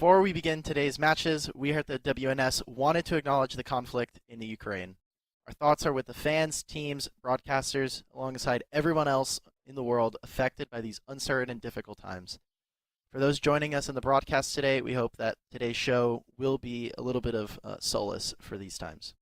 Before we begin today's matches, we here at the WNS wanted to acknowledge the conflict in the Ukraine. Our thoughts are with the fans, teams, broadcasters, alongside everyone else in the world affected by these uncertain and difficult times. For those joining us in the broadcast today, we hope that today's show will be a little bit of solace for these times.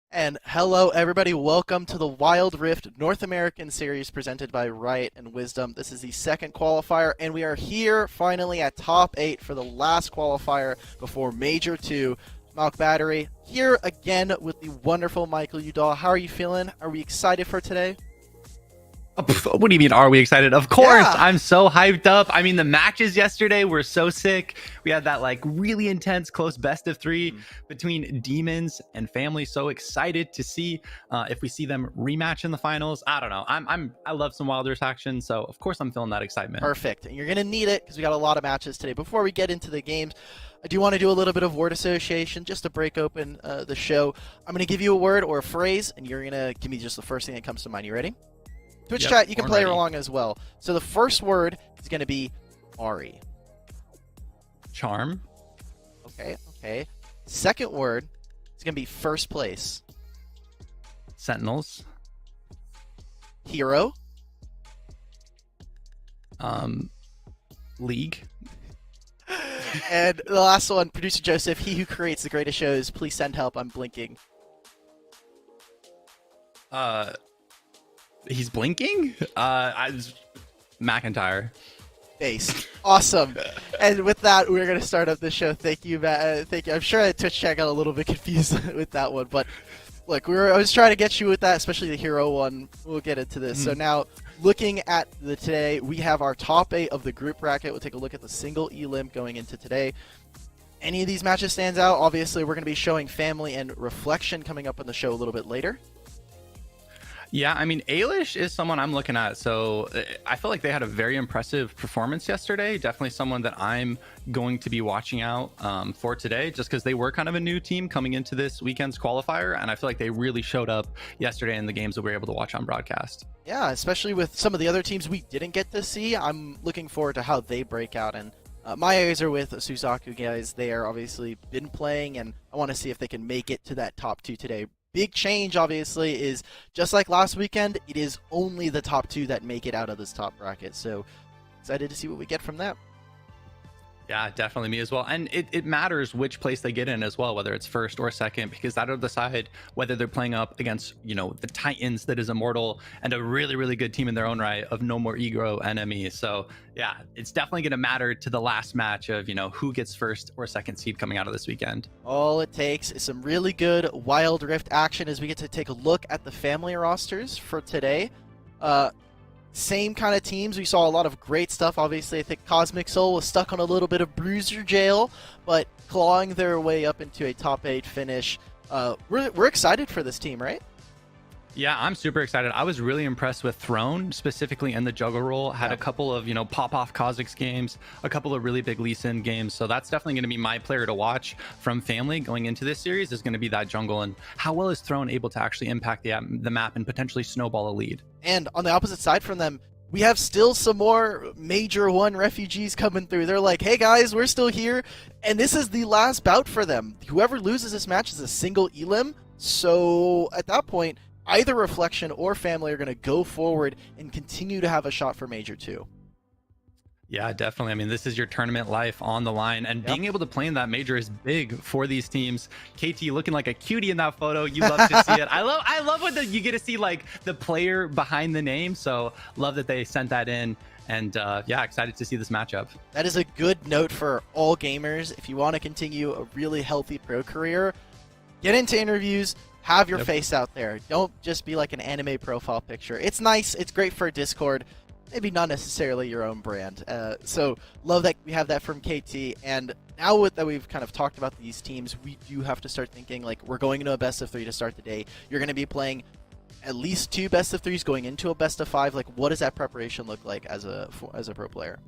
And hello everybody, welcome to the Wild Rift North American Series presented by Riot and Wisdom. This is the second qualifier, and we are here finally at top 8 for the last qualifier before Major 2. Malk Battery here again with the wonderful Michael Udall. How are you feeling? Are we excited for today? What do you mean, are we excited? Of course, Yeah. I'm so hyped up. I mean, the matches yesterday were so sick. We had that like really intense close best of 3 between Demons and Family. So excited to see if we see them rematch in the finals. I don't know. I love some Wild Rift action, so of course I'm feeling that excitement. Perfect. And you're going to need it because we got a lot of matches today. Before we get into the games, I do want to do a little bit of word association just to break open the show. I'm going to give you a word or a phrase, and you're going to give me just the first thing that comes to mind. You ready? Twitch chat, you can play along as well. So the first word is going to be Ari. Charm. Okay. Second word is going to be first place. Sentinels. Hero. League. And the last one, producer Joseph, he who creates the greatest shows. Please send help. I'm blinking. He's blinking? McIntyre. Base. Awesome. And with that, we're going to start up the show. Thank you, Matt. Thank you. I'm sure that Twitch chat got a little bit confused with that one, but look, I was trying to get you with that, especially the hero one. We'll get into this. So now, looking at today, we have our top 8 of the group bracket. We'll take a look at the single elim going into today. Any of these matches stands out? Obviously, we're going to be showing Family and Reflection coming up on the show a little bit later. Yeah, I mean, Ailish is someone I'm looking at. So I feel like they had a very impressive performance yesterday. Definitely someone that I'm going to be watching out for today, just because they were kind of a new team coming into this weekend's qualifier. And I feel like they really showed up yesterday in the games that we were able to watch on broadcast. Yeah, especially with some of the other teams we didn't get to see. I'm looking forward to how they break out. And my eyes are with Suzaku guys. They are obviously been playing, and I want to see if they can make it to that top 2 today. Big change, obviously, is just like last weekend, it is only the top 2 that make it out of this top bracket. So excited to see what we get from that. Yeah, definitely me as well. And it matters which place they get in as well, whether it's first or second, because that'll decide whether they're playing up against, the Titans that is immortal and a really, really good team in their own right of no more ego enemies. So yeah, it's definitely going to matter to the last match of, who gets first or second seed coming out of this weekend. All it takes is some really good Wild Rift action as we get to take a look at the Family rosters for today. Same kind of teams. We saw a lot of great stuff. Obviously, I think Cosmic Soul was stuck on a little bit of bruiser jail, but clawing their way up into a top 8 finish. We're excited for this team, right? Yeah, I'm super excited. I was really impressed with Throne, specifically in the juggle role. Had a couple of, pop-off Kha'Zix games, a couple of really big Lee Sin games. So that's definitely going to be my player to watch from Family going into this series is going to be that jungle. And how well is Throne able to actually impact the map and potentially snowball a lead? And on the opposite side from them, we have still some more Major 1 refugees coming through. They're like, hey guys, we're still here. And this is the last bout for them. Whoever loses this match is a single elim. So at that point, either Reflection or Family are going to go forward and continue to have a shot for Major 2. Yeah, definitely. I mean, this is your tournament life on the line, and being able to play in that major is big for these teams. KT looking like a cutie in that photo. You love to see it. I love when you get to see like the player behind the name. So love that they sent that in. And yeah, excited to see this matchup. That is a good note for all gamers. If you want to continue a really healthy pro career, get into interviews. Have your face out there. Don't just be like an anime profile picture. It's nice. It's great for Discord. Maybe not necessarily your own brand. So love that we have that from KT. And now that we've kind of talked about these teams, we do have to start thinking like we're going into a best of 3 to start the day. You're going to be playing at least 2 best of 3s going into a best of 5. Like, what does that preparation look like as a pro player?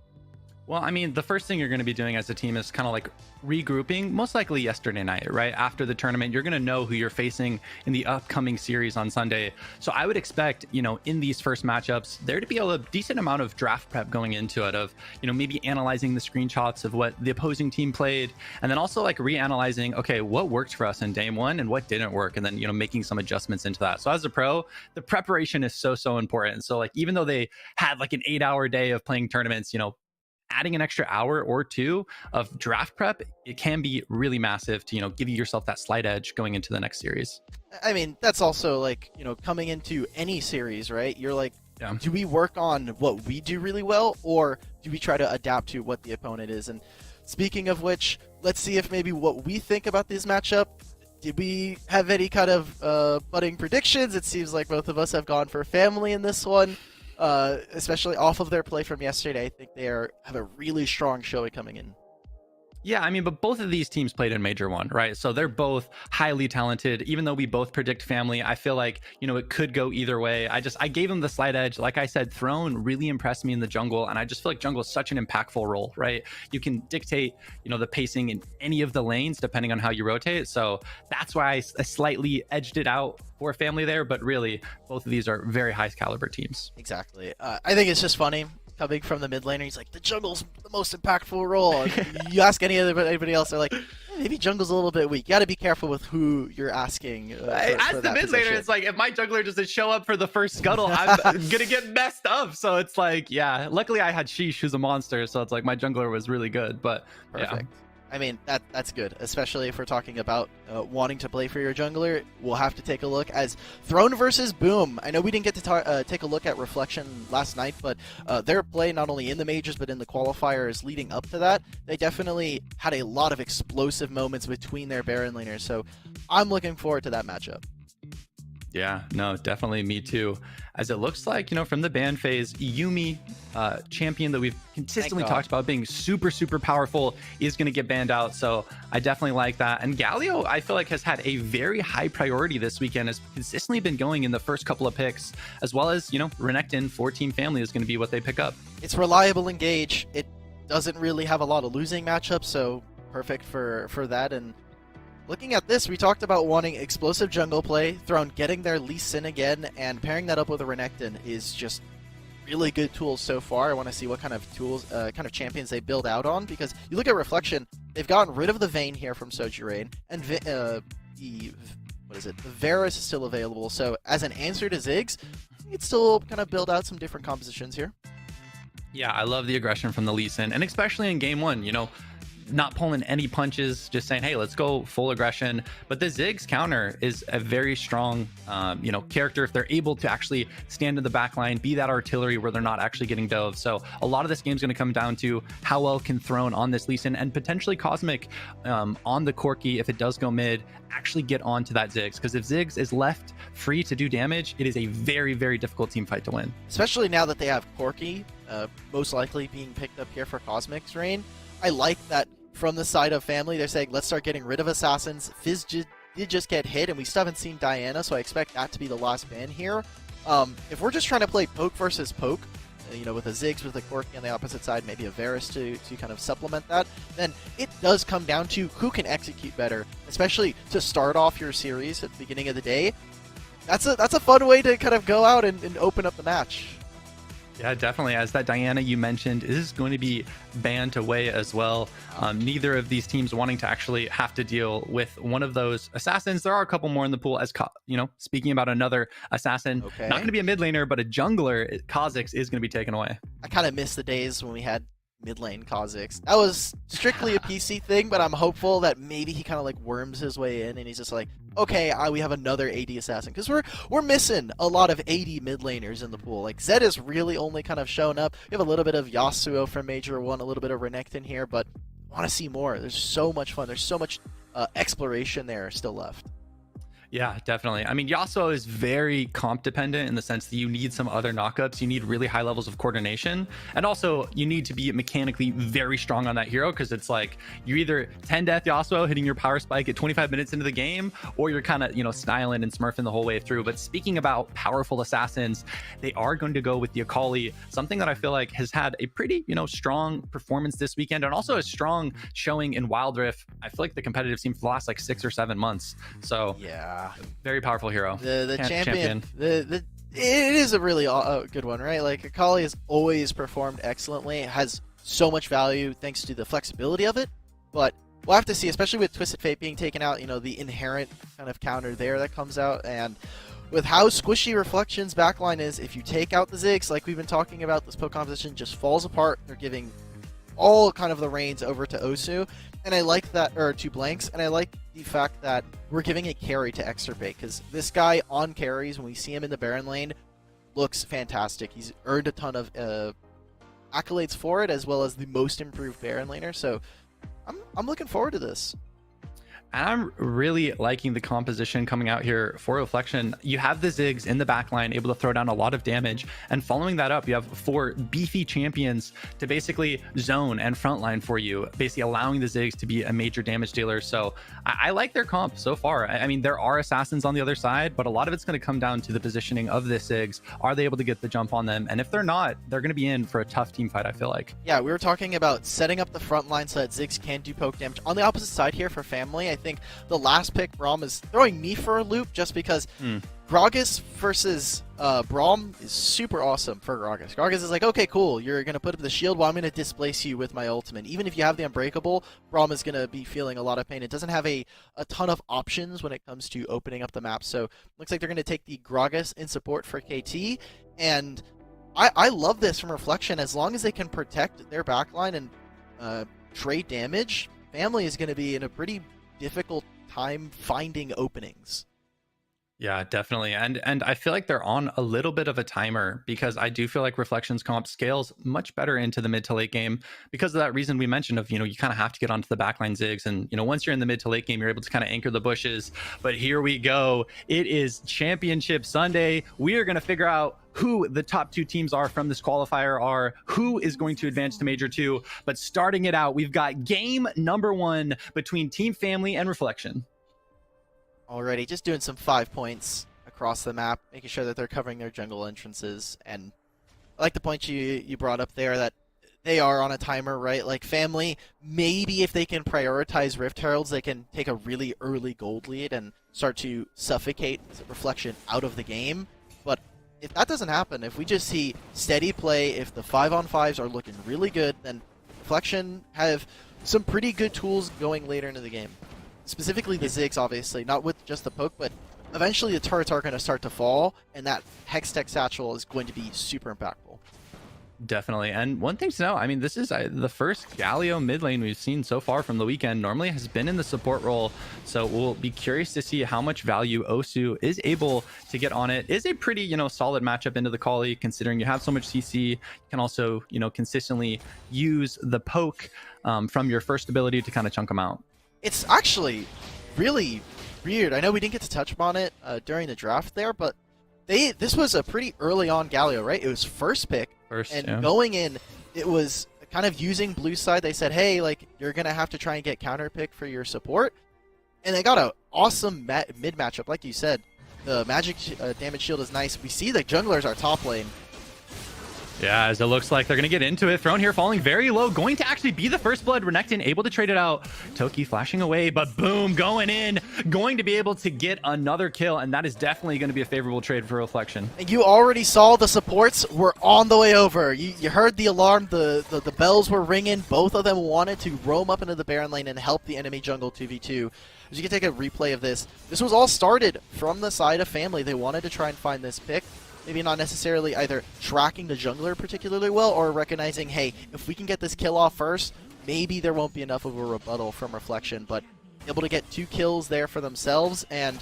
Well, I mean, the first thing you're going to be doing as a team is kind of like regrouping, most likely yesterday night, right? After the tournament, you're going to know who you're facing in the upcoming series on Sunday. So I would expect, in these first matchups, there to be a decent amount of draft prep going into it of, maybe analyzing the screenshots of what the opposing team played, and then also like reanalyzing, okay, what worked for us in game one and what didn't work, and then, making some adjustments into that. So as a pro, the preparation is so important. So like, even though they had like an 8-hour day of playing tournaments, adding an extra hour or two of draft prep, it can be really massive to, give yourself that slight edge going into the next series. I mean, that's also like, coming into any series, right? You're like, Yeah. do we work on what we do really well, or do we try to adapt to what the opponent is? And speaking of which, let's see if maybe what we think about this matchup, did we have any kind of budding predictions? It seems like both of us have gone for family in this one. Especially off of their play from yesterday, I think they have a really strong showing coming in. Yeah, I mean, but both of these teams played in Major 1, right? So they're both highly talented. Even though we both predict family, I feel like, it could go either way. I gave them the slight edge. Like I said, Throne really impressed me in the jungle, and I just feel like jungle is such an impactful role, right? You can dictate, the pacing in any of the lanes depending on how you rotate. So that's why I slightly edged it out for family there, but really, both of these are very high caliber teams. Exactly. I think it's just funny. Coming from the mid laner, he's like, the jungle's the most impactful role. You ask anybody else, they're like, maybe jungle's a little bit weak. You got to be careful with who you're asking. As the mid laner, it's like, if my jungler doesn't show up for the first scuttle, I'm gonna get messed up. So it's like, yeah. Luckily, I had Sheesh, who's a monster, so it's like my jungler was really good. But perfect. Yeah. I mean, that's good, especially if we're talking about wanting to play for your jungler. We'll have to take a look as Throne versus Boom. I know we didn't get to take a look at Reflection last night, but their play not only in the majors but in the qualifiers leading up to that, they definitely had a lot of explosive moments between their Baron laners. So I'm looking forward to that matchup. Yeah, no, definitely me too. As it looks like, from the ban phase, Yumi, champion that we've consistently talked about being super powerful, is going to get banned out. So I definitely like that. And Galio, I feel like, has had a very high priority this weekend, has consistently been going in the first couple of picks, as well as, Renekton 14 family is going to be what they pick up. It's reliable engage. It doesn't really have a lot of losing matchups, so perfect for that. And looking at this, we talked about wanting explosive jungle play, Throne getting their Lee Sin again, and pairing that up with a Renekton is just really good tools so far. I want to see what kind of tools, kind of champions they build out on, because you look at Reflection, they've gotten rid of the Vayne here from Sojirain, and the Varus is still available. So as an answer to Ziggs, you could still kind of build out some different compositions here. Yeah, I love the aggression from the Lee Sin, and especially in game one, not pulling any punches, just saying, hey, let's go full aggression. But the Ziggs counter is a very strong, character if they're able to actually stand in the back line, be that artillery where they're not actually getting dove. So a lot of this game's going to come down to how well can Throne on this Lee Sin and potentially Cosmic on the Corki, if it does go mid, actually get onto that Ziggs. Because if Ziggs is left free to do damage, it is a very difficult team fight to win. Especially now that they have Corki, most likely being picked up here for Cosmic's reign. I like that. From the side of family, they're saying, let's start getting rid of assassins. Fizz did just get hit, and we still haven't seen Diana, so I expect that to be the last ban here. If we're just trying to play poke versus poke, with a Ziggs with a Corki on the opposite side, maybe a Varus to kind of supplement that, then it does come down to who can execute better, especially to start off your series at the beginning of the day. That's a fun way to kind of go out and open up the match. Yeah, definitely. As that Diana you mentioned is going to be banned away as well. Neither of these teams wanting to actually have to deal with one of those assassins. There are a couple more in the pool, as speaking about another assassin. Okay. Not going to be a mid laner, but a jungler, Kha'Zix, is going to be taken away. I kind of miss the days when we had mid lane Kha'Zix. That was strictly a PC thing, but I'm hopeful that maybe he kind of like worms his way in and he's just like, okay, we have another AD assassin, because we're missing a lot of AD mid laners in the pool. Like Zed is really only kind of shown up. We have a little bit of Yasuo from Major 1, a little bit of Renekton here, but I want to see more. There's so much fun. There's so much exploration there still left. Yeah, definitely. I mean, Yasuo is very comp dependent in the sense that you need some other knockups. You need really high levels of coordination. And also, you need to be mechanically very strong on that hero because it's like you're either 10 death Yasuo hitting your power spike at 25 minutes into the game, or you're kind of, styling and smurfing the whole way through. But speaking about powerful assassins, they are going to go with the Akali, something that I feel like has had a pretty, strong performance this weekend and also a strong showing in Wild Rift. I feel like the competitive scene for the last like 6 or 7 months. So, yeah. Very powerful hero. The champion. It is a really good one, right? Like Akali has always performed excellently. It has so much value thanks to the flexibility of it. But we'll have to see, especially with Twisted Fate being taken out. The inherent kind of counter there that comes out, and with how squishy Reflection's backline is, if you take out the Ziggs, like we've been talking about, this poke composition just falls apart. They're giving all kind of the reins over to Osu, and I like that, or to Blanks, and I like the fact that we're giving a carry to Extirpate, because this guy on carries, when we see him in the Baron lane, looks fantastic. He's earned a ton of accolades for it, as well as the most improved Baron laner, so I'm looking forward to this. And I'm really liking the composition coming out here for Reflection. You have the Ziggs in the backline, able to throw down a lot of damage. And following that up, you have 4 beefy champions to basically zone and frontline for you, basically allowing the Ziggs to be a major damage dealer. So I like their comp so far. I mean, there are assassins on the other side, but a lot of it's going to come down to the positioning of the Ziggs. Are they able to get the jump on them? And if they're not, they're going to be in for a tough team fight, I feel like. Yeah, we were talking about setting up the front line so that Ziggs can do poke damage. On the opposite side here for Family, I think the last pick, Braum, is throwing me for a loop just because Gragas versus Braum is super awesome for Gragas. Gragas is like, okay, cool, you're going to put up the shield, well, I'm going to displace you with my ultimate. Even if you have the Unbreakable, Braum is going to be feeling a lot of pain. It doesn't have a ton of options when it comes to opening up the map, so looks like they're going to take the Gragas in support for KT, and I love this from Reflection. As long as they can protect their backline and trade damage, Family is going to be in a pretty difficult time finding openings. Yeah, definitely. And I feel like they're on a little bit of a timer because I do feel like Reflection's comp scales much better into the mid to late game because of that reason we mentioned of, you kind of have to get onto the backline Ziggs. And, once you're in the mid to late game, you're able to kind of anchor the bushes. But here we go. It is Championship Sunday. We are going to figure out who the top 2 teams are from this qualifier are, who is going to advance to Major 2. But starting it out, we've got game number 1 between Team Family and Reflection. Already just doing some 5 points across the map, making sure that they're covering their jungle entrances. And I like the point you brought up there that they are on a timer, right? Like Family, maybe if they can prioritize Rift Heralds, they can take a really early gold lead and start to suffocate Reflection out of the game. But if that doesn't happen, if we just see steady play, if the 5-on-5s are looking really good, then Reflection have some pretty good tools going later into the game. Specifically the Ziggs, obviously, not with just the poke, but eventually the turrets are going to start to fall, and that Hextech Satchel is going to be super impactful. Definitely. And one thing to know, I mean, this is the first Galio mid lane we've seen so far from the weekend. Normally has been in the support role, so we'll be curious to see how much value Osu is able to get on it. Is a pretty, solid matchup into the Kali, considering you have so much CC. You can also, consistently use the poke from your first ability to kind of chunk them out. It's actually really weird. I know we didn't get to touch upon it during the draft there, but this was a pretty early on Galio, right? It was first pick, going in, it was kind of using blue side. They said, hey, like, you're going to have to try and get counter pick for your support. And they got an awesome mid matchup, like you said. The magic damage shield is nice. We see the junglers are top lane. Yeah, as it looks like they're going to get into it. Throne here falling very low. Going to actually be the first blood. Renekton able to trade it out. Toki flashing away, but boom, going in. Going to be able to get another kill, and that is definitely going to be a favorable trade for Reflection. And you already saw the supports were on the way over. You heard the alarm. The bells were ringing. Both of them wanted to roam up into the Baron lane and help the enemy jungle 2v2. As you can take a replay of this, this was all started from the side of Family. They wanted to try and find this pick. Maybe not necessarily either tracking the jungler particularly well or recognizing, hey, if we can get this kill off first, maybe there won't be enough of a rebuttal from Reflection. But able to get 2 kills there for themselves, and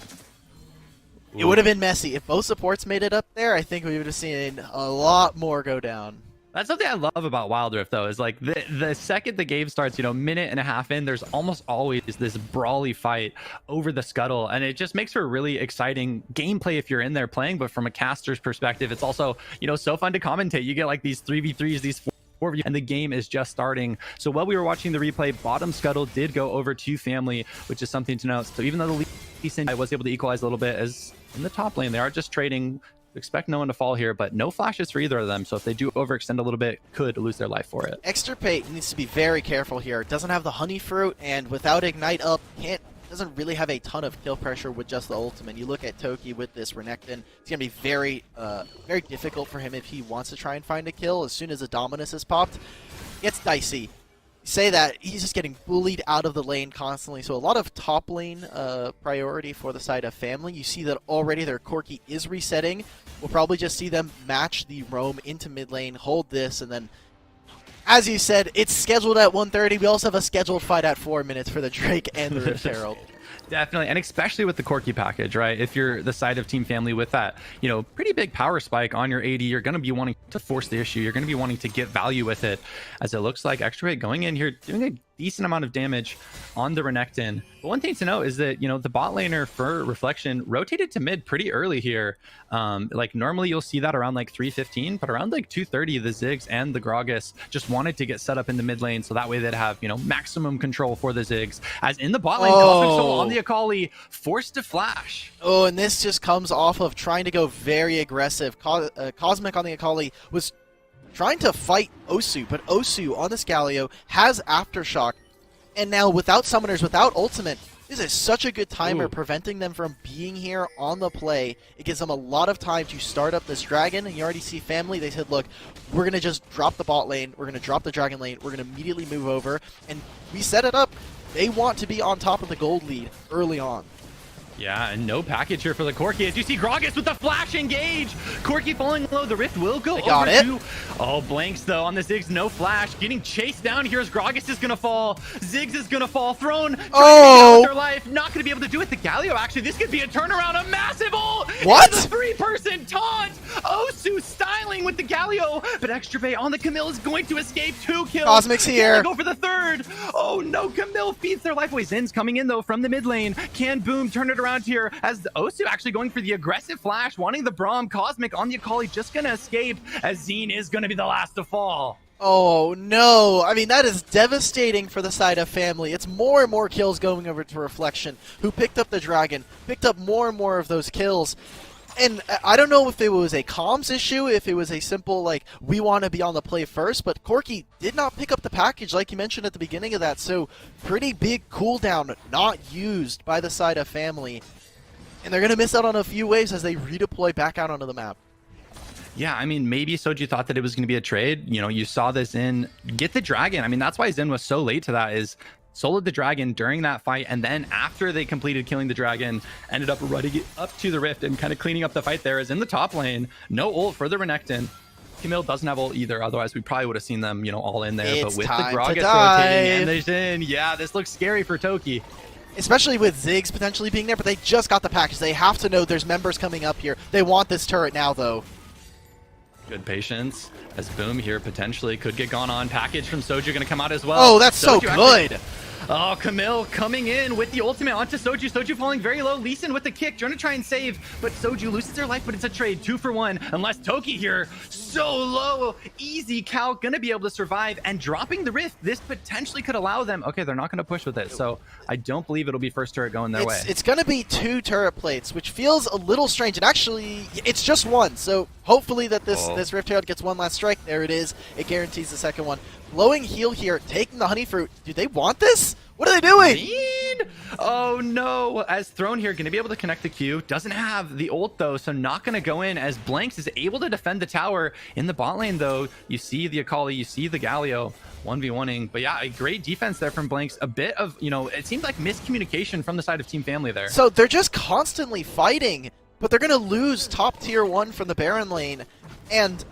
it would have been messy. If both supports made it up there, I think we would have seen a lot more go down. That's something I love about Wild Rift, though, is like the second the game starts, minute and a half in, there's almost always this brawly fight over the scuttle, and it just makes for a really exciting gameplay if you're in there playing. But from a caster's perspective, it's also, so fun to commentate. You get like these 3v3s, these 4v, and the game is just starting. So while we were watching the replay, bottom scuttle did go over to Family, which is something to note. So even though the Lee Sin was able to equalize a little bit, as in the top lane, they are just trading. Expect no one to fall here, but no flashes for either of them. So if they do overextend a little bit, could lose their life for it. Extirpate needs to be very careful here. Doesn't have the honey fruit, and without ignite up, doesn't really have a ton of kill pressure with just the ultimate. You look at Toki with this Renekton, it's gonna be very difficult for him if he wants to try and find a kill. As soon as the Dominus is popped, it's dicey. Say that he's just getting bullied out of the lane constantly, so a lot of top lane priority for the side of Family. You see that already their Corki is resetting. We'll probably just see them match the roam into mid lane, hold this, and then, as you said, it's scheduled at 1:30. We also have a scheduled fight at 4 minutes for the Drake and the Rift Herald. Definitely, and especially with the Corki package, right? If you're the side of Team Family with that, pretty big power spike on your AD, you're going to be wanting to force the issue. You're going to be wanting to get value with it, as it looks like Extirpate going in here, doing a decent amount of damage on the Renekton. But one thing to note is that, the bot laner for Reflection rotated to mid pretty early here. Like normally you'll see that around like 3:15, but around like 2:30, the Ziggs and the Gragas just wanted to get set up in the mid lane, so that way they'd have, maximum control for the Ziggs. As in the bot lane, Cosmic Soul on the Akali, forced to flash. Oh, and this just comes off of trying to go very aggressive. Cosmic on the Akali was trying to fight Osu, but Osu on this Galio has Aftershock, and now without summoners, without ultimate, this is such a good timer, preventing them from being here on the play. It gives them a lot of time to start up this dragon, and you already see Family. They said, look, we're going to just drop the bot lane, we're going to drop the dragon lane, we're going to immediately move over, and we set it up. They want to be on top of the gold lead early on. Yeah, and no package here for the Corki. As you see Gragas with the flash engage. Corki falling low. The Rift will go over to... Oh, Blanks, though, on the Ziggs. No flash. Getting chased down here as Gragas is going to fall. Ziggs is going to fall. Thrown. Oh! Their life. Not going to be able to do it. The Galio, actually, this could be a turnaround. A massive ult. What? It's a three-person taunt. Osu styling with the Galio. But Extirpate on the Camille is going to escape. 2 kills. Cosmic's here. Go for the third. Oh, no. Camille feeds their life away. Zin's coming in, though, from the mid lane. Can Boom turn it around here, as Osu actually going for the aggressive flash, wanting the Braum. Cosmic on the Akali just gonna escape, as Zine is gonna be the last to fall. Oh no, I mean that is devastating for the side of Family. It's more and more kills going over to Reflection, who picked up the dragon, picked up more and more of those kills. And I don't know if it was a comms issue, if it was a simple, like, we want to be on the play first, but Corki did not pick up the package like you mentioned at the beginning of that, so pretty big cooldown not used by the side of Family. And they're going to miss out on a few waves as they redeploy back out onto the map. Yeah, I mean, maybe Soju thought that it was going to be a trade. You saw this in get the dragon. I mean, that's why Zen was so late to that, is soloed the dragon during that fight, and then after they completed killing the dragon, ended up running it up to the Rift and kind of cleaning up the fight there. As in the top lane, no ult for the Renekton. Camille doesn't have ult either, otherwise we probably would have seen them, all in there. It's but with the time Gragas to dive. rotating and the Jhin, yeah, this looks scary for Toki. Especially with Ziggs potentially being there, but they just got the package. They have to know there's members coming up here. They want this turret now, though. Good patience, as Boom here potentially could get gone on. Package from Soju going to come out as well. Oh, that's so good! Actually, oh, Camille coming in with the ultimate onto Soju. Soju falling very low. Lee Sin with the kick, trying to try and save, but Soju loses their life, but it's a trade. 2 for 1, unless Toki here, so low. Easy Cal, gonna be able to survive, and dropping the Rift, this potentially could allow them. Okay, they're not gonna push with it, so I don't believe it'll be first turret going their way. It's gonna be 2 turret plates, which feels a little strange, and actually, it's just 1, so hopefully that this Rift Herald gets 1 last strike. There it is. It guarantees the second one. Blowing heal here, taking the honey fruit. Do they want this? What are they doing? Oh no, as Throne here, gonna be able to connect the Q. Doesn't have the ult though, so not gonna go in, as Blanks is able to defend the tower. In the bot lane though, you see the Akali, you see the Galio 1v1ing. But yeah, a great defense there from Blanks. A bit of, it seems like miscommunication from the side of Team Family there. So they're just constantly fighting, but they're gonna lose top tier 1 from the Baron lane. And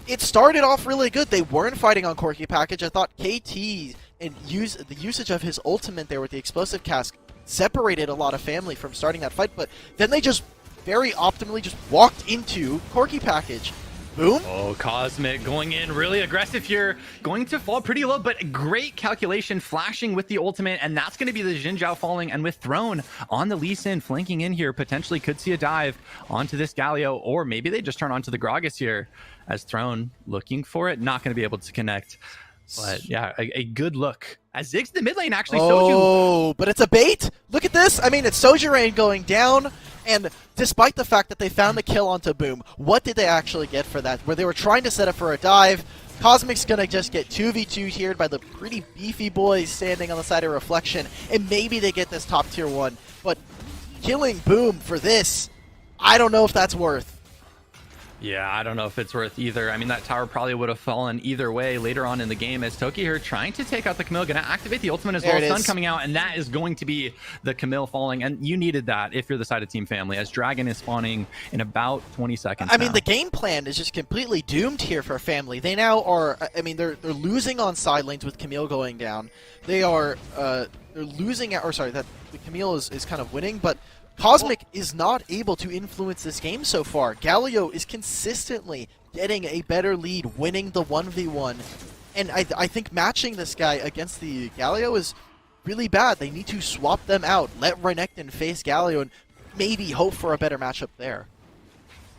it started off really good. They weren't fighting on Corki package. I thought KT and the usage of his ultimate there with the explosive cask separated a lot of Family from starting that fight, but then they just very optimally just walked into Corki package. Boom. Oh, Cosmic going in really aggressive here. Going to fall pretty low, but great calculation, flashing with the ultimate, and that's going to be the Xin Zhao falling. And with Throne on the Lee Sin flanking in here, potentially could see a dive onto this Galio, or maybe they just turn onto the Gragas here as Throne looking for it. Not going to be able to connect. But yeah, a good look. As Ziggs the mid lane actually. Oh, but it's a bait. Look at this. I mean, it's Sojourn going down. And despite the fact that they found the kill onto Boom, what did they actually get for that? Where they were trying to set up for a dive. Cosmic's going to just get 2v2 here by the pretty beefy boys standing on the side of Reflection. And maybe they get this top tier 1. But killing Boom for this, I don't know if that's worth. Yeah, I don't know if it's worth either. I mean, that tower probably would have fallen either way later on in the game as Toki here trying to take out the Camille, going to activate the ultimate as well. Stun coming out, and that is going to be the Camille falling. And you needed that if you're the side of Team Family, as Dragon is spawning in about 20 seconds I mean, the game plan is just completely doomed here for Family. They now are, I mean, they're losing on side lanes with Camille going down. They are, they're losing, or sorry, that the Camille is kind of winning, but Cosmic is not able to influence this game so far. Galio is consistently getting a better lead, winning the 1v1. And I think matching this guy against the Galio is really bad. They need to swap them out. Let Renekton face Galio and maybe hope for a better matchup there.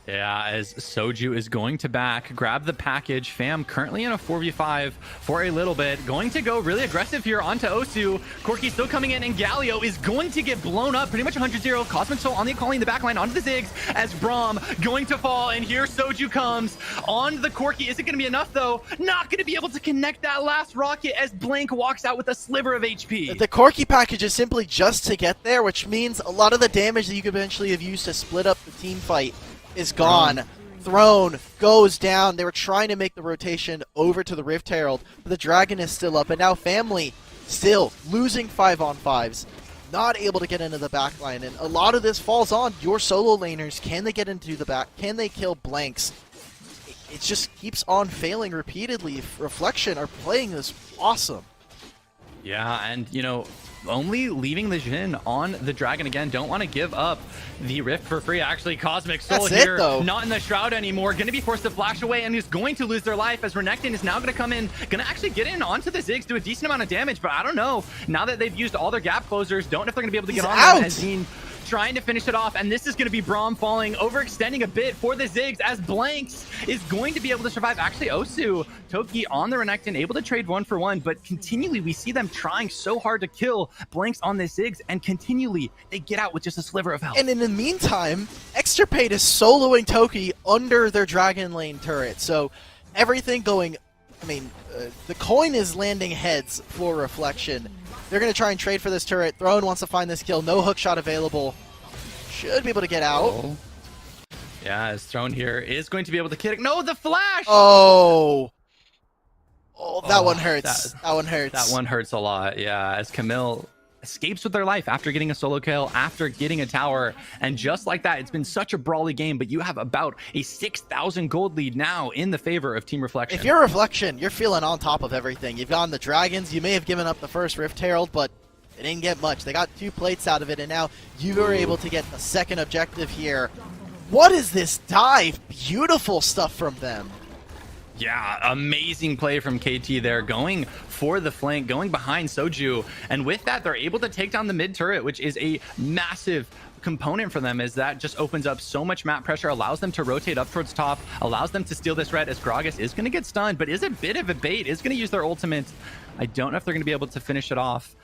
Yeah, as Soju is going to back, grab the package. Fam currently in a 4v5 for a little bit. Going to go really aggressive here onto Osu. Corki still coming in, and Galio is going to get blown up. Pretty much 100-0. Cosmic Soul on the calling the backline onto the Ziggs as Braum going to fall. And here Soju comes on the Corki. Is it going to be enough, though? Not going to be able to connect that last rocket as Blank walks out with a sliver of HP. The Corki package is simply just to get there, which means a lot of the damage that you could eventually have used to split up the team fight is gone. Throne goes down. They were trying to make the rotation over to the Rift Herald, but the Dragon is still up, and now Family still losing 5-on-5s, not able to get into the backline, and a lot of this falls on your solo laners. Can they get into the back? Can they kill Blanks? It just keeps on failing repeatedly. Reflection are playing this awesome. Yeah, and you know, only leaving the Jhin on the Dragon again. Don't want to give up the Rift for free. Actually, Cosmic Soul That's here, though. not in the Shroud anymore. Going to be forced to flash away, and he's going to lose their life as Renekton is now going to come in. Going to actually get in onto the Ziggs, do a decent amount of damage, but I don't know. Now that they've used all their gap closers, don't know if they're going to be able to get on that. Azine trying to finish it off, and this is going to be Braum falling, overextending a bit for the Ziggs as Blanks is going to be able to survive. Actually, Osu, Toki on the Renekton, able to trade 1-for-1, but continually we see them trying so hard to kill Blanks on the Ziggs, and continually they get out with just a sliver of health. And in the meantime, Extirpate is soloing Toki under their Dragon Lane turret, so everything going, I mean, the coin is landing heads for Reflection. They're going to try and trade for this turret. Throne wants to find this kill. No hook shot available. Should be able to get out. Oh. Yeah, as Throne here is going to be able to kick. No, the flash! Oh, that one hurts. That one hurts. That one hurts a lot, yeah. As Camille escapes with their life after getting a solo kill, after getting a tower, and just like that, it's been such a brawly game, but you have about a 6,000 gold lead now in the favor of Team Reflection. If you're Reflection, you're feeling on top of everything. You've gotten the Dragons, you may have given up the first Rift Herald, but they didn't get much. They got 2 plates out of it, and now you were able to get the second objective here. What is this dive? Beautiful stuff from them. Yeah, amazing play from KT there, going for the flank, going behind Soju, and with that, they're able to take down the mid turret, which is a massive component for them, as that just opens up so much map pressure, allows them to rotate up towards top, allows them to steal this red, as Gragas is going to get stunned, but is a bit of a bait, is going to use their ultimate. I don't know if they're going to be able to finish it off,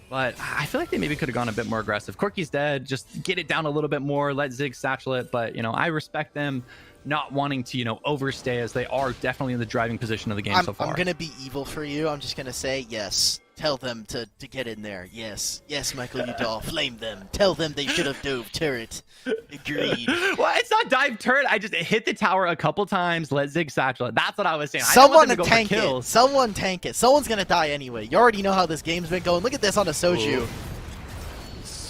but I feel like they maybe could have gone a bit more aggressive. Corki's dead, just get it down a little bit more, let Ziggs satchel it, but, you know, I respect them not wanting to, you know, overstay, as they are definitely in the driving position of the game so far. I'm going to be evil for you. I'm just going to say yes. Tell them to get in there. Yes. Yes, Michael Udall. Flame them. Tell them they should have dove turret. Agreed. Well, it's not dive turret. I just hit the tower a couple times, let Zig satchel it. That's what I was saying. Someone tank it. Someone tank it. Someone's going to die anyway. You already know how this game's been going. Look at this on a Soju. Ooh.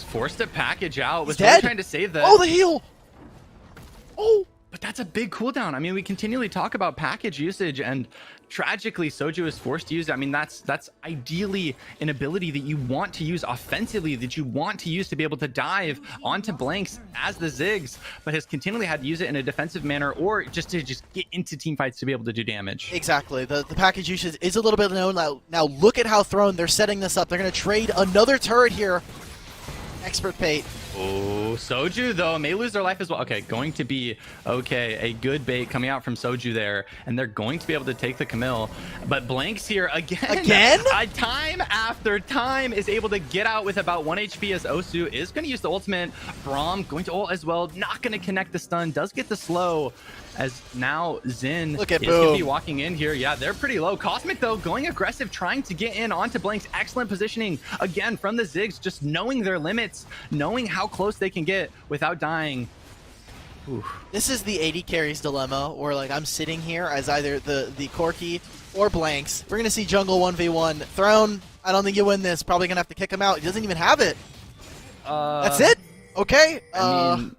Forced to package out. Was dead. Trying to save that. Oh, the heal. Oh. But that's a big cooldown. I mean, we continually talk about package usage, and tragically, Soju is forced to use it. I mean, that's ideally an ability that you want to use offensively, that you want to use to be able to dive onto blanks as the Ziggs, but has continually had to use it in a defensive manner or just to get into team fights to be able to do damage. Exactly. The package usage is a little bit known. Now look at how Throne, they're setting this up. They're going to trade another turret here. Expert bait. Oh, Soju, though, may lose their life as well. Okay, going to be, okay, a good bait coming out from Soju there, and they're going to be able to take the Camille. But Blanks here, again? Time after time is able to get out with about 1 HP as Osu is going to use the ultimate. Braum going to ult as well, not going to connect the stun, does get the slow. As now Zin is going to be walking in here. Yeah, they're pretty low. Cosmic, though, going aggressive, trying to get in onto Blanks. Excellent positioning, again, from the Ziggs, just knowing their limits, knowing how close they can get without dying. Oof. This is the 80 carries dilemma, where like I'm sitting here as either the Corki or Blanks. We're going to see jungle 1v1. Throne, I don't think you win this. Probably going to have to kick him out. He doesn't even have it. That's it? Okay. I mean,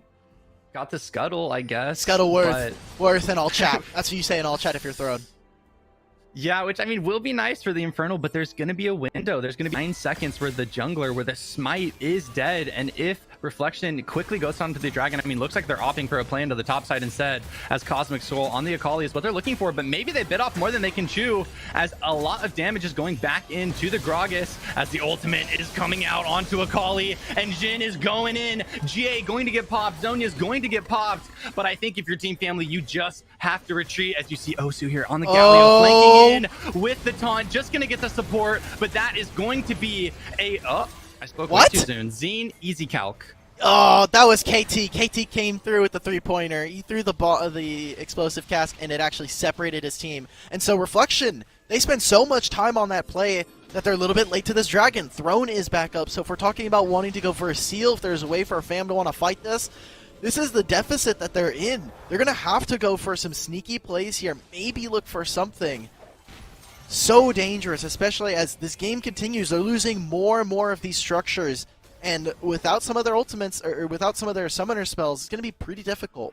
got the scuttle, I guess. Scuttle worth in all chat. That's what you say in all chat if you're Throne. Yeah, which I mean will be nice for the Infernal, but there's going to be a window. There's going to be 9 seconds where the jungler, where the smite is dead, and if Reflection quickly goes onto the Dragon, I mean, looks like they're opting for a play into the top side instead, as Cosmic Soul on the Akali is what they're looking for, but maybe they bit off more than they can chew, as a lot of damage is going back into the Gragas, as the ultimate is coming out onto Akali, and Jhin is going in. GA going to get popped, Zonya's going to get popped, but I think if you're Team Family, you just have to retreat, as you see Osu here on the Galio flanking in with the taunt, just going to get the support, but that is going to be a... I spoke way too soon. Zine, easy calc. Oh, that was KT. KT came through with the three-pointer. He threw the explosive cask, and it actually separated his team. And so Reflection, they spend so much time on that play that they're a little bit late to this Dragon. Throne is back up, so if we're talking about wanting to go for a seal, if there's a way for a fam to want to fight this, this is the deficit that they're in. They're going to have to go for some sneaky plays here, maybe look for something. So dangerous, especially as this game continues. They're losing more and more of these structures, and without some of their ultimates, or without some of their summoner spells, it's going to be pretty difficult.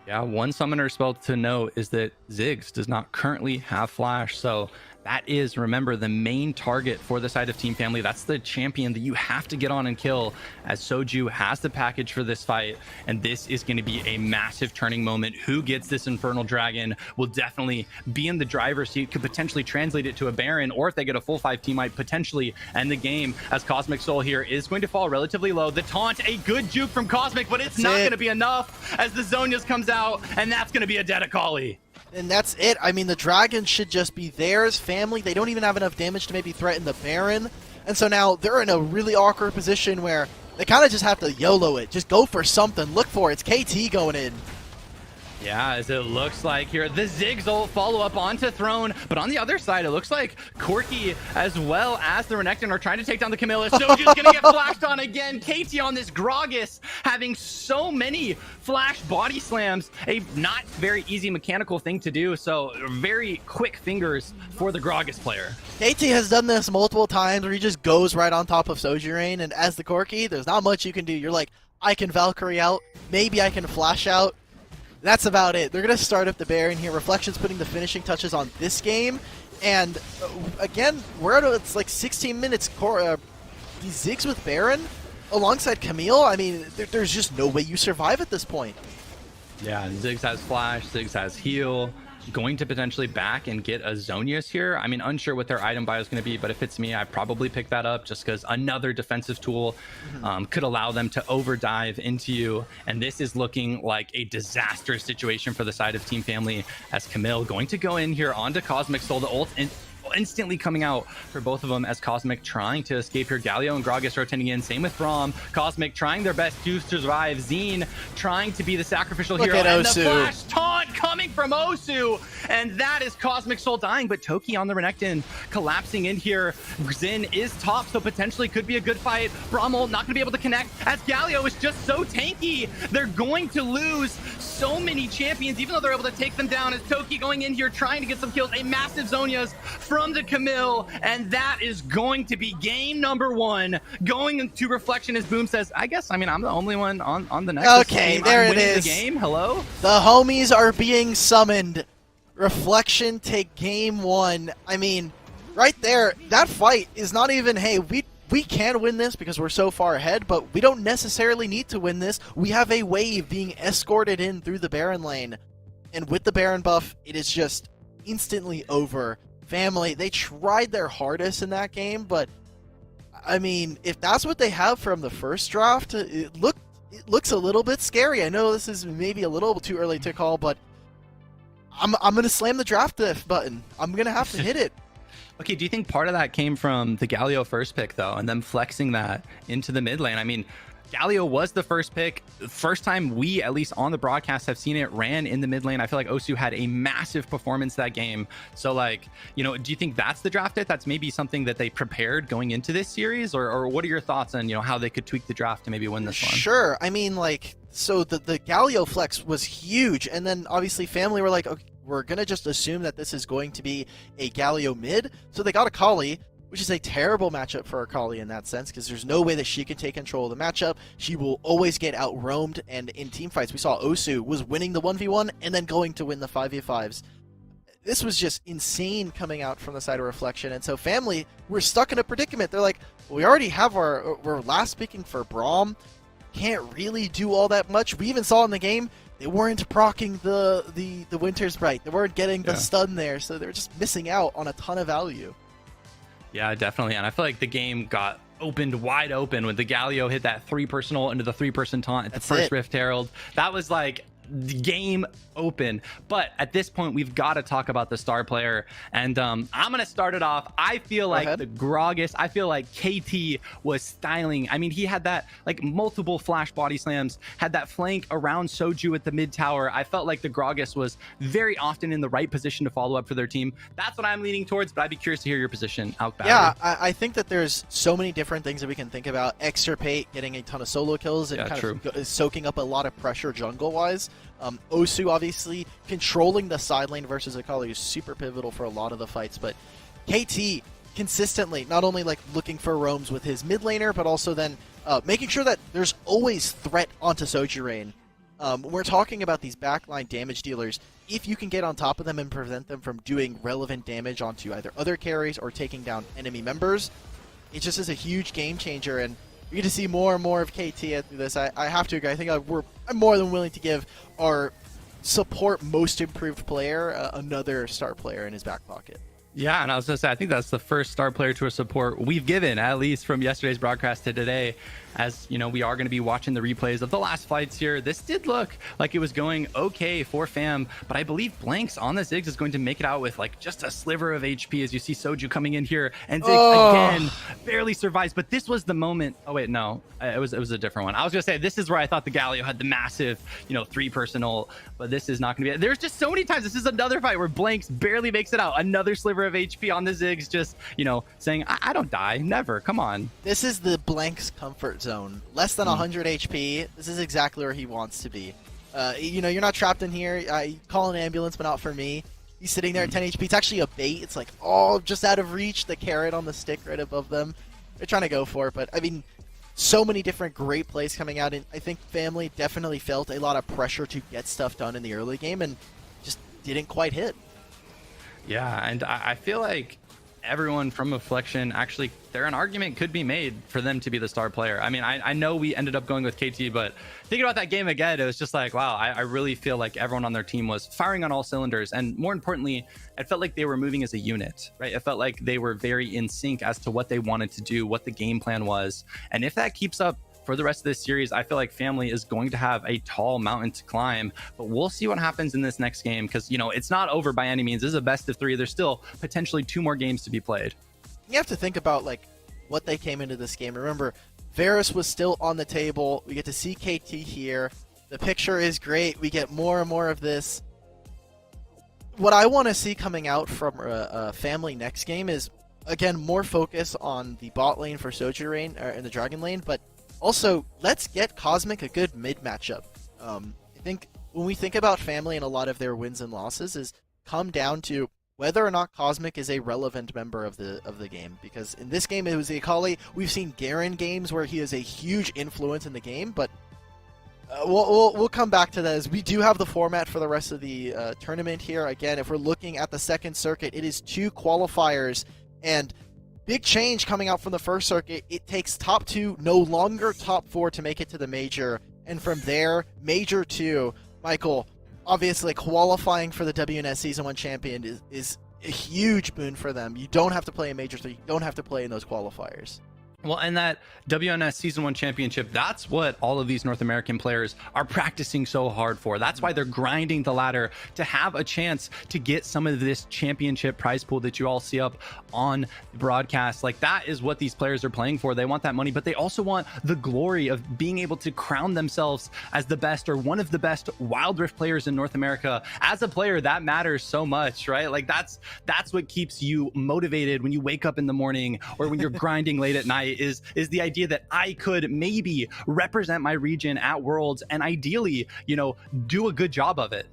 Yeah, one summoner spell to note is that Ziggs does not currently have Flash, so that is, remember, the main target for the side of Team Family. That's the champion that you have to get on and kill, as Soju has the package for this fight, and this is going to be a massive turning moment. Who gets this Infernal Dragon will definitely be in the driver's seat, could potentially translate it to a Baron, or if they get a full 5 team, might potentially end the game, as Cosmic Soul here is going to fall relatively low. The taunt, a good juke from Cosmic, but it's not going to be enough, as the Zonias comes out, and that's going to be a dead Akali. And that's it. I mean, the Dragon should just be theirs. Family, they don't even have enough damage to maybe threaten the Baron. And so now they're in a really awkward position where they kind of just have to YOLO it. Just go for something. Look for it. It's KT going in. Yeah, as it looks like here, the Ziggs will follow up onto Throne, but on the other side, it looks like Corki as well as the Renekton are trying to take down the Camilla. Soju's gonna get flashed on again. KT on this Gragas, having so many flash body slams, a not very easy mechanical thing to do, so very quick fingers for the Gragas player. KT has done this multiple times where he just goes right on top of Soju, and as the Corki, there's not much you can do. You're like, I can Valkyrie out, maybe I can flash out. That's about it. They're going to start up the Baron here. Reflection's putting the finishing touches on this game. And again, we're at it's like 16 minutes. These Ziggs with Baron alongside Camille, I mean, there's just no way you survive at this point. Yeah, Ziggs has Flash, Ziggs has Heal. Going to potentially back and get a Zonius here. I mean, unsure what their item bio is going to be, but if it's me, I probably pick that up just because another defensive tool could allow them to overdive into you. And this is looking like a disastrous situation for the side of Team Family, as Camille going to go in here onto Cosmic Soul, the ult, and instantly coming out for both of them, as Cosmic trying to escape here. Galio and Gragas rotating in. Same with Braum. Cosmic trying their best to survive. Zine trying to be the sacrificial hero. Look at and Osu. The flash taunt coming from Osu. And that is Cosmic Soul dying, but Toki on the Renekton collapsing in here. Zin is top, so potentially could be a good fight. Braumel not going to be able to connect, as Galio is just so tanky. They're going to lose so many champions, even though they're able to take them down, as Toki going in here trying to get some kills. A massive Zonias from the Camille, and that is going to be game number 1. Going to Reflection, as Boom says, I guess, I mean, I'm the only one on the next Okay, team. there I'm it winning is. The game. Hello? The homies are being summoned. Reflection take game one. I mean, right there, that fight is not even, hey, we can win this because we're so far ahead, but we don't necessarily need to win this. We have a wave being escorted in through the Baron lane. And with the Baron buff, it is just instantly over. Family, they tried their hardest in that game, but I mean, if that's what they have from the first draft, it looks a little bit scary. I know this is maybe a little too early to call, but I'm going to slam the draft diff button. I'm going to have to hit it. Okay, do you think part of that came from the Galio first pick, though, and them flexing that into the mid lane? I mean, Galio was the first pick. First time we, at least on the broadcast, have seen it ran in the mid lane. I feel like Osu had a massive performance that game. So, like, you know, do you think that's the draft pick? That's maybe something that they prepared going into this series? Or what are your thoughts on, you know, how they could tweak the draft to maybe win this one? Sure. I mean, like, so the Galio flex was huge. And then, obviously, Family were like, okay, we're going to just assume that this is going to be a Galio mid. So they got Akali, which is a terrible matchup for Akali in that sense, because there's no way that she can take control of the matchup. She will always get out-roamed, and in teamfights, we saw Osu was winning the 1v1 and then going to win the 5v5s. This was just insane coming out from the side of Reflection, and so Family, we're stuck in a predicament. They're like, well, we already have we're last picking for Braum, can't really do all that much. We even saw in the game, they weren't proccing the Winter Sprite. They weren't getting the stun there, so they were just missing out on a ton of value. Yeah, definitely. And I feel like the game got opened wide open when the Galio hit that 3-person ult into the 3-person taunt at the first Rift Herald. That was like the game open. But at this point, we've got to talk about the star player. And I'm going to start it off. I feel like the Gragas, I feel like KT was styling. I mean, he had that like multiple flash body slams, had that flank around Soju at the mid tower. I felt like the Gragas was very often in the right position to follow up for their team. That's what I'm leaning towards, but I'd be curious to hear your position, Outbatter. Yeah, I think that there's so many different things that we can think about. Extirpate, getting a ton of solo kills, and of soaking up a lot of pressure jungle-wise. Osu, obviously, controlling the side lane versus Akali is super pivotal for a lot of the fights, but KT consistently not only like looking for roams with his mid laner, but also then making sure that there's always threat onto Soju. When we're talking about these backline damage dealers, if you can get on top of them and prevent them from doing relevant damage onto either other carries or taking down enemy members, it just is a huge game changer, and you're going to see more and more of KT through this. I have to agree. I think I'm more than willing to give our support most improved player another star player in his back pocket. Yeah, and I was going to say, I think that's the first star player to a support we've given, at least from yesterday's broadcast to today. As you know, we are going to be watching the replays of the last fights here. This did look like it was going okay for Fam, but I believe Blanks on the Ziggs is going to make it out with like just a sliver of HP as you see Soju coming in here, and Ziggs again barely survives. But this was the moment. Oh wait, no, it was a different one. I was going to say this is where I thought the Galio had the massive, 3-person ult, but this is not going to be it. There's just so many times. This is another fight where Blanks barely makes it out. Another sliver of HP on the Ziggs, just saying I don't die, never. Come on. This is the Blanks comfort zone. Less than 100 HP. This is exactly where he wants to be. You're not trapped in here. Call an ambulance, but not for me. He's sitting there at 10 HP. It's actually a bait. It's like, just out of reach. The carrot on the stick right above them. They're trying to go for it, but I mean, so many different great plays coming out, and I think Family definitely felt a lot of pressure to get stuff done in the early game and just didn't quite hit. Yeah, and I feel like everyone from Reflection, actually, an argument could be made for them to be the star player. I mean, I know we ended up going with KT, but thinking about that game again, it was just like, wow, I really feel like everyone on their team was firing on all cylinders. And more importantly, it felt like they were moving as a unit, right? It felt like they were very in sync as to what they wanted to do, what the game plan was. And if that keeps up for the rest of this series, I feel like Family is going to have a tall mountain to climb, but we'll see what happens in this next game, because it's not over by any means. This is a best of 3. There's still potentially 2 more games to be played. You have to think about like what they came into this game. Remember, Varus was still on the table. We get to see KT here. The picture is great. We get more and more of this. What I want to see coming out from Family next game is, again, more focus on the bot lane for Soju in the Dragon lane, but also, let's get Cosmic a good mid matchup. I think when we think about Family and a lot of their wins and losses is come down to whether or not Cosmic is a relevant member of the game. Because in this game, it was the Akali. We've seen Garen games where he is a huge influence in the game, but We'll come back to that as we do have the format for the rest of the tournament here. Again, if we're looking at the second circuit, it is 2 qualifiers, and big change coming out from the first circuit. It takes top 2, no longer top 4 to make it to the major, and from there, major 2. Michael, obviously qualifying for the WNS Season 1 champion is a huge boon for them. You don't have to play a major, so you don't have to play in those qualifiers. Well, and that WNS Season 1 championship, that's what all of these North American players are practicing so hard for. That's why they're grinding the ladder to have a chance to get some of this championship prize pool that you all see up on the broadcast. Like, that is what these players are playing for. They want that money, but they also want the glory of being able to crown themselves as the best or one of the best Wild Rift players in North America. As a player, that matters so much, right? Like, that's what keeps you motivated when you wake up in the morning or when you're grinding late at night. Is the idea that I could maybe represent my region at Worlds and ideally, you know, do a good job of it.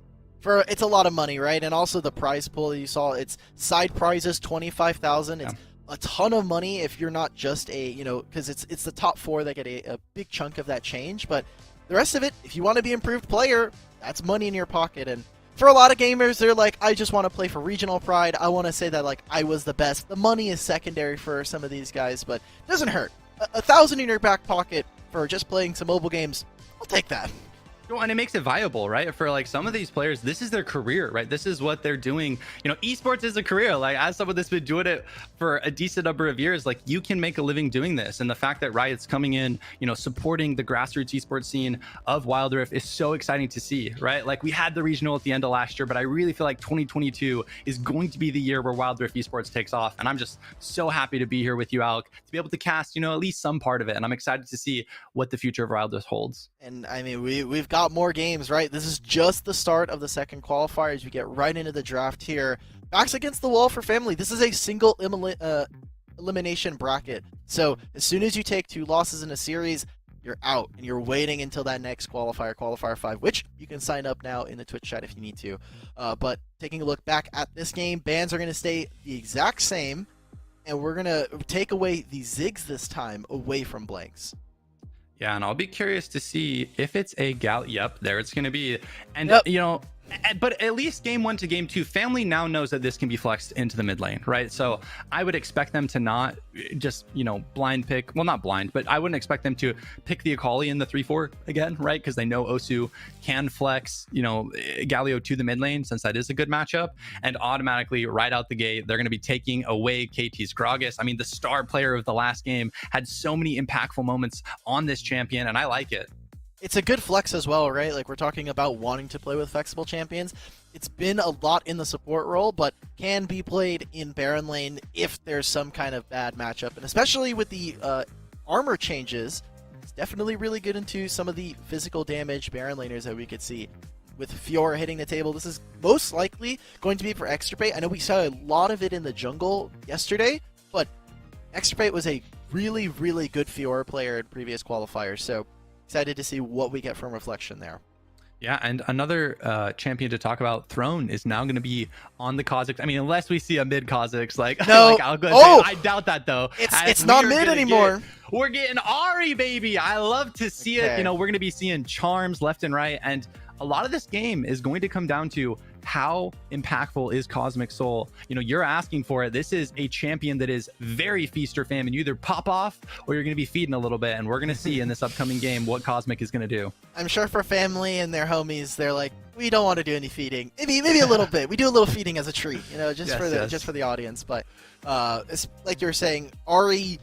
It's a lot of money, right? And also the prize pool that you saw, it's side prizes 25,000. It's a ton of money if you're not just a, you know, because it's the top 4 that get a big chunk of that change. But the rest of it, if you want to be improved player, that's money in your pocket. And for a lot of gamers, they're like, I just want to play for regional pride. I want to say that, like, I was the best. The money is secondary for some of these guys, but it doesn't hurt. 1,000 in your back pocket for just playing some mobile games, I'll take that. And it makes it viable, right? For like some of these players, this is their career, right? This is what they're doing. You know, esports is a career. Like, as someone that's been doing it for a decent number of years, like, you can make a living doing this. And the fact that Riot's coming in, you know, supporting the grassroots esports scene of Wild Rift is so exciting to see, right? Like, we had the regional at the end of last year, but I really feel like 2022 is going to be the year where Wild Rift esports takes off. And I'm just so happy to be here with you, Alec, to be able to cast, you know, at least some part of it. And I'm excited to see what the future of Wild Rift holds. And I mean, we've got more games, right? This is just the start of the second qualifier as we get right into the draft here. Backs against the wall for Family. This is a single elimination bracket. So as soon as you take 2 losses in a series, you're out, and you're waiting until that next qualifier, Qualifier 5, which you can sign up now in the Twitch chat if you need to. But taking a look back at this game, bans are going to stay the exact same, and we're going to take away the Zigs this time away from blanks. Yeah, and I'll be curious to see if it's a gal. Yep, there it's going to be. And, you know, but at least game 1 to game 2, Family now knows that this can be flexed into the mid lane, right? So I would expect them to not just, you know, blind pick. Well, not blind, but I wouldn't expect them to pick the Akali in the 3-4 again, right? Because they know Osu can flex, you know, Galio to the mid lane, since that is a good matchup. And automatically, right out the gate, they're going to be taking away KT's Gragas. I mean, the star player of the last game had so many impactful moments on this champion, and I like it. It's a good flex as well, right? Like, we're talking about wanting to play with flexible champions. It's been a lot in the support role, but can be played in Baron lane if there's some kind of bad matchup. And especially with the armor changes, it's definitely really good into some of the physical damage Baron laners that we could see. With Fiora hitting the table, this is most likely going to be for Extirpate. I know we saw a lot of it in the jungle yesterday, but Extirpate was a really, really good Fiora player in previous qualifiers, so excited to see what we get from Reflection there. Yeah, and another champion to talk about, Throne, is now going to be on the Kha'Zix. I mean, unless we see a mid Kha'Zix, like, no. like, I'll go say, I doubt that, though. It's not mid anymore. We're getting Ari, baby. I love to see it. You know, we're going to be seeing charms left and right, and a lot of this game is going to come down to how impactful is Cosmic Soul. You know, you're asking for it. This is a champion that is very feast or famine. You either pop off or you're going to be feeding a little bit, and we're going to see in this upcoming game what Cosmic is going to do. I'm sure for Family and their homies, they're like, we don't want to do any feeding. Maybe a little bit. We do a little feeding as a treat, you know, just for the audience. But it's like you were saying, Ari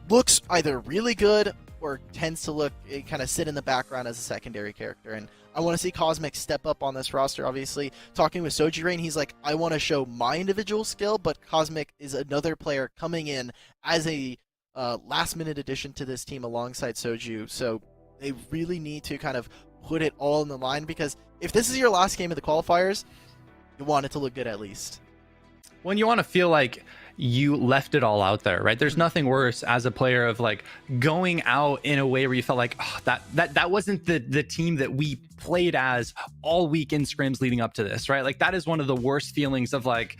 looks either really good or tends to look kind of sit in the background as a secondary character, and I want to see Cosmic step up on this roster. Obviously, talking with Soji Rain, he's like, I want to show my individual skill, but Cosmic is another player coming in as a last-minute addition to this team alongside Soju. So they really need to kind of put it all in the line, because if this is your last game of the qualifiers, you want it to look good at least. When you want to feel like you left it all out there, right? There's nothing worse as a player of like going out in a way where you felt like, oh, that wasn't the team that we played as all week in scrims leading up to this, right? Like, that is one of the worst feelings of like,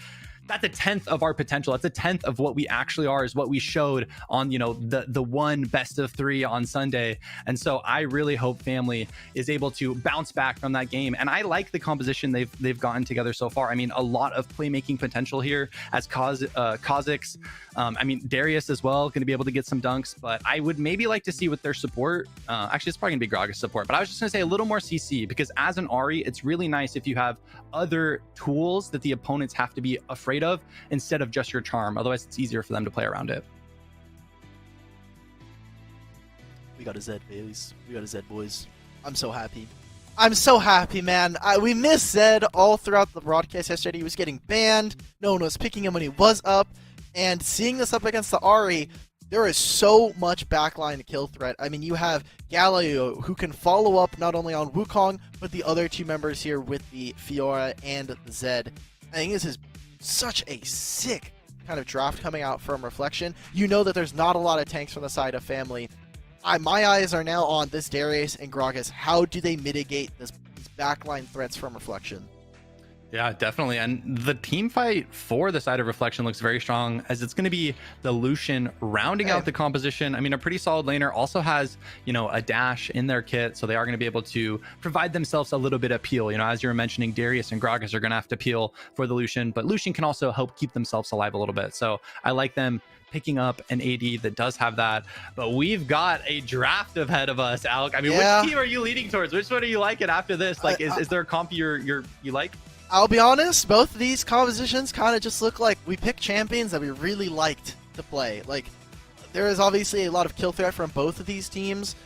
that's a tenth of our potential. That's a tenth of what we actually are, is what we showed on, you know, the one best of 3 on Sunday. And so I really hope Family is able to bounce back from that game. And I like the composition they've gotten together so far. I mean, a lot of playmaking potential here as Kha'Zix. I mean, Darius as well, going to be able to get some dunks, but I would maybe like to see with their support. Actually, it's probably going to be Gragas support, but I was just going to say a little more CC, because as an Ahri, it's really nice if you have other tools that the opponents have to be afraid of instead of just your charm. Otherwise, it's easier for them to play around it. We got a Zed, babies. We got a Zed, boys. I'm so happy. I'm so happy, man. We missed Zed all throughout the broadcast yesterday. He was getting banned. No one was picking him when he was up. And seeing this up against the Ahri, there is so much backline kill threat. I mean, you have Galio, who can follow up not only on Wukong, but the other 2 members here with the Fiora and the Zed. I think this is such a sick kind of draft coming out from Reflection. You know that there's not a lot of tanks from the side of Family. My eyes are now on this Darius and Gragas. How do they mitigate these backline threats from Reflection? Yeah, definitely. And the team fight for the side of Reflection looks very strong, as it's going to be the Lucian rounding out the composition. I mean, a pretty solid laner, also has, you know, a dash in their kit, so they are going to be able to provide themselves a little bit of peel. You know, as you were mentioning, Darius and Gragas are going to have to peel for the Lucian, but Lucian can also help keep themselves alive a little bit. So I like them picking up an AD that does have that. But we've got a draft ahead of us, Alec. I mean, which team are you leaning towards? Which one are you liking after this? Like, is there a comp you like? I'll be honest, both of these compositions kind of just look like we picked champions that we really liked to play. Like, there is obviously a lot of kill threat from both of these teams.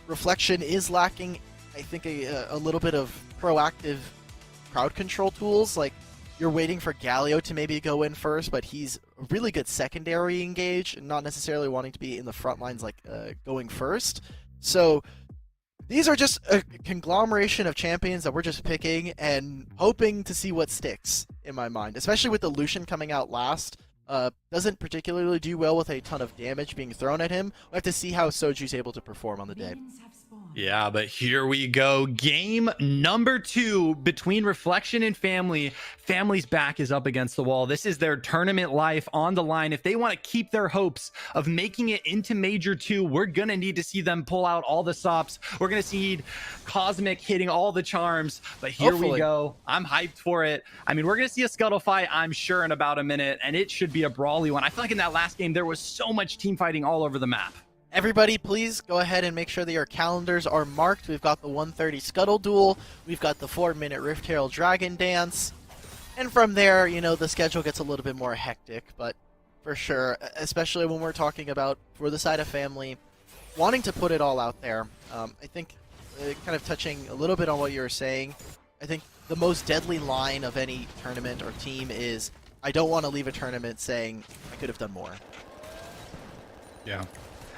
Reflection is lacking, I think, a little bit of proactive crowd control tools. Like, you're waiting for Galio to maybe go in first, but he's a really good secondary engage, and not necessarily wanting to be in the front lines, like going first. So these are just a conglomeration of champions that we're just picking and hoping to see what sticks, in my mind. Especially with the Lucian coming out last. Doesn't particularly do well with a ton of damage being thrown at him. We'll have to see how Soju's able to perform on the day. Yeah, but here we go. Game number 2 between Reflection and Family. Family's back is up against the wall. This is their tournament life on the line. If they want to keep their hopes of making it into Major 2, we're going to need to see them pull out all the stops. We're going to see Cosmic hitting all the charms. But here we go. I'm hyped for it. I mean, we're going to see a scuttle fight, I'm sure, in about a minute, and it should be a brawly one. I feel like in that last game, there was so much team fighting all over the map. Everybody, please go ahead and make sure that your calendars are marked. We've got the 1:30 Scuttle Duel. We've got the 4-minute Rift Herald Dragon Dance. And from there, you know, the schedule gets a little bit more hectic. But for sure, especially when we're talking about, for the side of Family, wanting to put it all out there. I think, kind of touching a little bit on what you were saying, I think the most deadly line of any tournament or team is, I don't want to leave a tournament saying, I could have done more. Yeah.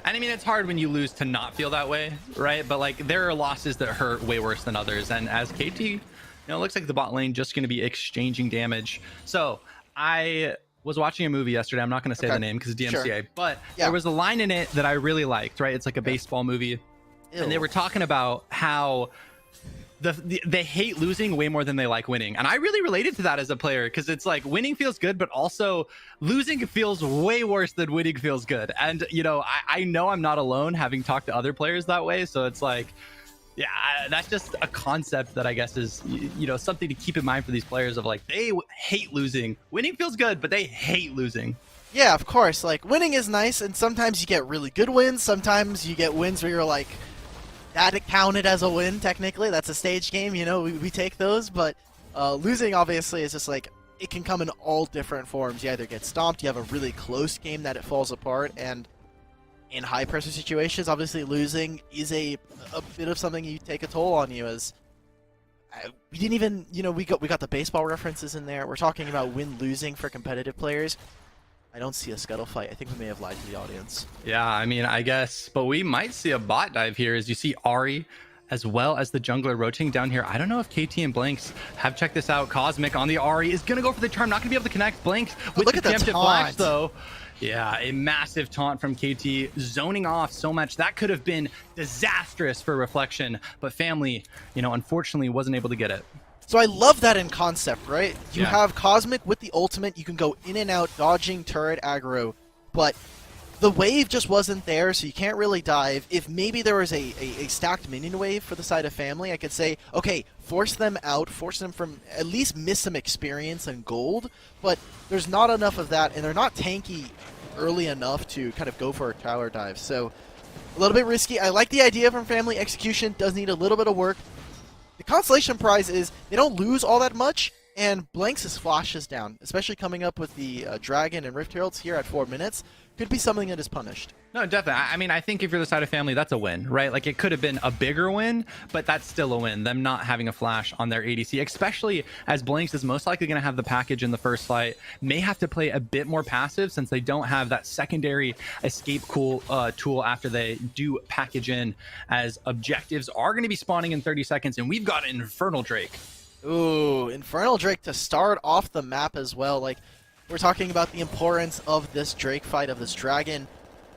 And I mean, it's hard when you lose to not feel that way, right? But like, there are losses that hurt way worse than others. And as KT, you know, it looks like the bot lane just going to be exchanging damage. So I was watching a movie yesterday. I'm not going to say the name because it's DMCA, but there was a line in it that I really liked, right? It's like a baseball movie. And they were talking about how they hate losing way more than they like winning. And I really related to that as a player, because it's like winning feels good, but also losing feels way worse than winning feels good. And, you know, I know I'm not alone, having talked to other players that way. So it's like, yeah, that's just a concept that I guess is, you know, something to keep in mind for these players of like, they hate losing. Winning feels good, but they hate losing. Yeah, of course. Like, winning is nice, and sometimes you get really good wins. Sometimes you get wins where you're like, that counted as a win, technically. That's a stage game, you know, we take those. But losing, obviously, is just like, it can come in all different forms. You either get stomped, you have a really close game that it falls apart, and in high-pressure situations, obviously losing is a bit of something you take a toll on you. As we didn't even, you know, we got the baseball references in there. We're talking about win-losing for competitive players. I don't see a scuttle fight. I think we may have lied to the audience. Yeah, I mean, I guess, but we might see a bot dive here as you see Ahri as well as the jungler rotating down here. I don't know if KT and Blanks have checked this out. Cosmic on the Ahri is going to go for the charm. Not going to be able to connect. Blanks with the preemptive flash, though. Yeah, a massive taunt from KT, zoning off so much. That could have been disastrous for Reflection, but Family, you know, unfortunately wasn't able to get it. So I love that in concept, right? You Yeah. have Cosmic with the ultimate, you can go in and out, dodging turret aggro, but the wave just wasn't there, so you can't really dive. If maybe there was a stacked minion wave for the side of family, I could say, okay, force them out, force them from, at least miss some experience and gold, but there's not enough of that, and they're not tanky early enough to kind of go for a tower dive. So a little bit risky. I like the idea from family. Execution does need a little bit of work. The consolation prize is they don't lose all that much, and Blanks' flash is down, especially coming up with the Dragon and Rift Heralds here at 4 minutes. Could be something that is punished. No, definitely. I mean, I think if you're the side of family, that's a win, right? Like, it could have been a bigger win, but that's still a win. Them not having a flash on their ADC, especially as Blanks is most likely going to have the package in the first fight, may have to play a bit more passive since they don't have that secondary escape tool after they do package in, as objectives are going to be spawning in 30 seconds, and we've got an Infernal Drake. Ooh, Infernal Drake to start off the map as well. Like, we're talking about the importance of this Drake fight, of this dragon.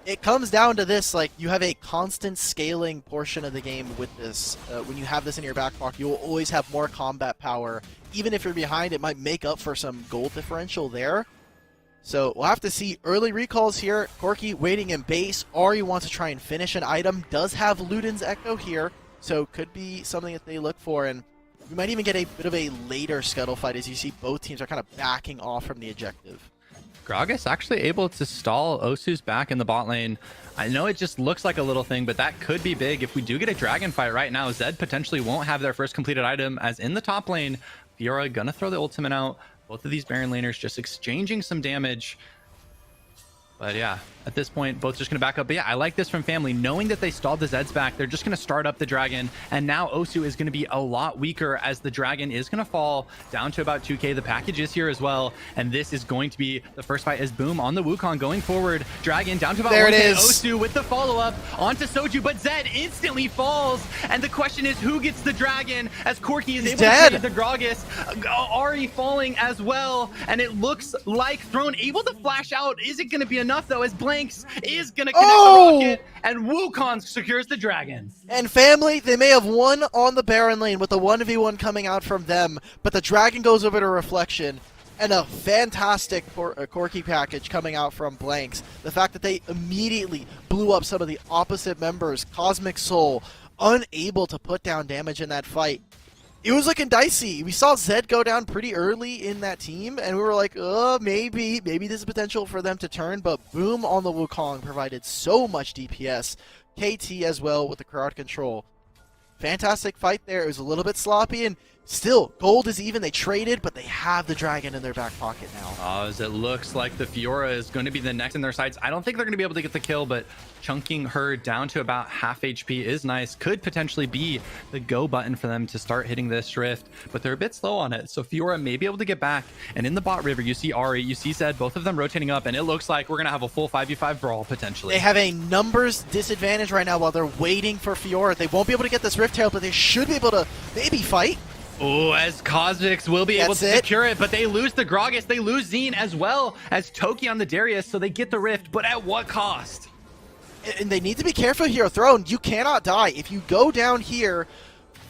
It comes down to this, like, you have a constant scaling portion of the game with this. When you have this in your back pocket, you will always have more combat power. Even if you're behind, it might make up for some gold differential there. So we'll have to see early recalls here. Corki waiting in base. Ari wants to try and finish an item. Does have Luden's Echo here, so could be something that they look for. And we might even get a bit of a later scuttle fight as you see both teams are kind of backing off from the objective. Gragas actually able to stall Osu's back in the bot lane. I know it just looks like a little thing, but that could be big. If we do get a dragon fight right now, Zed potentially won't have their first completed item, as in the top lane, Fiora gonna throw the ultimate out. Both of these Baron laners just exchanging some damage. But yeah, at this point, both just going to back up. But yeah, I like this from family. Knowing that they stalled the Zeds back, they're just going to start up the dragon. And now Osu is going to be a lot weaker, as the dragon is going to fall down to about 2k. The package is here as well. And this is going to be the first fight as Boom on the Wukong going forward. Dragon down to about 1k. There it is. Osu with the follow-up onto Soju, but Zed instantly falls. And the question is, who gets the dragon, as Corki is able to trade the Gragas. Ari falling as well. And it looks like Throne able to flash out. Is it going to be enough, though, as Blanks is going to connect the rocket, and Wukong secures the dragon. And family, they may have won on the Baron lane with the 1v1 coming out from them, but the dragon goes over to Reflection, and a fantastic Corki package coming out from Blanks. The fact that they immediately blew up some of the opposite members, Cosmic Soul, unable to put down damage in that fight. It was looking dicey. We saw Zed go down pretty early in that team, and we were like, maybe there's potential for them to turn, but Boom on the Wukong provided so much DPS. KT as well with the crowd control. Fantastic fight there. It was a little bit sloppy, and still, gold is even. They traded, but they have the dragon in their back pocket now. As it looks like the Fiora is going to be the next in their sights. I don't think they're going to be able to get the kill, but chunking her down to about half HP is nice. Could potentially be the go button for them to start hitting this rift, but they're a bit slow on it. So Fiora may be able to get back. And in the bot river, you see Ari, you see Zed, both of them rotating up, and it looks like we're going to have a full 5v5 brawl potentially. They have a numbers disadvantage right now while they're waiting for Fiora. They won't be able to get this rift tail, but they should be able to maybe fight. Oh, as Cosmics will be able to secure it, but they lose the Gragas, they lose Zine, as well as Toki on the Darius, so they get the rift, but at what cost? And they need to be careful here, Throne. You cannot die. If you go down here,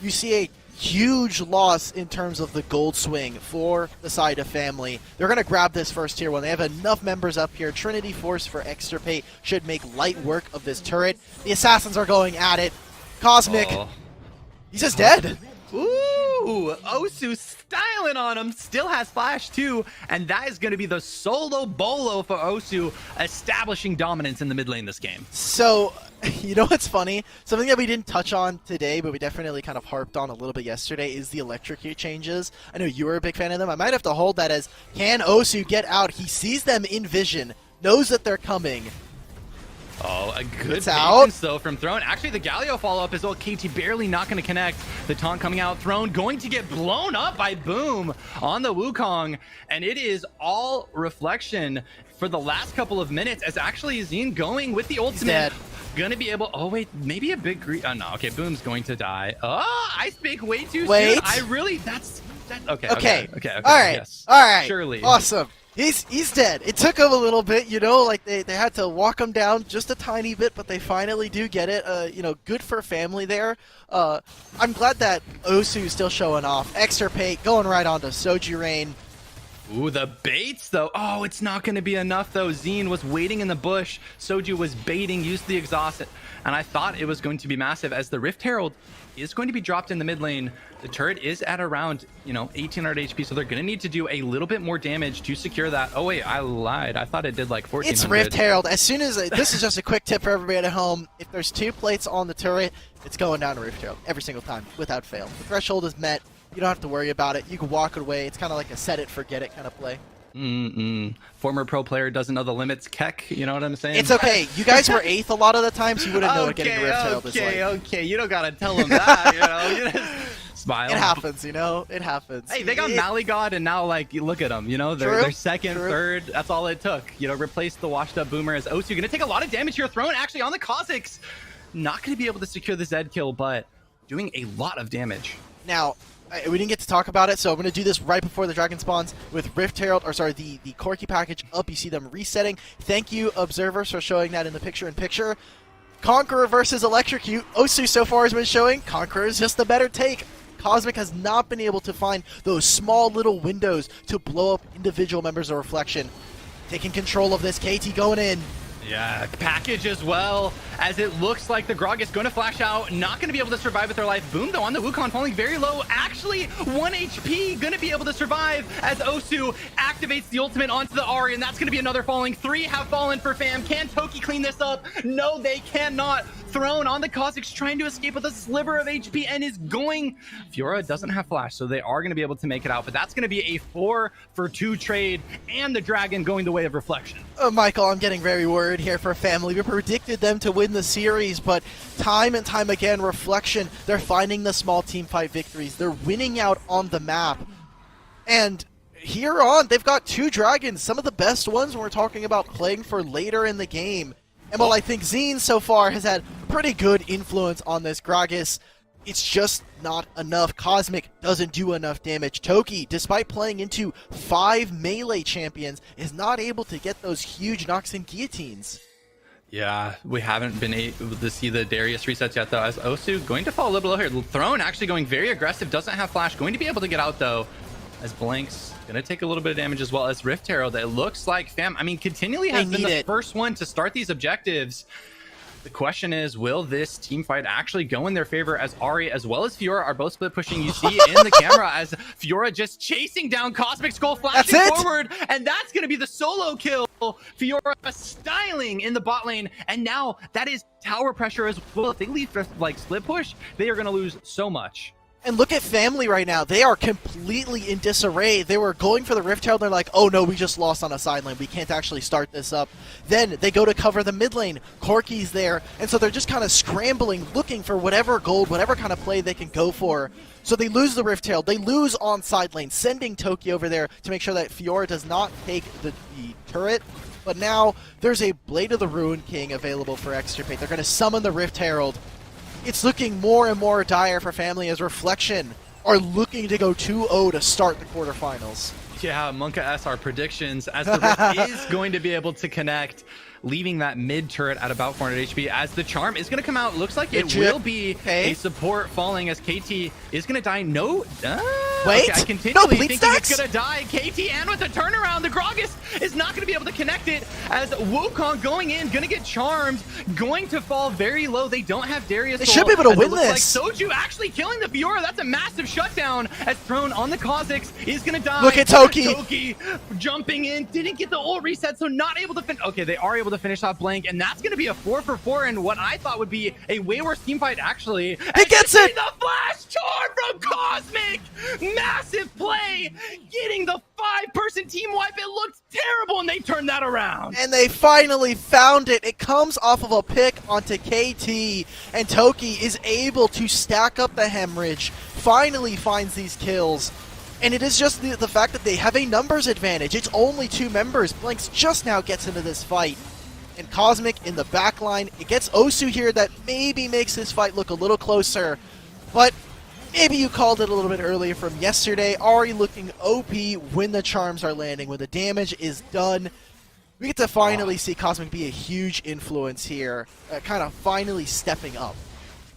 you see a huge loss in terms of the gold swing for the side of family. They're going to grab this first tier 1. They have enough members up here. Trinity Force for extirpate should make light work of this turret. The assassins are going at it. Cosmic, he's just dead. Ooh, Osu styling on him, still has flash too, and that is going to be the solo bolo for Osu, establishing dominance in the mid lane this game. So, you know what's funny? Something that we didn't touch on today, but we definitely kind of harped on a little bit yesterday, is the electrocute changes. I know you were a big fan of them. I might have to hold that as, can Osu get out? He sees them in vision, knows that they're coming. Oh, a good patience though from Throne. Actually, the Galio follow-up is KT barely not going to connect. The taunt coming out. Throne going to get blown up by Boom on the Wukong. And it is all Reflection for the last couple of minutes, as actually Zine going with the ultimate. Gonna be able, oh wait, maybe a big no, okay, Boom's going to die. Ice Bake way too soon. I really, that's okay. All right. Yes. All right. Surely. Awesome. He's dead. It took him a little bit, you know, like they had to walk him down just a tiny bit, but they finally do get it. You know, good for family there. I'm glad that Osu's still showing off. Extirpate, going right on to Soju Rain. Ooh, the baits though. Oh, it's not going to be enough though. Zine was waiting in the bush. Soju was baiting, used the exhaust, and I thought it was going to be massive as the Rift Herald is going to be dropped in the mid lane. The turret is at around, 1800 HP, so they're going to need to do a little bit more damage to secure that. Oh wait, I lied. I thought it did like 1400. It's Rift Herald. As soon as this is just a quick tip for everybody at home. If there's 2 plates on the turret, it's going down to Rift Herald every single time without fail. The threshold is met. You don't have to worry about it. You can walk away. It's kind of like a set it, forget it kind of play. Former pro player doesn't know the limits. Keck, you know what I'm saying? It's okay. You guys were 8th a lot of the time, so you wouldn't know what getting Rift Herald is like. Okay. You don't gotta tell them that. You just smile. It happens, It happens. Hey, they got Maligod, and now you look at them. They're second, third. That's all it took. Replace the washed up boomer as Osu. Gonna take a lot of damage here. Thrown actually on the Kha'Zix. Not gonna be able to secure the Zed kill, but doing a lot of damage. Now, we didn't get to talk about it, so I'm going to do this right before the Dragon spawns with Rift Herald, or sorry, the Corki package up. You see them resetting. Thank you, observers, for showing that in the picture-in-picture. Conqueror versus Electrocute. Osu so far has been showing Conqueror is just the better take. Cosmic has not been able to find those small little windows to blow up individual members of Reflection. Taking control of this, KT going in. Yeah, package as well, as it looks like the Grog is going to flash out, not going to be able to survive with their life. Boom, though, on the Wukong, falling very low. Actually, 1 HP, going to be able to survive as Osu activates the ultimate onto the Ahri, and that's going to be another falling. 3 have fallen for fam. Can Toki clean this up? No, they cannot. Thrown on the Kha'Zix, trying to escape with a sliver of HP, and is going. Fiora doesn't have flash, so they are going to be able to make it out, but that's going to be a 4-for-2 trade, and the Dragon going the way of Reflection. Michael, I'm getting very worried here for family. We predicted them to win the series, but time and time again, Reflection, they're finding the small team fight victories. They're winning out on the map. And here on, they've got 2 dragons, some of the best ones when we're talking about playing for later in the game. And while I think Zine so far has had pretty good influence on this Gragas, it's just not enough. Cosmic doesn't do enough damage. Toki, despite playing into 5 melee champions, is not able to get those huge knocks and guillotines. Yeah, we haven't been able to see the Darius resets yet, though, as Osu going to fall a little low here. Throne actually going very aggressive, doesn't have flash, going to be able to get out, though, as Blanks going to take a little bit of damage as well as Rift Herald. It looks like fam, continually has been the first one to start these objectives. The question is, will this team fight actually go in their favor, as Ahri as well as Fiora are both split pushing? You see in the camera as Fiora just chasing down Cosmic Skull, flashing forward, and that's going to be the solo kill. Fiora styling in the bot lane, and now that is tower pressure as well. If they leave split push, they are going to lose so much. And look at family right now. They are completely in disarray. They were going for the Rift Herald. They're like, oh no, we just lost on a side lane. We can't actually start this up. Then they go to cover the mid lane. Corki's there. And so they're just kind of scrambling, looking for whatever gold, whatever kind of play they can go for. So they lose the Rift Herald. They lose on side lane, sending Toki over there to make sure that Fiora does not take the turret. But now there's a Blade of the Ruin King available for Extirpate. They're going to summon the Rift Herald. It's looking more and more dire for family as Reflection are looking to go 2-0 to start the quarterfinals. Yeah, Monka S, our predictions, as the Rift is going to be able to connect, leaving that mid turret at about 400 HP, as the charm is going to come out. Looks like it will be a support falling, as KT is going to die. No, wait, okay, I continually thinking it's going to die. KT, and with the turnaround, the Gragas is not going to be able to connect it, as Wukong going in, going to get charmed, going to fall very low. They don't have Darius. They should be able to win this. Like Soju actually killing the Fiora. That's a massive shutdown, as thrown on the Kha'Zix is going to die. Look at Toki. Toki jumping in, didn't get the ult reset, so not able to finish. Okay, they are able to finish off Blank, and that's going to be a 4-for-4 in what I thought would be a way worse team fight, actually. He gets it! The flash charm from Cosmic! Massive play! Getting the 5-person team wipe. It looked terrible, and they turned that around. And they finally found it. It comes off of a pick onto KT, and Toki is able to stack up the hemorrhage, finally finds these kills. And it is just the fact that they have a numbers advantage. It's only 2 members. Blanks just now gets into this fight. And Cosmic in the back line. It gets Osu here that maybe makes this fight look a little closer. But Maybe you called it a little bit earlier from yesterday. Ahri looking OP when the charms are landing, when the damage is done. We get to finally see Cosmic be a huge influence here, kind of finally stepping up.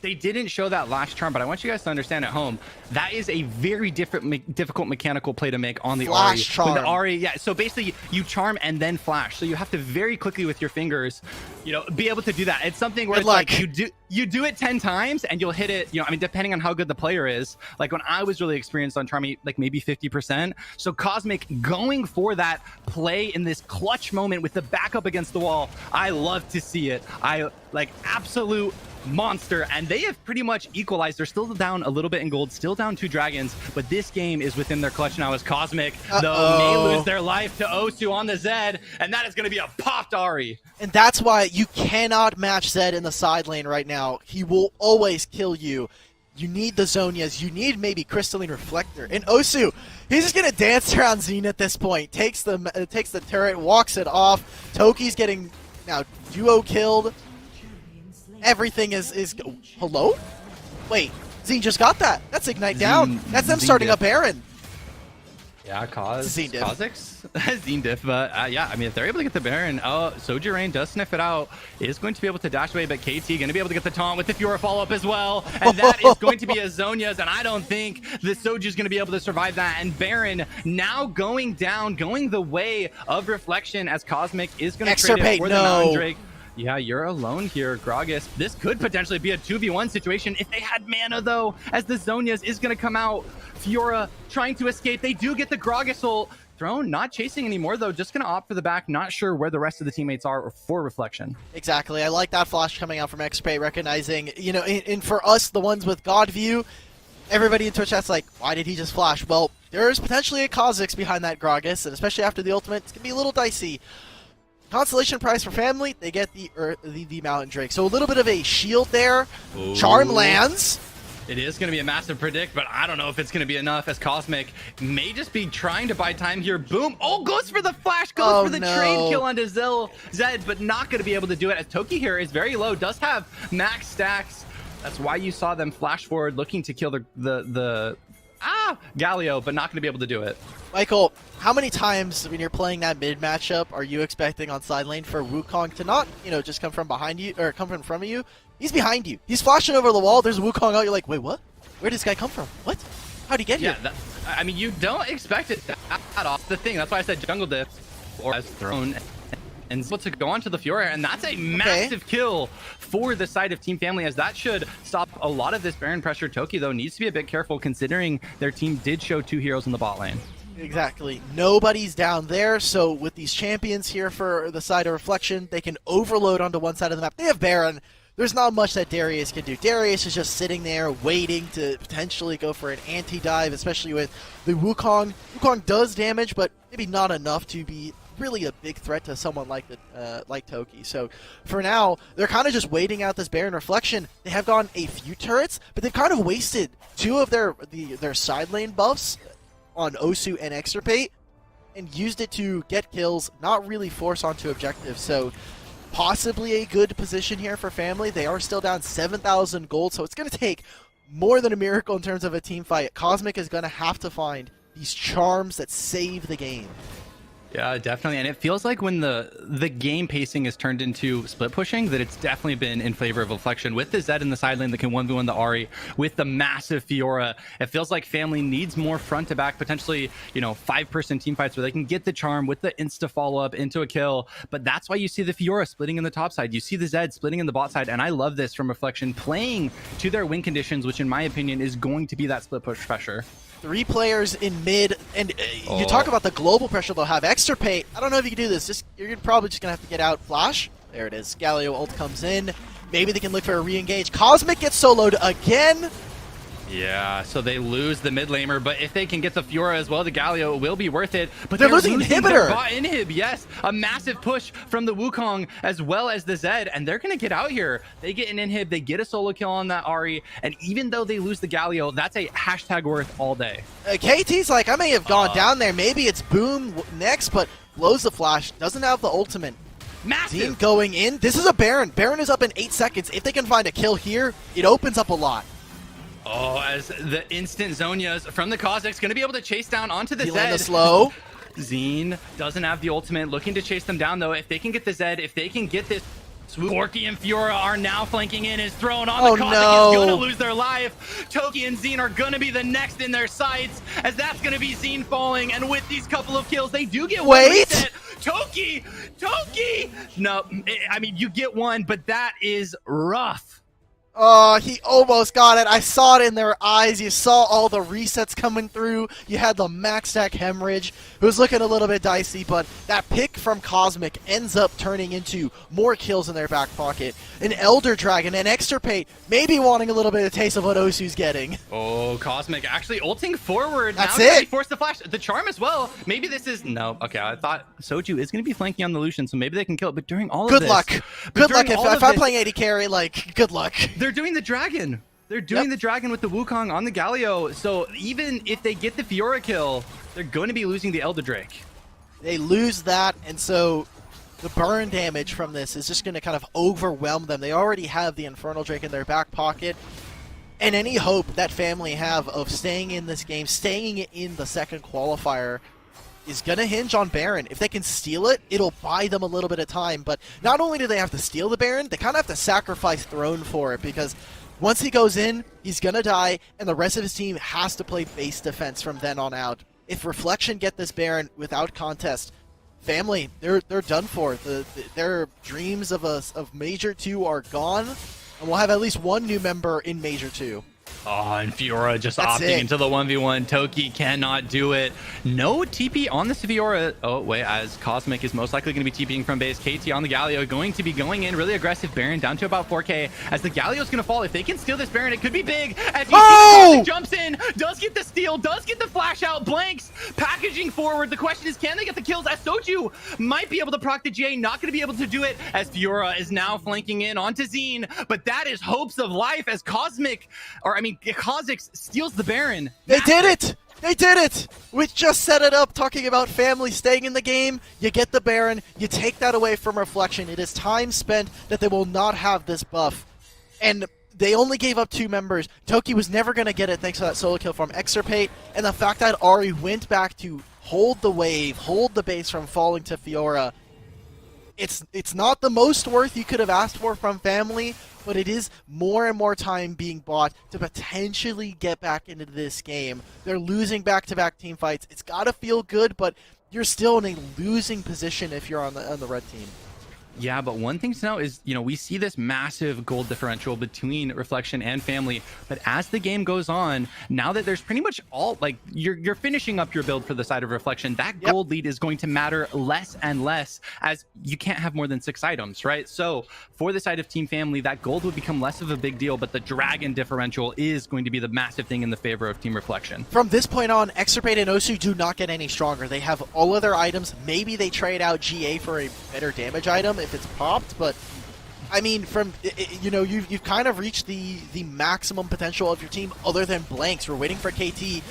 They didn't show that last charm, but I want you guys to understand at home, that is a very difficult mechanical play to make on the Flash Ahri. charm. When the Ahri, yeah, so basically you charm and then flash. So you have to very quickly with your fingers, you know, be able to do that. It's something where it's like you do it 10 times and you'll hit it, you know, I mean, depending on how good the player is. Like when I was really experienced on charming, like maybe 50%. So Cosmic going for that play in this clutch moment with the backup against the wall, I love to see it. I like absolute monster, and they have pretty much equalized. They're still down a little bit in gold, still down 2 dragons, but this game is within their clutch now as Cosmic, though, may lose their life to Osu on the Zed, and that is going to be a popped Ahri. And that's why you cannot match Zed in the side lane right now. He will always kill you. You need the Zhonyas. You need maybe Crystalline Reflector. And Osu, he's just going to dance around Zen at this point. Takes the turret, walks it off. Toki's getting now duo killed. Everything is hello? Wait, Zine just got that. That's Ignite down. That's them starting up Baron. Yeah, Kha'Zix? Zine diff, but yeah, I mean, if they're able to get the Baron, Soju Rain does sniff it out, is going to be able to dash away, but KT going to be able to get the taunt with the Fiora follow-up as well, and that is going to be a Zhonya's, and I don't think the Soju's going to be able to survive that, and Baron now going down, going the way of Reflection as Cosmic is going to trade it for the Mountain Drake. Yeah, you're alone here, Gragas. This could potentially be a 2v1 situation if they had mana, though, as the Zhonya's is going to come out. Fiora trying to escape. They do get the Gragas ult. Throne not chasing anymore, though. Just going to opt for the back. Not sure where the rest of the teammates are for Reflection. Exactly. I like that flash coming out from XP, recognizing, you know, and for us, the ones with God View, everybody in Twitch chat's like, why did he just flash? Well, there's potentially a Kha'Zix behind that Gragas, and especially after the ultimate, it's going to be a little dicey. Constellation prize for family, they get the Mountain Drake. So a little bit of a shield there. Ooh. Charm lands. It is going to be a massive predict, but I don't know if it's going to be enough as Cosmic may just be trying to buy time here. Boom. Oh, goes for the flash, goes for the trade kill onto Zed, but not going to be able to do it as Toki here is very low, does have max stacks. That's why you saw them flash forward looking to kill the Galio, but not going to be able to do it. Michael, how many times when you're playing that mid matchup are you expecting on side lane for Wukong to not, you know, just come from behind you or come from in front of you? He's behind you. He's flashing over the wall. There's Wukong out. You're like, wait, what? Where did this guy come from? What? How'd he get here? Yeah, I mean, you don't expect it at all. The thing. That's why I said jungle diff or as thrown. And able to go on to the Fiora, and that's a massive kill for the side of Team Family, as that should stop a lot of this Baron pressure. Toki, though, needs to be a bit careful considering their team did show 2 heroes in the bot lane. Exactly. Nobody's down there, so with these champions here for the side of Reflection, they can overload onto one side of the map. They have Baron. There's not much that Darius can do. Darius is just sitting there waiting to potentially go for an anti-dive, especially with the Wukong. Wukong does damage, but maybe not enough to be really a big threat to someone like Toki. So for now, they're kind of just waiting out this Baron Reflection. They have gone a few turrets, but they've kind of wasted 2 of their side lane buffs on Osu and Extirpate and used it to get kills, not really force onto objectives. So possibly a good position here for Family. They are still down 7,000 gold, so it's going to take more than a miracle in terms of a team fight. Cosmic is going to have to find these charms that save the game. Yeah, definitely. And it feels like when the game pacing is turned into split pushing, that it's definitely been in favor of Reflection. With the Zed in the side lane that can 1v1 the Ahri, with the massive Fiora, it feels like Family needs more front to back, potentially, you know, 5-person team fights where they can get the charm with the insta follow-up into a kill. But that's why you see the Fiora splitting in the top side. You see the Zed splitting in the bot side. And I love this from Reflection, playing to their win conditions, which in my opinion is going to be that split push pressure. 3 players in mid, and you talk about the global pressure they'll have. Extirpate, I don't know if you can do this. You're probably just going to have to get out. Flash, there it is. Galio ult comes in. Maybe they can look for a re-engage. Cosmic gets soloed again. Yeah, so they lose the mid laner, but if they can get the Fiora as well, the Galio will be worth it. But they're losing inhibitor. Bot inhib, yes. A massive push from the Wukong as well as the Zed, and they're going to get out here. They get an inhib, they get a solo kill on that Ahri, and even though they lose the Galio, that's a hashtag worth all day. KT's like, I may have gone down there. Maybe it's Boom next, but blows the flash. Doesn't have the ultimate. Massive. Team going in. This is a Baron. Baron is up in 8 seconds. If they can find a kill here, it opens up a lot. Oh, as the instant Zonias from the Kazakhs going to be able to chase down onto the Dealing the Zed. slow. Zine doesn't have the ultimate, looking to chase them down though. If they can get the Zed, if they can get this swoop, Borky and Fiora are now flanking in, is thrown on. The Kazakh is gonna lose their life. Toki and Zine are gonna be the next in their sights, as that's gonna be Zine falling, and with these couple of kills, they do get one reset. Toki! No, I mean, you get one, but that is rough. Oh, he almost got it. I saw it in their eyes. You saw all the resets coming through. You had the max stack hemorrhage, who was looking a little bit dicey, but that pick from Cosmic ends up turning into more kills in their back pocket. An Elder Dragon, an Extirpate, maybe wanting a little bit of taste of what Osu's getting. Oh, Cosmic actually ulting forward. That's now it. He forced the flash. The charm as well. Maybe this is... No, okay, I thought Soju is going to be flanking on the Lucian, so maybe they can kill it, but during all of this... Good luck. If I'm playing AD carry, like, good luck. They're doing the dragon. They're doing the dragon with the Wukong on the Galio. So even if they get the Fiora kill, they're going to be losing the Elder Drake. They lose that, and so the burn damage from this is just going to kind of overwhelm them. They already have the Infernal Drake in their back pocket, and any hope that family have of staying in this game, staying in the second qualifier, is going to hinge on Baron. If they can steal it, it'll buy them a little bit of time. But not only do they have to steal the Baron, they kind of have to sacrifice Throne for it, because once he goes in, he's going to die, and the rest of his team has to play base defense from then on out. If Reflection get this Baron without contest, family, they're done for. Their dreams of Major 2 are gone, and we'll have at least one new member in Major 2. Oh, and Fiora just opting into the 1v1. Toki cannot do it. No TP on the Fiora. Oh, wait, as Cosmic is most likely going to be TPing from base. KT on the Galio going to be going in. Really aggressive Baron down to about 4k. As the Galio is going to fall. If they can steal this Baron, it could be big. As you see, jumps in, does get the steal, does get the flash out, blanks, packaging forward. The question is, can they get the kills? As Soju might be able to proc the J, not going to be able to do it, as Fiora is now flanking in onto Zine. But that is hopes of life as Cosmic, or I mean, Kazakhs steals the Baron. They did it! They did it! We just set it up talking about family staying in the game. You get the Baron, you take that away from Reflection. It is time spent that they will not have this buff. And they only gave up 2 members. Toki was never going to get it thanks to that solo kill from Extirpate. And the fact that Ari went back to hold the wave, hold the base from falling to Fiora. It's not the most worth you could have asked for from family, but it is more and more time being bought to potentially get back into this game. They're losing back-to-back team fights. It's got to feel good, but you're still in a losing position if you're on the red team. Yeah, but one thing to know is, you know, we see this massive gold differential between Reflection and family, but as the game goes on, now that there's pretty much all, like, you're finishing up your build for the side of Reflection, that gold lead is going to matter less and less, as you can't have more than 6 items, right? So for the side of Team Family, that gold would become less of a big deal, but the dragon differential is going to be the massive thing in the favor of Team Reflection. From this point on, Extirpate and Osu do not get any stronger. They have all of their items. Maybe they trade out GA for a better damage item if it's popped, but I mean, from you know, you've kind of reached the maximum potential of your team other than blanks. We're waiting for KT.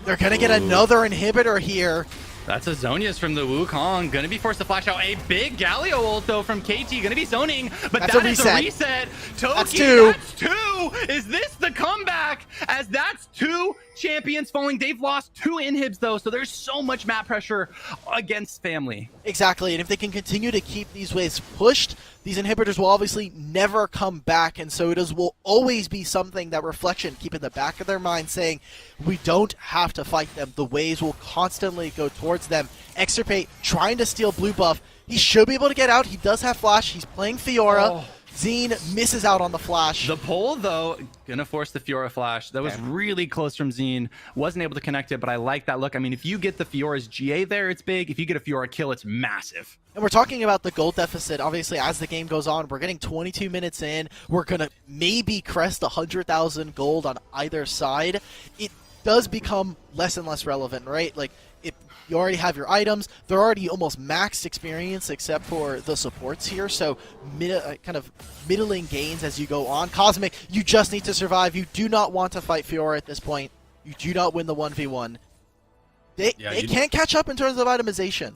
They're gonna get another inhibitor here. That's a Zonias from the Wukong. Gonna be forced to flash out a big Galio ult though from KT. Gonna be zoning, but that's a reset. Toki, that's 2. Is this the comeback? As that's 2 champions falling. They've lost 2 inhibs though, so there's so much map pressure against family. Exactly, and if they can continue to keep these waves pushed, these inhibitors will obviously never come back, and so it will always be something that Reflection keep in the back of their mind, saying, we don't have to fight them. The waves will constantly go towards them. Extirpate trying to steal blue buff. He should be able to get out. He does have flash. He's playing Fiora. Zine misses out on the flash. The pull, though, gonna force the Fiora flash. That was really close from Zine. Wasn't able to connect it, but I like that look. I mean, if you get the Fiora's GA there, it's big. If you get a Fiora kill, it's massive. And we're talking about the gold deficit. Obviously, as the game goes on, we're getting 22 minutes in. We're going to maybe crest 100,000 gold on either side. It does become less and less relevant, right? Like, if you already have your items, they're already almost maxed experience except for the supports here, so kind of middling gains as you go on. Cosmic, you just need to survive. You do not want to fight Fiora at this point. You do not win the 1v1. They can't catch up in terms of itemization.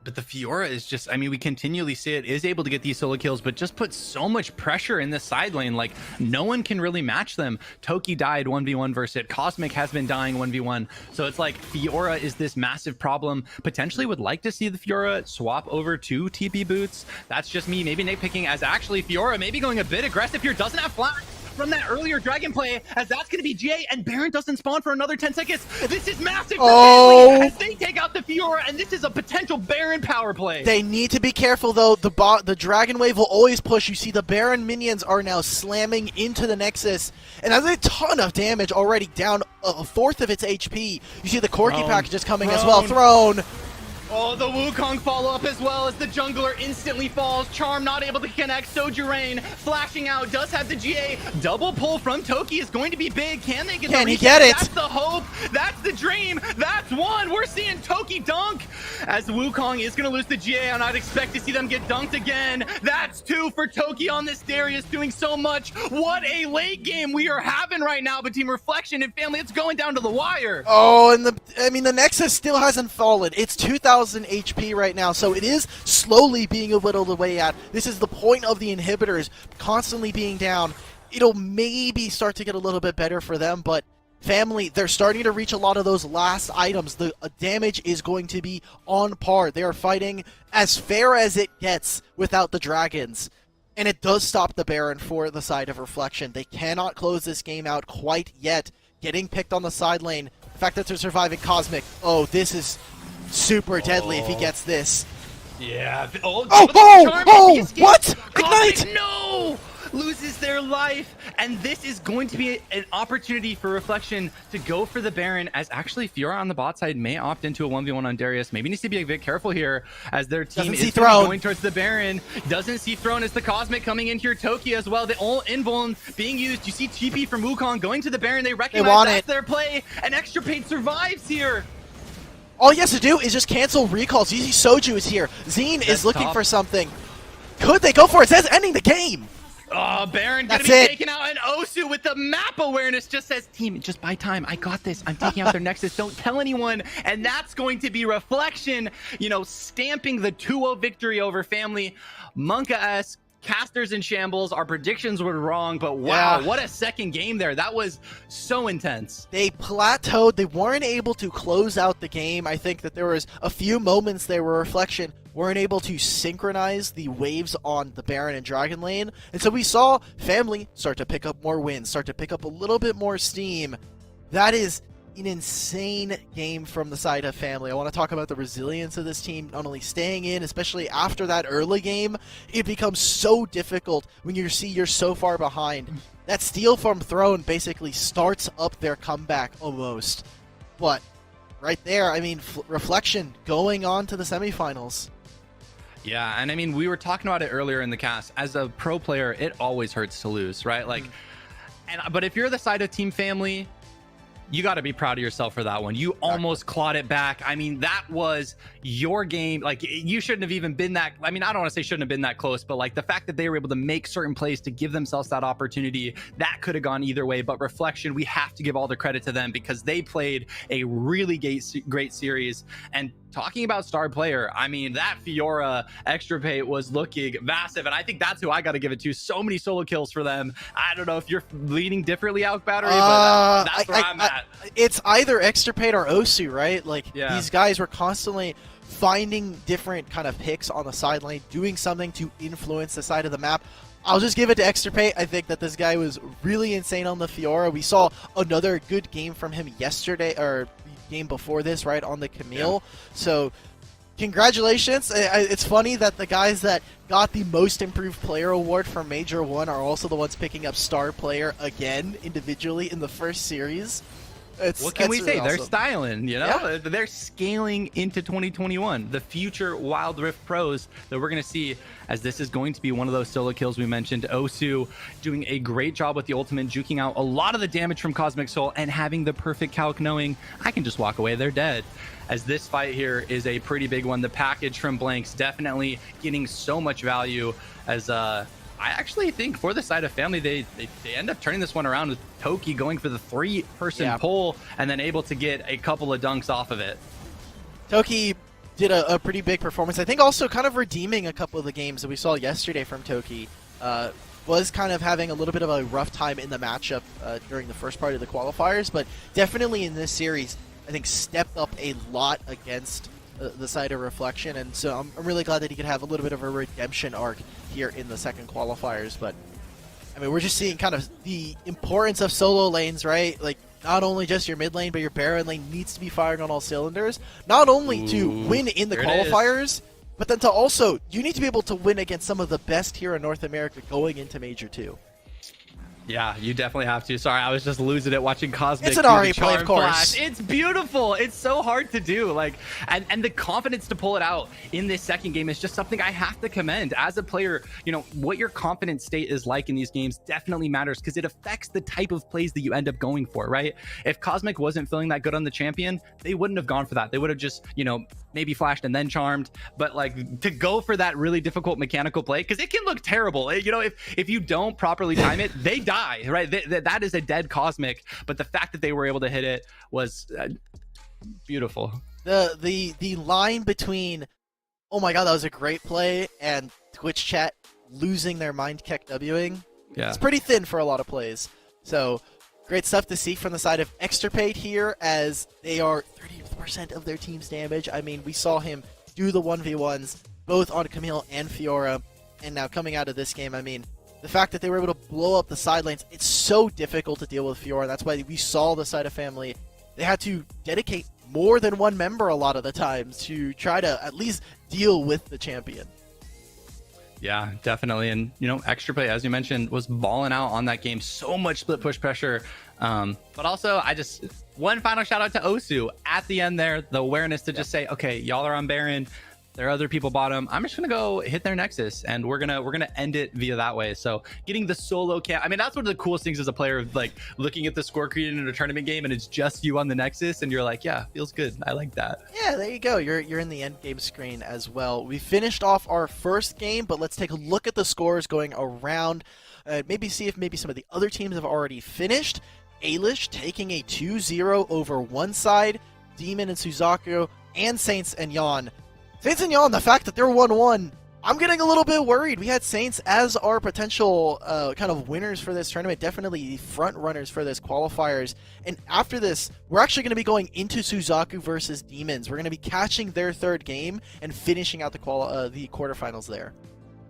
But the Fiora is just, I mean, we continually see it, is able to get these solo kills, but just put so much pressure in this side lane. Like, no one can really match them. Toki died 1v1 versus it. Cosmic has been dying 1v1. So it's like Fiora is this massive problem. Potentially would like to see the Fiora swap over to TP Boots. That's just me maybe nitpicking, as actually Fiora maybe going a bit aggressive here. Doesn't have flash from that earlier dragon play, as that's going to be GA, and Baron doesn't spawn for another 10 seconds. This is massive for Family as they take out the Fiora, and this is a potential Baron power play. They need to be careful though. The dragon wave will always push. You see the Baron minions are now slamming into the Nexus, and that's a ton of damage already, down a fourth of its HP. You see the Corki packages coming as well. Throne. Oh, the Wukong follow-up as well, as the jungler instantly falls. Charm not able to connect. Soju Rain flashing out, does have the GA. Double pull from Toki is going to be big. Can they get the reset? Get it? That's the hope. That's the dream. That's one. We're seeing Toki dunk, as the Wukong is going to lose the GA, and I'd expect to see them get dunked again. That's two for Toki on this Darius, doing so much. What a late game we are having right now between Reflection and Family. It's going down to the wire. Oh, and the Nexus still hasn't fallen. It's 2,000 HP right now, so it is slowly being whittled away at. This is the point of the inhibitors constantly being down. It'll maybe start to get a little bit better for them, but Family, they're starting to reach a lot of those last items. The damage is going to be on par. They are fighting as fair as it gets without the dragons. And it does stop the Baron for the side of Reflection. They cannot close this game out quite yet. Getting picked on the side lane. The fact that they're surviving Cosmic. Oh, this is super deadly if he gets this. Yeah. What? Ignite! No! Loses their life, and this is going to be an opportunity for Reflection to go for the Baron, as actually Fiora on the bot side may opt into a 1v1 on Darius. Maybe needs to be a bit careful here, as their team is going towards the Baron. Doesn't see Throne, as the Cosmic coming in here. Toki as well. The ult invuln being used. You see TP from Wukong going to the Baron. They recognize that's their play. An Extirpate survives here. All he has to do is just cancel recalls. You see Soju is here. Zine is looking for something. Could they go for it? That's ending the game. Oh, Baron gonna be taken out, and Osu with the map awareness just says, team, just buy time. I got this. I'm taking out their Nexus. Don't tell anyone. And that's going to be Reflection, you know, stamping the 2-0 victory over Family. Monka-esque. Casters in shambles. Our predictions were wrong, but wow, what a second game there. That was so intense. They plateaued. They weren't able to close out the game. I think that there was a few moments there where Reflection weren't able to synchronize the waves on the Baron and Dragon lane. And so we saw Family start to pick up more wins, start to pick up a little bit more steam. That is an insane game from the side of Family. I want to talk about the resilience of this team, not only staying in, especially after that early game. It becomes so difficult when you see you're so far behind. That steal from Throne basically starts up their comeback almost. But right there, I mean, Reflection going on to the semifinals. Yeah, and I mean, we were talking about it earlier in the cast. As a pro player, it always hurts to lose, right? Like, but if you're the side of Team Family, you got to be proud of yourself for that one. You almost clawed it back. I mean, that was your game. Like, you shouldn't have even been that. I mean, I don't want to say shouldn't have been that close, but like the fact that they were able to make certain plays to give themselves that opportunity, that could have gone either way. But Reflection, we have to give all the credit to them, because they played a really great series. And talking about star player, I mean, that Fiora Extirpate was looking massive, and I think that's who I got to give it to. So many solo kills for them. I don't know if you're leaning differently, Alk Battery, but that's where I'm at. It's either Extirpate or Osu, right? Like, these guys were constantly finding different kind of picks on the side lane, doing something to influence the side of the map. I'll just give it to Extirpate. I think that this guy was really insane on the Fiora. We saw another good game from him yesterday, or game before this, right, on the Camille. So congratulations. It's funny that the guys that got the most improved player award from Major 1 are also the ones picking up star player again individually in the first series. What can we say? Really They're awesome. styling, you know? They're scaling into 2021. The future Wild Rift pros that we're going to see, as this is going to be one of those solo kills we mentioned. Osu doing a great job with the ultimate, juking out a lot of the damage from Cosmic Soul, and having the perfect calc, knowing I can just walk away, they're dead. As this fight here is a pretty big one. The package from Blanks definitely getting so much value, as I actually think for the side of Family, they end up turning this one around with Toki going for the 3-person pull, and then able to get a couple of dunks off of it. Toki did a pretty big performance. I think also kind of redeeming a couple of the games that we saw yesterday from Toki. Was kind of having a little bit of a rough time in the matchup during the first part of the qualifiers, but definitely in this series, I think stepped up a lot against the side of Reflection, and so I'm really glad that he could have a little bit of a redemption arc here in the second qualifiers. But I mean, we're just seeing kind of the importance of solo lanes, right? Like, not only just your mid lane, but your Baron lane needs to be firing on all cylinders, not only to win in the qualifiers, but then to also, you need to be able to win against some of the best here in North America going into Major 2. Yeah, you definitely have to. Sorry, I was just losing it watching Cosmic. It's an Ari play, of course. Flash. It's beautiful. It's so hard to do. Like, and the confidence to pull it out in this second game is just something I have to commend. As a player, you know, what your confidence state is like in these games definitely matters because it affects the type of plays that you end up going for, right? If Cosmic wasn't feeling that good on the champion, they wouldn't have gone for that. They would have just, you know, maybe flashed and then charmed. But like, to go for that really difficult mechanical play, because it can look terrible. You know, if you don't properly time it, they die. Right, that is a dead Cosmic, but the fact that they were able to hit it was beautiful. The line between, oh my god, that was a great play, and Twitch chat losing their mind keck Wing, it's pretty thin for a lot of plays. So great stuff to see from the side of Extirpate here, as they are 30% of their team's damage. I mean, we saw him do the 1v1s both on Camille and Fiora, and now coming out of this game, I mean, the fact that they were able to blow up the side lanes, it's so difficult to deal with Fiora. That's why we saw the side of family. They had to dedicate more than one member a lot of the times to try to at least deal with the champion. Yeah, definitely. And, you know, Extirpate, as you mentioned, was balling out on that game. So much split push pressure. But also, one final shout out to Osu at the end there, the awareness to just say, okay, y'all are on Baron. There are other people bottom. I'm just gonna go hit their Nexus, and we're gonna end it via that way. So getting the solo camp, I mean, that's one of the coolest things as a player, of like looking at the score created in a tournament game, and it's just you on the Nexus, and you're like, yeah, feels good. I like that. Yeah, there you go. You're in the end game screen as well. We finished off our first game, but let's take a look at the scores going around. Maybe see if maybe some of the other teams have already finished. Ailish taking a 2-0 over one side. Demon and Suzaku, and Saints and Yon. Saints and Yon, the fact that they're 1-1, I'm getting a little bit worried. We had Saints as our potential kind of winners for this tournament, definitely the front runners for this qualifiers. And after this, we're actually going to be going into Suzaku versus Demons. We're going to be catching their third game and finishing out the quarterfinals there.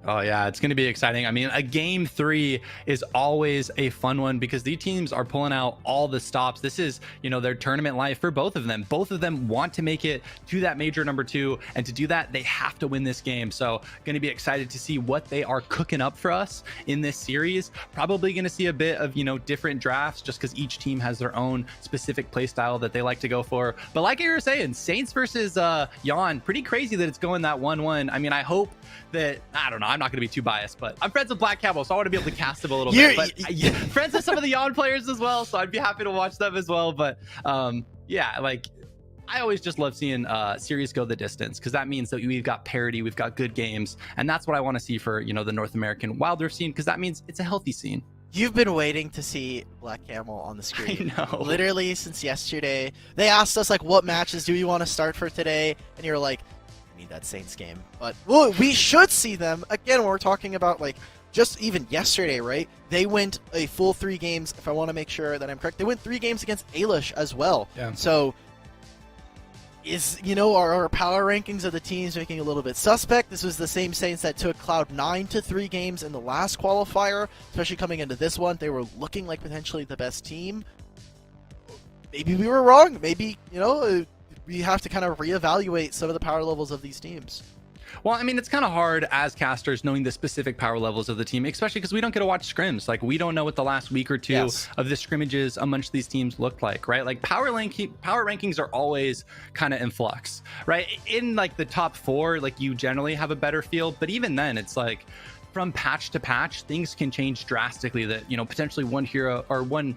Oh yeah, it's going to be exciting. I mean, a game 3 is always a fun one because these teams are pulling out all the stops. This is, you know, their tournament life for both of them. Both of them want to make it to that major number 2, and to do that, they have to win this game. So going to be excited to see what they are cooking up for us in this series. Probably going to see a bit of, you know, different drafts just because each team has their own specific play style that they like to go for. But like you were saying, Saints versus Yon, pretty crazy that it's going that 1-1. I mean, I hope that, I don't know, I'm not going to be too biased, but I'm friends with Black Camel, so I want to be able to cast him a little bit. But friends with some of the Yon players as well, so I'd be happy to watch them as well. But yeah, like, I always just love seeing series go the distance, because that means that we've got parity, we've got good games, and that's what I want to see for, you know, the North American Wilder scene, because that means it's a healthy scene. You've been waiting to see Black Camel on the screen. I know. Literally since yesterday. They asked us, like, what matches do we want to start for today? And you're like, I need that Saints game. But well, we should see them. Again, we're talking about, like, just even yesterday, right? They went a full 3 games, if I want to make sure that I'm correct. They went 3 games against Ailish as well. Yeah. So, is, you know, our power rankings of the teams making a little bit suspect? This was the same Saints that took Cloud9 to 3 games in the last qualifier, especially coming into this one. They were looking like potentially the best team. Maybe we were wrong. Maybe, you know, we have to kind of reevaluate some of the power levels of these teams. Well, I mean, it's kind of hard as casters knowing the specific power levels of the team, especially because we don't get to watch scrims. Like, we don't know what the last week or two of the scrimmages amongst these teams looked like, right? Like, power rankings are always kind of in flux, right? In like the top 4, like, you generally have a better feel, but even then, it's like from patch to patch, things can change drastically. That, you know, potentially one hero or one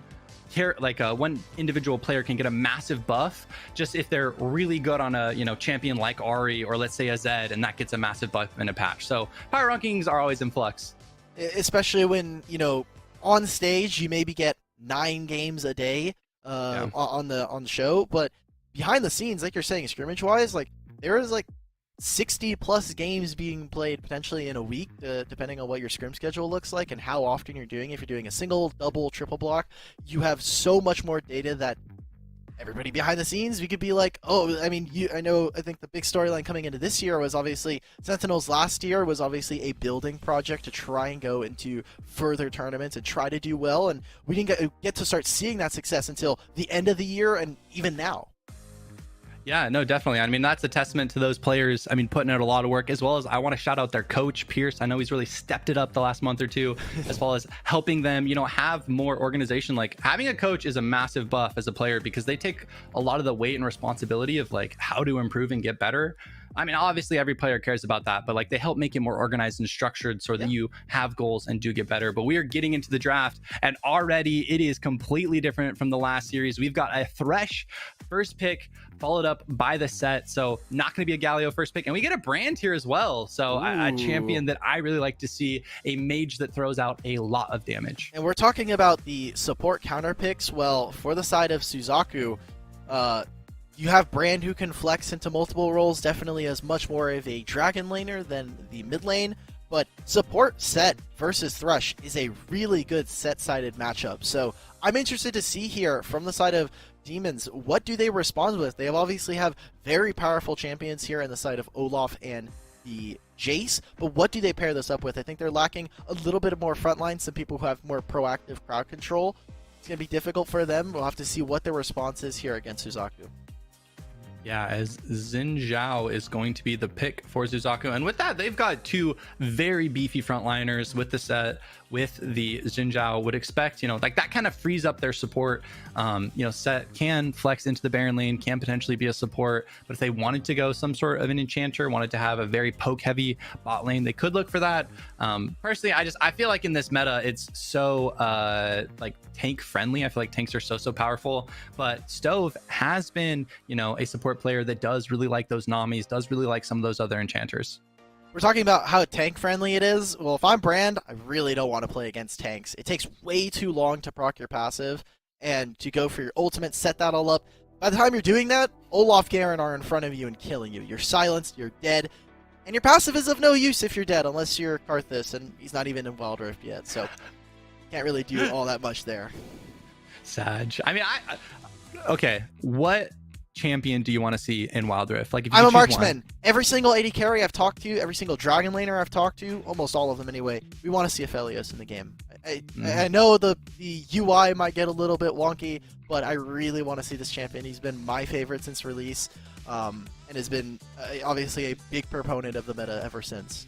individual player can get a massive buff just if they're really good on a, you know, champion like Ari, or let's say a Zed, and that gets a massive buff in a patch. So power rankings are always in flux, especially when, you know, on stage you maybe get 9 games a day on the show, but behind the scenes, like you're saying, scrimmage wise, like there is like 60 plus games being played potentially in a week, depending on what your scrim schedule looks like and how often you're doing. If you're doing a single, double, triple block, you have so much more data that everybody behind the scenes, we could be like, oh, I mean, I think the big storyline coming into this year was obviously Sentinels last year was obviously a building project to try and go into further tournaments and try to do well, and we didn't get to start seeing that success until the end of the year and even now. Yeah, no, definitely. I mean, that's a testament to those players. I mean, putting out a lot of work, as well as I want to shout out their coach, Pierce. I know he's really stepped it up the last month or two, as well as helping them, have more organization. Like, having a coach is a massive buff as a player, because they take a lot of the weight and responsibility of like how to improve and get better. I mean, obviously every player cares about that, but like they help make it more organized and structured so that you have goals and do get better. But we are getting into the draft, and already it is completely different from the last series. We've got a Thresh first pick, followed up by the set. So not going to be a Galio first pick. And we get a Brand here as well. So a champion that I really like to see, a mage that throws out a lot of damage. And we're talking about the support counter picks. Well, for the side of Suzaku, you have Brand who can flex into multiple roles, definitely as much more of a dragon laner than the mid lane, but support set versus Thresh is a really good set-sided matchup. So I'm interested to see here from the side of Demons, what do they respond with? They obviously have very powerful champions here in the side of Olaf and the Jace, but what do they pair this up with? I think they're lacking a little bit more frontline, some people who have more proactive crowd control. It's going to be difficult for them. We'll have to see what their response is here against Suzaku. Yeah, as Xin Zhao is going to be the pick for Suzaku. And with that, they've got two very beefy frontliners with the set, with the Xin Zhao. Would expect, like that kind of frees up their support. Set can flex into the Baron lane, can potentially be a support. But if they wanted to go some sort of an enchanter, wanted to have a very poke-heavy bot lane, they could look for that. Personally, I feel like in this meta, it's so like tank friendly. I feel like tanks are so powerful. But Stove has been, a support player that does really like those Namis, does really like some of those other enchanters. We're talking about how tank friendly it is. Well, if I'm Brand, I really don't want to play against tanks. It takes way too long to proc your passive and to go for your ultimate, set that all up. By the time you're doing that, Olaf, Garen are in front of you and killing you. You're silenced, you're dead, and your passive is of no use if you're dead, unless you're Karthus, and he's not even in Wild Rift yet, so can't really do all that much there. Sag. I mean, okay, what champion do you want to see in Wild Rift? Like, if I'm a marksman. Every single AD carry I've talked to, every single dragon laner I've talked to, almost all of them anyway, we want to see Aphelios in the game. I know the UI might get a little bit wonky, but I really want to see this champion. He's been my favorite since release, and has been obviously a big proponent of the meta ever since.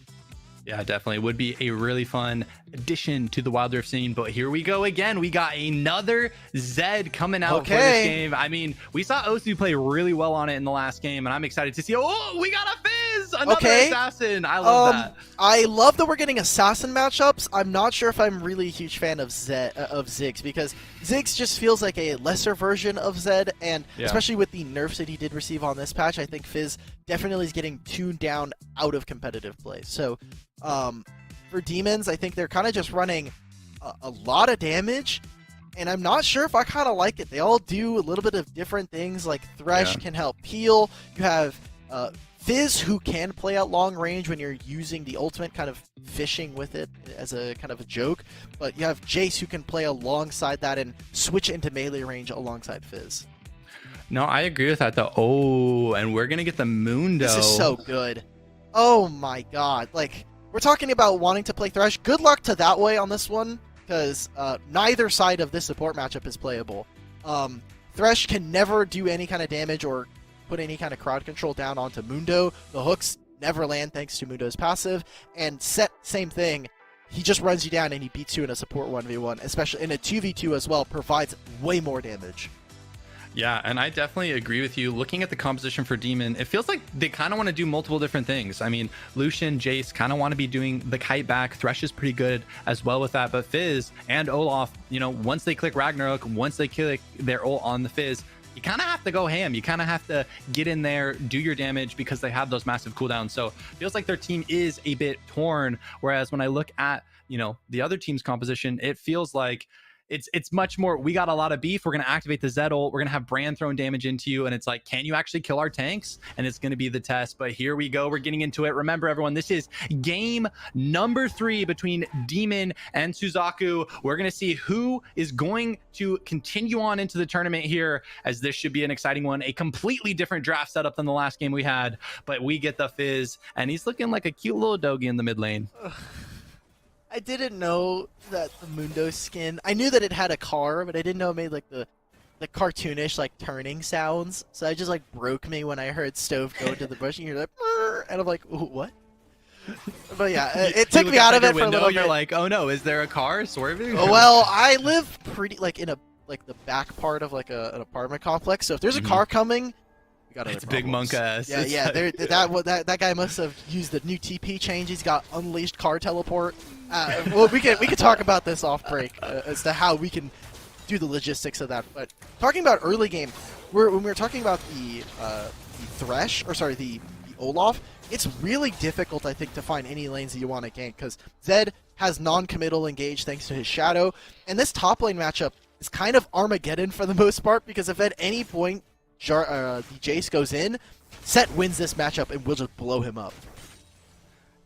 Yeah, definitely would be a really fun addition to the Wild Rift scene. But here we go again. We got another Zed coming out for this game. I mean, we saw Osu play really well on it in the last game, and I'm excited to see. Oh, we got a Fizz, another assassin. I love that. I love that we're getting assassin matchups. I'm not sure if I'm really a huge fan of Ziggs, because Ziggs just feels like a lesser version of Zed, and especially with the nerfs that he did receive on this patch, I think Fizz definitely is getting tuned down out of competitive play. So for Demons, I think they're kind of just running a lot of damage, and I'm not sure if I kind of like it. They all do a little bit of different things, like Thresh can help heal. You have Fizz, who can play at long range when you're using the ultimate, kind of fishing with it as a kind of a joke. But you have Jace, who can play alongside that and switch into melee range alongside Fizz. No, I agree with that, though. Oh, and we're going to get the Mundo. This is so good. Oh, my God. Like, we're talking about wanting to play Thresh. Good luck to that way on this one, because neither side of this support matchup is playable. Thresh can never do any kind of damage or put any kind of crowd control down onto Mundo. The hooks never land thanks to Mundo's passive. And Set, same thing. He just runs you down and he beats you in a support 1v1, especially in a 2v2 as well, provides way more damage. Yeah, and I definitely agree with you. Looking at the composition for Demon, it feels like they kind of want to do multiple different things. I mean, Lucian, Jace kind of want to be doing the kite back. Thresh is pretty good as well with that. But Fizz and Olaf, once they click Ragnarok, once they click their ult on the Fizz, you kind of have to go ham. You kind of have to get in there, do your damage, because they have those massive cooldowns. So it feels like their team is a bit torn. Whereas when I look at, the other team's composition, it feels like it's much more, we got a lot of beef, we're going to activate the Zed ult, we're going to have Brand thrown damage into you, and it's like, can you actually kill our tanks? And it's going to be the test. But here we go, we're getting into it. Remember, everyone, this is game number 3 between Demon and Suzaku. We're going to see who is going to continue on into the tournament here, as this should be an exciting one. A completely different draft setup than the last game we had, but we get the Fizz, and he's looking like a cute little doggy in the mid lane. I didn't know that the Mundo skin, I knew that it had a car, but I didn't know it made like the cartoonish like turning sounds. So I just like broke me when I heard Stove go into the bush and you're like, "Brr," and I'm like, ooh, what? But yeah, it took me out of it for a little bit. You're like, oh no, is there a car swerving? Well, I live pretty like in a like the back part of like an apartment complex. So if there's a car coming, we got other it's big monk ass. Yeah, that guy must have used the new TP change. He's got unleashed car teleport. Well, we can talk about this off break as to how we can do the logistics of that. But talking about early game, when we were talking about the Olaf, it's really difficult, I think, to find any lanes that you want to gank, because Zed has non-committal engage thanks to his Shadow, and this top lane matchup is kind of Armageddon for the most part, because if at any point the Jace goes in, Set wins this matchup and we'll just blow him up.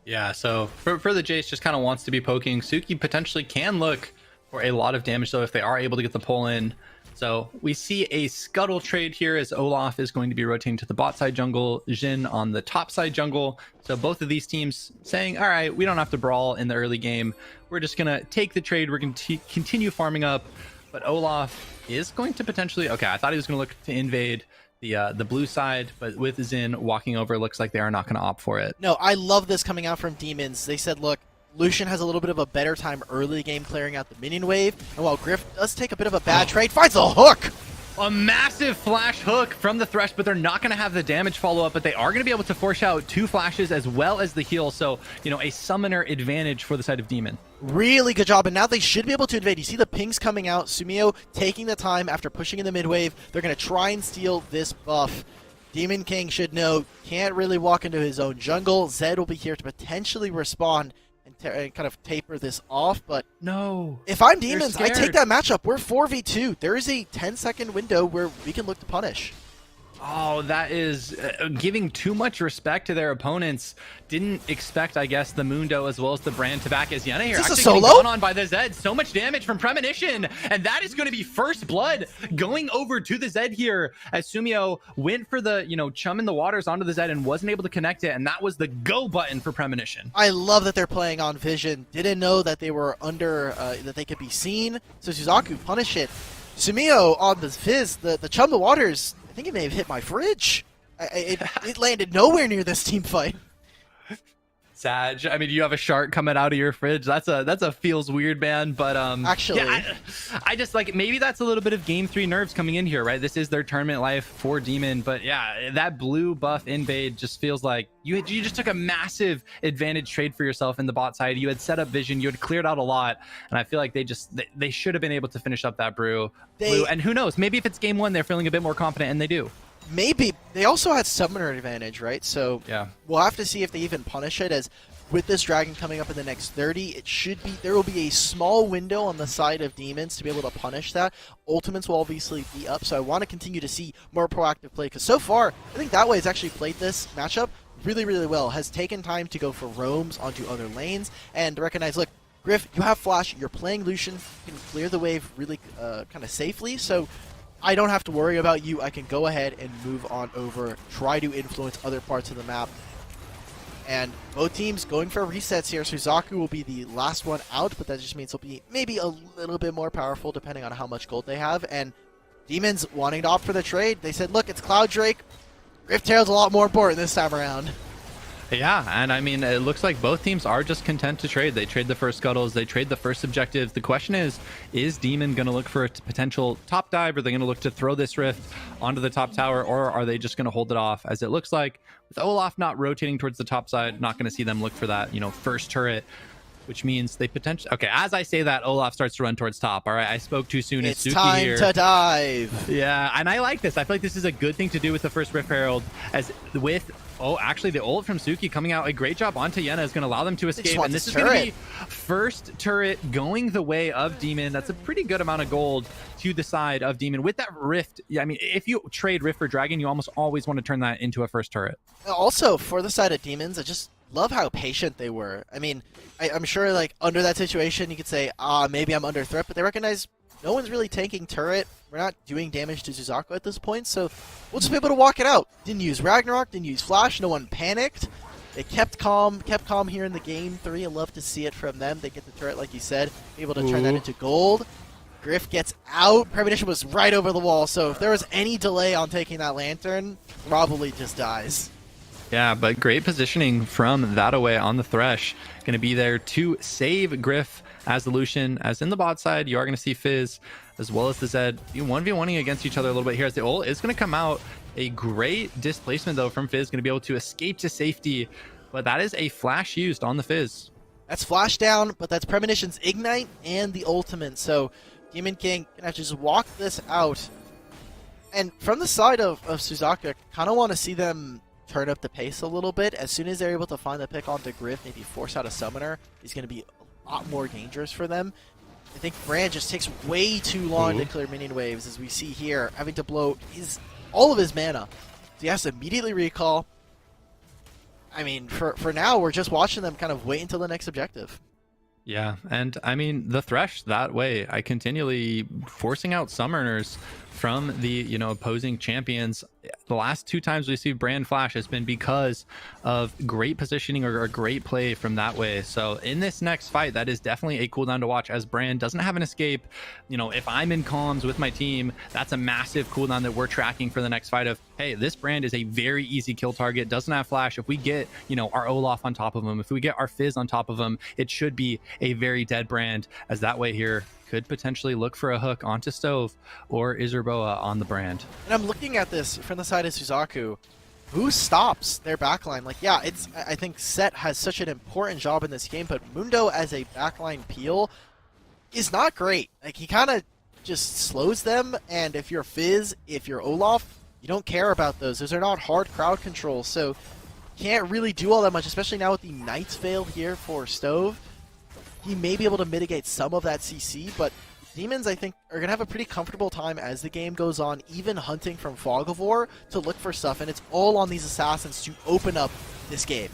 Yeah, so for the Jace, just kind of wants to be poking. Suki potentially can look for a lot of damage, though, if they are able to get the pull in. So we see a scuttle trade here, as Olaf is going to be rotating to the bot side jungle, Jhin on the top side jungle. So both of these teams saying, all right, we don't have to brawl in the early game. We're just going to take the trade. We're going to continue farming up. But Olaf is going to potentially... Okay, I thought he was going to look to invade the blue side, but with Xin walking over, looks like they are not going to opt for it. No, I love this coming out from Demons. They said, look, Lucian has a little bit of a better time early game clearing out the minion wave, and while Griff does take a bit of a bad trade, finds a hook! A massive flash hook from the Thresh, but they're not going to have the damage follow-up, but they are going to be able to force out 2 flashes as well as the heal, so, you know, a summoner advantage for the side of Demon. Really good job, and now they should be able to invade. You see the pings coming out, Sumio taking the time after pushing in the mid wave. They're going to try and steal this buff. Demon King should know, can't really walk into his own jungle. Zed will be here to potentially respond and kind of taper this off, but no. If I'm Demons, I take that matchup. We're 4v2. There is a 10-second window where we can look to punish. Oh, that is giving too much respect to their opponents. Didn't expect, I guess, the Mundo as well as the Brand to back as Yana here. Is this actually a solo? getting gone on by the Zed. So much damage from Premonition, and that is going to be first blood going over to the Zed here, as Sumio went for the, you know, chum in the waters onto the Zed and wasn't able to connect it, and that was the go button for Premonition. I love that they're playing on vision. Didn't know that they were under, that they could be seen. So Suzaku punish it. Sumio on the Fizz, the chum in the waters. I think it may have hit my fridge. It landed nowhere near this team fight. Sag, I mean, you have a shark coming out of your fridge. That's a feels weird, man. But actually, yeah, I just like, maybe that's a little bit of game 3 nerves coming in here, right? This is their tournament life for Demon, but yeah, that blue buff invade just feels like you just took a massive advantage trade for yourself in the bot side. You had set up vision, you had cleared out a lot, and I feel like they should have been able to finish up that blue. And who knows? Maybe if it's game 1, they're feeling a bit more confident, and they do. Maybe. They also had summoner advantage, right? So yeah, we'll have to see if they even punish it, as with this dragon coming up in the next 30, it should be, there will be a small window on the side of Demons to be able to punish that. Ultimates will obviously be up, so I want to continue to see more proactive play, because so far, I think That Way has actually played this matchup really, really well. Has taken time to go for roams onto other lanes, and recognize, look, Griff, you have flash, you're playing Lucian, you can clear the wave really kind of safely, so I don't have to worry about you. I can go ahead and move on over, try to influence other parts of the map. And both teams going for resets here. Suzaku will be the last one out, but that just means he'll be maybe a little bit more powerful depending on how much gold they have. And Demons wanting to opt for the trade. They said, look, it's Cloud Drake. Rifttail's a lot more important this time around. Yeah, and I mean, it looks like both teams are just content to trade. They trade the first scuttles, they trade the first objective. The question is Demon going to look for a potential top dive? Are they going to look to throw this rift onto the top tower, or are they just going to hold it off? As it looks like, with Olaf not rotating towards the top side, not going to see them look for that, you know, first turret, which means they potentially... Okay, as I say that, Olaf starts to run towards top. All right, I spoke too soon. It's Suki time here to dive. Yeah, and I like this. I feel like this is a good thing to do with the first Rift Herald, as with Oh, actually, the ult from Suki coming out. A great job onto Yena is going to allow them to escape. And this is going to be first turret going the way of Demon. That's a pretty good amount of gold to the side of Demon. With that Rift, yeah, I mean, if you trade Rift for Dragon, you almost always want to turn that into a first turret. Also, for the side of Demons, I just love how patient they were. I mean, I'm sure, like, under that situation, you could say, maybe I'm under threat, but they recognize no one's really tanking turret. We're not doing damage to Suzaku at this point, so we'll just be able to walk it out. Didn't use Ragnarok, didn't use Flash, no one panicked. They kept calm here in the game 3. I love to see it from them. They get the turret, like you said, able to turn that into gold. Griff gets out. Premonition was right over the wall, so if there was any delay on taking that Lantern, probably just dies. Yeah, but great positioning from that away on the Thresh. Going to be there to save Griff as the Lucian. As in the bot side, you are going to see Fizz as well as the Zed 1v1ing against each other a little bit here as the ult is going to come out. A great displacement, though, from Fizz. Going to be able to escape to safety, but that is a flash used on the Fizz. That's flash down, but that's Premonition's Ignite and the ultimate. So Demon King can have to just walk this out. And from the side of Suzaku, I kind of want to see them turn up the pace a little bit. As soon as they're able to find the pick onto Griff, maybe force out a summoner, he's going to be a lot more dangerous for them. I think Brand just takes way too long to clear minion waves, as we see here, having to blow all of his mana. So he has to immediately recall. I mean, for now, we're just watching them kind of wait until the next objective. Yeah, and I mean, the Thresh that way, I continually forcing out summoners from the, opposing champions. The last 2 times we see Brand Flash has been because of great positioning or a great play from that way. So in this next fight, that is definitely a cooldown to watch, as Brand doesn't have an escape. If I'm in comms with my team, that's a massive cooldown that we're tracking for the next fight of, hey, this Brand is a very easy kill target, doesn't have Flash. If we get, our Olaf on top of him, if we get our Fizz on top of him, it should be a very dead Brand, as that way here could potentially look for a hook onto Stove or Izerboa on the Brand. And I'm looking at this from the side of Suzaku. Who stops their backline? Like, yeah, I think Set has such an important job in this game, but Mundo as a backline peel is not great. Like, he kind of just slows them, and if you're Fizz, if you're Olaf, you don't care about those. Those are not hard crowd control, so can't really do all that much, especially now with the Knight's Veil here for Stove. He may be able to mitigate some of that CC, but Demons, I think, are going to have a pretty comfortable time as the game goes on, even hunting from Fog of War to look for stuff, and it's all on these Assassins to open up this game.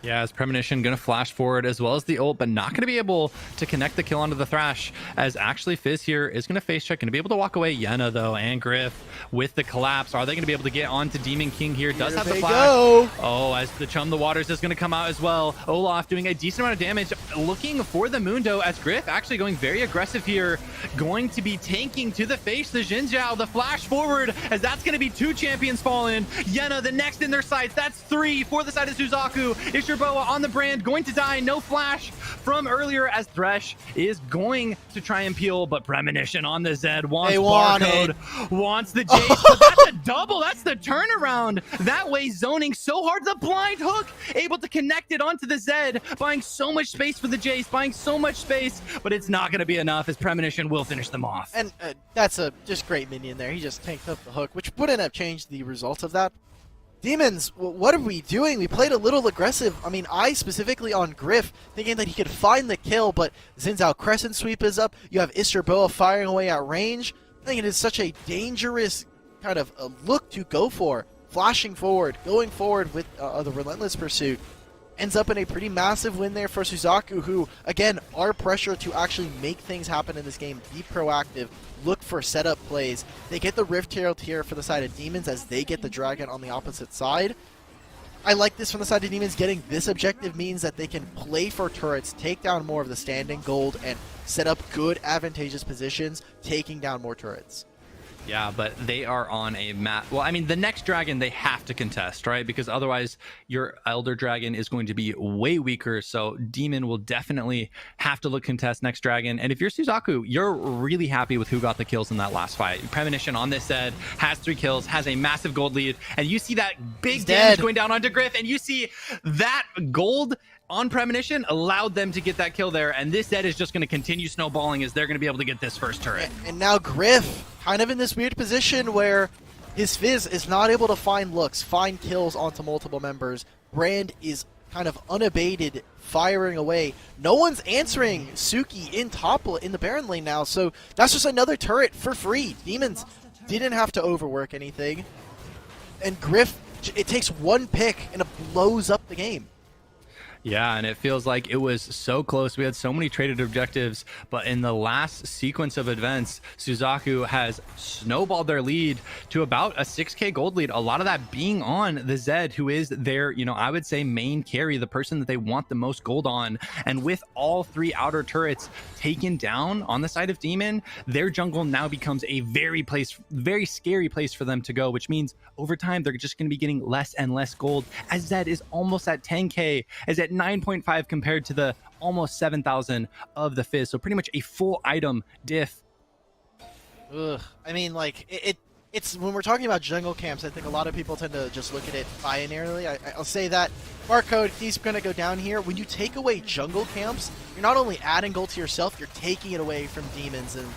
Yeah, as Premonition going to flash forward as well as the ult, but not going to be able to connect the kill onto the Thrash, as actually Fizz here is going to face check, going to be able to walk away. Yena, though, and Griff with the collapse. Are they going to be able to get onto Demon King here? Does have the flash. Go. Oh, as the Chum the Waters is going to come out as well. Olaf doing a decent amount of damage, looking for the Mundo, as Griff actually going very aggressive here, going to be tanking to the face the Jinzhao, the flash forward, as that's going to be 2 champions fallen. Yena, the next in their sights. That's 3 for the side of Suzaku. Boa on the Brand, going to die. No flash from earlier, as Thresh is going to try and peel, but Premonition on the Zed wants barcode, wants the Jace, but that's a double. That's the turnaround. That way, zoning so hard. The blind hook able to connect it onto the Zed, buying so much space for the Jace, buying so much space, but it's not going to be enough, as Premonition will finish them off. And that's a just great minion there. He just tanked up the hook, which wouldn't have changed the results of that. Demons, what are we doing? We played a little aggressive. I mean, I specifically on Griff, thinking that he could find the kill, but Xin Crescent Sweep is up. You have Izerboa firing away at range. I think it is such a dangerous kind of look to go for. Flashing forward, going forward with the Relentless Pursuit. Ends up in a pretty massive win there for Suzaku, who, again, are pressure to actually make things happen in this game. Be proactive. Look for setup plays. They get the Rift Herald here for the side of Demons, as they get the Dragon on the opposite side. I like this from the side of Demons. Getting this objective means that they can play for turrets, take down more of the standing gold, and set up good, advantageous positions, taking down more turrets. Yeah, but they are on a map. Well, I mean, the next dragon they have to contest, right? Because otherwise your Elder Dragon is going to be way weaker. So Demon will definitely have to look contest next dragon. And if you're Suzaku, you're really happy with who got the kills in that last fight. Premonition on this set has 3 kills, has a massive gold lead. And you see that big damage going down onto Griff. And you see that gold on Premonition allowed them to get that kill there, and this Zed is just going to continue snowballing, as they're going to be able to get this first turret. And now Griff, kind of in this weird position where his Fizz is not able to find looks, find kills onto multiple members. Brand is kind of unabated, firing away. No one's answering Suki in in the Baron lane now, so that's just another turret for free. Demons didn't have to overwork anything. And Griff, it takes one pick and it blows up the game. Yeah, and it feels like it was so close. We had so many traded objectives, but in the last sequence of events, Suzaku has snowballed their lead to about a 6k gold lead. A lot of that being on the Zed, who is their, I would say main carry, the person that they want the most gold on. And with all 3 outer turrets taken down on the side of Demon, their jungle now becomes a very scary place for them to go, which means over time, they're just going to be getting less and less gold, as Zed is almost at 10k, as at 9.5 compared to the almost 7,000 of the Fizz. So pretty much a full item diff. Ugh. I mean, like, it's when we're talking about jungle camps, I think a lot of people tend to just look at it binarily. I'll say that Barcode, he's going to go down here. When you take away jungle camps, you're not only adding gold to yourself, you're taking it away from demons, and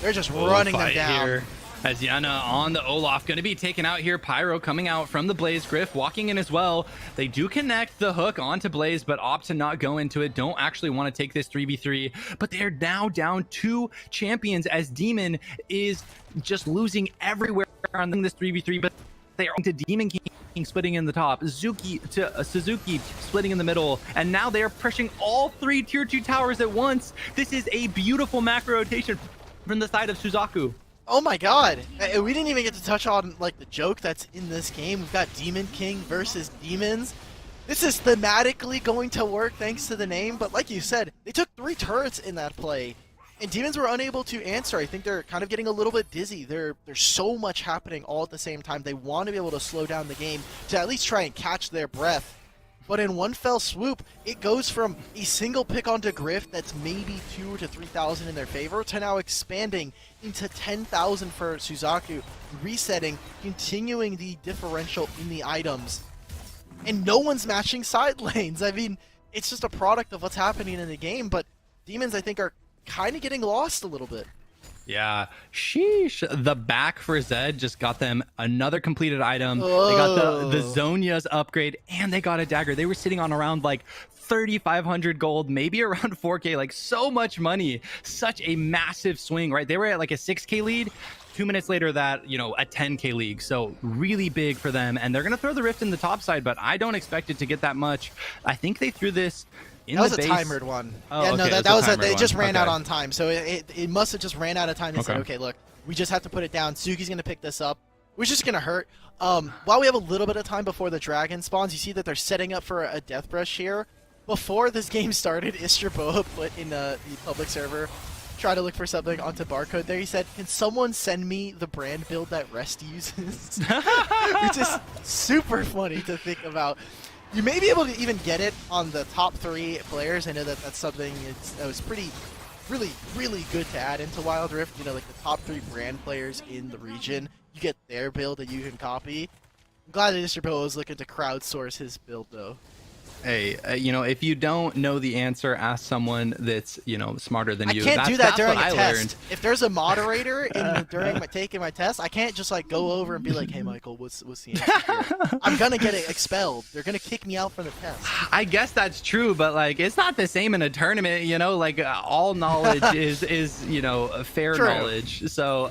they're just running them down. Here. As Yana on the Olaf, going to be taken out here. Pyro coming out from the Blaze. Griff walking in as well. They do connect the hook onto Blaze, but opt to not go into it. Don't actually want to take this 3v3. But they're now down 2 champions as Demon is just losing everywhere on this 3v3. But they are into Demon King splitting in the top. Zuki to Suzuki splitting in the middle. And now they are pushing all 3 tier 2 towers at once. This is a beautiful macro rotation from the side of Suzaku. Oh my god, we didn't even get to touch on like the joke that's in this game. We've got Demon King versus Demons. This is thematically going to work thanks to the name, but like you said, they took 3 turrets in that play, and Demons were unable to answer. I think they're kind of getting a little bit dizzy. There's so much happening all at the same time. They want to be able to slow down the game to at least try and catch their breath. But in one fell swoop, it goes from a single pick onto Griff that's maybe 2,000 to 3,000 in their favor to now expanding into 10,000 for Suzaku, resetting, continuing the differential in the items. And no one's matching side lanes. I mean, it's just a product of what's happening in the game, but Demons, I think, are kind of getting lost a little bit. Yeah, sheesh. The back for Zed just got them another completed item. Oh. They got the Zonia's upgrade, and they got a dagger. They were sitting on around like 3,500 gold, maybe around 4k, like so much money. Such a massive swing, right? They were at like a 6k lead. 2 minutes later, that, a 10k league. So really big for them. And they're going to throw the rift in the top side, but I don't expect it to get that much. I think they threw this in that was the a base. timered one. Oh, yeah, okay, no, that was it it just ran out on time. So it must have just ran out of time. They said, okay, look, we just have to put it down. Suki's going to pick this up, which is going to hurt. While we have a little bit of time before the dragon spawns, you see that they're setting up for a death brush here. Before this game started, Istra put in the public server, try to look for something onto Barcode there. He said, can someone send me the brand build that Rest uses? Which is super funny to think about. You may be able to even get it on the top 3 players. I know that that's something that was really good to add into Wild Rift. Like the top 3 brand players in the region, you get their build that you can copy. I'm glad that Mr. Bill was looking to crowdsource his build though. Hey, if you don't know the answer, ask someone that's, smarter than you. I can't do that during a test. If there's a moderator during taking my test, I can't just like go over and be like, hey, Michael, what's the answer here? I'm going to get expelled. They're going to kick me out from the test. I guess that's true, but like, it's not the same in a tournament, like all knowledge is fair True. knowledge. So,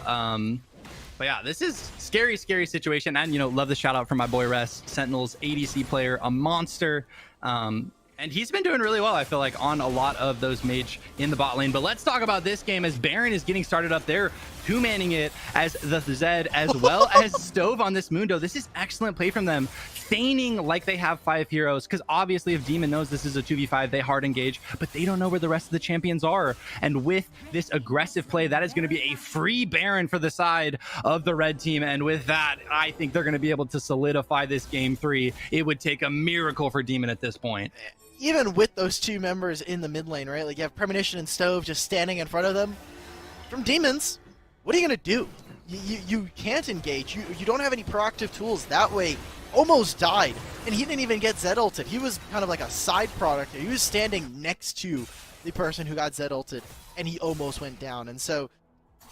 but yeah, this is scary situation. And, love the shout out from my boy Rest, Sentinels ADC player, a monster. And he's been doing really well, I feel like, on a lot of those mage in the bot lane. But let's talk about this game as Baron is getting started up there, 2-manning it as the Zed, as well as Stove on this Mundo. This is excellent play from them, feigning like they have 5 heroes, because obviously if Demon knows this is a 2v5, they hard engage, but they don't know where the rest of the champions are. And with this aggressive play, that is going to be a free Baron for the side of the red team. And with that, I think they're going to be able to solidify this game 3. It would take a miracle for Demon at this point. Even with those 2 members in the mid lane, right? Like you have Premonition and Stove just standing in front of them. From Demons, what are you going to do? You can't engage. You don't have any proactive tools. That way, almost died. And he didn't even get Zed ulted. He was kind of like a side product. He was standing next to the person who got Zed ulted, and he almost went down. And so,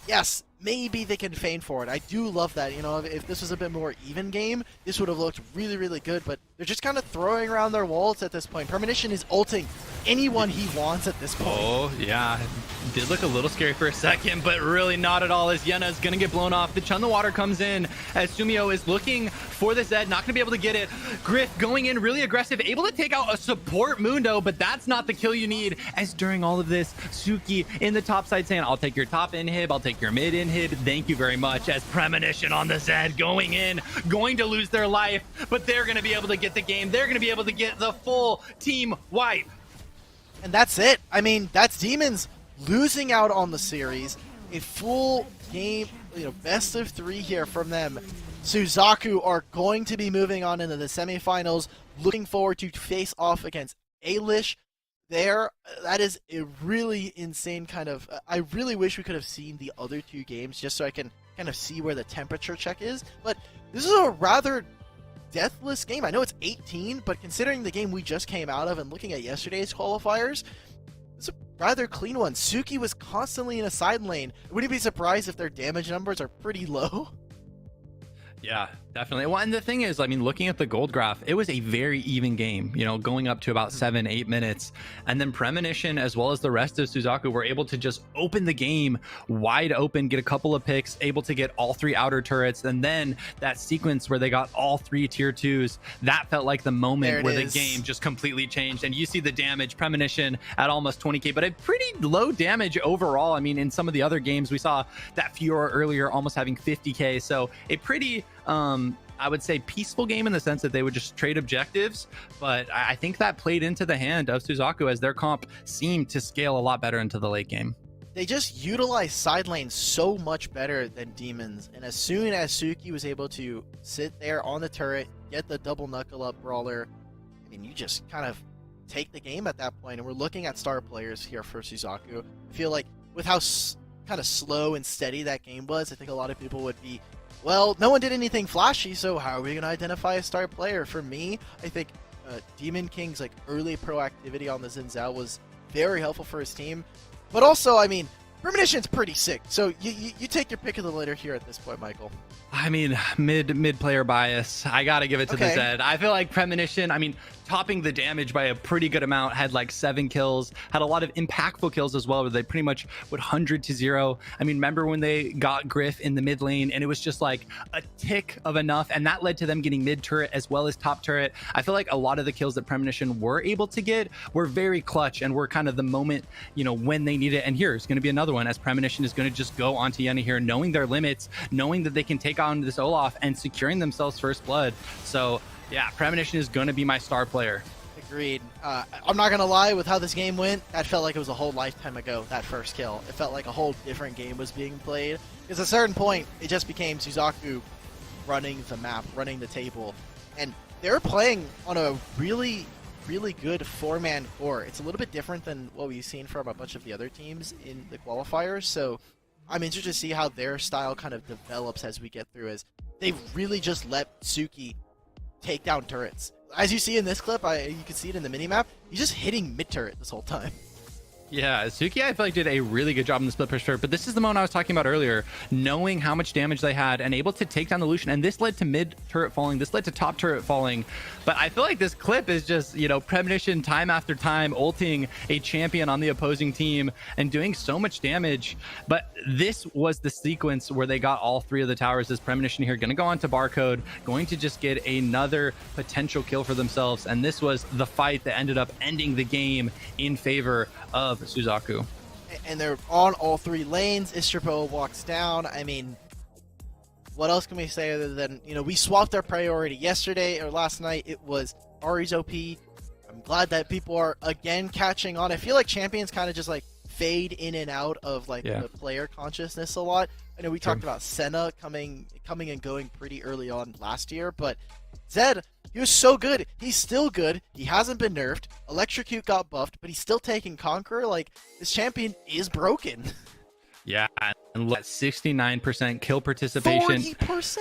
yes, maybe they can feign for it. I do love that. You know, if this was a bit more even game, this would have looked really, really good. But they're just kind of throwing around their walls at this point. Premonition is ulting anyone he wants at this point. Oh, yeah. Did look a little scary for a second, but really not at all, as Yena's going to get blown off. The Chun the Water comes in as Sumio is looking for the Zed, not going to be able to get it. Griff going in really aggressive, able to take out a support Mundo, but that's not the kill you need. As during all of this, Suki in the top side saying, I'll take your top inhib, I'll take your mid inhib, thank you very much. As Premonition on the Zed going in, going to lose their life, but they're going to be able to get the game. They're going to be able to get the full team wipe. And that's it. I mean, that's Demons losing out on the series. A full game, you know, best of 3 here from them. Suzaku are going to be moving on into the semifinals. Looking forward to face off against Alish. That is a really insane kind of... I really wish we could have seen the other 2 games just so I can kind of see where the temperature check is. But this is a rather deathless game. I know it's 18, but considering the game we just came out of and looking at yesterday's qualifiers, it's a rather clean one. Suki was constantly in a side lane. Would you be surprised if their damage numbers are pretty low? Yeah, definitely. Well, and the thing is, I mean, looking at the gold graph, it was a very even game, you know, going up to about 7-8 minutes. And then Premonition, as well as the rest of Suzaku, were able to just open the game wide open, get a couple of picks, able to get all 3 outer turrets. And then that sequence where they got all 3 tier 2s, that felt like the moment where the game just completely changed. And you see the damage, Premonition at almost 20k, but a pretty low damage overall. I mean, in some of the other games, we saw that Fiora earlier almost having 50k. So a pretty... I would say peaceful game in the sense that they would just trade objectives, but I think that played into the hand of Suzaku as their comp seemed to scale a lot better into the late game. They just utilize side lanes so much better than Demons, and as soon as Suki was able to sit there on the turret, get the double knuckle up brawler, I mean, you just kind of take the game at that point. And we're looking at star players here for Suzaku. I feel like with how kind of slow and steady that game was, I think a lot of people would be, well, no one did anything flashy, so how are we going to identify a star player? For me, I think Demon King's like early proactivity on the Xin Zhao was very helpful for his team. But also, I mean, Premonition's pretty sick. So you take your pick of the litter here at this point, Michael. I mean, mid player bias. I got to give it to the Zed. I feel like Premonition, I mean, topping the damage by a pretty good amount, had like 7 kills, had a lot of impactful kills as well, where they pretty much would 100-0. I mean, remember when they got Griff in the mid lane and it was just like a tick of enough, and that led to them getting mid turret as well as top turret. I feel like a lot of the kills that Premonition were able to get were very clutch and were kind of the moment, you know, when they need it. And here's going to be another one, as Premonition is going to just go onto Yenna here, knowing their limits, knowing that they can take on this Olaf and securing themselves first blood. So yeah, Premonition is going to be my star player. Agreed. I'm not going to lie, with how this game went, that felt like it was a whole lifetime ago, that first kill. It felt like a whole different game was being played. Because at a certain point, it just became Suzaku running the map, running the table. And they're playing on a really, really good 4-man core. It's a little bit different than what we've seen from a bunch of the other teams in the qualifiers. So I'm interested to see how their style kind of develops as we get through, as they've really just let Suki take down turrets. As you see in this clip, you can see it in the minimap, he's just hitting mid-turret this whole time. Yeah, Suki, I feel like did a really good job in the split push turret, but this is the moment I was talking about earlier, knowing how much damage they had and able to take down the Lucian, and this led to mid turret falling, this led to top turret falling. But I feel like this clip is just, you know, Premonition time after time ulting a champion on the opposing team and doing so much damage. But this was the sequence where they got all 3 of the towers. This Premonition here going to go on to Barcode, going to just get another potential kill for themselves, and this was the fight that ended up ending the game in favor of Suzaku. And they're on all 3 lanes. Istropo walks down. I mean, what else can we say other than, you know, we swapped our priority yesterday or last night. It was Ari's OP. I'm glad that people are again catching on. I feel like champions kind of just like fade in and out of like the player consciousness a lot. I know we talked about Senna coming and going pretty early on last year, but Zed, he was so good. He's still good. He hasn't been nerfed. Electrocute got buffed, but he's still taking Conqueror. Like, this champion is broken. Yeah, and look at 69% kill participation. 40%.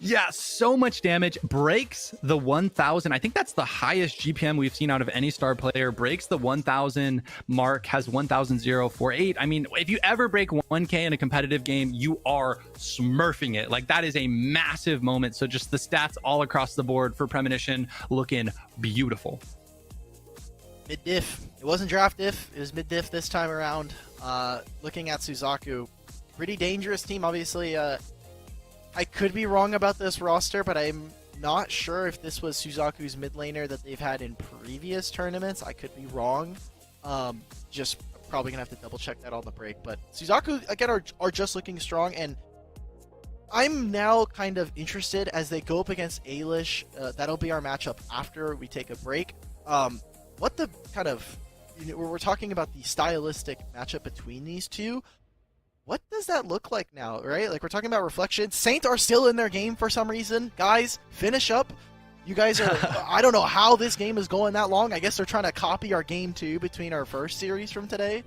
Yeah, so much damage. Breaks the 1,000. I think that's the highest GPM we've seen out of any star player. Breaks the 1,000 mark, has 1,048. I mean, if you ever break 1K in a competitive game, you are smurfing it. Like, that is a massive moment. So just the stats all across the board for Premonition looking beautiful. Mid diff. It wasn't draft diff. It was mid diff this time around. Looking at Suzaku, pretty dangerous team. Obviously, I could be wrong about this roster, but I'm not sure if this was Suzaku's mid laner that they've had in previous tournaments. I could be wrong. Just probably gonna have to double check that on the break. But Suzaku again are just looking strong, and I'm now kind of interested as they go up against Ailish. That'll be our matchup after we take a break. What the kind of, we're talking about the stylistic matchup between these two. What does that look like now, right? Like, we're talking about Reflection. Saint are still in their game for some reason. Guys, finish up. You guys are, I don't know how this game is going that long. I guess they're trying to copy our game 2 between our first series from today.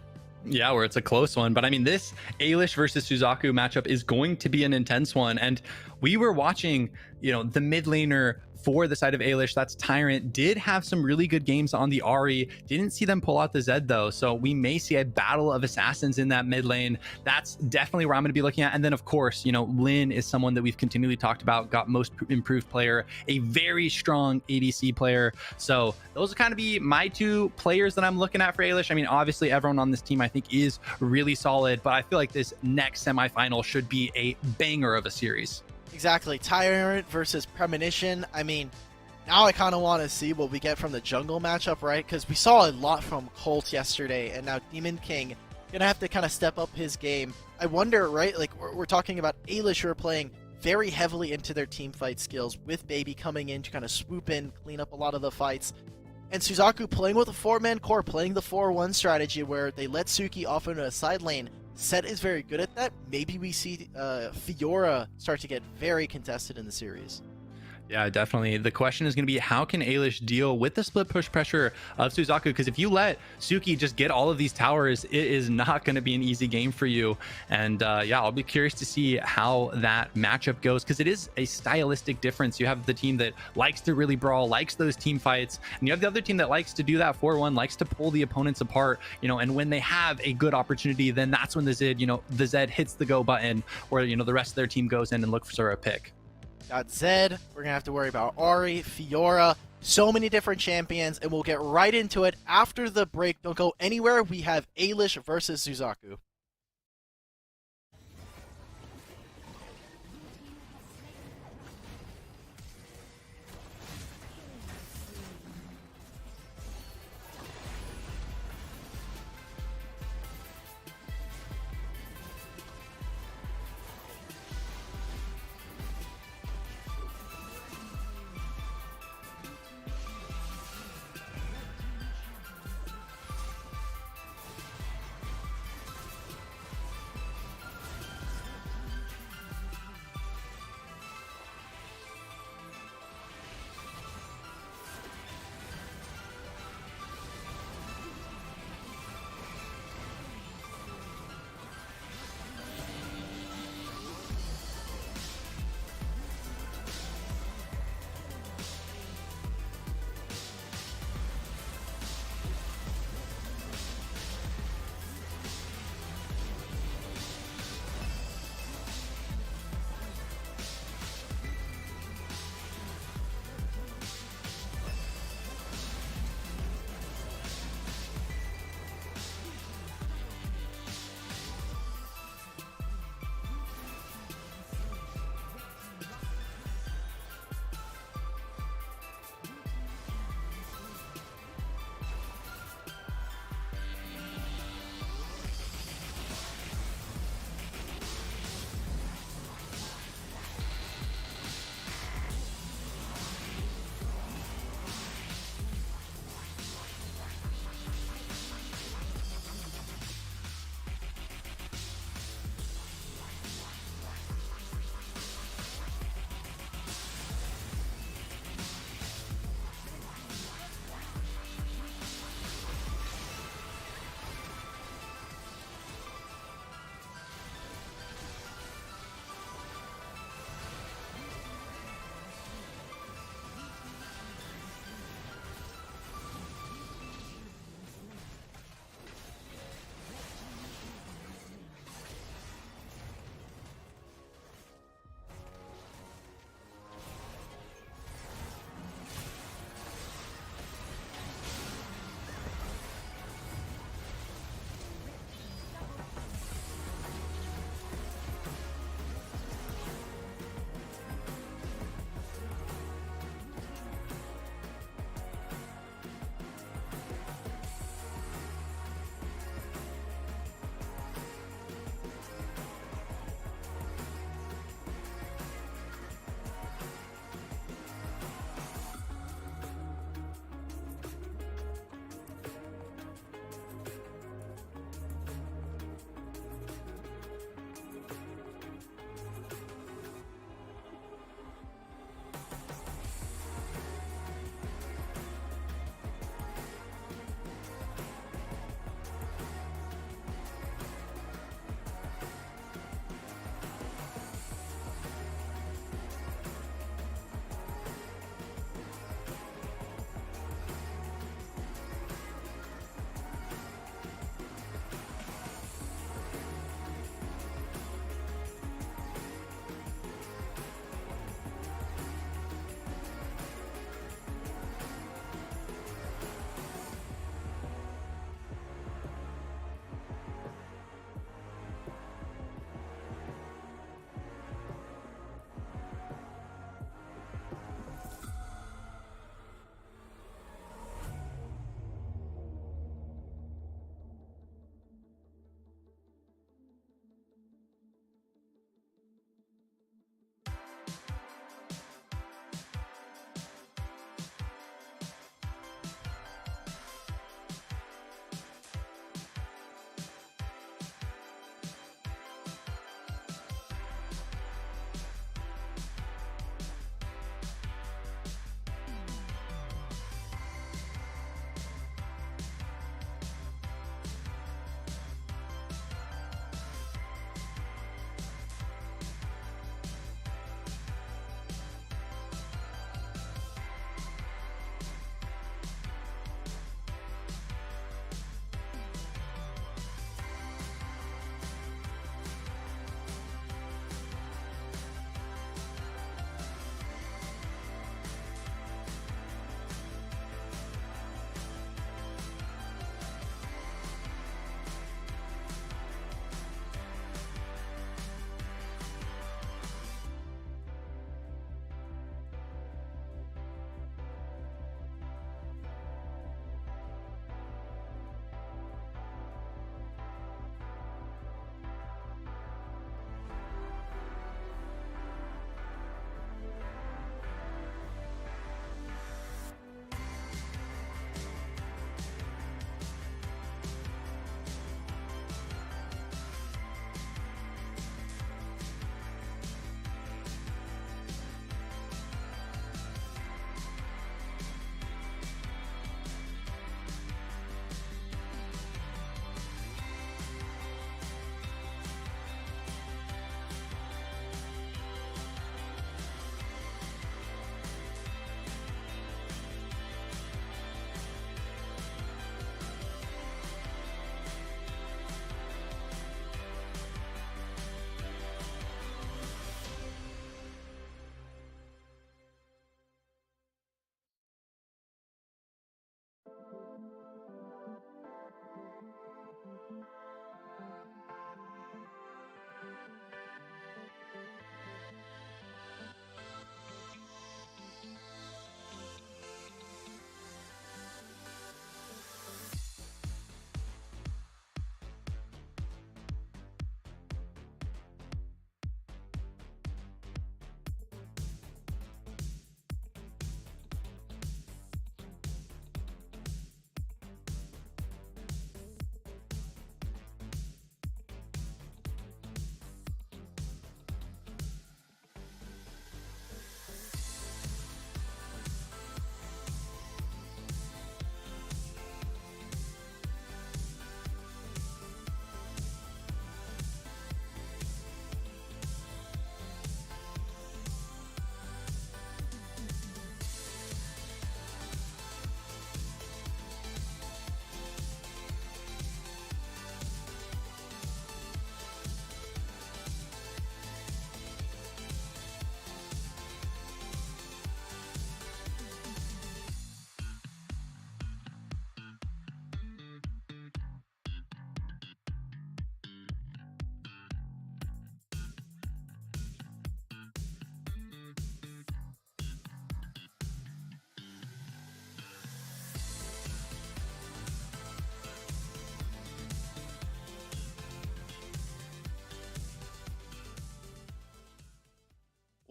Yeah, where it's a close one. But I mean, this Ailish versus Suzaku matchup is going to be an intense one. And we were watching, the mid laner for the side of Ailish, that's Tyrant, did have some really good games on the Ahri. Didn't see them pull out the Zed though. So we may see a battle of assassins in that mid lane. That's definitely where I'm going to be looking at. And then of course, Lin is someone that we've continually talked about, got most improved player, a very strong ADC player. So those are kind of be my 2 players that I'm looking at for Ailish. I mean, obviously everyone on this team I think is really solid, but I feel like this next semifinal should be a banger of a series. Exactly. Tyrant versus Premonition. I mean, now I kind of want to see what we get from the jungle matchup, right? Because we saw a lot from Colt yesterday, and now Demon King gonna have to kind of step up his game. I wonder, right? Like, we're talking about Ailish, who are playing very heavily into their team fight skills, with Baby coming in to kind of swoop in, clean up a lot of the fights. And Suzaku playing with a 4-man core, playing the 4-1 strategy where they let Suki off into a side lane. Set is very good at that. Maybe we see Fiora start to get very contested in the series. Yeah, definitely. The question is going to be, how can Ailish deal with the split push pressure of Suzaku? Because if you let Suki just get all of these towers, it is not going to be an easy game for you. And yeah, I'll be curious to see how that matchup goes, because it is a stylistic difference. You have the team that likes to really brawl, likes those team fights, and you have the other team that likes to do that 4-1, likes to pull the opponents apart, and when they have a good opportunity, then that's when the Zed hits the go button, or the rest of their team goes in and looks for a pick. Got Zed. We're going to have to worry about Ahri, Fiora, so many different champions, and we'll get right into it after the break. Don't go anywhere. We have Ailish versus Suzaku.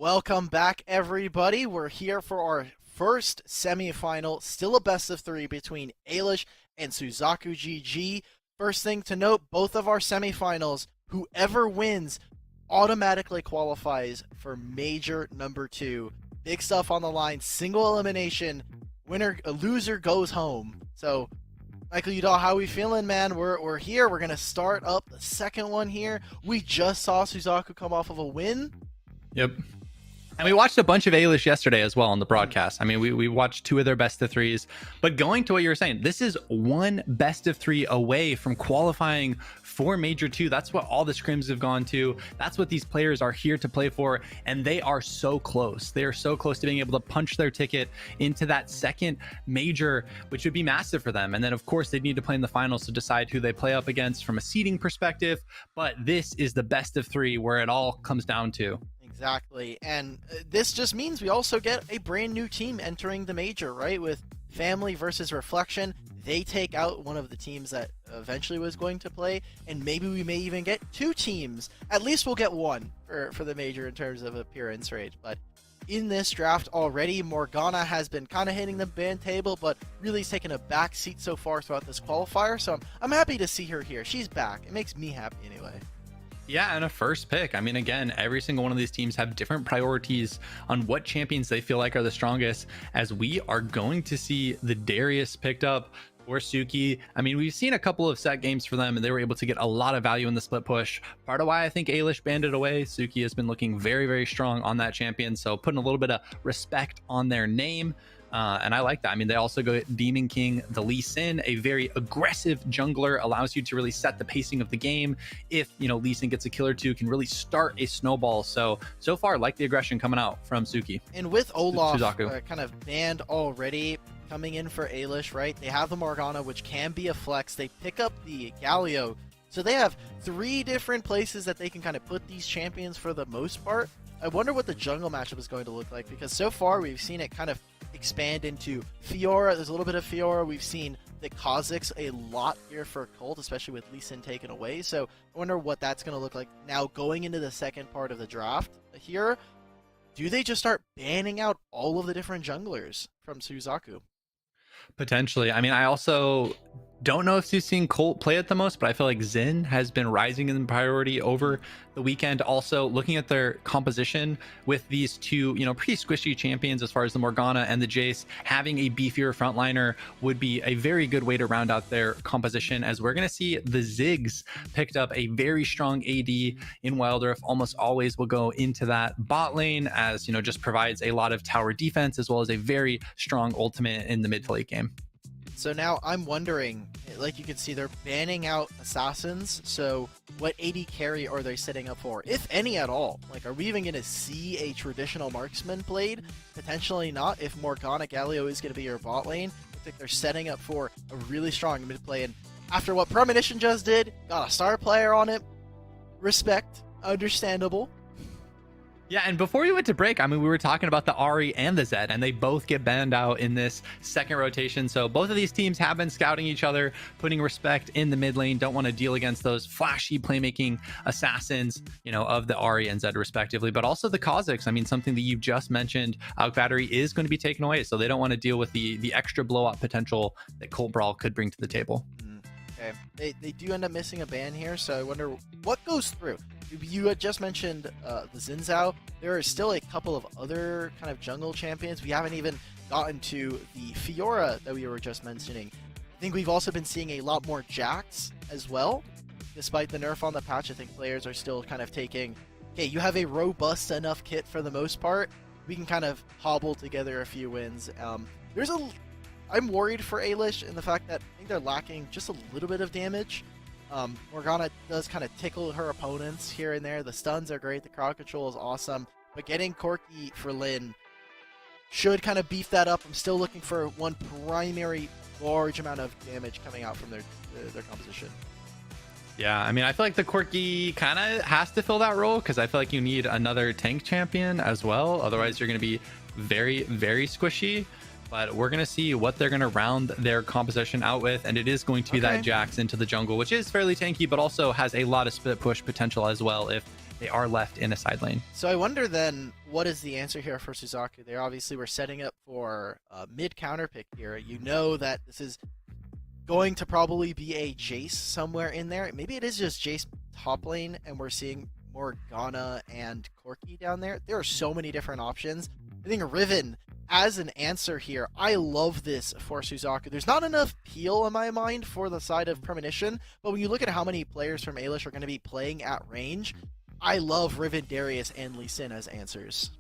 Welcome back, everybody. We're here for our first semifinal, still a best of three between Ailish and Suzaku GG. First thing to note, both of our semifinals, whoever wins automatically qualifies for major number 2. Big stuff on the line, single elimination, winner, a loser goes home. So, Michael Udall, how are we feeling, man? We're here. We're going to start up the second one here. We just saw Suzaku come off of a win. Yep. And we watched a bunch of Ailish yesterday as well on the broadcast. I mean, we watched 2 of their best of 3s. But going to what you were saying, this is one best of 3 away from qualifying for Major 2. That's what all the scrims have gone to. That's what these players are here to play for. And they are so close. They are so close to being able to punch their ticket into that second major, which would be massive for them. And then, of course, they need to play in the finals to decide who they play up against from a seeding perspective. But this is the best of 3 where it all comes down to. Exactly, and this just means we also get a brand new team entering the major, right? With Family versus Reflection, they take out one of the teams that eventually was going to play, and maybe we may even get 2 teams. At least we'll get 1 for the major in terms of appearance rate. But in this draft already, Morgana has been kind of hitting the ban table, but really taken a back seat so far throughout this qualifier, so I'm happy to see her here. She's back. It makes me happy anyway. Yeah, and a first pick. I mean, again, every single one of these teams have different priorities on what champions they feel like are the strongest, as we are going to see the Darius picked up for Suki. I mean, we've seen a couple of set games for them, and they were able to get a lot of value in the split push. Part of why I think Ailish banded away. Suki has been looking very, very strong on that champion, so putting a little bit of respect on their name. And I like that. I mean, they also go Demon King, the Lee Sin, a very aggressive jungler, allows you to really set the pacing of the game. If, Lee Sin gets a kill or 2, can really start a snowball. So far, like the aggression coming out from Suki. And with Olaf kind of banned already, coming in for Ailish, right? They have the Morgana, which can be a flex. They pick up the Galio. So they have 3 different places that they can kind of put these champions for the most part. I wonder what the jungle matchup is going to look like, because so far we've seen it kind of expand into Fiora. There's a little bit of Fiora. We've seen the Kha'Zix a lot here for Colt, especially with Lee Sin taken away. So I wonder what that's going to look like now going into the second part of the draft here. Do they just start banning out all of the different junglers from Suzaku? Potentially. I mean, I also don't know if you've seen Colt play it the most, but I feel like Xin has been rising in priority over the weekend. Also, looking at their composition with these 2, pretty squishy champions as far as the Morgana and the Jace, having a beefier frontliner would be a very good way to round out their composition, as we're going to see the Ziggs picked up a very strong AD in Wild Rift. Almost always will go into that bot lane, as, just provides a lot of tower defense, as well as a very strong ultimate in the mid to late game. So now I'm wondering, like you can see, they're banning out assassins. So what AD carry are they setting up for, if any at all? Like, are we even going to see a traditional marksman played? Potentially not, if Morgana Galio is going to be your bot lane. I think they're setting up for a really strong mid play. And after what Premonition just did, got a star player on it. Respect, understandable. Yeah, and before we went to break, I mean, we were talking about the Ahri and the Zed, and they both get banned out in this second rotation. So both of these teams have been scouting each other, putting respect in the mid lane, don't want to deal against those flashy playmaking assassins, of the Ahri and Zed respectively, but also the Kha'Zix. I mean, something that you just mentioned, Aug Battery is going to be taken away, so they don't want to deal with the extra blow-up potential that Colt Brawl could bring to the table. Okay, they do end up missing a ban here, so I wonder what goes through. You had just mentioned the Xin Zhao. There are still a couple of other kind of jungle champions. We haven't even gotten to the Fiora that we were just mentioning. I think we've also been seeing a lot more Jax as well. Despite the nerf on the patch, I think players are still kind of taking, okay, you have a robust enough kit for the most part. We can kind of hobble together a few wins. I'm worried for Ailish in the fact that I think they're lacking just a little bit of damage. Morgana does kind of tickle her opponents here and there. The stuns are great. The crowd control is awesome. But getting Corki for Lin should kind of beef that up. I'm still looking for one primary large amount of damage coming out from their composition. Yeah, I mean, I feel like the Corki kind of has to fill that role, because I feel like you need another tank champion as well. Otherwise, you're going to be very, very squishy. But we're going to see what they're going to round their composition out with. And it is going to be that Jax into the jungle, which is fairly tanky, but also has a lot of split push potential as well if they are left in a side lane. So I wonder then, what is the answer here for Suzaku? They obviously were setting up for a mid counter pick here. You know that this is going to probably be a Jace somewhere in there. Maybe it is just Jace top lane, and we're seeing more Ghana and Corki down there. There are so many different options. I think Riven as an answer here, I love this for Suzaku. There's not enough peel in my mind for the side of Premonition, but when you look at how many players from Ailish are going to be playing at range, I love Riven, Darius, and Lee Sin as answers.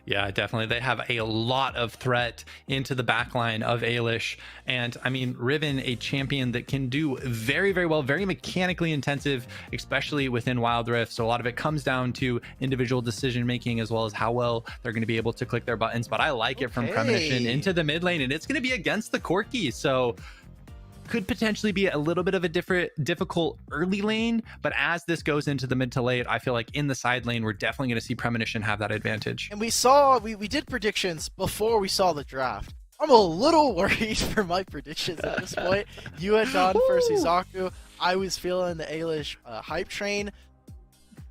Yeah, definitely. They have a lot of threat into the backline of Ailish. And I mean, Riven, a champion that can do very, very well, very mechanically intensive, especially within Wild Rift. So a lot of it comes down to individual decision making as well as how well they're going to be able to click their buttons. But I like it from Premonition into the mid lane, and it's going to be against the Corki. So could potentially be a little bit of a difficult early lane, but as this goes into the mid to late, I feel like in the side lane, we're definitely going to see Premonition have that advantage. And we did predictions before we saw the draft. I'm a little worried for my predictions at this point. You had gone for Suzaku. I was feeling the Ailish hype train.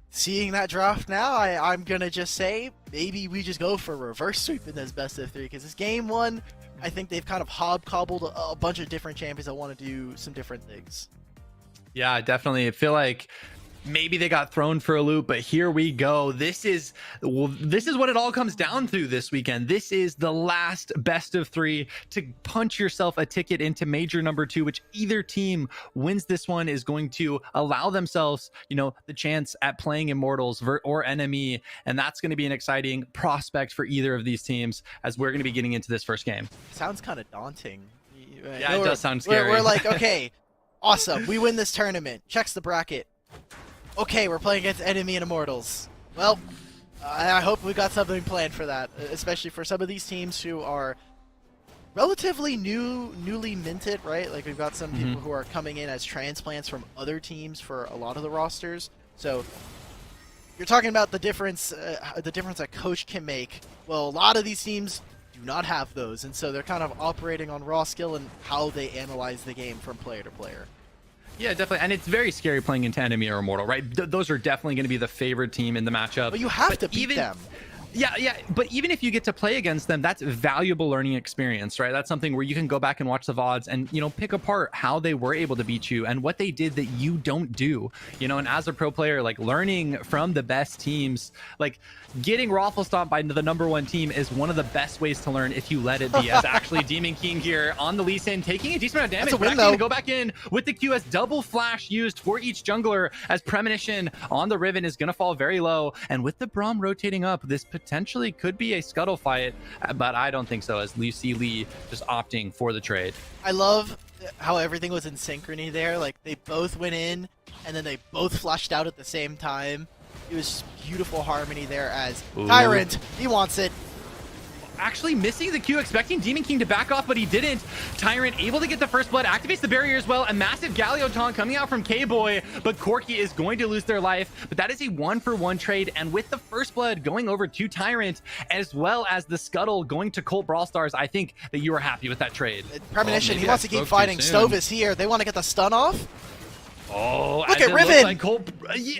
Seeing that draft now, I'm going to just say maybe we just go for reverse sweep in this best of 3, because this game 1, I think they've kind of hobcobbled a bunch of different champions that want to do some different things. Yeah, definitely. I feel like maybe they got thrown for a loop, but here we go. This is what it all comes down to this weekend. This is the last best of 3 to punch yourself a ticket into major number 2, which either team wins this one is going to allow themselves, the chance at playing Immortals or Enemy. And that's going to be an exciting prospect for either of these teams as we're going to be getting into this first game. Sounds kind of daunting. Yeah, it does sound scary. We're like, okay, awesome. We win this tournament. Checks the bracket. Okay, we're playing against Enemy and Immortals. Well, I hope we got something planned for that, especially for some of these teams who are relatively newly minted, right? Like, we've got some people who are coming in as transplants from other teams for a lot of the rosters. So you're talking about the difference a coach can make. Well, a lot of these teams do not have those, and so they're kind of operating on raw skill and how they analyze the game from player to player. Yeah, definitely. And it's very scary playing into Enemy or Immortal, right? Those are definitely going to be the favored team in the matchup. But you have to beat them. Yeah. But even if you get to play against them, that's valuable learning experience, right? That's something where you can go back and watch the VODs and, pick apart how they were able to beat you and what they did that you don't do, and as a pro player, like learning from the best teams, like getting Raffle stomped by the number 1 team is one of the best ways to learn if you let it be, as actually Demon King here on the Lee Sin taking a decent amount of damage, but actually gonna go back in with the QS double flash used for each jungler as Premonition on the Riven is going to fall very low. And with the Braum rotating up, this potentially could be a scuttle fight, but I don't think so, as Lucy Lee just opting for the trade. I love how everything was in synchrony there. Like, they both went in, and then they both flashed out at the same time. It was beautiful harmony there as Tyrant, he wants it. Actually missing the Q, expecting Demon King to back off, but he didn't. Tyrant able to get the first blood, activates the barrier as well. A massive Galio taunt coming out from K-Boy, but Corki is going to lose their life. But that is a 1-for-1 trade, and with the first blood going over to Tyrant, as well as the scuttle going to Colt Brawl Stars, I think that you are happy with that trade. Premonition, he wants to keep fighting. Stove is here. They want to get the stun off. Oh, look at Riven! Like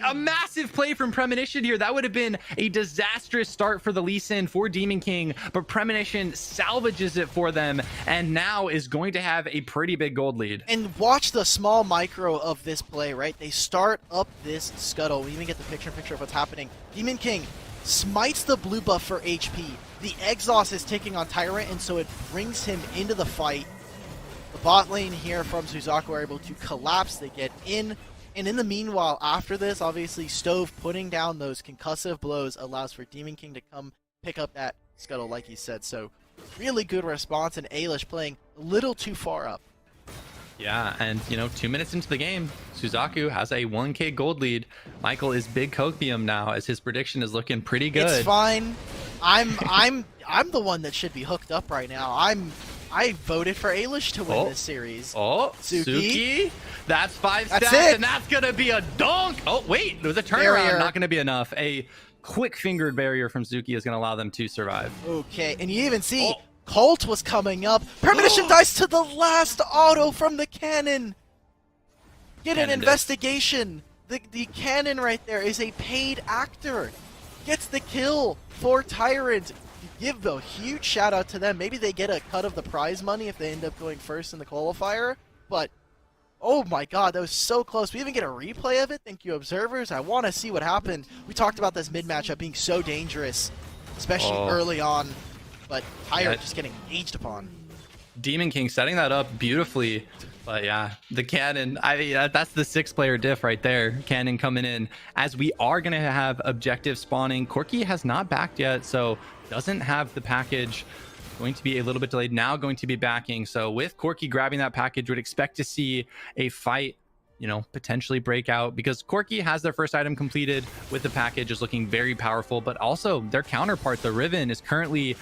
a massive play from Premonition here. That would have been a disastrous start for the Lee Sin for Demon King, but Premonition salvages it for them and now is going to have a pretty big gold lead. And watch the small micro of this play, right? They start up this scuttle. We even get the picture of what's happening. Demon King smites the blue buff for HP. The exhaust is ticking on Tyrant, and so it brings him into the fight. The bot lane here from Suzaku are able to collapse. They get in. And in the meanwhile, after this, obviously, Stove putting down those concussive blows allows for Demon King to come pick up that scuttle, like he said. So, really good response, and Ailish playing a little too far up. Yeah, and 2 minutes into the game, Suzaku has a 1k gold lead. Michael is big copium now, as his prediction is looking pretty good. It's fine. I'm the one that should be hooked up right now. I voted for Ailish to win this series. Suki. That's 5 stacks, and that's going to be a dunk. Oh, wait. There was a turnaround. Not going to be enough. A quick-fingered barrier from Suki is going to allow them to survive. Okay, and you even see Colt was coming up. Premonition dies to the last auto from the cannon. Get an investigation. the cannon right there is a paid actor. Gets the kill for Tyrant. Give a huge shout out to them. Maybe they get a cut of the prize money if they end up going first in the qualifier. But oh my god, that was so close. We even get a replay of it. Thank you, observers. I want to see what happened. We talked about this mid matchup being so dangerous, especially early on. But Tyrant just getting engaged upon. Demon King setting that up beautifully. But yeah, the cannon, I mean, that's the 6-player diff right there. Cannon coming in. As we are going to have objective spawning, Corki has not backed yet, so doesn't have the package. Going to be a little bit delayed. Now going to be backing. So with Corki grabbing that package, would expect to see a fight, you know, potentially break out, because Corki has their first item completed with the package, is looking very powerful. But also their counterpart, the Riven, is currently,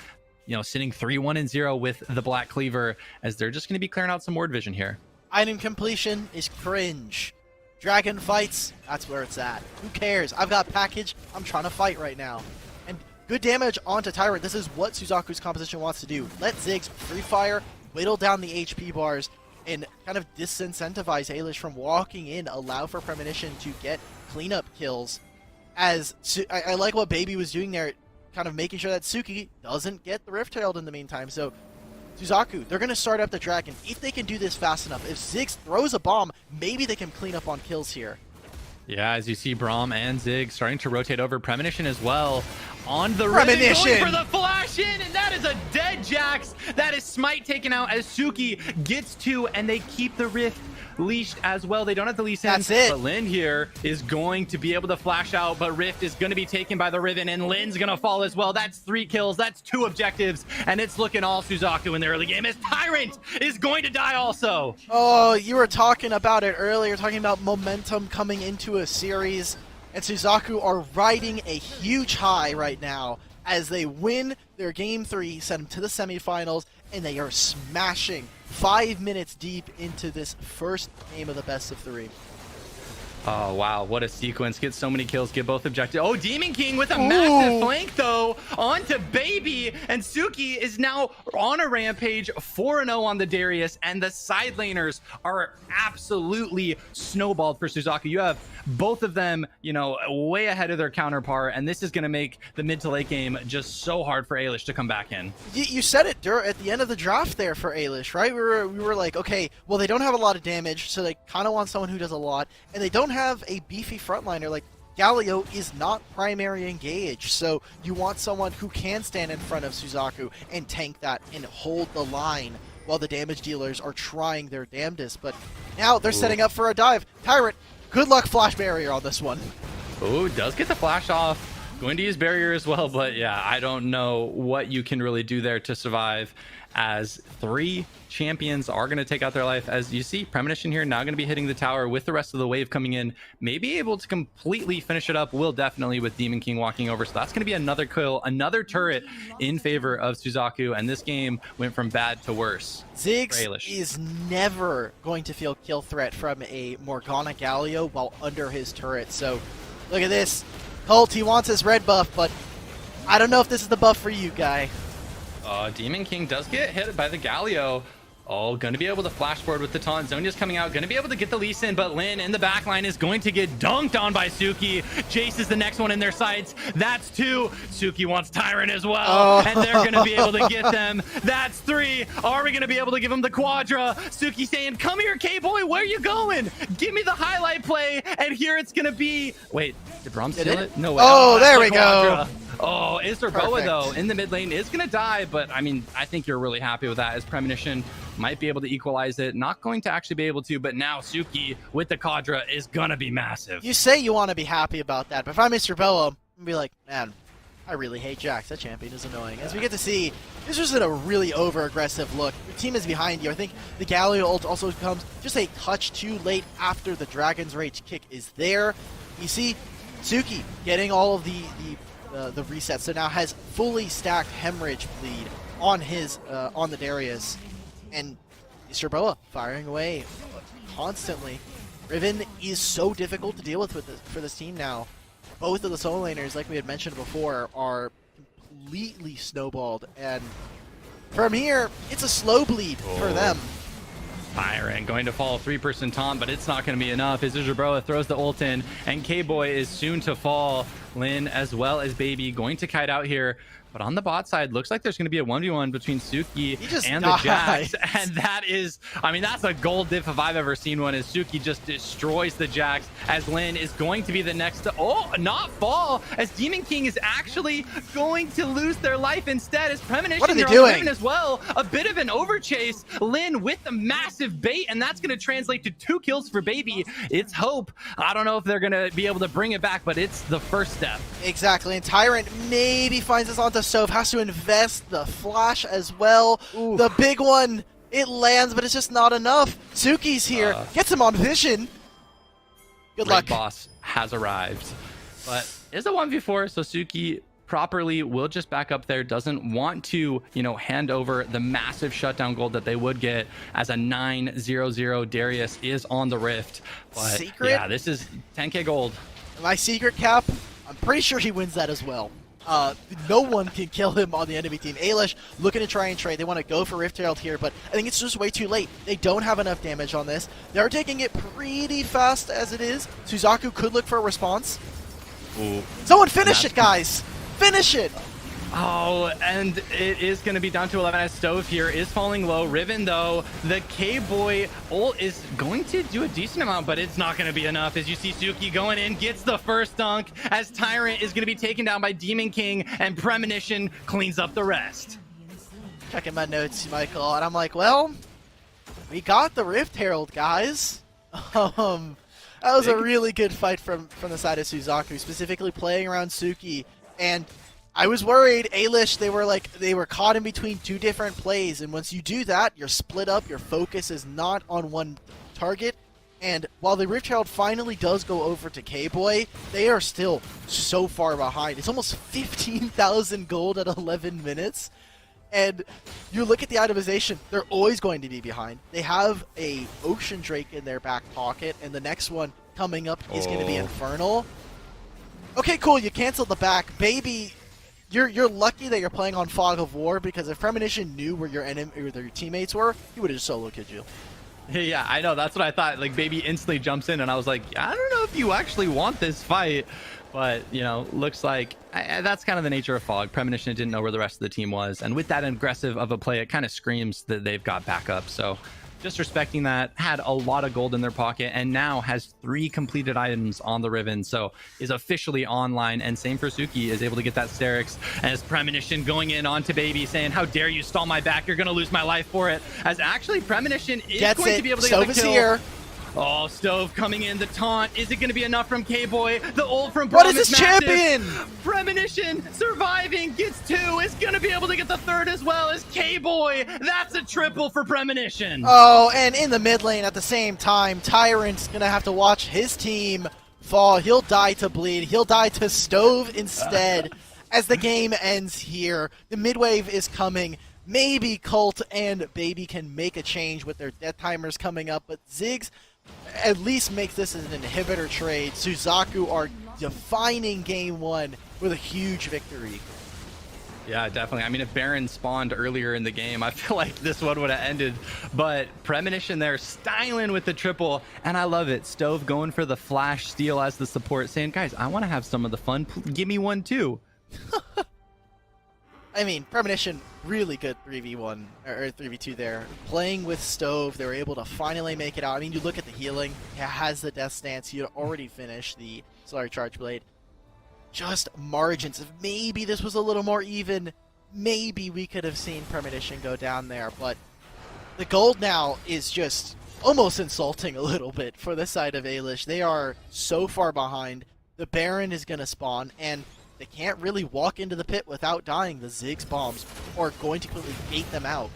you know, sitting 3-1-0 with the Black Cleaver, as they're just going to be clearing out some ward vision here. Item completion is cringe. Dragon fights, that's where it's at. Who cares? I've got package. I'm trying to fight right now. And good damage onto Tyrant. This is what Suzaku's composition wants to do. Let Ziggs free fire, whittle down the HP bars, and kind of disincentivize Ailish from walking in, allow for Premonition to get cleanup kills. As I like what Baby was doing there, kind of making sure that Suki doesn't get the Rift-Tailed in the meantime. So Suzaku, they're going to start up the Dragon. If they can do this fast enough, if Ziggs throws a bomb, maybe they can clean up on kills here. Yeah, as you see Braum and Zig starting to rotate over. Premonition as well on the Premonition going for the flash in, and that is a dead Jax. That is Smite taken out as Suki gets 2, and they keep the Rift leashed as well. They don't have the leash in. That's it. But Lin here is going to be able to flash out, but Rift is going to be taken by the Riven, and Lin's going to fall as well. That's 3 kills. That's 2 objectives, and it's looking all Suzaku in the early game as Tyrant is going to die also. Oh, you were talking about it earlier, talking about momentum coming into a series, and Suzaku are riding a huge high right now as they win their game 3, send them to the semifinals, and they are smashing 5 minutes deep into this first game of the best of 3. Oh, wow. What a sequence. Get so many kills. Get both objectives. Oh, Demon King with a massive flank, though, onto Baby. And Suki is now on a rampage, 4-0 on the Darius. And the side laners are absolutely snowballed for Suzaku. You have both of them, you know, way ahead of their counterpart. And this is going to make the mid to late game just so hard for Ailish to come back in. You said it at the end of the draft there for Ailish, right? We were like, okay, well, they don't have a lot of damage, so they kind of want someone who does a lot. And they don't have a beefy frontliner. Like, Galio is not primary engaged, so you want someone who can stand in front of Suzaku and tank that and hold the line while the damage dealers are trying their damnedest. But now they're setting up for a dive. Tyrant, good luck flash barrier on this one. Oh, does get the flash off. Going to use barrier as well, but yeah, I don't know what you can really do there to survive, as 3 champions are going to take out their life. As you see, Premonition here now going to be hitting the tower with the rest of the wave coming in, maybe able to completely finish it up. Will definitely, with Demon King walking over. So that's going to be another kill, another turret in favor of Suzaku, and this game went from bad to worse. Ziggs is never going to feel kill threat from a Morgana Galio while under his turret. So look at this. Colt, he wants his red buff, but I don't know if this is the buff for you, guy. Demon King does get hit by the Galio. Oh, going to be able to flash forward with the taunt. Zonia's coming out, going to be able to get the Lee Sin, but Lin in the backline is going to get dunked on by Suki. Jace is the next one in their sights. That's 2. Suki wants Tyrant as well, and they're going to be able to get them. That's 3. Are we going to be able to give him the Quadra? Suki saying, come here, K-Boy, where are you going? Give me the highlight play, and here it's going to be... Wait, did Braum steal it? No way. Oh, there we Quadra. go. Oh, Boa, though, in the mid lane is going to die, but I mean, I think you're really happy with that, as Premonition might be able to equalize it. Not going to actually be able to, but now Suki with the Quadra is going to be massive. You say you want to be happy about that, but if I'm Mr. Boa, I'm going to be like, man, I really hate Jax. That champion is annoying. As we get to see, this was a really over-aggressive look. Your team is behind you. I think the Galio ult also comes just a touch too late after the Dragon's Rage kick is there. You see Suki getting all of the resets, so now has fully stacked Hemorrhage bleed on his on the Darius, and Mr. Boa firing away constantly. Riven is so difficult to deal with for this team now. Both of the solo laners, like we had mentioned before, are completely snowballed, and from here it's a slow bleed for them. Byron going to fall 3-person taunt, but it's not going to be enough. As Jabroa throws the ult in, and K-Boy is soon to fall. Lin as well as Baby going to kite out here. But on the bot side, looks like there's going to be a 1v1 between Suki and the Jax. And that is, I mean, that's a gold diff if I've ever seen one, as Suki just destroys the Jax, as Lin is going to be the next to, oh, not fall, as Demon King is actually going to lose their life instead, as Premonition, what are they doing? doing? As well. A bit of an overchase. Lin with the massive bait, and that's going to translate to 2 kills for Baby. It's hope. I don't know if they're going to be able to bring it back, but it's the first step. Exactly, and Tyrant maybe finds us onto Stove, has to invest the flash as well. Ooh. The big one, it lands, but it's just not enough. Suki's here, gets him on vision. Good luck. Boss has arrived, but it's a 1v4, so Suki properly will just back up there, doesn't want to, you know, hand over the massive shutdown gold that they would get, as a 9-0-0 Darius is on the Rift. But secret? Yeah, this is 10k gold. My secret cap, I'm pretty sure he wins that as well. No one can kill him on the enemy team. Ailish looking to try and trade. They want to go for Rift Herald here, but I think it's just way too late. They don't have enough damage on this. They're taking it pretty fast as it is. Suzaku could look for a response. Ooh. Someone finish it, guys! Finish it! Oh, and it is going to be down to 11 as Stove here is falling low. Riven, though, the K-Boy ult is going to do a decent amount, but it's not going to be enough. As you see Suki going in, gets the first dunk, as Tyrant is going to be taken down by Demon King, and Premonition cleans up the rest. Checking my notes, Michael, and I'm like, well, we got the Rift Herald, guys. That was a really good fight from the side of Suzaku, specifically playing around Suki, and I was worried. Ailish, they were caught in between 2 different plays, and once you do that, you're split up, your focus is not on one target, and while the Rift Herald finally does go over to K-Boy, they are still so far behind. It's almost 15,000 gold at 11 minutes, and you look at the itemization, they're always going to be behind. They have a Ocean Drake in their back pocket, and the next one coming up is going to be Infernal. Okay, cool, you canceled the back. Baby, you're lucky that you're playing on Fog of War, because if Premonition knew where your enemy or your teammates were, he would have just solo killed you. Yeah, I know. That's what I thought. Like, Baby instantly jumps in, and I was like, I don't know if you actually want this fight. But, you know, looks like that's kind of the nature of Fog. Premonition didn't know where the rest of the team was. And with that aggressive of a play, it kind of screams that they've got backup. So just respecting that, had a lot of gold in their pocket, and now has 3 completed items on the Riven, so is officially online. And same for Suki, is able to get that Sterix, as Premonition going in onto Baby, saying, how dare you stall my back, you're gonna lose my life for it, as actually Premonition is going to be able to get the kill. Here. Oh, Stove coming in, the taunt. Is it going to be enough from K-Boy? The ult from What Braum is this massive. champion? Premonition surviving, gets 2, is going to be able to get the 3rd as well as K-Boy. That's a triple for Premonition. Oh, and in the mid lane at the same time, Tyrant's going to have to watch his team fall. He'll die to bleed. He'll die to Stove instead as the game ends here. The mid wave is coming. Maybe Cult and Baby can make a change with their death timers coming up, but Ziggs at least makes this an inhibitor trade. Suzaku are defining game 1 with a huge victory. Yeah, definitely. I mean, if Baron spawned earlier in the game, I feel like this one would have ended. But Premonition there styling with the triple, and I love it. Stove going for the flash steal as the support, saying, guys, I want to have some of the fun. Give me one too. I mean, Premonition, really good 3v1, or 3v2 there. Playing with Stove, they were able to finally make it out. I mean, you look at the healing, it has the death stance, you had already finished the Solar Charge Blade. Just margins. If maybe this was a little more even, maybe we could have seen Premonition go down there, but the gold now is just almost insulting a little bit for the side of Ailish. They are so far behind. The Baron is going to spawn, and they can't really walk into the pit without dying. The Ziggs bombs are going to completely bait them out.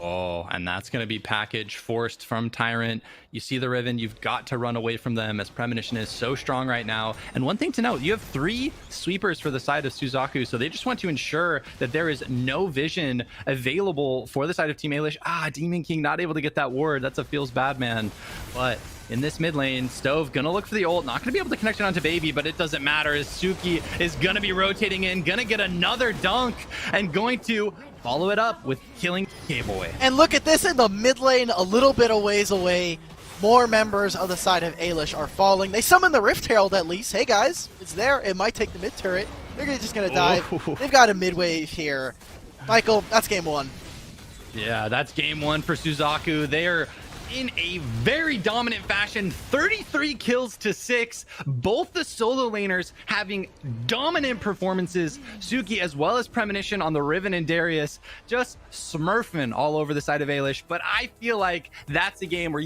Oh, and that's going to be package forced from Tyrant. You see the Riven, you've got to run away from them, as Premonition is so strong right now. And one thing to note, you have 3 sweepers for the side of Suzaku, so they just want to ensure that there is no vision available for the side of Team Ailish. Demon King not able to get that ward. That's a feels bad, man. But in this mid lane. Stove gonna look for the ult, not gonna be able to connect it onto Baby, but it doesn't matter as Suki is gonna be rotating in, gonna get another dunk, and going to follow it up with killing K-Boy. And look at this in the mid lane, a little bit of ways away. More members of the side of Ailish are falling. They summon the Rift Herald at least. Hey guys, it's there. It might take the mid turret. They're just gonna dive. Ooh. They've got a mid wave here. Michael, that's game one. Yeah, that's game one for Suzaku. They are in a very dominant fashion, 33 kills to 6. Both the solo laners having dominant performances. Suki as well as Premonition on the Riven and Darius just smurfing all over the side of Ailish. But I feel like that's a game where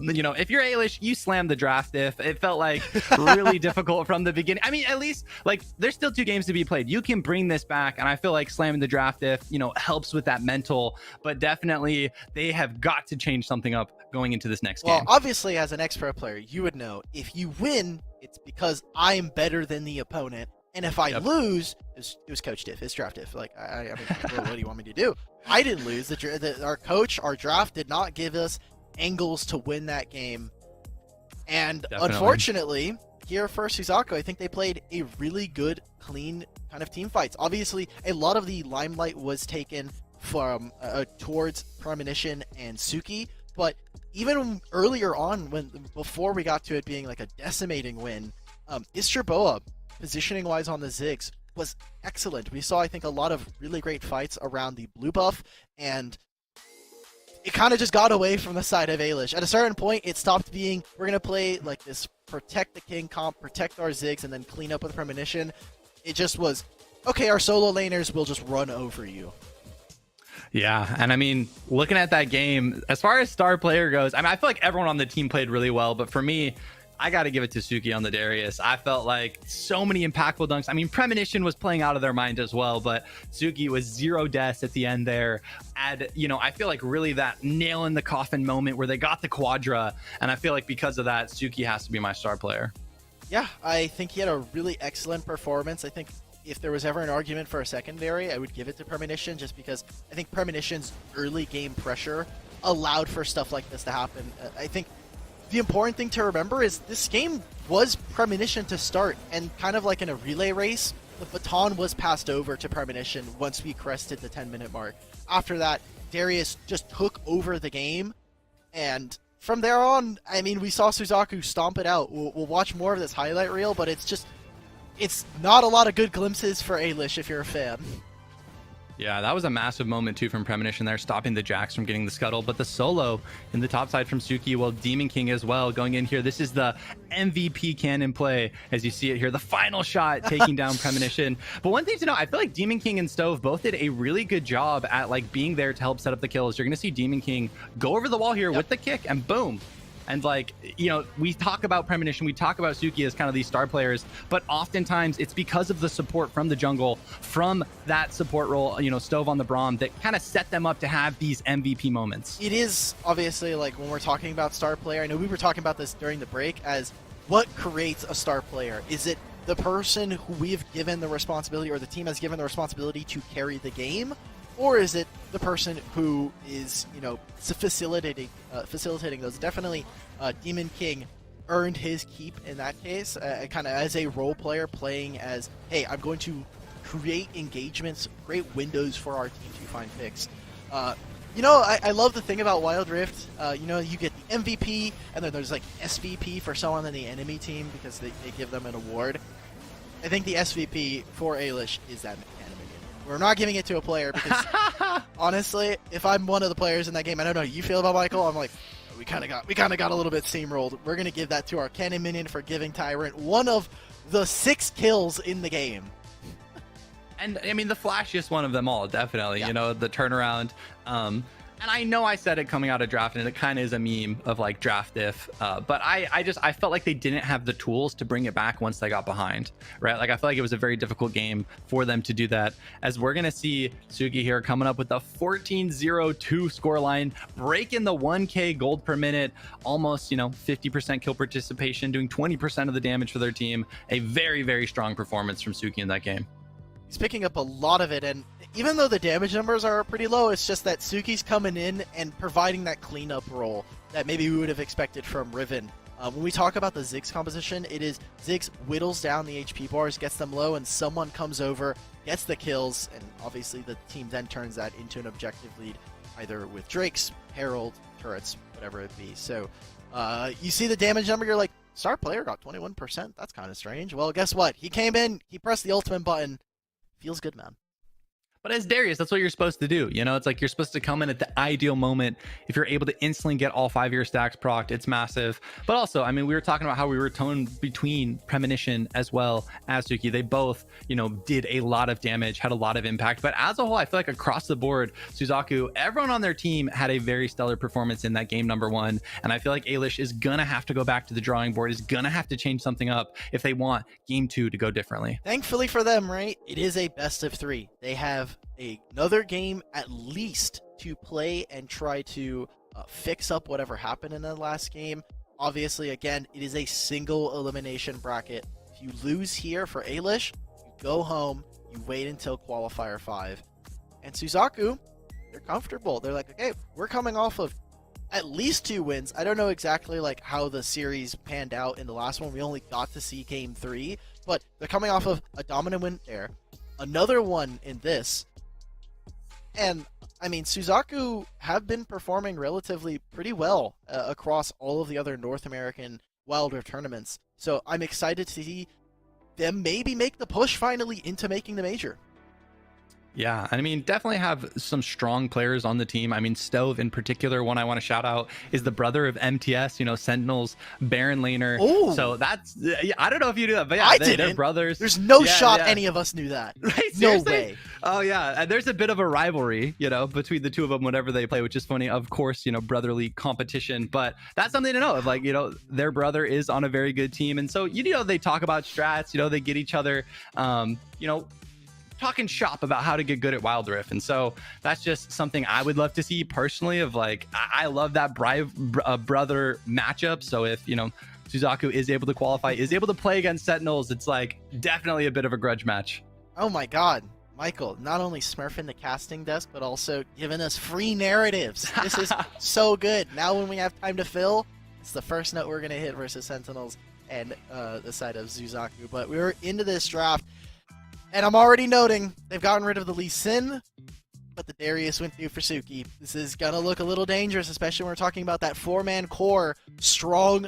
you know, if you're Ailish, you slam the draft diff. It felt like really difficult from the beginning. I mean, at least like there's still 2 games to be played. You can bring this back, and I feel like slamming the draft diff, you know, helps with that mental. But definitely, they have got to change something up going into this next game. Well, obviously, as an ex-pro player, you would know if you win, it's because I'm better than the opponent, and if I lose, it was coach diff, it's draft diff. Like, I mean, what do you want me to do? I didn't lose. Our coach, our draft did not give us angles to win that game, and unfortunately here for Suzaku, I think they played a really good, clean kind of team fights. Obviously, a lot of the limelight was taken from towards Premonition and Suki, but even earlier on, before we got to it being like a decimating win, Istroboa, positioning wise on the Ziggs, was excellent. We saw, I think, a lot of really great fights around the blue buff, and it kind of just got away from the side of Ailish. At a certain point, it stopped being, we're going to play like this protect the king comp, protect our Ziggs, and then clean up with Premonition. It just was, okay, our solo laners will just run over you. Yeah, and I mean, looking at that game, as far as star player goes, I mean, I feel like everyone on the team played really well, but for me, I got to give it to Suki on the Darius. I felt like so many impactful dunks. I mean, Premonition was playing out of their mind as well, but Suki was 0 deaths at the end there. You know, I feel like really that nail in the coffin moment where they got the quadra, and I feel like because of that, Suki has to be my star player. Yeah, I think he had a really excellent performance. I think if there was ever an argument for a secondary, I would give it to Premonition, just because I think Premonition's early game pressure allowed for stuff like this to happen. I think the important thing to remember is this game was Premonition to start, and kind of like in a relay race, the baton was passed over to Premonition once we crested the 10-minute mark. After that, Darius just took over the game, and from there on, I mean, we saw Suzaku stomp it out. We'll watch more of this highlight reel, but it's not a lot of good glimpses for Ailish if you're a fan. Yeah, that was a massive moment too from Premonition there, stopping the Jax from getting the scuttle. But the solo in the top side from Suki, well, Demon King as well going in here. This is the MVP cannon play as you see it here. The final shot taking down Premonition. But one thing to know, I feel like Demon King and Stove both did a really good job at like being there to help set up the kills. You're going to see Demon King go over the wall here with the kick and boom. And like, you know, we talk about Premonition, we talk about Suki as kind of these star players, but oftentimes it's because of the support from the jungle, from that support role, you know, Stove on the Braum, that kind of set them up to have these MVP moments. It is obviously like when we're talking about star player, I know we were talking about this during the break, as what creates a star player? Is it the person who we've given the responsibility, or the team has given the responsibility to carry the game? Or is it the person who is, you know, facilitating those? Definitely, Demon King earned his keep in that case, kind of as a role player playing as, hey, I'm going to create engagements, create windows for our team to find picks. You know, I love the thing about Wild Rift. You know, you get the MVP, and then there's like SVP for someone on the enemy team because they give them an award. I think the SVP for Ailish is that anime. We're not giving it to a player because, honestly, if I'm one of the players in that game, I don't know how you feel about Michael. I'm like, we kind of got a little bit steamrolled. We're gonna give that to our cannon minion for giving Tyrant one of the 6 kills in the game. And I mean, the flashiest one of them all, definitely. Yeah. You know, the turnaround. And I know I said it coming out of draft, and it kind of is a meme of like draft diff. But I felt like they didn't have the tools to bring it back once they got behind, right? Like I feel like it was a very difficult game for them to do that. As we're gonna see Suki here coming up with a 14-0-2 scoreline, breaking the 1K gold per minute, almost, you know, 50% kill participation, doing 20% of the damage for their team. A very, very strong performance from Suki in that game. He's picking up a lot of it, and even though the damage numbers are pretty low, it's just that Suki's coming in and providing that cleanup role that maybe we would have expected from Riven. When we talk about the Ziggs composition, it is Ziggs whittles down the HP bars, gets them low, and someone comes over, gets the kills, and obviously the team then turns that into an objective lead, either with Drakes, Herald, turrets, whatever it be. So you see the damage number, you're like, star player got 21%? That's kind of strange. Well, guess what? He came in, he pressed the ultimate button. Feels good, man. But as Darius, that's what you're supposed to do. You know, it's like you're supposed to come in at the ideal moment. If you're able to instantly get all 5 of your stacks procced, it's massive. But also, I mean, we were talking about how we were toned between Premonition as well as Suki. They both, you know, did a lot of damage, had a lot of impact. But as a whole, I feel like across the board, Suzaku, everyone on their team had a very stellar performance in that game number 1. And I feel like Ailish is going to have to go back to the drawing board, is going to have to change something up if they want game 2 to go differently. Thankfully for them, right? It is a best of 3. They have another game at least to play and try to fix up whatever happened in the last game. Obviously, again, it is a single elimination bracket. If you lose here for Ailish, you go home, you wait until Qualifier 5. And Suzaku, they're comfortable. They're like, okay, we're coming off of at least 2 wins. I don't know exactly like how the series panned out in the last one. We only got to see game 3, but they're coming off of a dominant win there, another one in this. And I mean, Suzaku have been performing relatively pretty well across all of the other North American Wild Rift tournaments. So I'm excited to see them maybe make the push finally into making the major. Yeah, and I mean, definitely have some strong players on the team. I mean, Stove in particular, one I want to shout out is the brother of MTS, you know, Sentinel's Baron laner. Ooh. So that's, I don't know if you knew that, but yeah, they're brothers. There's no shot any of us knew that. Right? No Seriously? way. Oh yeah, and there's a bit of a rivalry, you know, between the two of them whenever they play, which is funny. Of course, you know, brotherly competition, but that's something to know of, like, you know, their brother is on a very good team. And so, you know, they talk about strats, you know, they get each other, you know, talking shop about how to get good at Wild Rift. And so that's just something I would love to see personally, of like, I love that brother matchup. So if, you know, Suzaku is able to qualify, is able to play against Sentinels, it's like definitely a bit of a grudge match. Oh my God, Michael, not only smurfing the casting desk, but also giving us free narratives. This is so good. Now when we have time to fill, it's the first note we're going to hit versus Sentinels and the side of Suzaku. But we were into this draft, and I'm already noting they've gotten rid of the Lee Sin, but the Darius went through for Suki. This is going to look a little dangerous, especially when we're talking about that 4-man core. Strong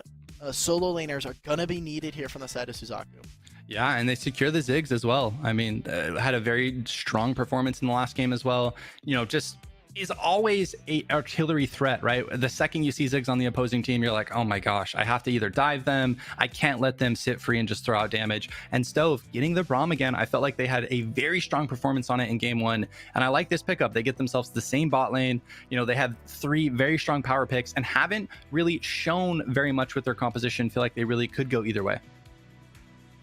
solo laners are going to be needed here from the side of Suzaku. Yeah, and they secure the Ziggs as well. I mean, had a very strong performance in the last game as well. You know, just is always a artillery threat, right? The second you see Ziggs on the opposing team, you're like, oh my gosh, I have to either dive them, I can't let them sit free and just throw out damage. And Stove getting the Braum again, I felt like they had a very strong performance on it in game 1, and I like this pickup. They get themselves the same bot lane. You know, they have 3 very strong power picks and haven't really shown very much with their composition. Feel like they really could go either way.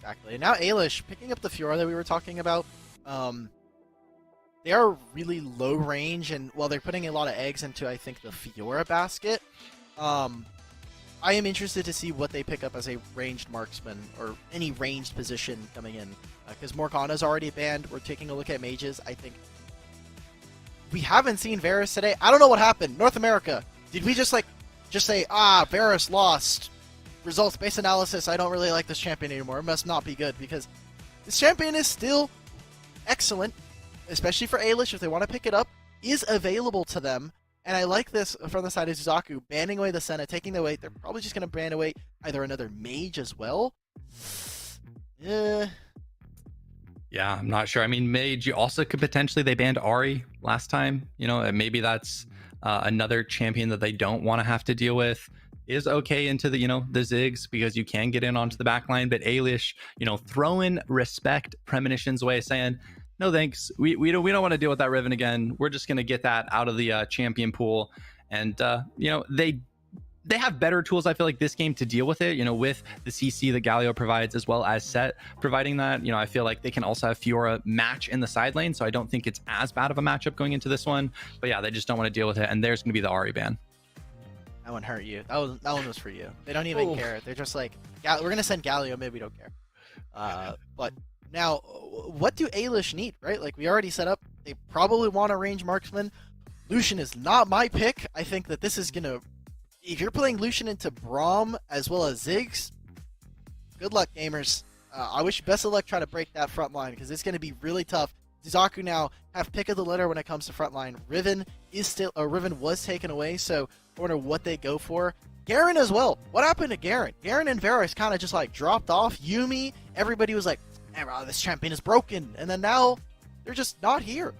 Exactly. And now Ailish picking up the Fiora that we were talking about. They are really low range, and while they're putting a lot of eggs into, I think, the Fiora basket, I am interested to see what they pick up as a ranged marksman or any ranged position coming in, because Morgana's already banned. We're taking a look at mages. I think we haven't seen Varus today. I don't know what happened. North America, did we just say, Varus lost? Results-based analysis, I don't really like this champion anymore. It must not be good, because this champion is still excellent, especially for Ailish. If they want to pick it up, is available to them. And I like this from the side of Suzaku, banning away the Senna, taking the weight. They're probably just going to ban away either another mage as well. Yeah, I'm not sure. I mean, mage, you also could potentially, they banned Ahri last time. You know, maybe that's another champion that they don't want to have to deal with. Is okay into the, you know, the Ziggs, because you can get in onto the back line. But Ailish, you know, throwing respect Premonition's way, saying, no thanks, we don't want to deal with that Riven again. We're just going to get that out of the champion pool. And you know, they have better tools, I feel like, this game to deal with it, you know, with the CC that Galio provides, as well as Set providing that. You know, I feel like they can also have Fiora match in the side lane, so I don't think it's as bad of a matchup going into this one. But yeah, they just don't want to deal with it, and there's going to be the Ahri ban. That one hurt you. That one was for you. They don't even care. They're just like, we're gonna send Galio. Maybe we don't care. But Now, what do Ailish need, right? Like, we already set up, they probably want a range marksman. Lucian is not my pick. I think that this is going to... If you're playing Lucian into Braum as well as Ziggs, good luck, gamers. I wish you best of luck trying to break that front line, because it's going to be really tough. Suzaku now have pick of the litter when it comes to front line. Riven was taken away, so I wonder what they go for. Garen as well. What happened to Garen? Garen and Varus kind of just like dropped off. Yuumi, everybody was like, this champion is broken. And then now they're just not here.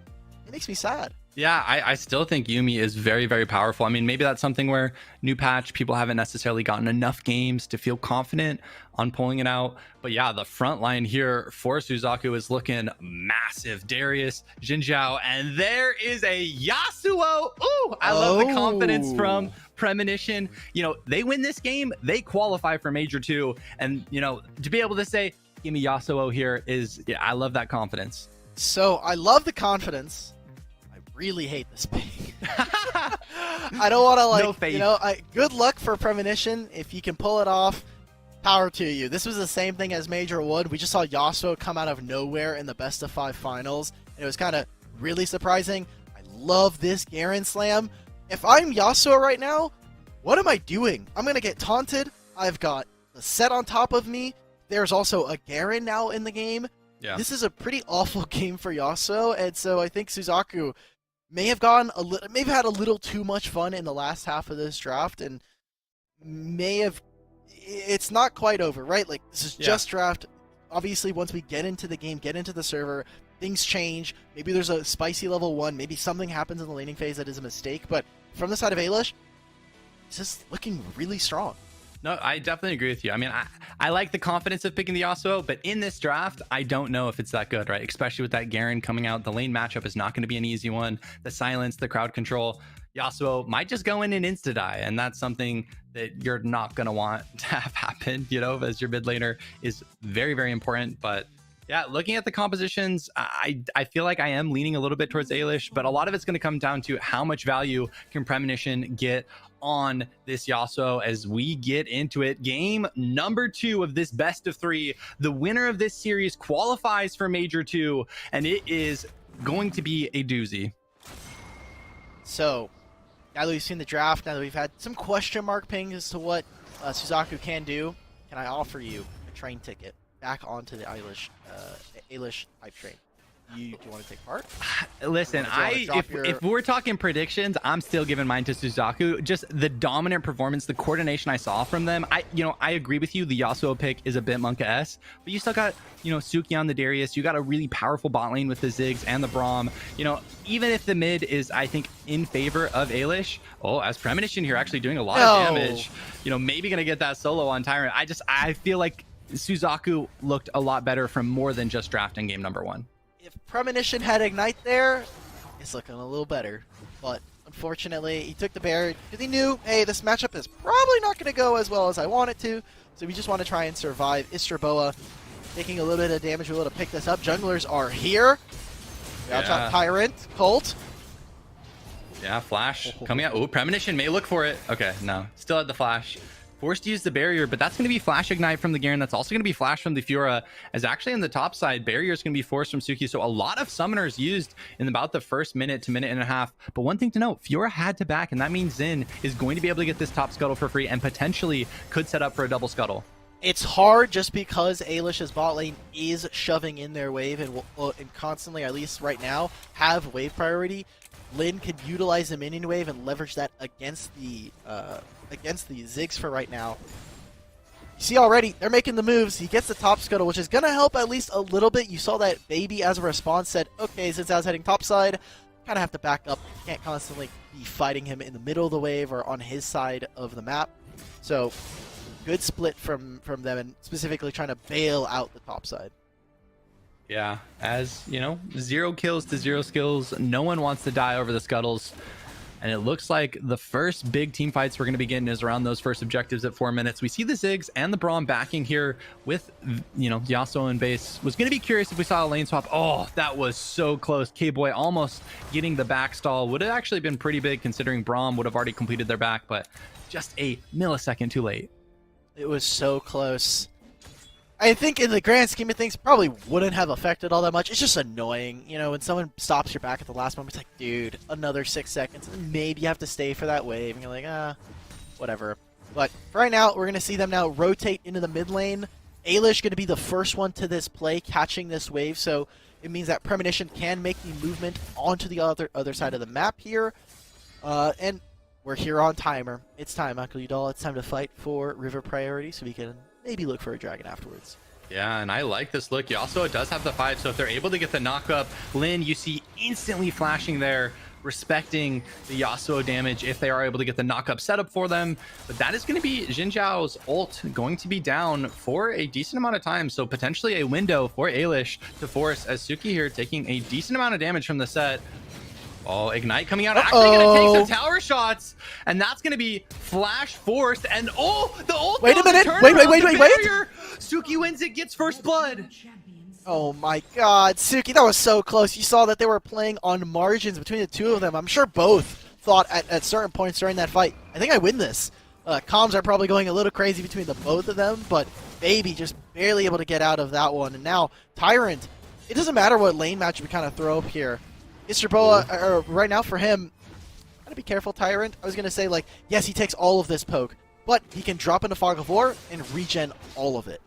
It makes me sad. Yeah, I still think Yuumi is very, very powerful. I mean, maybe that's something where new patch, people haven't necessarily gotten enough games to feel confident on pulling it out. But yeah, the front line here for Suzaku is looking massive. Darius, Jinzhao, and there is a Yasuo. Ooh, I love the confidence from Premonition. You know, they win this game, they qualify for Major 2. And, you know, to be able to say, give me Yasuo here is, yeah, I love that confidence. So I love the confidence. Really hate this pick. I don't want to like, no faith. You know, good luck for Premonition. If you can pull it off, power to you. This was the same thing as Major Wood. We just saw Yasuo come out of nowhere in the best of 5 finals, and it was kind of really surprising. I love this Garen slam. If I'm Yasuo right now, what am I doing? I'm going to get taunted. I've got the set on top of me. There's also a Garen now in the game. Yeah. This is a pretty awful game for Yasuo, and so I think Suzaku may have gone maybe had a little too much fun in the last half of this draft, and may have. It's not quite over, right? Like, this is just draft. Obviously, once we get into the game, get into the server, things change. Maybe there's a spicy level 1. Maybe something happens in the laning phase that is a mistake. But from the side of Ailish, it's just looking really strong. No, I definitely agree with you. I mean, I like the confidence of picking the Yasuo, but in this draft, I don't know if it's that good, right? Especially with that Garen coming out. The lane matchup is not going to be an easy one. The silence, the crowd control. Yasuo might just go in and insta-die, and that's something that you're not going to want to have happen, you know, as your mid laner is very, very important. But yeah, looking at the compositions, I feel like I am leaning a little bit towards Ailish, but a lot of it's going to come down to how much value can Premonition get on this Yasuo as we get into it. Game number 2 of this best of 3. The winner of this series qualifies for Major 2, and it is going to be a doozy. So, now that we've seen the draft, now that we've had some question mark pings as to what Suzaku can do, can I offer you a train ticket back onto the Ailish hype train? Do you want to take part? Listen, if we're talking predictions, I'm still giving mine to Suzaku. Just the dominant performance, the coordination I saw from them. I agree with you. The Yasuo pick is a bit Monka-esque, but you still got, Suki on the Darius. You got a really powerful bot lane with the Ziggs and the Braum. Even if the mid is, I think, in favor of Ailish. Oh, as Premonition here actually doing a lot of damage. Maybe gonna get that solo on Tyrant. I feel like Suzaku looked a lot better from more than just drafting game number 1. If Premonition had Ignite there, it's looking a little better. But unfortunately, he took the bear because he knew, hey, this matchup is probably not going to go as well as I want it to. So we just want to try and survive. Istra taking a little bit of damage. We're able to pick this up. Junglers are here. Yeah. Tyrant, Colt. Yeah, Flash coming out. Oh, Premonition may look for it. Okay, no. Still had the Flash. Forced to use the barrier, but that's going to be Flash Ignite from the Garen. That's also going to be Flash from the Fiora, as actually on the top side, barrier is going to be forced from Suki. So a lot of summoners used in about the first minute to minute and a half. But one thing to note, Fiora had to back, and that means Xin is going to be able to get this top scuttle for free and potentially could set up for a double scuttle. It's hard just because Ailish's bot lane is shoving in their wave and constantly, at least right now, have wave priority. Lin could utilize the minion wave and leverage that against the Ziggs for right now. You see already, they're making the moves. He gets the top scuttle, which is going to help at least a little bit. You saw that Baby as a response said, okay, since I was heading topside, kind of have to back up. You can't constantly be fighting him in the middle of the wave or on his side of the map. So, good split from them, and specifically trying to bail out the top side. Yeah, as, 0 kills to 0 skills. No one wants to die over the scuttles. And it looks like the first big team fights we're going to be getting is around those first objectives at 4 minutes. We see the Ziggs and the Braum backing here with, Yasuo in base. Was going to be curious if we saw a lane swap. Oh, that was so close. K-Boy almost getting the back stall. Would have actually been pretty big considering Braum would have already completed their back, but just a millisecond too late. It was so close. I think in the grand scheme of things, probably wouldn't have affected all that much. It's just annoying, you know, when someone stops your back at the last moment. It's like, dude, another 6 seconds, and maybe you have to stay for that wave, and you're like, whatever. But for right now, we're gonna see them now rotate into the mid lane. Ailish gonna be the first one to this play, catching this wave, so it means that Premonition can make the movement onto the other side of the map here. And we're here on timer. It's time, Uncle Udall. It's time to fight for river priority, so we can maybe look for a dragon afterwards. Yeah, and I like this look. Yasuo does have the 5, so if they're able to get the knock-up, Lin, you see instantly flashing there, respecting the Yasuo damage if they are able to get the knock-up setup for them. But that is going to be Xin Zhao's ult going to be down for a decent amount of time, so potentially a window for Ailish to force, as Suki here taking a decent amount of damage from the set. Oh, Ignite coming out, actually going to take some tower shots, and that's going to be flash forced, and oh, the ult. Wait a minute, wait. Suki wins it, gets first blood. Oh my god, Suki, that was so close. You saw that they were playing on margins between the two of them. I'm sure both thought at certain points during that fight, I think I win this. Comms are probably going a little crazy between the both of them, but Baby just barely able to get out of that one. And now, Tyrant, it doesn't matter what lane match we kind of throw up here. Mr. Boa, right now for him, gotta be careful, Tyrant. I was gonna say, like, yes, he takes all of this poke, but he can drop into Fog of War and regen all of it.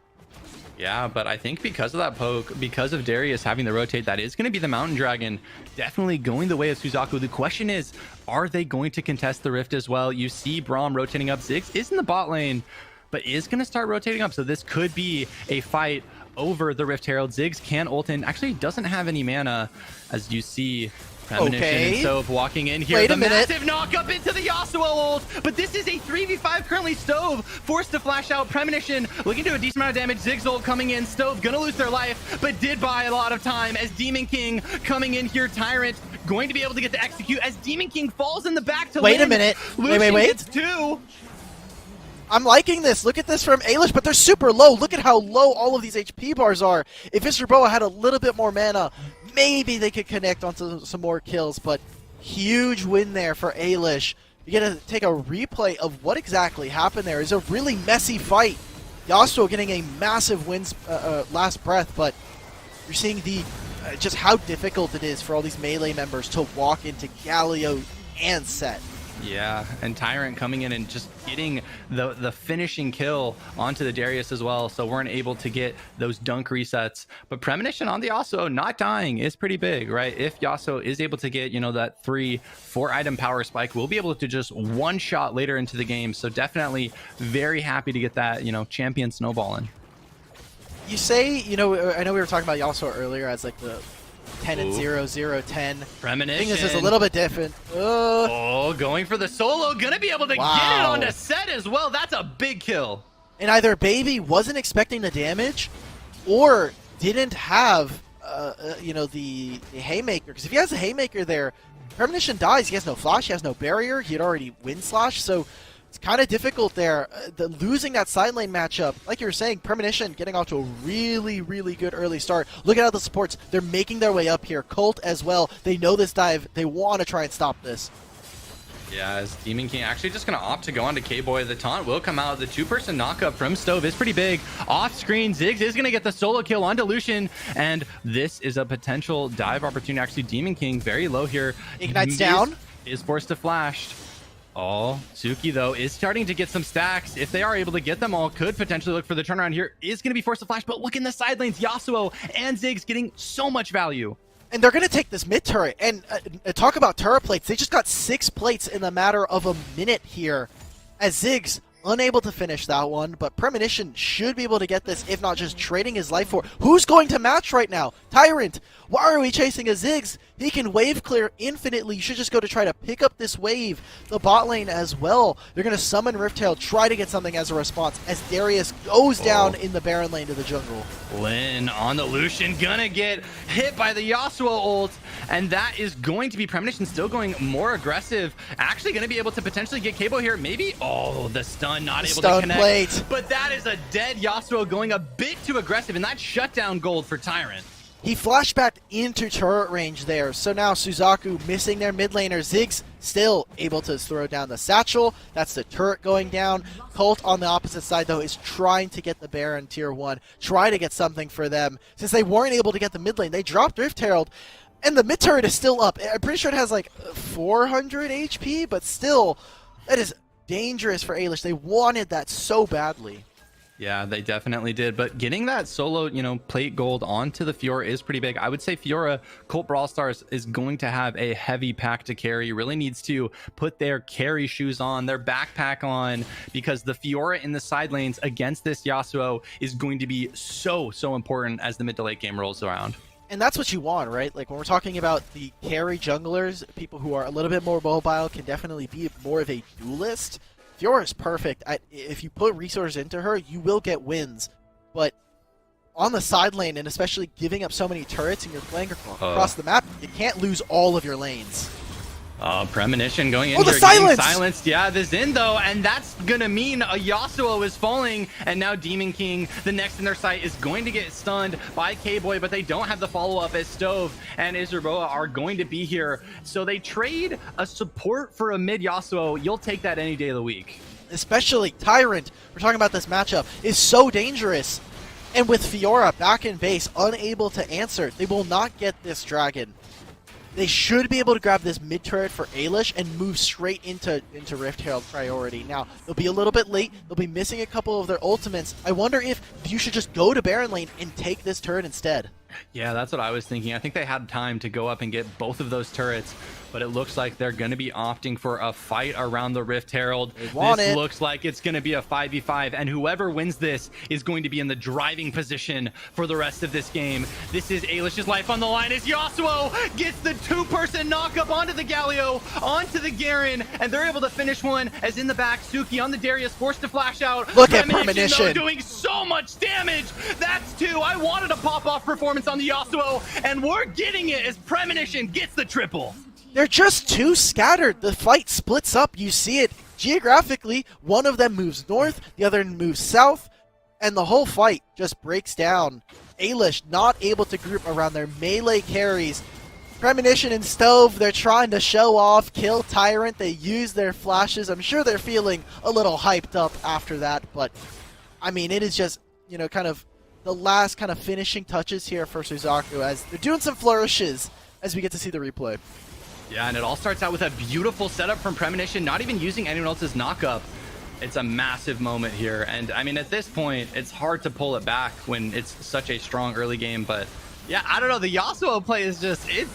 Yeah, but I think because of that poke, because of Darius having the rotate, that is going to be the Mountain Dragon definitely going the way of Suzaku. The question is, are they going to contest the Rift as well? You see Braum rotating up. Ziggs is in the bot lane, but is going to start rotating up. So this could be a fight over the Rift Herald. Ziggs can ult in. Actually, doesn't have any mana, as you see. Premonition and Stove walking in here. The massive knock up into the Yasuo ult, but this is a 3v5 currently. Stove forced to flash out. Premonition looking to a decent amount of damage. Ziggs ult coming in. Stove gonna lose their life, but did buy a lot of time as Demon King coming in here. Tyrant going to be able to get the execute as Demon King falls in the back to Wait a minute. Lucian Wait. gets 2. I'm liking this. Look at this from Ailish, but they're super low. Look at how low all of these HP bars are. If Mr. Boa had a little bit more mana, maybe they could connect onto some more kills, but huge win there for Ailish. You get to take a replay of what exactly happened there. It's a really messy fight. Yasuo getting a massive wins last breath, but you're seeing the just how difficult it is for all these melee members to walk into Galio and Set. Yeah, and Tyrant coming in and just getting the finishing kill onto the Darius as well, so weren't able to get those dunk resets. But Premonition on the Yasuo not dying is pretty big, right? If Yasuo is able to get, you know, that 3-4 item power spike, we'll be able to just one shot later into the game. So definitely very happy to get that, you know, champion snowballing. You say, you know, I know we were talking about Yasuo earlier as like the 10 and 0, 0, 10. Premonition. I think this is a little bit different. Oh, going for the solo. Gonna be able to get it on the Set as well. That's a big kill. And either Baby wasn't expecting the damage or didn't have, you know, the Haymaker. Because if he has a Haymaker there, Premonition dies. He has no flash. He has no barrier. He had already win slash. So it's kind of difficult there. Losing that side lane matchup, like you were saying, Premonition getting off to a really, really good early start. Look at how the supports, they're making their way up here. Colt as well. They know this dive. They want to try and stop this. Yeah, as Demon King actually just going to opt to go onto K-Boy. The taunt will come out. The 2-person knockup from Stove is pretty big. Off screen, Ziggs is going to get the solo kill onto Lucian, and this is a potential dive opportunity. Actually, Demon King very low here. Ignite's down. Is forced to flash. Oh, Suki, though, is starting to get some stacks. If they are able to get them all, could potentially look for the turnaround here. Is going to be forced to flash, but look in the side lanes. Yasuo and Ziggs getting so much value. And they're going to take this mid turret. And talk about turret plates. They just got 6 plates in the matter of a minute here. As Ziggs unable to finish that one, but Premonition should be able to get this, if not just trading his life for. Who's going to match right now? Tyrant. Why are we chasing a Ziggs? He can wave clear infinitely. You should just go to try to pick up this wave. The bot lane as well. They're going to summon Rifttail, try to get something as a response as Darius goes down in the Baron lane to the jungle. Lin on the Lucian, gonna get hit by the Yasuo ult, and that is going to be Premonition still going more aggressive. Actually going to be able to potentially get Cabo here. Maybe, oh, the stun not able to connect. Plate. But that is a dead Yasuo going a bit too aggressive, and that's shutdown gold for Tyrant. He flashbacked into turret range there, so now Suzaku missing their mid laner. Ziggs still able to throw down the satchel. That's the turret going down. Colt on the opposite side, though, is trying to get the Baron tier 1, try to get something for them. Since they weren't able to get the mid lane, they dropped Rift Herald, and the mid turret is still up. I'm pretty sure it has like 400 HP, but still, that is dangerous for Ailish. They wanted that so badly. Yeah, they definitely did. But getting that solo, plate gold onto the Fiora is pretty big. I would say Fiora, Colt Brawl Stars is going to have a heavy pack to carry. Really needs to put their carry shoes on, their backpack on, because the Fiora in the side lanes against this Yasuo is going to be so important as the mid to late game rolls around. And that's what you want, right? Like when we're talking about the carry junglers, people who are a little bit more mobile can definitely be more of a duelist. Fiora is perfect. If you put resources into her, you will get wins. But on the side lane, and especially giving up so many turrets and you're playing across the map, you can't lose all of your lanes. Premonition going in here, the silence! Silenced. Yeah, this in though, and that's gonna mean a Yasuo is falling, and now Demon King, the next in their sight, is going to get stunned by K-Boy, but they don't have the follow-up as Stove and Izerboa are going to be here. So they trade a support for a mid Yasuo. You'll take that any day of the week. Especially Tyrant, we're talking about this matchup, is so dangerous. And with Fiora back in base, unable to answer, they will not get this dragon. They should be able to grab this mid turret for Ailish and move straight into Rift Herald priority. Now, they'll be a little bit late. They'll be missing a couple of their ultimates. I wonder if you should just go to Baron lane and take this turret instead. Yeah, that's what I was thinking. I think they had time to go up and get both of those turrets, but it looks like they're going to be opting for a fight around the Rift Herald. This looks like it's going to be a 5v5, and whoever wins this is going to be in the driving position for the rest of this game. This is Ailish's life on the line as Yasuo gets the two-person knock-up onto the Galio, onto the Garen, and they're able to finish one as in the back, Suki on the Darius forced to flash out. Look at Premonition. Though, doing so much damage. That's two. I wanted a pop-off performance on the Yasuo, and we're getting it as Premonition gets the triple. They're just too scattered. The fight splits up. You see it geographically. One of them moves north, the other moves south, and the whole fight just breaks down. Ailish not able to group around their melee carries. Premonition and Stove, they're trying to show off, kill Tyrant. They use their flashes. I'm sure they're feeling a little hyped up after that, but I mean, it is just, kind of the last kind of finishing touches here for Suzaku as they're doing some flourishes as we get to see the replay. Yeah, and it all starts out with a beautiful setup from Premonition, not even using anyone else's knock-up. It's a massive moment here, and I mean, at this point, it's hard to pull it back when it's such a strong early game, but yeah, I don't know, the Yasuo play is just, it's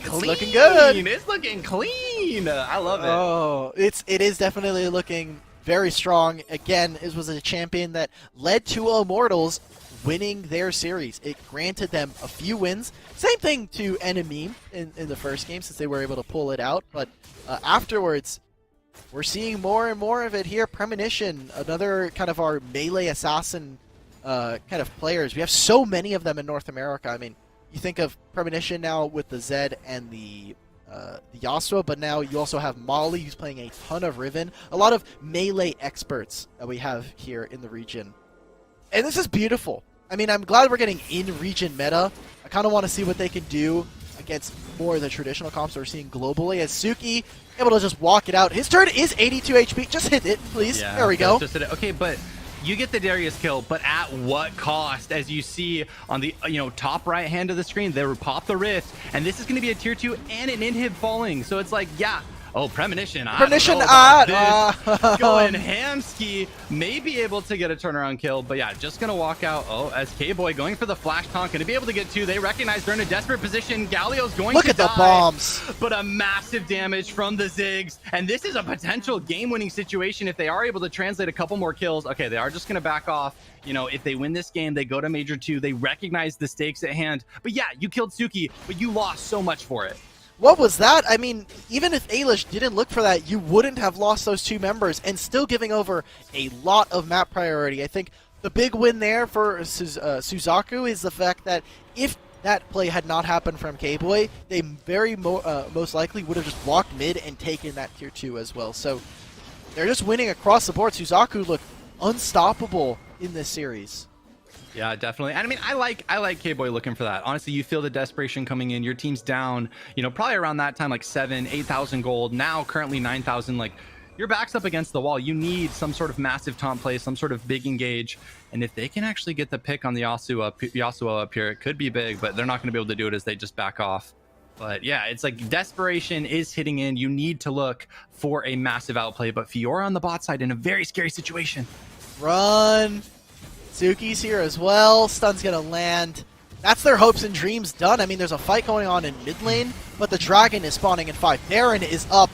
clean. Looking good. It's looking clean. I love it. Oh, it is definitely looking very strong. Again, it was a champion that led to Immortals winning their series. It granted them a few wins. Same thing to Enemy in the first game since they were able to pull it out. But afterwards, we're seeing more and more of it here. Premonition, another kind of our melee assassin kind of players. We have so many of them in North America. I mean, you think of Premonition now with the Zed and the Yasuo, but now you also have Molly, who's playing a ton of Riven. A lot of melee experts that we have here in the region. And this is beautiful. I mean, I'm glad we're getting in-region meta. I kind of want to see what they can do against more of the traditional comps that we're seeing globally. As Suki able to just walk it out. His turn is 82 HP. Just hit it, please. Yeah, there we go. Just hit it. Okay, but you get the Darius kill, but at what cost? As you see on the top right hand of the screen, they will pop the rift, and this is going to be a tier 2 and an inhib falling. So it's like, yeah. Oh, Premonition. Premonition, going hamski, may be able to get a turnaround kill, but yeah, just gonna walk out. Oh, as K-Boy going for the flash taunt, gonna be able to get two. They recognize they're in a desperate position. Galio's going Look to at die, the bombs, but a massive damage from the Ziggs, and this is a potential game-winning situation if they are able to translate a couple more kills. Okay, they are just gonna back off. If they win this game, they go to Major 2. They recognize the stakes at hand. But yeah, you killed Suki, but you lost so much for it. What was that? I mean, even if Ailish didn't look for that, you wouldn't have lost those two members and still giving over a lot of map priority. I think the big win there for Suzaku is the fact that if that play had not happened from K-Boy, they very most likely would have just walked mid and taken that tier 2 as well. So they're just winning across the board. Suzaku looked unstoppable in this series. Yeah, definitely. And I mean, I like K-Boy looking for that. Honestly, you feel the desperation coming in. Your team's down, you know, probably around that time, like 8,000 gold. Now, currently 9,000. Like, your back's up against the wall. You need some sort of massive taunt play, some sort of big engage. And if they can actually get the pick on the Yasuo up here, it could be big, but they're not going to be able to do it as they just back off. But yeah, it's like desperation is hitting in. You need to look for a massive outplay. But Fiora on the bot side in a very scary situation. Run. Suki's here as well. Stun's gonna land. That's their hopes and dreams done. I mean, there's a fight going on in mid lane, but the dragon is spawning in 5. Baron is up.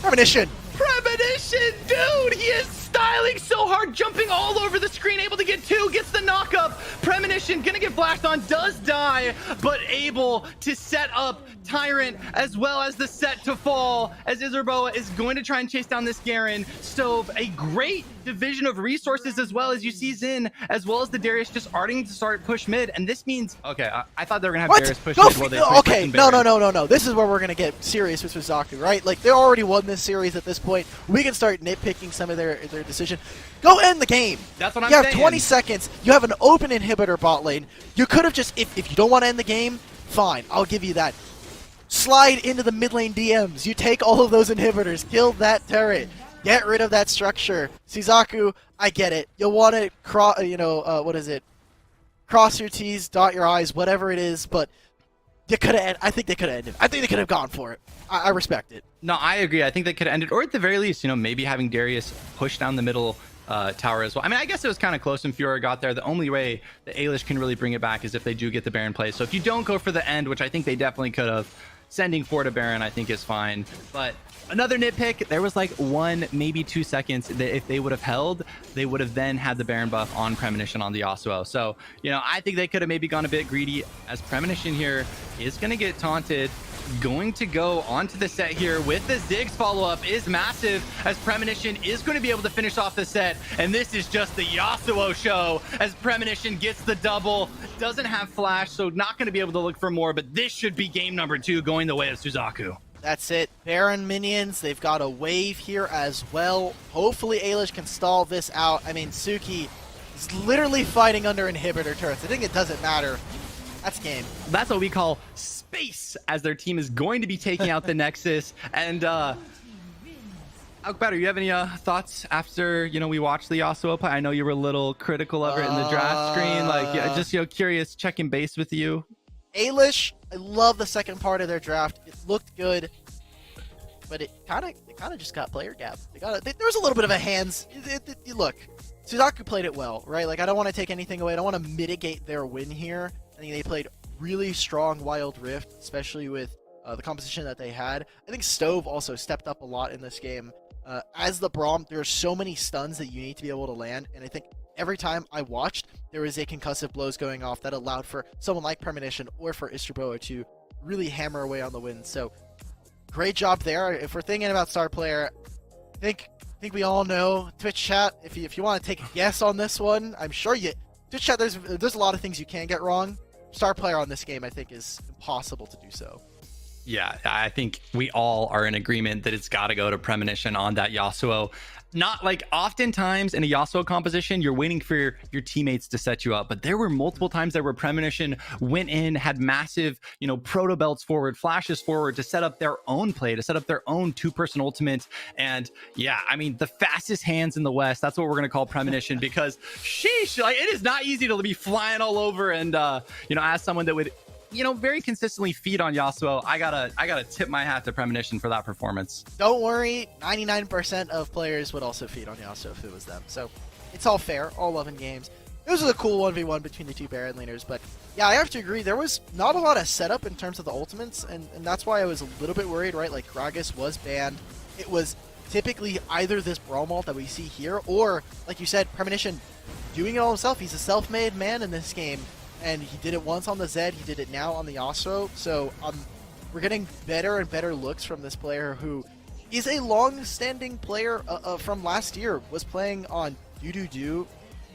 Premonition. Premonition, dude! He is styling so hard, jumping all over the screen, able to get 2, gets the knockup. Premonition gonna get flashed on, does die, but able to set up Tyrant as well as the set to fall, as Izerboa is going to try and chase down this Garen. Stove, a great division of resources as well, as you see Xin, as well as the Darius just starting to start push mid, and this means, okay, I thought they were gonna have Darius push mid while they okay, no. This is where we're gonna get serious with Suzaku, right? Like, they already won this series at this point. We can start nitpicking some of their decision. Go end the game. That's what I'm saying. You have 20 seconds. You have an open inhibitor bot lane. You could have just, if you don't want to end the game, fine, I'll give you that. Slide into the mid lane DMs. You take all of those inhibitors. Kill that turret. Get rid of that structure. Suzaku, I get it. You'll want to cross, what is it? Cross your T's, dot your I's, whatever it is. But you could have. I think they could have ended. I think they could have gone for it. I respect it. No, I agree. I think they could have ended, or at the very least, maybe having Darius push down the middle tower as well. I mean, I guess it was kind of close when Fiora got there. The only way the Ailish can really bring it back is if they do get the Baron play. So if you don't go for the end, which I think they definitely could have, sending 4 to Baron I think is fine. But another nitpick, there was like 1, maybe 2 seconds that if they would have held, they would have then had the Baron buff on Premonition on the Yasuo. So, I think they could have maybe gone a bit greedy, as Premonition here is going to get taunted. Going to go onto the set here with the Ziggs follow-up is massive, as Premonition is going to be able to finish off the set, and this is just the Yasuo show as Premonition gets the double. Doesn't have flash, so not going to be able to look for more, but this should be game number 2 going the way of Suzaku. That's it. Baron minions, they've got a wave here as well. Hopefully Ailish can stall this out. I mean, Suki is literally fighting under inhibitor turrets. I think it doesn't matter. That's game. That's what we call space, as their team is going to be taking out the Nexus. And Alkbatter, you have any thoughts after we watched the Yasuo play? I know you were a little critical of it in the draft screen. Like, just curious, checking base with you. Ailish, I love the second part of their draft. It looked good, but it kind of just got player gap. There was a little bit of a hands. Look, Suzaku played it well, right? Like, I don't want to take anything away. I don't want to mitigate their win here. I think they played really strong Wild Rift, especially with the composition that they had. I think Stove also stepped up a lot in this game. As the Braum, there are so many stuns that you need to be able to land, and I think every time I watched, there was a concussive blows going off that allowed for someone like Premonition or for Istroboa to really hammer away on the win. So, great job there. If we're thinking about star player, I think we all know Twitch chat. If you want to take a guess on this one, I'm sure Twitch chat. There's a lot of things you can get wrong. Star player on this game, I think, is impossible to do so. Yeah, I think we all are in agreement that it's got to go to Premonition on that Yasuo. Not like oftentimes in a Yasuo composition, you're waiting for your teammates to set you up. But there were multiple times there where Premonition went in, had massive, proto belts forward, flashes forward to set up their own play, to set up their own 2-person ultimate. And yeah, I mean, the fastest hands in the West, that's what we're going to call Premonition, because sheesh, like, it is not easy to be flying all over. And, as someone that would, very consistently feed on Yasuo, I gotta tip my hat to Premonition for that performance. Don't worry, 99% of players would also feed on Yasuo if it was them. So it's all fair, all love in games. This was a cool 1v1 between the 2 Baron laners, but yeah, I have to agree, there was not a lot of setup in terms of the ultimates, and that's why I was a little bit worried, right? Like, Gragas was banned. It was typically either this Braum ult that we see here, or, like you said, Premonition doing it all himself. He's a self-made man in this game. And he did it once on the Zed, he did it now on the Yasuo. So we're getting better and better looks from this player, who is a long-standing player from last year. Was playing on Do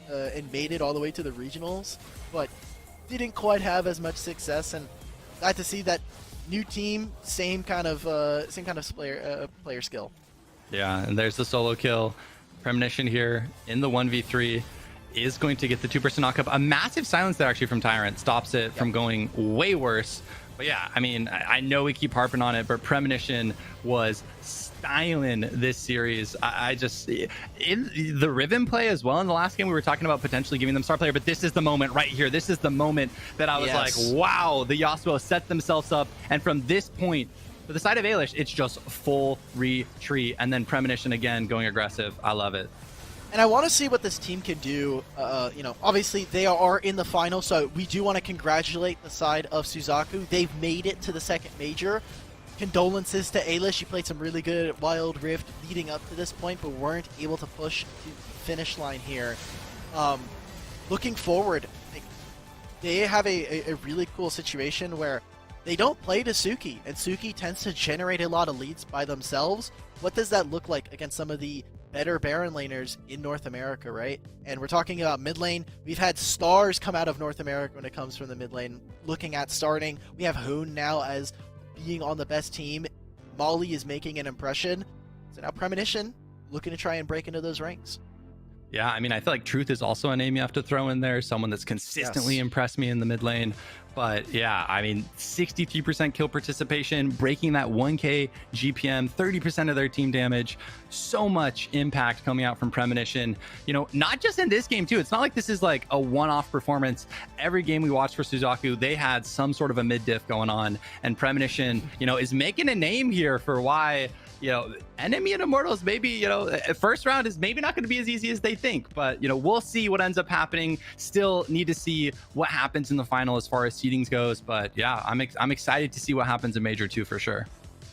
and made it all the way to the regionals, but didn't quite have as much success. And glad to see that new team, same kind of player skill. Yeah, and there's the solo kill. Premonition here in the 1v3. is going to get the 2% knockup. A massive silence there actually from Tyrant stops it from going way worse. But yeah, I mean, I know we keep harping on it, but Premonition was styling this series. I just, in the Riven play as well in the last game, we were talking about potentially giving them star player, but this is the moment right here. This is the moment that I was like, wow, the Yasuo set themselves up. And from this point, for the side of Ailish, it's just full retreat. And then Premonition again going aggressive. I love it. And I want to see what this team can do. You know, obviously they are in the final, so we do want to congratulate the side of Suzaku. They've made it to the second major. Condolences to Ailish. She played some really good at Wild Rift leading up to this point, but weren't able to push to the finish line here. Looking forward, they have a really cool situation where they don't play to Suki, and Suki tends to generate a lot of leads by themselves. What does that look like against some of the better Baron laners in North America, right? And we're talking about mid lane. We've had stars come out of North America when it comes from the mid lane, looking at starting. We have Hoon now as being on the best team. Molly is making an impression. So now Premonition looking to try and break into those ranks. Yeah, I mean, I feel like Truth is also a name you have to throw in there. Someone that's consistently impressed me in the mid lane. But yeah, I mean, 63% kill participation, breaking that 1k GPM, 30% of their team damage. So much impact coming out from Premonition. You know, not just in this game too. It's not like this is like a one-off performance. Every game we watched for Suzaku, they had some sort of a mid diff going on. And Premonition, you know, is making a name here for why, you know, Enemy and Immortals, maybe, you know, first round is maybe not going to be as easy as they think, but, you know, we'll see what ends up happening. Still need to see what happens in the final as far as seedings goes. But yeah, I'm excited to see what happens in Major 2 for sure.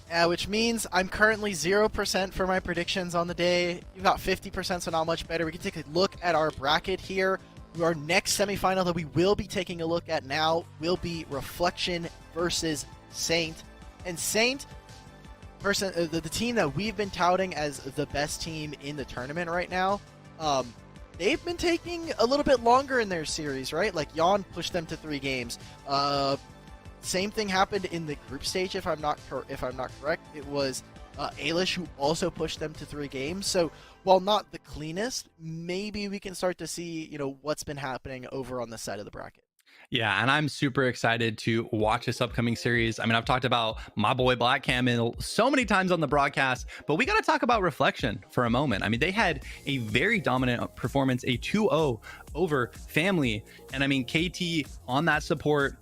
Yeah, which means I'm currently 0% for my predictions on the day. You got 50%, so not much better. We can take a look at our bracket here. Our next semifinal that we will be taking a look at now will be Reflection versus Saint. And Saint, the team that we've been touting as the best team in the tournament right now, they've been taking a little bit longer in their series, right? Like Yon pushed them to 3 games. Same thing happened in the group stage, if I'm not correct. It was Ailish who also pushed them to 3 games. So while not the cleanest, maybe we can start to see, you know, what's been happening over on the side of the bracket. Yeah, and I'm super excited to watch this upcoming series. I mean, I've talked about my boy Black Cam so many times on the broadcast, but we got to talk about Reflection for a moment. I mean, they had a very dominant performance, a 2-0 over Family. And I mean, KT on that support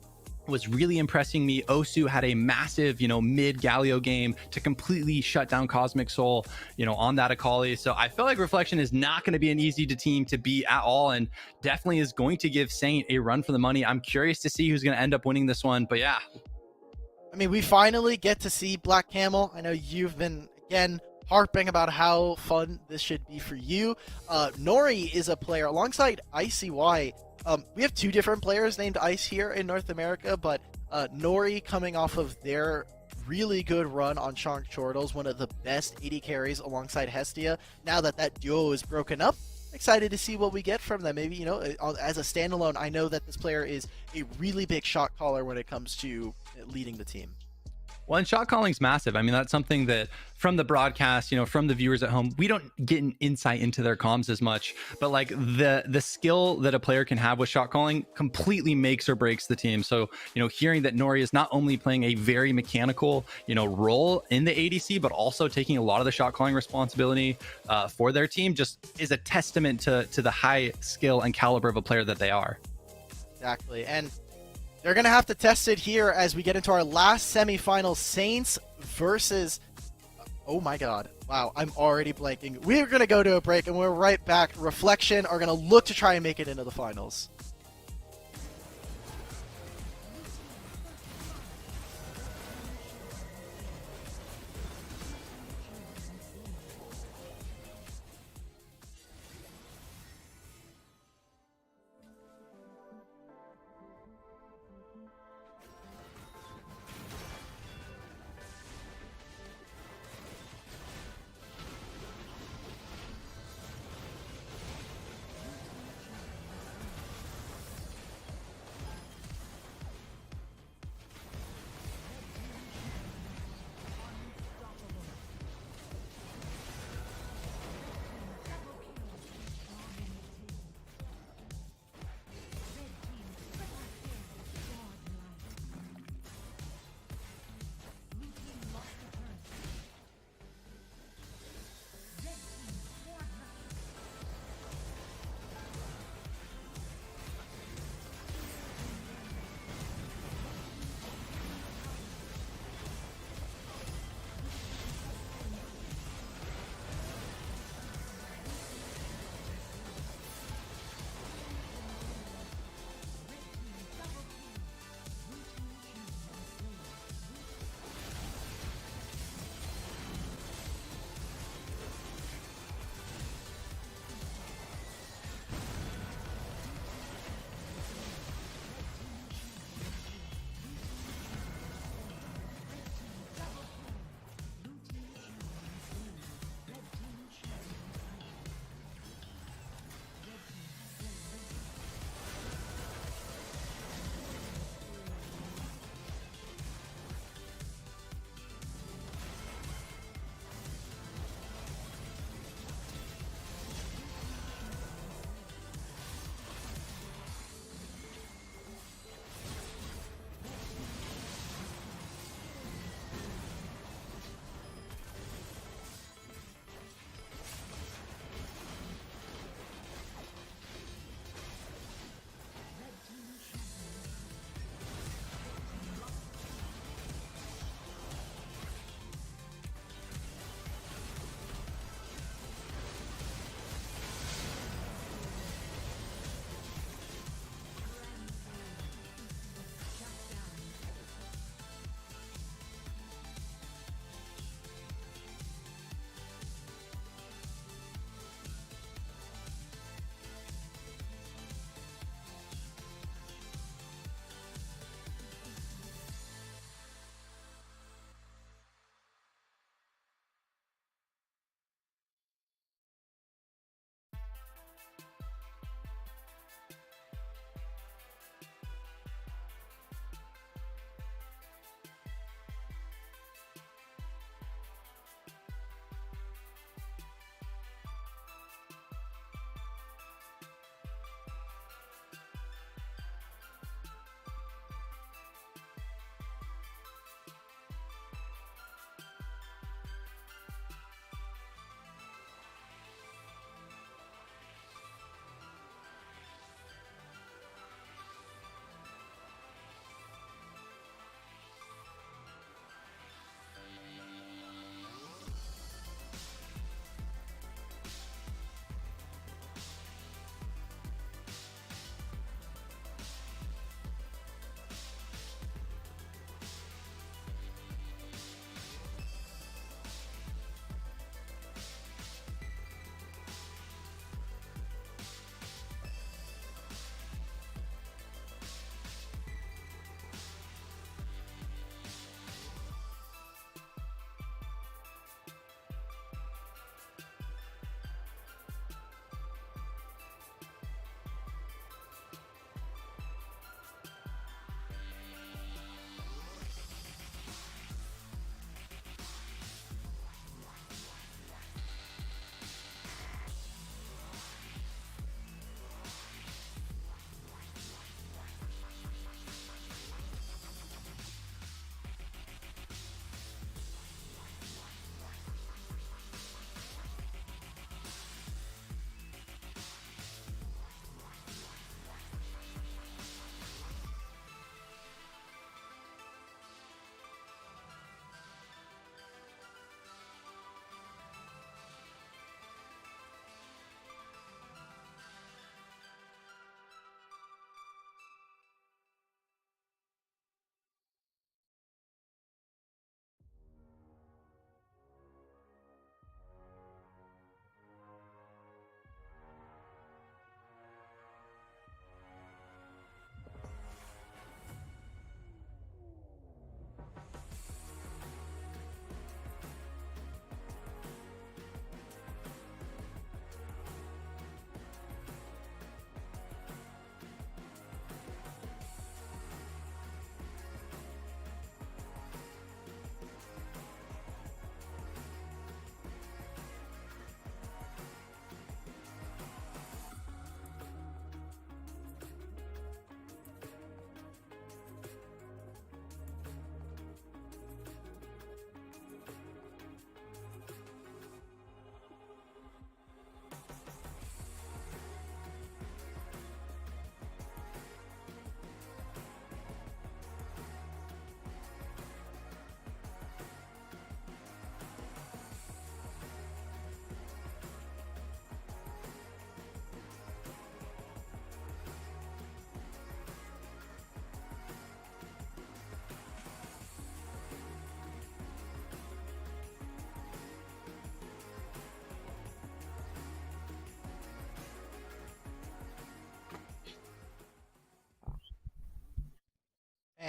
was really impressing me. Osu had a massive, you know, mid Galio game to completely shut down Cosmic Soul, you know, on that Akali. So I feel like Reflection is not going to be an easy team to beat at all, and definitely is going to give Saint a run for the money. I'm curious to see who's going to end up winning this one, but yeah. I mean, we finally get to see Black Camel. I know you've been, again, harping about how fun this should be for you. Nori is a player alongside ICY. We have 2 different players named Ice here in North America, but Nori coming off of their really good run on Shank Chortles, one of the best AD carries alongside Hestia. Now that that duo is broken up, excited to see what we get from them. Maybe, you know, as a standalone, I know that this player is a really big shot caller when it comes to leading the team. Well, and shot calling's massive. I mean, that's something that from the broadcast, you know, from the viewers at home, we don't get an insight into their comms as much. But like the skill that a player can have with shot calling completely makes or breaks the team. So, you know, hearing that Nori is not only playing a very mechanical, you know, role in the ADC, but also taking a lot of the shot calling responsibility for their team just is a testament to the high skill and caliber of a player that they are. Exactly. And they're going to have to test it here as we get into our last semifinal, Saints versus... Oh my god. Wow, I'm already blanking. We're going to go to a break and we're right back. Reflection are going to look to try and make it into the finals.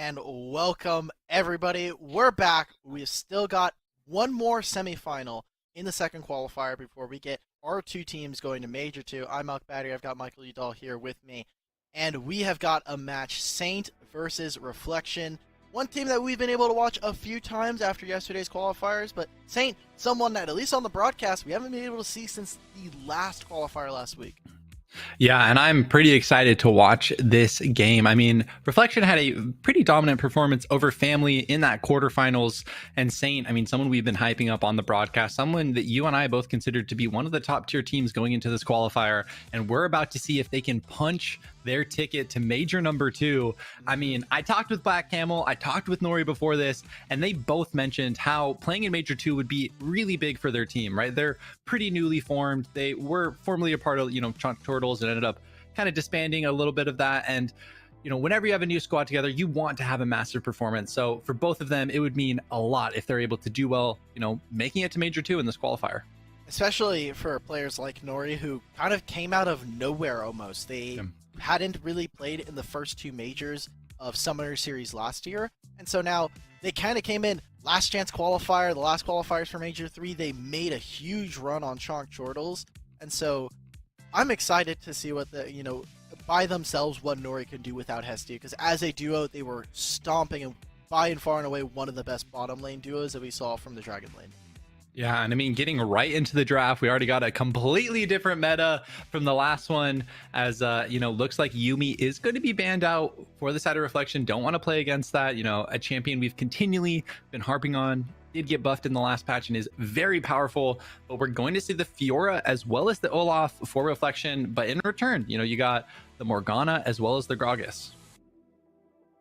and welcome everybody. We're back. We've still got one more semifinal in the second qualifier before we get our two teams going to Major 2. I'm Malk Battery. I've got Michael Udall here with me. And we have got a match, Saint versus Reflection. One team that we've been able to watch a few times after yesterday's qualifiers, but Saint, someone that, at least on the broadcast, we haven't been able to see since the last qualifier last week. Yeah, and I'm pretty excited to watch this game. I mean, Reflection had a pretty dominant performance over Family in that quarterfinals, and Saint, I mean, someone we've been hyping up on the broadcast, someone that you and I both considered to be one of the top tier teams going into this qualifier, and we're about to see if they can punch their ticket to Major number 2. I mean, I talked with Black Camel, I talked with Nori before this, and they both mentioned how playing in Major 2 would be really big for their team, right? They're pretty newly formed. They were formerly a part of, Chunk Turtles and ended up kind of disbanding a little bit of that. And, whenever you have a new squad together, you want to have a massive performance. So for both of them, it would mean a lot if they're able to do well, making it to Major 2 in this qualifier. Especially for players like Nori, who kind of came out of nowhere almost. They hadn't really played in the first 2 majors of Summoner Series last year. And so now they kind of came in last chance qualifier, the last qualifiers for Major 3. They made a huge run on Chonk Chortles. And so I'm excited to see what by themselves, what Nori can do without Hestia. Because as a duo, they were stomping and by and far and away one of the best bottom lane duos that we saw from the Dragon Lane. Yeah, and I mean, getting right into the draft, we already got a completely different meta from the last one, as looks like Yuumi is going to be banned out for the side of Reflection. Don't want to play against that. A champion we've continually been harping on, did get buffed in the last patch and is very powerful, but we're going to see the Fiora as well as the Olaf for Reflection, but in return, you got the Morgana as well as the Gragas.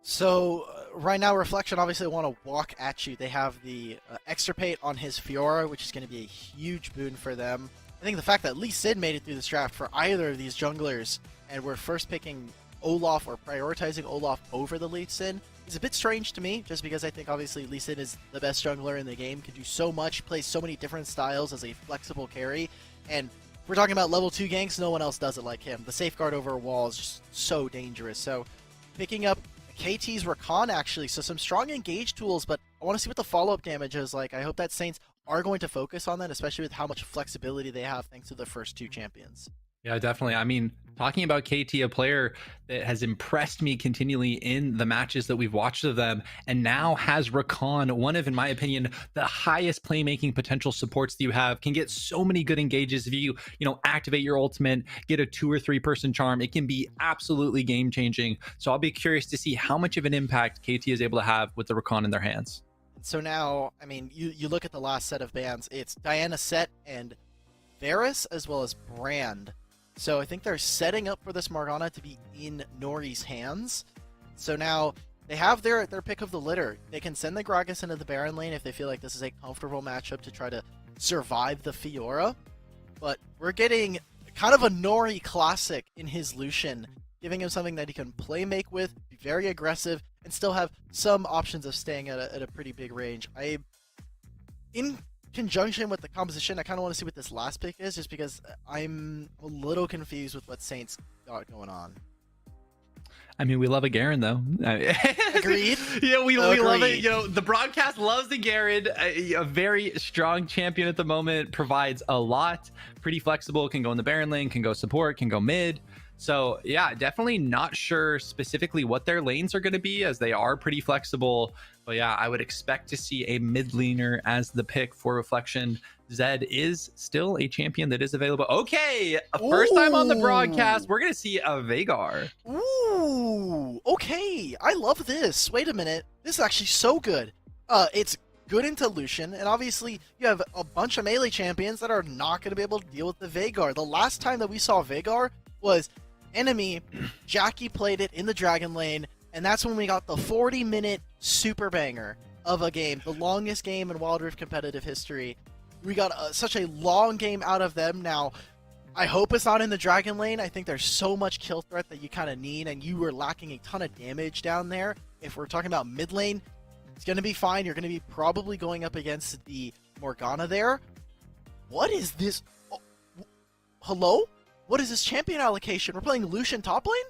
So right now, Reflection obviously want to walk at you. They have the Extirpate on his Fiora, which is going to be a huge boon for them. I think the fact that Lee Sin made it through this draft for either of these junglers, and we're first picking Olaf or prioritizing Olaf over the Lee Sin, is a bit strange to me, just because I think obviously Lee Sin is the best jungler in the game, can do so much, plays so many different styles as a flexible carry, and if we're talking about level 2 ganks, no one else does it like him. The safeguard over a wall is just so dangerous. So picking up KT's Rakan, actually, so some strong engage tools, but I want to see what the follow-up damage is like. I hope that Saints are going to focus on that, especially with how much flexibility they have thanks to the first 2 champions. Yeah, definitely. I mean, talking about KT, a player that has impressed me continually in the matches that we've watched of them, and now has Rakan, one of, in my opinion, the highest playmaking potential supports that you have, can get so many good engages. If you, activate your ultimate, get a 2 or 3 person charm, it can be absolutely game changing. So I'll be curious to see how much of an impact KT is able to have with the Rakan in their hands. So now, I mean, you look at the last set of bans, it's Diana, Set, and Varus, as well as Brand. So I think they're setting up for this Morgana to be in Nori's hands. So now they have their pick of the litter. They can send the Gragas into the Baron lane if they feel like this is a comfortable matchup to try to survive the Fiora. But we're getting kind of a Nori classic in his Lucian, giving him something that he can play make with, be very aggressive, and still have some options of staying at a pretty big range. In conjunction with the composition, I kind of want to see what this last pick is, just because I'm a little confused with what Saints got going on. I mean, we love a Garen, though. Agreed. Yeah, we love it. The broadcast loves the Garen. A very strong champion at the moment, provides a lot. Pretty flexible, can go in the Baron lane, can go support, can go mid. So yeah, definitely not sure specifically what their lanes are going to be, as they are pretty flexible. But yeah, I would expect to see a mid laner as the pick for Reflection. Zed is still a champion that is available. Okay, first time on the broadcast, we're going to see a Veigar. Ooh, okay. I love this. Wait a minute. This is actually so good. It's good into Lucian, and obviously you have a bunch of melee champions that are not going to be able to deal with the Veigar. The last time that we saw Veigar was enemy. Jackie played it in the Dragon Lane, and that's when we got the 40-minute super banger of a game, the longest game in Wild Rift competitive history. We got such a long game out of them. Now, I hope it's not in the Dragon Lane. I think there's so much kill threat that you kind of need, and you were lacking a ton of damage down there. If we're talking about mid lane, it's going to be fine. You're going to be probably going up against the Morgana there. What is this? Oh, hello? What is this champion allocation? We're playing Lucian top lane?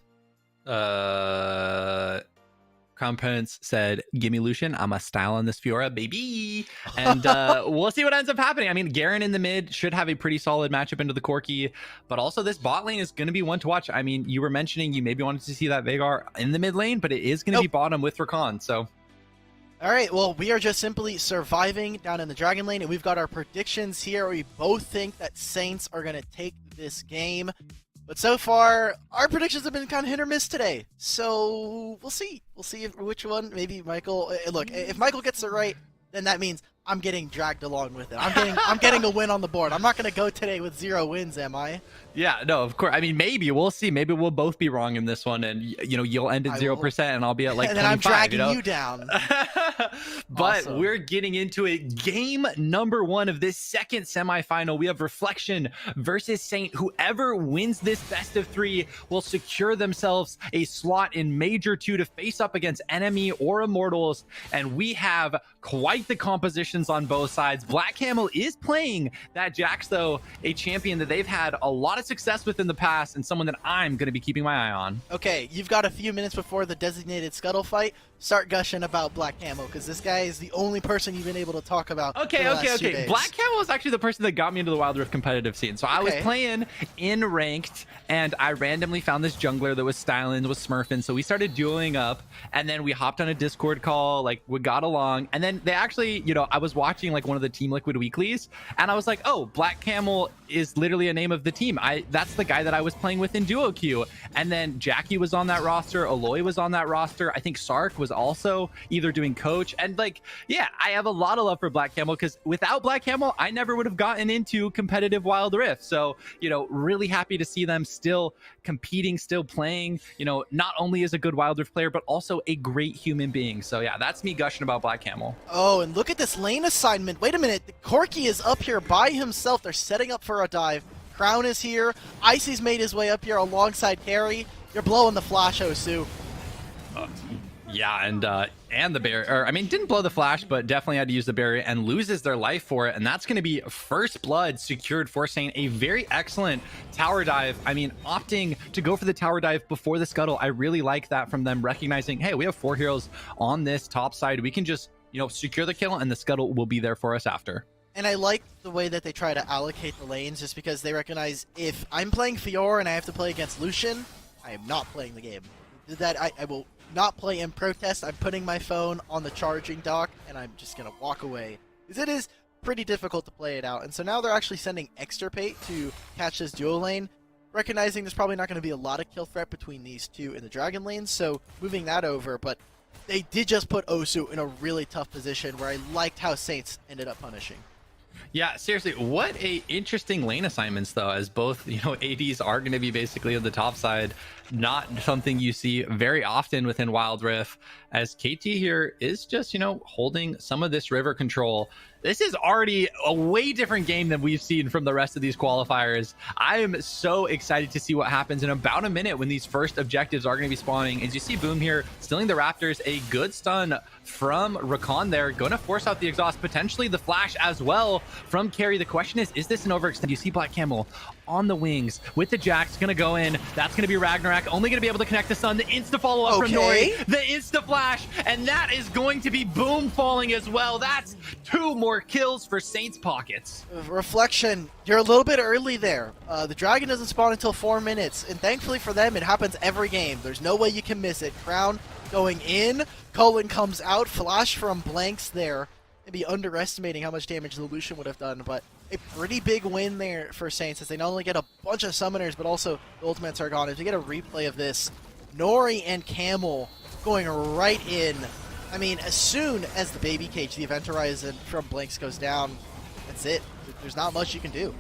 Components said, "Give me Lucian. I'm a style on this Fiora, baby." And we'll see what ends up happening. I mean, Garen in the mid should have a pretty solid matchup into the Corki, but also this bot lane is going to be one to watch. I mean, you were mentioning you maybe wanted to see that Veigar in the mid lane, but it is going to be bottom with Rakan. So, all right, well, we are just simply surviving down in the Dragon Lane, and we've got our predictions here. We both think that Saints are going to take this game. But so far, our predictions have been kind of hit or miss today. So we'll see. We'll see which one. Maybe Michael. Look, if Michael gets it right, then that means I'm getting dragged along with it. I'm getting a win on the board. I'm not going to go today with 0 wins, am I? Yeah, no, of course. I mean, maybe we'll see. Maybe we'll both be wrong in this one, and you'll end at 0%, and I'll be at like 25. And then I'm dragging you down. But awesome. We're getting into it. Game number 1 of this second semifinal. We have Reflection versus Saint. Whoever wins this best of 3 will secure themselves a slot in Major 2 to face up against Enemy or Immortals. And we have quite the compositions on both sides. Black Camel is playing that Jax, though, a champion that they've had a lot of success with in the past, and someone that I'm going to be keeping my eye on. Okay, you've got a few minutes before the designated scuttle fight. Start gushing about Black Camo, because this guy is the only person you've been able to talk about. Okay. Black Camo was actually the person that got me into the Wild Rift competitive scene. So I was playing in ranked, and I randomly found this jungler that was styling, was smurfing. So we started dueling up, and then we hopped on a Discord call, like we got along, and then they actually, I was watching like one of the Team Liquid weeklies, and I was like, oh, Black Camel is literally a name of the team. That's the guy that I was playing with in duo queue. And then Jackie was on that roster, Aloy was on that roster, I think Sark was also either doing coach, and like, yeah, I have a lot of love for Black Camel, because without Black Camel I never would have gotten into competitive Wild Rift. So really happy to see them still competing, still playing, not only as a good Wild Rift player but also a great human being. So yeah, that's me gushing about Black Camel. Oh, and look at this lane assignment. Wait a minute, the Corki is up here by himself. They're setting up for a dive. Crown is here. Icy's made his way up here alongside Carry. You're blowing the flash, Osu. Yeah, and the barrier, or I mean, didn't blow the flash, but definitely had to use the barrier and loses their life for it. And that's going to be first blood secured for Saint. A very excellent tower dive. I mean, opting to go for the tower dive before the scuttle. I really like that from them, recognizing, hey, we have 4 heroes on this top side. We can just, secure the kill, and the scuttle will be there for us after. And I like the way that they try to allocate the lanes, just because they recognize if I'm playing Fiora and I have to play against Lucian, I am not playing the game. That I will not play in protest. I'm putting my phone on the charging dock, and I'm just going to walk away. Because it is pretty difficult to play it out. And so now they're actually sending Extirpate to catch this dual lane, recognizing there's probably not going to be a lot of kill threat between these two in the Dragon lane, so moving that over. But they did just put Osu in a really tough position where I liked how Saints ended up punishing. Yeah, seriously, what a interesting lane assignments, though, as both, ADs are going to be basically on the top side. Not something you see very often within Wild Rift, as KT here is just, holding some of this river control. This is already a way different game than we've seen from the rest of these qualifiers. I am so excited to see what happens in about a minute when these first objectives are going to be spawning. As you see Boom here, stealing the Raptors, a good stun from Rakan there, going to force out the exhaust, potentially the flash as well from Carry. The question is this an overextend? You see Black Camel on the wings with the Jax, gonna go in. That's gonna be Ragnarok, only gonna be able to connect the stun. The insta follow up from Nori, the insta flash, and that is going to be Boom falling as well. That's 2 more kills for Saints pockets. Reflection, you're a little bit early there. The Dragon doesn't spawn until 4 minutes, and thankfully for them, it happens every game. There's no way you can miss it. Crown going in, Cullen comes out, flash from Blanks there. Maybe underestimating how much damage the Lucian would have done, but a pretty big win there for Saints, as they not only get a bunch of summoners, but also the ultimates are gone. If you get a replay of this, Nori and Camel going right in. I mean, as soon as the baby cage, the event horizon from Blanks goes down, that's it. There's not much you can do.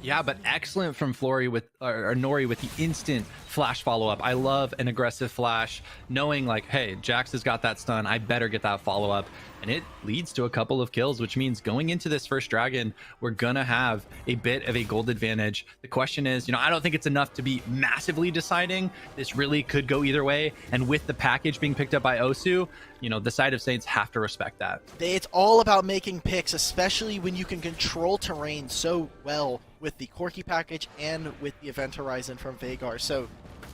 Yeah, but excellent from Flory with or Nori with the instant flash follow-up. I love an aggressive flash, knowing like, hey, Jax has got that stun, I better get that follow-up. And it leads to a couple of kills, which means going into this first Dragon, we're gonna have a bit of a gold advantage. The question is, I don't think it's enough to be massively deciding. This really could go either way. And with the package being picked up by Osu, the side of Saints have to respect that. It's all about making picks, especially when you can control terrain so well with the Corki package and with the event horizon from Veigar. So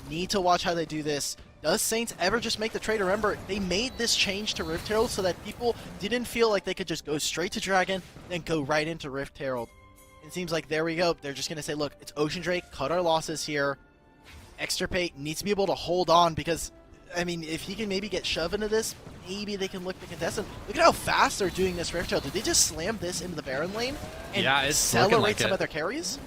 need to watch how they do this. does Saints ever just make the trade? Remember, they made this change to Rift Herald so that people didn't feel like they could just go straight to Dragon, then go right into Rift Herald. It seems like, there we go. They're just going to say, look, it's Ocean Drake, cut our losses here. Extirpate needs to be able to hold on because, I mean, if he can maybe get shoved into this, maybe they can look to contest him. Look at how fast they're doing this Rift Herald. Did they just slam this into the Baron lane and accelerate like some of their carries?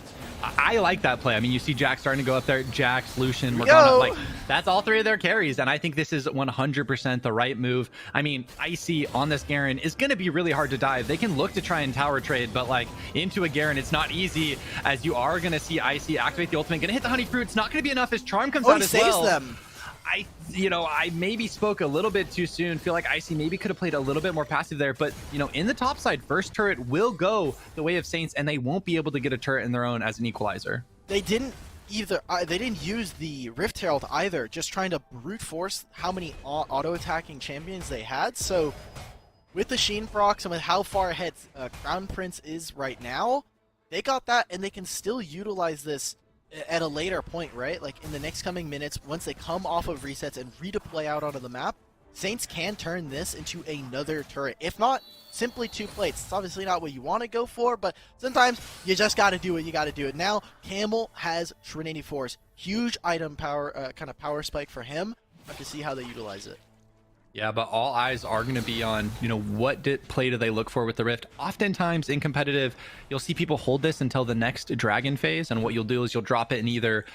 I like that play. I mean, you see Jax starting to go up there. Jax, Lucian, Morgana, like that's all three of their carries, and I think this is 100% the right move. I mean, Icy on this Garen is going to be really hard to dive. They can look to try and tower trade, but like into a Garen, it's not easy, as you are going to see Icy activate the ultimate. Going to hit the honey fruit. It's not going to be enough. His charm comes out as well. Them. I maybe spoke a little bit too soon. Feel like Icy maybe could have played a little bit more passive there, but in the top side, first turret will go the way of Saints, and they won't be able to get a turret in their own as an equalizer. They didn't either. They didn't use the Rift Herald either. Just trying to brute force how many auto attacking champions they had. So with the Sheen procs and with how far ahead Crown Prince is right now, they got that, and they can still utilize this at a later point, right? Like in the next coming minutes, once they come off of resets and redeploy out onto the map, Saints can turn this into another turret. If not, simply 2 plates. It's obviously not what you want to go for, but sometimes you just got to do what you got to do. Now, Camel has Trinity Force. Huge item power, kind of power spike for him. Have to see how they utilize it. Yeah, but all eyes are going to be on, what play do they look for with the Rift? Oftentimes in competitive, you'll see people hold this until the next Dragon phase, and what you'll do is you'll drop it in either,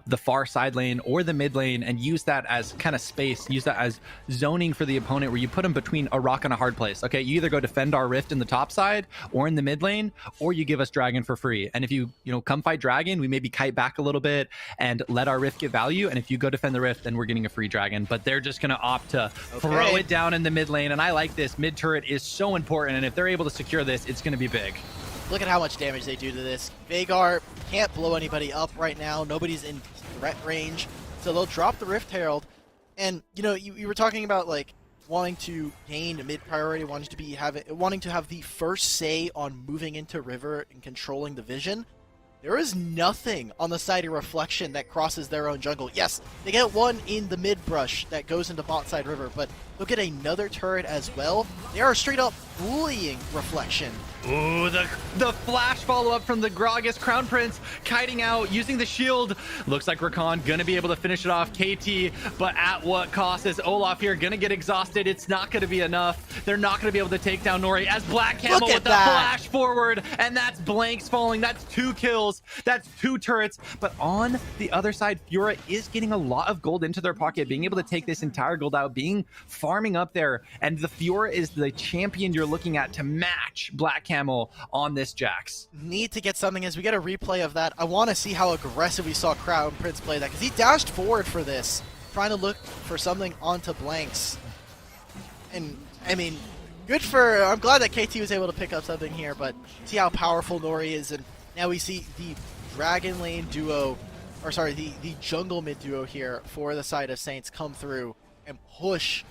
the far side lane or the mid lane and use that as kind of space, use that as zoning for the opponent where you put them between a rock and a hard place. Okay, you either go defend our Rift in the top side or in the mid lane, or you give us Dragon for free. And if you, come fight Dragon, we maybe kite back a little bit and let our Rift get value. And if you go defend the Rift, then we're getting a free Dragon. But they're just going to opt to throw it down in the mid lane, and I like this. Mid turret is so important, and if they're able to secure this, it's going to be big. Look at how much damage they do to this. Veigar can't blow anybody up right now. Nobody's in threat range, so they'll drop the Rift Herald. And you were talking about like wanting to gain mid priority, wanting to have the first say on moving into river and controlling the vision. There is nothing on the side of Reflection that crosses their own jungle. Yes, they get one in the mid brush that goes into bot side river, but look at another turret as well. They are straight up bullying Reflection. Ooh, the flash follow-up from the Gragas Crown Prince, kiting out, using the shield. Looks like Rakan gonna be able to finish it off KT, but at what cost? Is Olaf here gonna get exhausted? It's not gonna be enough. They're not gonna be able to take down Nori as Black Camel with the flash forward, and that's blanks falling. That's 2 kills. That's 2 turrets. But on the other side, Fiora is getting a lot of gold into their pocket, being able to take this entire gold out, farming up there, and the Fiora is the champion you're looking at to match Black Camel on this Jax. Need to get something as we get a replay of that. I want to see how aggressive we saw Crown Prince play that, because he dashed forward for this, trying to look for something onto blanks. And I mean, I'm glad that KT was able to pick up something here, but see how powerful Nori is. And now we see the Dragon lane duo, or sorry, the jungle mid duo here for the side of Saints come through and push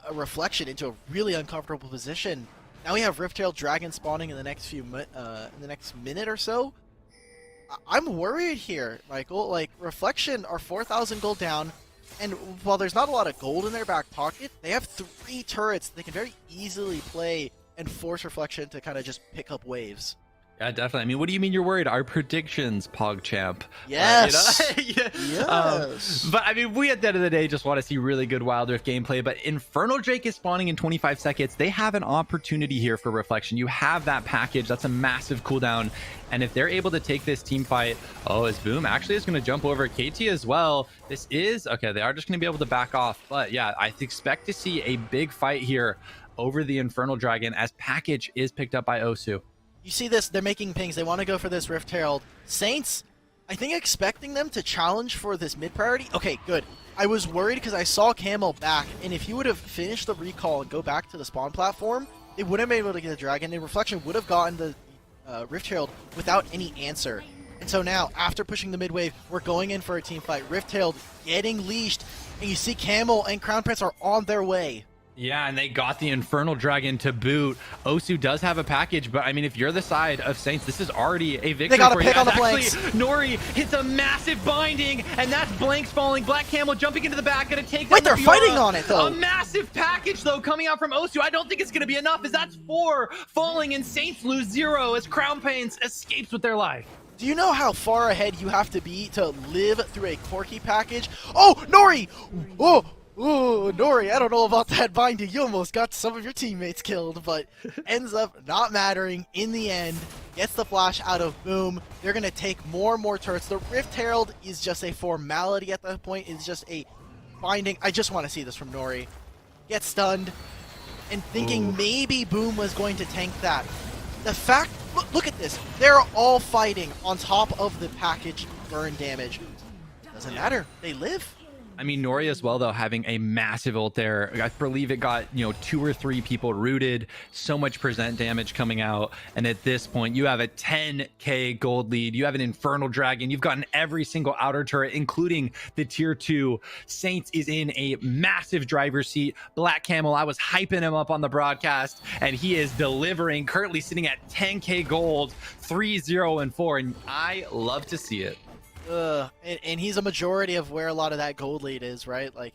a Reflection into a really uncomfortable position. Now we have Rift Herald Dragon spawning in the next minute or so. I'm worried here, Michael. Like, Reflection are 4,000 gold down, and while there's not a lot of gold in their back pocket, they have 3 turrets they can very easily play and force Reflection to kind of just pick up waves. Yeah, definitely. I mean, what do you mean you're worried? Our predictions, PogChamp. Yes. Yeah. Yes. But I mean, we at the end of the day just want to see really good Wild Rift gameplay. But Infernal Drake is spawning in 25 seconds. They have an opportunity here for Reflection. You have that package. That's a massive cooldown. And if they're able to take this team fight, is Boom actually is going to jump over KT as well. This is okay. They are just going to be able to back off. But yeah, I expect to see a big fight here over the Infernal Dragon as package is picked up by Osu. You see this, they're making pings. They want to go for this Rift Herald. Saints, I think expecting them to challenge for this mid priority. Okay, good. I was worried because I saw Camel back, and if he would have finished the recall and go back to the spawn platform, they wouldn't have been able to get a Dragon, and Reflection would have gotten the Rift Herald without any answer. And so now, after pushing the mid wave, we're going in for a team fight. Rift Herald getting leashed, and you see Camel and Crown Prince are on their way. Yeah, and they got the Infernal Dragon to boot. Osu does have a package, but I mean, if you're the side of Saints, this is already a victory. They got a for pick you. on the Actually, blanks. Nori hits a massive binding, and that's blanks falling. Black Camel jumping into the back, gonna take down Wait, they're the Fiora. fighting on it, though. A massive package, though, coming out from Osu. I don't think it's gonna be enough, as that's 4 falling, and Saints lose 0 as Crown Paints escapes with their life. Do you know how far ahead you have to be to live through a Corki package? Oh, Nori! Oh, Nori, I don't know about that binding. You almost got some of your teammates killed, but ends up not mattering in the end. Gets the flash out of Boom. They're going to take more and more turrets. The Rift Herald is just a formality at that point. It's just a binding. I just want to see this from Nori. Gets stunned and thinking maybe Boom was going to tank that. The fact, look at this. They're all fighting on top of the package burn damage. Doesn't matter. They live. I mean, Nori as well, though, having a massive ult there. I believe it got, 2 or 3 people rooted. So much percent damage coming out. And at this point, you have a 10k gold lead. You have an Infernal Dragon. You've gotten every single outer turret, including the tier 2. Saints is in a massive driver's seat. Black Camel, I was hyping him up on the broadcast, and he is delivering, currently sitting at 10k gold, 3-0-4. And I love to see it. And he's a majority of where a lot of that gold lead is, right? Like,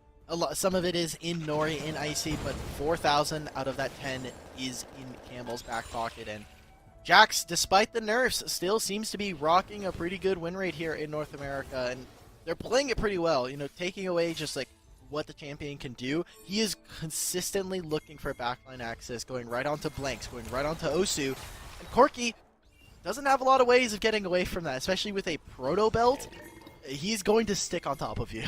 some of it is in Nori, in Icy, but 4,000 out of that 10 is in Campbell's back pocket. And Jax, despite the nerfs, still seems to be rocking a pretty good win rate here in North America, and they're playing it pretty well. Taking away just like what the champion can do. He is consistently looking for backline access, going right onto Blanks, going right onto Osu, and Corki doesn't have a lot of ways of getting away from that, especially with a proto belt. He's going to stick on top of you.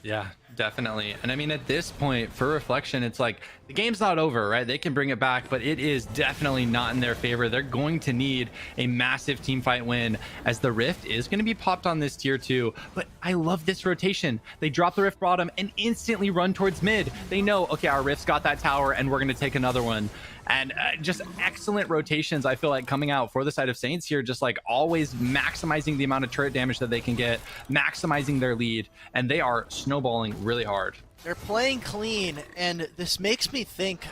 Yeah, definitely. And I mean, at this point, for Reflection, it's like the game's not over, right? They can bring it back, but it is definitely not in their favor. They're going to need a massive team fight win, as the Rift is going to be popped on this tier 2. But I love this rotation. They drop the Rift bottom and instantly run towards mid. They know, okay, our Rift's got that tower and we're going to take another one. And just excellent rotations, I feel like, coming out for the side of Saints here, just like always maximizing the amount of turret damage that they can get, maximizing their lead, and they are snowballing really hard. They're playing clean, and this makes me think,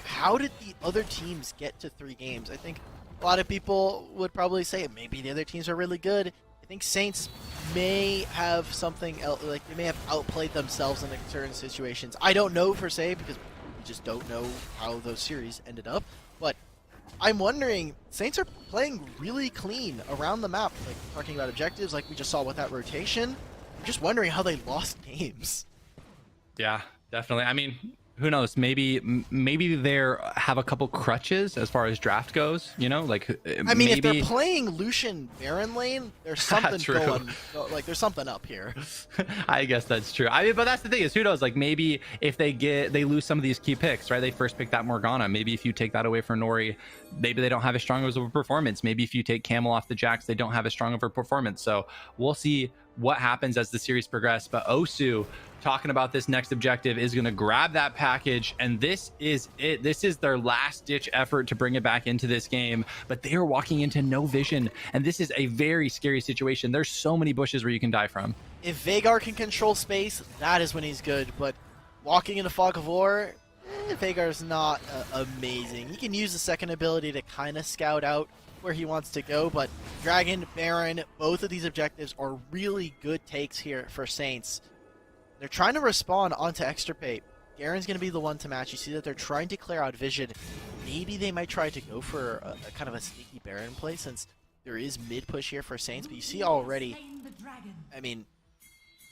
how did the other teams get to 3 games? I think a lot of people would probably say maybe the other teams are really good. I think Saints may have something else, like they may have outplayed themselves in certain situations. I don't know per se, because we just don't know how those series ended up, but I'm wondering, Saints are playing really clean around the map, like talking about objectives like we just saw with that rotation. I'm just wondering how they lost games. Yeah, definitely. I mean, who knows? Maybe they have a couple crutches as far as draft goes. Like I mean, if they're playing Lucian Baron lane, there's something going. Like there's something up here. I guess that's true. I mean, but that's the thing is, who knows? Like maybe if they lose some of these key picks, right? They first pick that Morgana. Maybe if you take that away from Nori, maybe they don't have as strong of a performance. Maybe if you take Camel off the Jax, they don't have as strong of a performance. So we'll see what happens as the series progresses. But Osu, talking about this next objective, is going to grab that package, and this is it. This is their last ditch effort to bring it back into this game, but they are walking into no vision, and this is a very scary situation. There's so many bushes where you can die from. If Veigar can control space, that is when he's good, but walking into Fog of War, Veigar's not amazing. He can use the second ability to kind of scout out where he wants to go, but Dragon, Baron, both of these objectives are really good takes here for Saints. They're trying to respawn onto Extirpate. Garen's going to be the one to match. You see that they're trying to clear out vision. Maybe they might try to go for a kind of a sneaky Baron play, since there is mid push here for Saints, but you see already, I mean,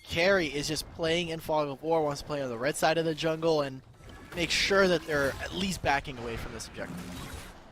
Carry is just playing in Fog of War, wants to play on the red side of the jungle and make sure that they're at least backing away from this objective.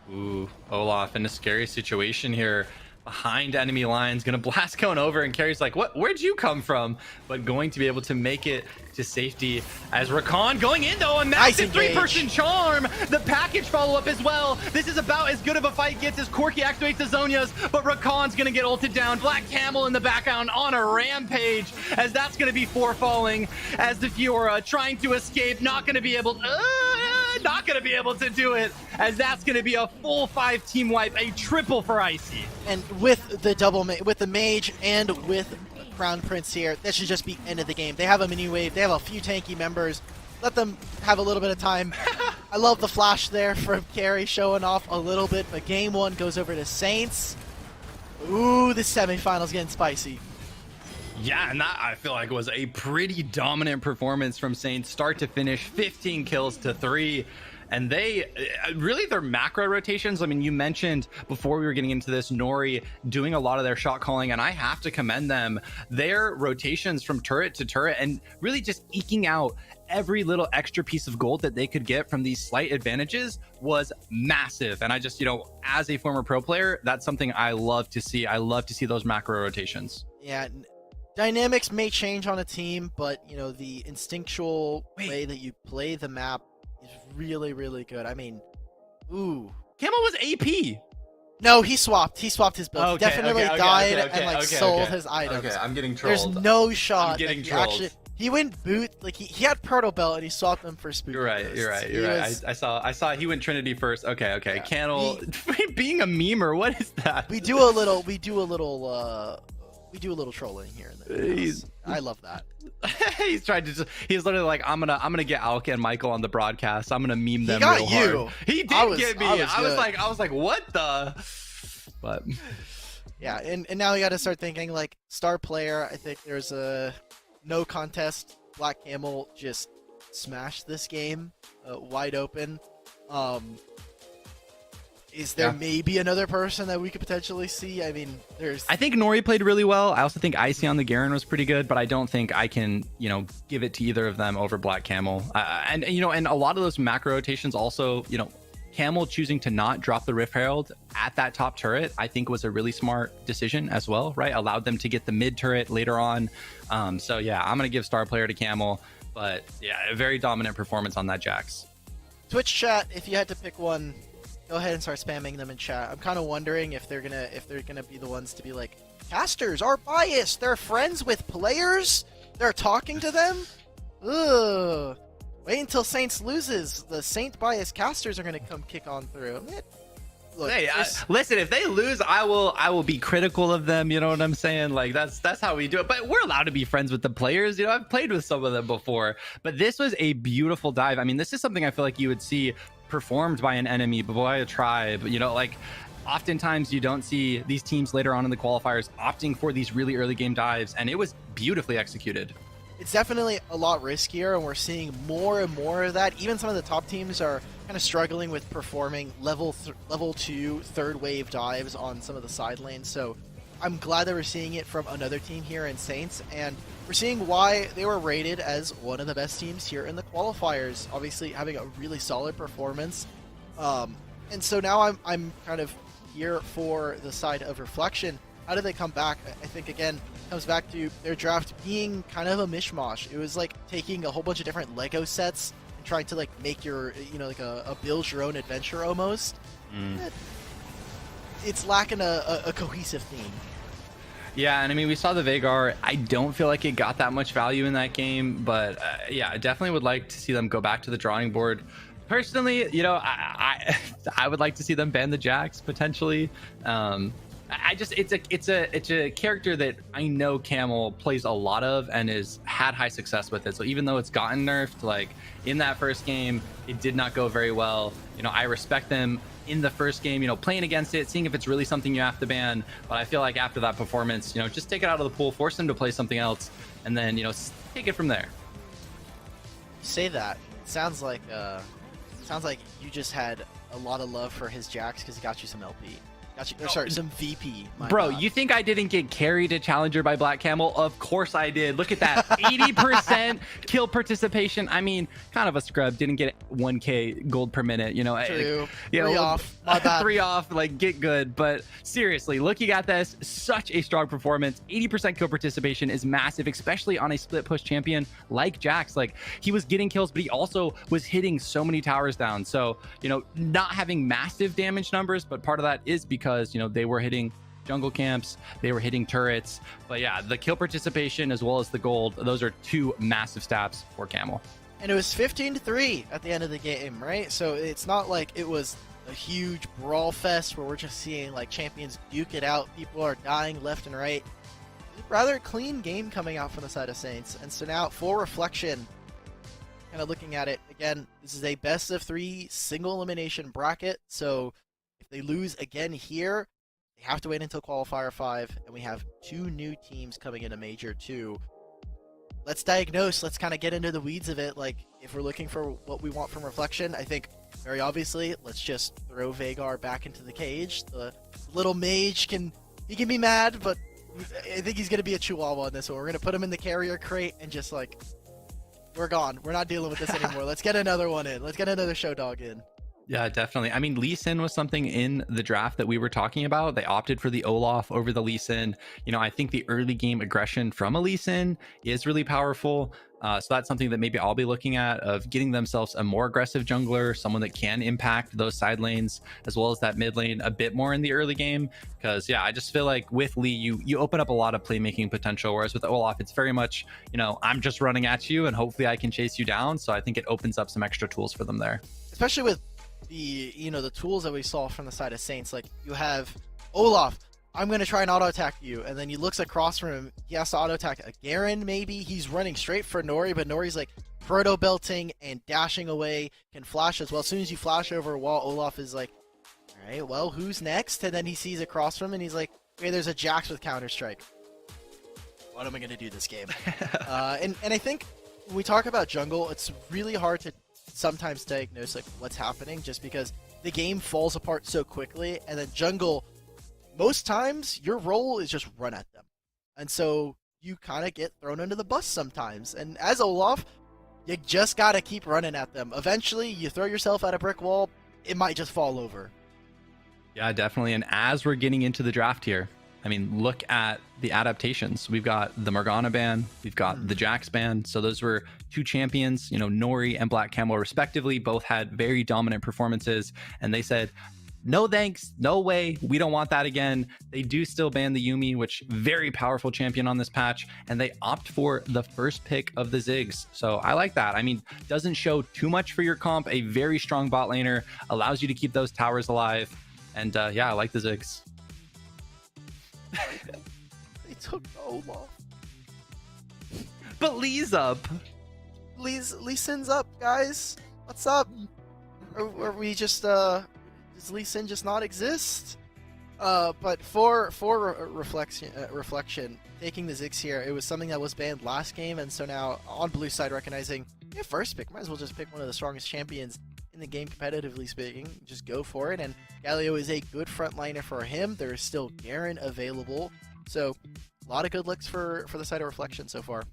Ooh, Olaf in a scary situation here. Behind enemy lines, gonna blast going over, and Carrie's like, what, where'd you come from? But going to be able to make it to safety, as Rakan going in though, a massive nice 3-person charm. The package follow-up as well. This is about as good of a fight gets as Corki activates the Zonias, but Rakan's gonna get ulted down. Black Camel in the background on a rampage, as that's gonna be 4 falling, as the Fiora trying to escape, not gonna be able to do it, as that's gonna be a full 5 team wipe, a triple for Icy. And with the with the mage and with Crown Prince here, that should just be end of the game. They have a mini wave, they have a few tanky members. let them have a little bit of time. I love the flash there from Carry showing off a little bit, but game one goes over to Saints. Ooh, the semifinals getting spicy. Yeah, and that I feel like was a pretty dominant performance from Saints, start to finish, 15 kills to 3. And they really, their macro rotations, I mean, you mentioned before we were getting into this, Nori doing a lot of their shot calling, and I have to commend them. Their rotations from turret to turret and really just eking out every little extra piece of gold that they could get from these slight advantages was massive. And I just, as a former pro player, that's something I love to see. I love to see those macro rotations. Yeah, dynamics may change on a team, but, the instinctual way that you play the map is really, really good. I mean, ooh. Camel was AP. No, he swapped. He swapped his build. Okay, he definitely died and sold his items. Okay, I'm getting trolled. There's no shot. I'm getting trolled. He went boot, like he had Proto Belt and he swapped them for Spook. You're right. I saw he went Trinity first. Okay. Yeah. Candle being a memer, what is that? We do a little trolling here and there. I love that. He's literally like, I'm gonna get Alka and Michael on the broadcast. I'm gonna meme them real hard. He did get me. I was like, what the? But yeah, and now we got to start thinking like star player. I think there's a no contest. Black Camel just smashed this game wide open. Is there maybe another person that we could potentially see? I mean, I think Nori played really well. I also think Icy on the Garen was pretty good, but I don't think I can, give it to either of them over Black Camel. And a lot of those macro rotations also, Camel choosing to not drop the Rift Herald at that top turret, I think was a really smart decision as well, right? Allowed them to get the mid turret later on. So yeah, I'm going to give star player to Camel, but yeah, a very dominant performance on that Jax. Twitch chat, if you had to pick one, go ahead and start spamming them in chat. I'm kind of wondering if they're gonna be the ones to be like, casters are biased. They're friends with players. They're talking to them. Ugh. Wait until Saints loses. The Saint biased casters are gonna come kick on through. Look, hey, listen. If they lose, I will be critical of them. You know what I'm saying? Like that's how we do it. But we're allowed to be friends with the players. I've played with some of them before. But this was a beautiful dive. I mean, this is something I feel like you would see performed by an enemy, but by a tribe. Oftentimes you don't see these teams later on in the qualifiers opting for these really early game dives, and it was beautifully executed. It's definitely a lot riskier, and we're seeing more and more of that. Even some of the top teams are kind of struggling with performing level 2 third wave dives on some of the side lanes. So I'm glad that we're seeing it from another team here in Saints, and we're seeing why they were rated as one of the best teams here in the qualifiers. Obviously having a really solid performance, and so now I'm kind of here for the side of reflection. How did they come back? I think again comes back to their draft being kind of a mishmash. It was like taking a whole bunch of different Lego sets and trying to like make your like a build your own adventure almost. It's lacking a cohesive theme. Yeah, and I mean, we saw the Veigar. I don't feel like it got that much value in that game, but yeah, I definitely would like to see them go back to the drawing board. Personally, I would like to see them ban the Jax potentially. It's a character that I know Camel plays a lot of and has had high success with it. So even though it's gotten nerfed, like in that first game, it did not go very well. I respect them in the first game, playing against it, seeing if it's really something you have to ban. But I feel like after that performance, just take it out of the pool, force them to play something else, and then, take it from there. Say that. Sounds like you just had a lot of love for his Jax because he got you some LP. Some VP. Bro, you think I didn't get carried to Challenger by Black Camel? Of course I did. Look at that. 80% kill participation. I mean, kind of a scrub. Didn't get 1k gold per minute. True. 3 off. My bad. 3 off. Like, get good. But seriously, looking at this, such a strong performance. 80% kill participation is massive, especially on a split push champion like Jax. Like, he was getting kills, but he also was hitting so many towers down. So, not having massive damage numbers, but part of that is because they were hitting jungle camps, they were hitting turrets. But yeah, the kill participation as well as the gold, those are 2 massive stats for Camel. And it was 15-3 at the end of the game, right? So it's not like it was a huge brawl fest where we're just seeing like champions duke it out, people are dying left and right. Rather clean game coming out from the side of Saints. And so now, full reflection, kind of looking at it again, this is a best of 3 single elimination bracket. So if they lose again here, they have to wait until qualifier 5, and we have 2 new teams coming into Major 2. Let's diagnose. Let's kind of get into the weeds of it. Like, if we're looking for what we want from Reflection, I think very obviously, let's just throw Veigar back into the cage. The little mage can be mad, but I think he's gonna be a chihuahua in this one. We're gonna put him in the carrier crate and just like, we're gone. We're not dealing with this anymore. Let's get another one in. Let's get another show dog in. Yeah, definitely. I mean, Lee Sin was something in the draft that we were talking about. They opted for the Olaf over the Lee Sin. You know, I think the early game aggression from a Lee Sin is really powerful. So that's something that maybe I'll be looking at, of getting themselves a more aggressive jungler, someone that can impact those side lanes as well as that mid lane a bit more in the early game. Because yeah, I just feel like with Lee, you open up a lot of playmaking potential, whereas with Olaf, it's very much, you know, I'm just running at you and hopefully I can chase you down. So I think it opens up some extra tools for them there. Especially with the tools that we saw from the side of Saints. Like, you have Olaf, I'm going to try and auto attack you, and then he looks across from him, he has to auto attack a Garen. Maybe he's running straight for Nori, but Nori's like proto belting and dashing away, can flash as well. As soon as you flash over a wall, Olaf is like, all right, well, who's next? And then he sees across from him and he's like, okay, there's a Jax with Counter Strike. What am I going to do this game? And I think when we talk about jungle, it's really hard to sometimes diagnose like what's happening, just because the game falls apart so quickly. And then jungle, most times your role is just run at them, and so you kind of get thrown under the bus sometimes. And as Olaf, you just gotta keep running at them. Eventually you throw yourself at a brick wall, it might just fall over. Yeah, definitely. And as we're getting into the draft here, I mean, look at the adaptations. We've got the Morgana ban, we've got the Jax ban. So those were 2 champions, you know, Nori and Black Camel respectively, both had very dominant performances. And they said, no thanks, no way, we don't want that again. They do still ban the Yuumi, which very powerful champion on this patch. And they opt for the first pick of the Ziggs. So I like that. I mean, doesn't show too much for your comp. A very strong bot laner, allows you to keep those towers alive. And yeah, I like the Ziggs. They took Olaf. But Lee's up. Lee Sin's up, guys. What's up? Are we just does Lee Sin just not exist? But for reflection, taking the Ziggs here, it was something that was banned last game, and so now on blue side recognizing, yeah, first pick, might as well just pick one of the strongest champions in the game, competitively speaking. Just go for it. And Galio is a good frontliner for him. There is still Garen available, so a lot of good looks for the side of Reflection so far.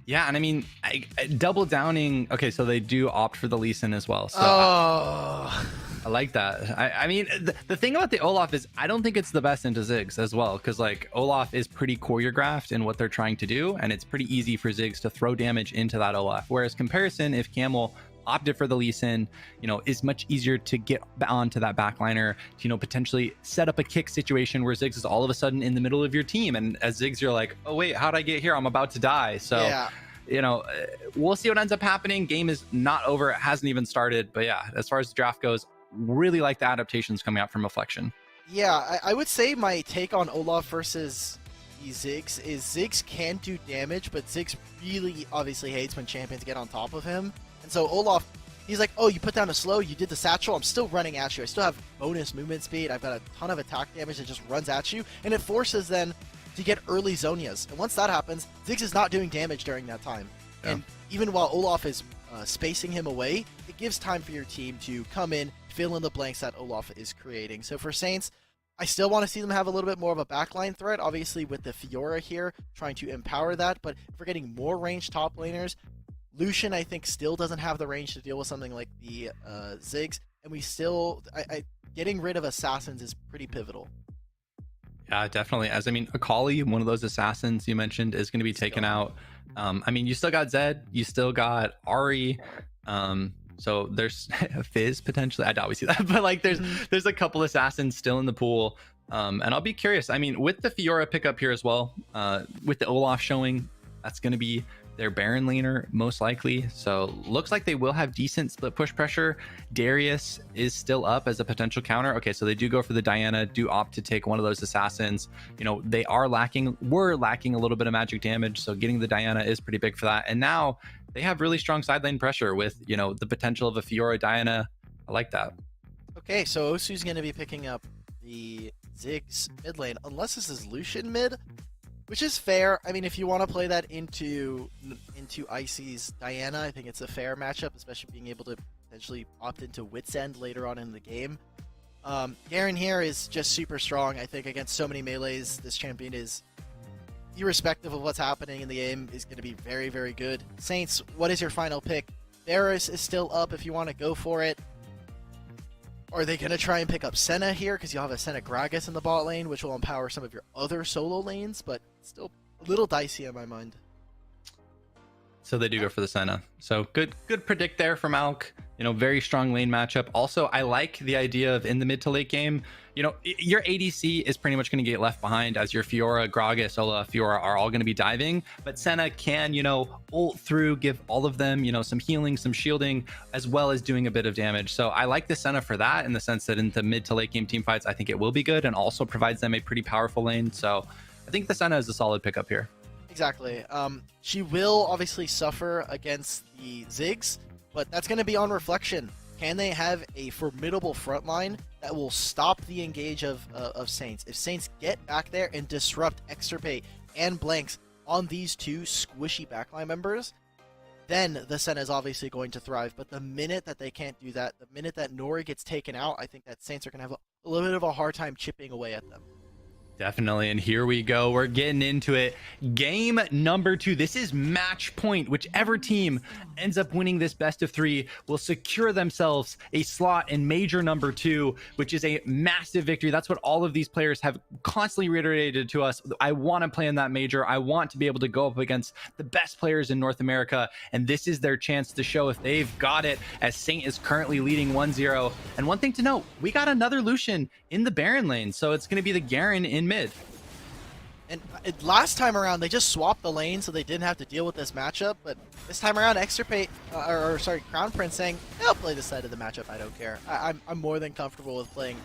Yeah, and I mean, I double downing. Okay, so they do opt for the Lee Sin as well. So I like that. I mean, the thing about the Olaf is I don't think it's the best into Ziggs as well, because like Olaf is pretty choreographed in what they're trying to do, and it's pretty easy for Ziggs to throw damage into that Olaf. Whereas comparison, if Camel opted for the Lee Sin, you know, is much easier to get onto that backliner to, you know, potentially set up a kick situation where Ziggs is all of a sudden in the middle of your team, and as Ziggs you're like, oh wait, how'd I get here? I'm about to die. So yeah, you know, we'll see what ends up happening. Game is not over, it hasn't even started. But yeah, as far as the draft goes, really like the adaptations coming out from Reflection. Yeah, I would say my take on Olaf versus the Ziggs is Ziggs can do damage, but Ziggs really obviously hates when champions get on top of him. And so Olaf, he's like, oh, you put down a slow, you did the satchel, I'm still running at you. I still have bonus movement speed, I've got a ton of attack damage that just runs at you, and it forces them to get early Zonias. And once that happens, Ziggs is not doing damage during that time. Yeah. And even while Olaf is spacing him away, it gives time for your team to come in, fill in the blanks that Olaf is creating. So for Saints, I still want to see them have a little bit more of a backline threat, obviously with the Fiora here, trying to empower that, but if we're getting more ranged top laners, Lucian, I think, still doesn't have the range to deal with something like the Ziggs, and we still, getting rid of assassins is pretty pivotal. Yeah, definitely. As I mean, Akali, one of those assassins you mentioned, is going to be taken out. I mean, you still got Zed, you still got Ari, so there's a Fizz potentially. I doubt we see that, but like there's a couple assassins still in the pool. And I'll be curious. I mean, with the Fiora pickup here as well, with the Olaf showing, that's going to be their Baron laner most likely. So looks like they will have decent split push pressure. Darius is still up as a potential counter. Okay, so they do go for the Diana, do opt to take one of those assassins. You know, they were lacking a little bit of magic damage, so getting the Diana is pretty big for that. And now they have really strong side lane pressure with, the potential of a Fiora Diana. I like that. Okay, so Osu's going to be picking up the Ziggs mid lane, unless this is Lucian mid, which is fair. I mean, if you want to play that into Icy's Diana, I think it's a fair matchup, especially being able to potentially opt into Wit's End later on in the game. Garen here is just super strong. I think against so many melees, this champion is, irrespective of what's happening in the game, is going to be very, very good. Saints, what is your final pick? Varus is still up if you want to go for it. Are they going to try and pick up Senna here? Because you'll have a Senna Gragas in the bot lane, which will empower some of your other solo lanes, but still a little dicey in my mind. So they do go for the Senna. So good predict there from Alk. Very strong lane matchup. Also, I like the idea of in the mid to late game, your ADC is pretty much going to get left behind as your Fiora, Gragas, Ola, Fiora are all going to be diving. But Senna can, ult through, give all of them, some healing, some shielding, as well as doing a bit of damage. So I like the Senna for that in the sense that in the mid to late game team fights, I think it will be good and also provides them a pretty powerful lane. So I think the Senna is a solid pickup here. Exactly. She will obviously suffer against the Ziggs, but that's going to be on reflection. Can they have a formidable front line that will stop the engage of Saints? If Saints get back there and disrupt Extirpate and Blanks on these two squishy backline members, then the Senna is obviously going to thrive. But the minute that they can't do that, the minute that Nori gets taken out, I think that Saints are going to have a little bit of a hard time chipping away at them. Definitely, and here we go. We're getting into it. Game number 2. This is match point. Whichever team ends up winning this best of 3 will secure themselves a slot in major number 2, which is a massive victory. That's what all of these players have constantly reiterated to us. I want to play in that major. I want to be able to go up against the best players in North America, and this is their chance to show if they've got it, as Saint is currently leading 1-0. And one thing to note, we got another Lucian in the Baron lane, so it's going to be the Garen in mid. And last time around, they just swapped the lane so they didn't have to deal with this matchup. But this time around, Extirpate, Crown Prince saying, I'll play this side of the matchup, I don't care. I'm more than comfortable with playing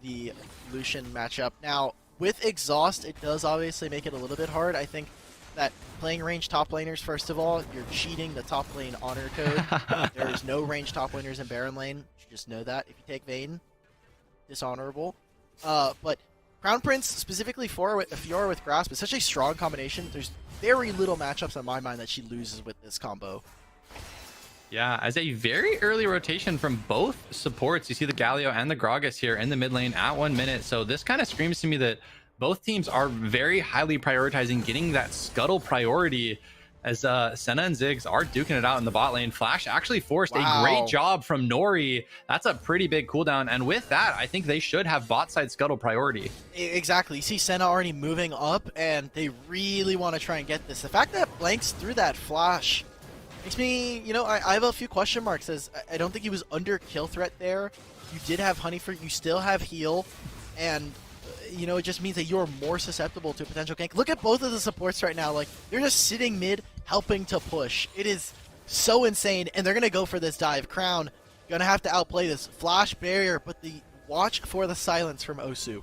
the Lucian matchup. Now, with Exhaust, it does obviously make it a little bit hard. I think that playing range top laners, first of all, you're cheating the top lane honor code. There is no range top laners in Baron lane. You should just know that. If you take Vayne, dishonorable. But Crown Prince, specifically for Fiora with Grasp, is such a strong combination. There's very little matchups in my mind that she loses with this combo. Yeah, as a very early rotation from both supports, you see the Galio and the Gragas here in the mid lane at 1 minute. So this kind of screams to me that both teams are very highly prioritizing getting that scuttle priority, as Senna and Ziggs are duking it out in the bot lane. Flash actually forced a great job from Nori. That's a pretty big cooldown. And with that, I think they should have bot side scuttle priority. Exactly. You see Senna already moving up, and they really want to try and get this. The fact that Blanks threw that flash makes me, I have a few question marks, as I don't think he was under kill threat there. You did have Honeyfruit, you still have heal, and it just means that you're more susceptible to a potential gank. Look at both of the supports right now. Like, they're just sitting mid, helping to push. It is so insane, and they're going to go for this dive. Crown going to have to outplay this. Flash barrier, but the watch for the silence from Osu.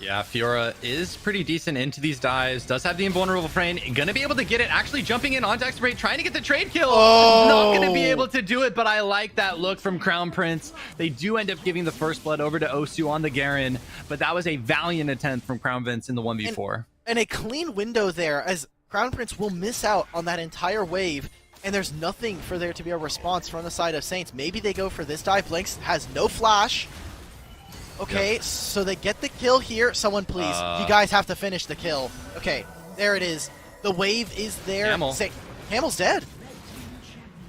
Yeah, Fiora is pretty decent into these dives. Does have the invulnerable frame. Gonna be able to get it. Actually jumping in onto Extirpate, trying to get the trade kill. Not gonna be able to do it, but I like that look from Crown Prince. They do end up giving the first blood over to Osu on the Garen, but that was a valiant attempt from Crown Prince in the 1v4. And a clean window there, as Crown Prince will miss out on that entire wave, and there's nothing for there to be a response from the side of Saints. Maybe they go for this dive. Blanks has no flash. Okay, yep. So they get the kill here. Someone please. You guys have to finish the kill. Okay, there it is. The wave is there. Hamel's dead.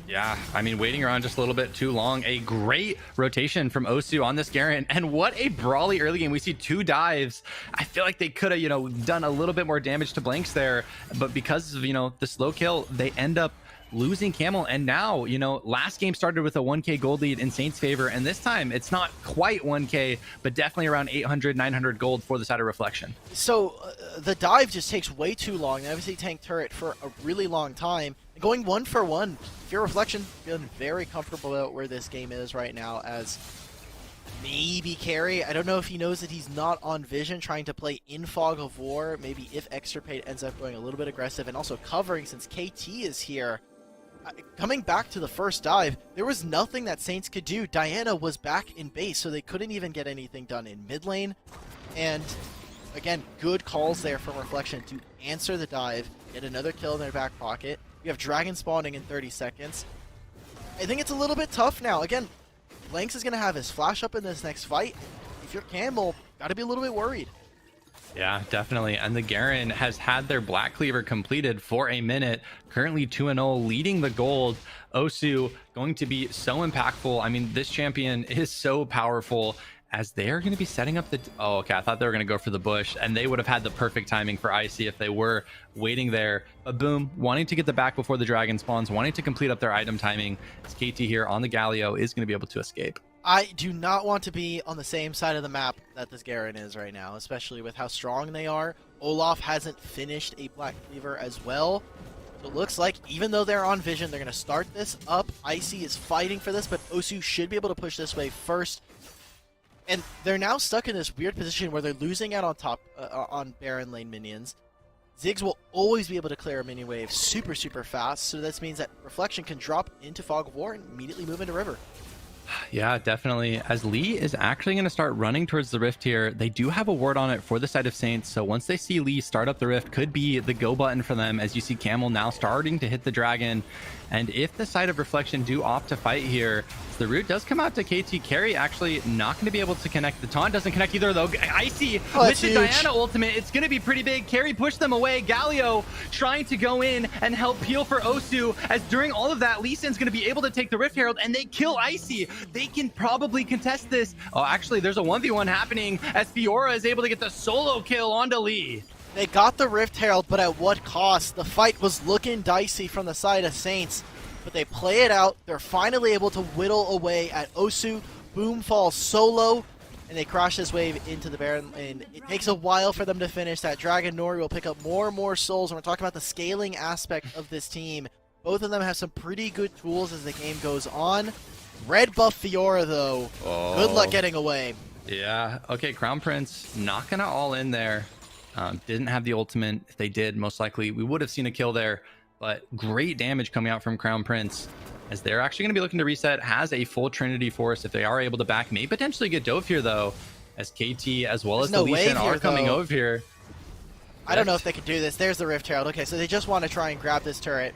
Yeah, I mean, waiting around just a little bit too long. A great rotation from Osu on this Garen, and what a brawly early game. We see 2 dives. I feel like they could have, done a little bit more damage to Blanks there, but because of, the slow kill, they end up losing Camel. And now, last game started with a 1k gold lead in Saints' favor, and this time it's not quite 1k, but definitely around 800, 900 gold for the side of Reflection. So the dive just takes way too long. Obviously tank turret for a really long time. Going 1 for 1, Fear Reflection feeling very comfortable about where this game is right now, as maybe carry. I don't know if he knows that he's not on vision, trying to play in Fog of War. Maybe if Extirpate ends up going a little bit aggressive and also covering since KT is here. coming back to the first dive, there was nothing that Saints could do. Diana was back in base, so they couldn't even get anything done in mid lane. And again, good calls there from Reflection to answer the dive, get another kill in their back pocket. We have Dragon spawning in 30 seconds. I think it's a little bit tough now. Again, Blanks is going to have his flash up in this next fight. If you're Campbell, got to be a little bit worried. Yeah, definitely. And the Garen has had their Black Cleaver completed for a minute. Currently 2-0, leading the gold. Osu going to be so impactful. I mean, this champion is so powerful as they are going to be setting up the... Oh, okay. I thought they were going to go for the bush, and they would have had the perfect timing for Icy if they were waiting there. But boom, wanting to get the back before the dragon spawns, wanting to complete up their item timing. As KT here on the Galio is going to be able to escape. I do not want to be on the same side of the map that this Garen is right now, especially with how strong they are. Olaf hasn't finished a Black Cleaver as well. So it looks like even though they're on Vision, they're going to start this up. Icy is fighting for this, but Osu should be able to push this way first. And they're now stuck in this weird position where they're losing out on top on Baron lane minions. Ziggs will always be able to clear a minion wave super, super fast. So this means that Reflection can drop into Fog of War and immediately move into River. Yeah, definitely. As Lee is actually going to start running towards the rift here, they do have a ward on it for the side of Saints. So once they see Lee start up the rift, could be the go button for them. As you see Camel now starting to hit the dragon. And if the side of Reflection do opt to fight here, the root does come out to KT. Carry actually not going to be able to connect. The taunt doesn't connect either, though. Icy with the Diana ultimate, it's going to be pretty big. Carry pushed them away. Galio trying to go in and help peel for Osu. As during all of that, Lee Sin's going to be able to take the Rift Herald, and they kill Icy. They can probably contest this. Oh, actually, there's a 1v1 happening as Fiora is able to get the solo kill onto Lee. They got the Rift Herald, but at what cost? The fight was looking dicey from the side of Saints, but they play it out. They're finally able to whittle away at Osu. Boom falls solo, and they crash this wave into the Baron lane. It takes a while for them to finish. That Dragon Nori will pick up more and more souls, and we're talking about the scaling aspect of this team. Both of them have some pretty good tools as the game goes on. Red buff Fiora, though. Oh. Good luck getting away. Yeah. Okay, Crown Prince not gonna all in there. Didn't have the ultimate. If they did, most likely we would have seen a kill there. But great damage coming out from Crown Prince, as they're actually going to be looking to reset. Has a full Trinity Force if they are able to back. May potentially get dove here, though, as KT as well as the Lee Sin are coming over here. I don't know if they can do this. There's the Rift Herald. Okay, so they just want to try and grab this turret.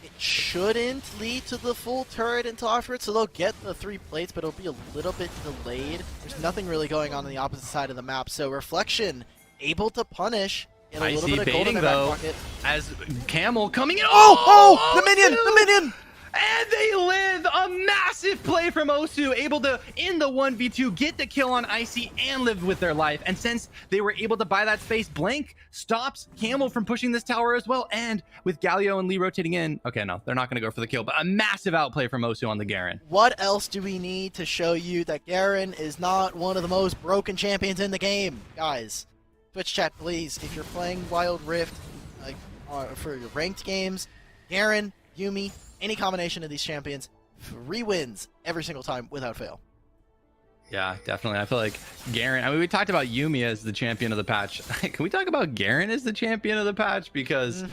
It shouldn't lead to the full turret until afterwards, so they'll get the 3 plates, but it'll be a little bit delayed. There's nothing really going on the opposite side of the map, so Reflection able to punish. I see baiting, though, as Camel coming in. Oh, the minion, the minion! And they live. A massive play from Osu, able to, in the 1v2, get the kill on Icy and live with their life. And since they were able to buy that space, Blank stops Camel from pushing this tower as well. And with Galio and Lee rotating in, okay, no, they're not going to go for the kill, but a massive outplay from Osu on the Garen. What else do we need to show you that Garen is not one of the most broken champions in the game? Guys, Twitch chat, please. If you're playing Wild Rift for your ranked games, Garen, Yuumi, any combination of these champions, 3 wins every single time without fail. Yeah, definitely. I feel like Garen, I mean, we talked about Yuumi as the champion of the patch. Can we talk about Garen as the champion of the patch? Because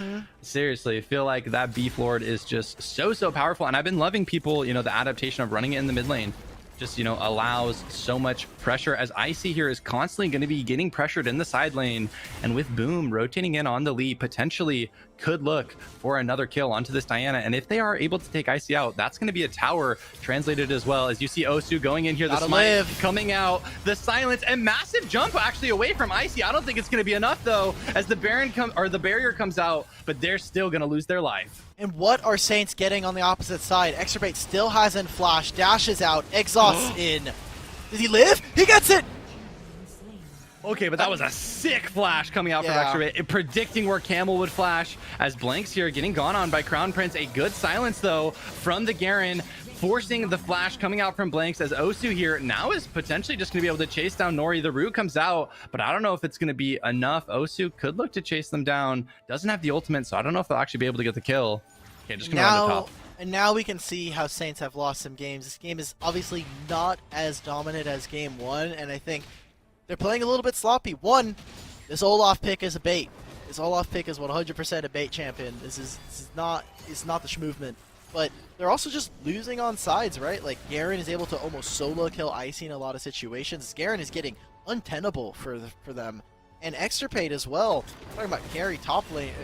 seriously, I feel like that Beef Lord is just so powerful. And I've been loving people, you know, the adaptation of running it in the mid lane. Just, you know, allows so much pressure, as Icy here is constantly going to be getting pressured in the side lane. And with Boom rotating in on the lead, potentially could look for another kill onto this Diana. And if they are able to take Icy out, that's going to be a tower translated as well. As you see Osu going in here, the smite coming out, the silence, and massive jump actually away from Icy. I don't think it's going to be enough, though, as the Baron the barrier comes out, but they're still going to lose their life. And what are Saints getting on the opposite side? Extrabate still hasn't flashed, dashes out, exhausts in. Does he live? He gets it! Okay, but that was a sick flash coming out from Extrabate, predicting where Camel would flash, as Blanks here getting gone on by Crown Prince. A good silence, though, from the Garen, forcing the flash coming out from Blanks, as Osu here now is potentially just going to be able to chase down Nori. The root comes out, but I don't know if it's going to be enough. Osu could look to chase them down. Doesn't have the ultimate, so I don't know if they'll actually be able to get the kill. Okay, just going to run the top. And now we can see how Saints have lost some games. This game is obviously not as dominant as game 1, and I think they're playing a little bit sloppy. One, this Olaf pick is a bait. This Olaf pick is 100% a bait champion. This is not the movement. But they're also just losing on sides, right? Like Garen is able to almost solo kill Icy in a lot of situations. Garen is getting untenable for them. And Extirpate as well. Talking about carry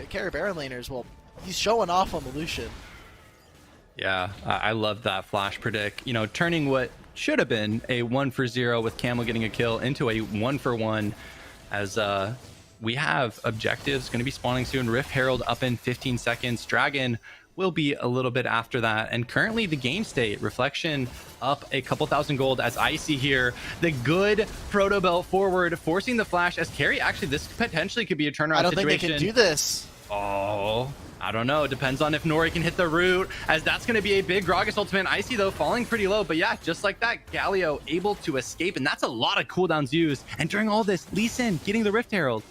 carry Baron laners. Well, he's showing off on the Lucian. Yeah, I love that flash predict. You know, turning what should have been a 1-for-0 with Camel getting a kill into a 1-for-1 as we have objectives going to be spawning soon. Rift Herald up in 15 seconds. Dragon will be a little bit after that. And currently the game state, Reflection up a couple thousand gold as Icy here. The good Proto Belt forward, forcing the flash as Carry. Actually, this potentially could be a turnaround situation. I don't think they can do this. Oh, I don't know. Depends on if Nori can hit the root, as that's going to be a big Gragas ultimate. Icy, though, falling pretty low. But yeah, just like that, Galio able to escape. And that's a lot of cooldowns used. And during all this, Lee Sin getting the Rift Herald.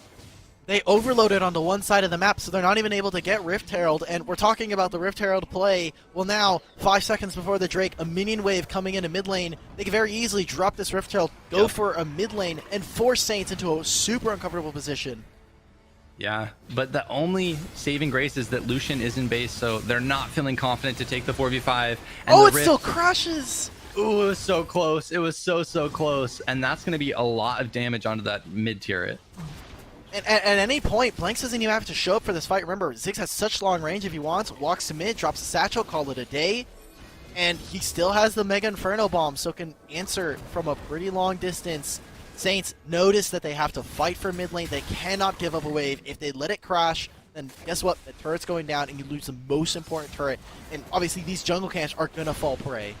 They overloaded on the one side of the map, so they're not even able to get Rift Herald, and we're talking about the Rift Herald play. Well, now, 5 seconds before the Drake, a minion wave coming into mid lane. They can very easily drop this Rift Herald, go for a mid lane, and force Saints into a super uncomfortable position. Yeah, but the only saving grace is that Lucian is in base, so they're not feeling confident to take the 4v5. And oh, it still crashes! Ooh, it was so close. It was so close, and that's going to be a lot of damage onto that mid turret. And at any point, Blanks doesn't even have to show up for this fight. Remember, Ziggs has such long range if he wants. Walks to mid, drops a satchel, call it a day. And he still has the Mega Inferno Bomb, so can answer from a pretty long distance. Saints notice that they have to fight for mid lane. They cannot give up a wave. If they let it crash, then guess what? The turret's going down, and you lose the most important turret. And obviously, these jungle camps are going to fall prey.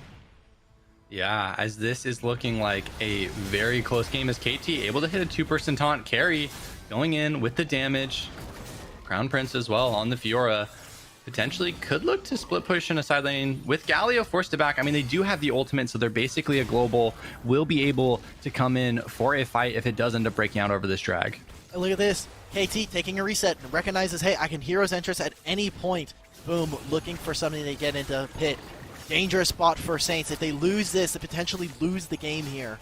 Yeah, as this is looking like a very close game, as KT able to hit a 2-person taunt. Carry going in with the damage. Crown Prince as well on the Fiora. Potentially could look to split push in a side lane with Galio forced to back. I mean, they do have the ultimate, so they're basically a global. Will be able to come in for a fight if it does end up breaking out over this drag. And look at this. KT taking a reset and recognizes, hey, I can Hero's Entrance at any point. Boom, looking for something to get into pit. Dangerous spot for Saints. If they lose this, they potentially lose the game here.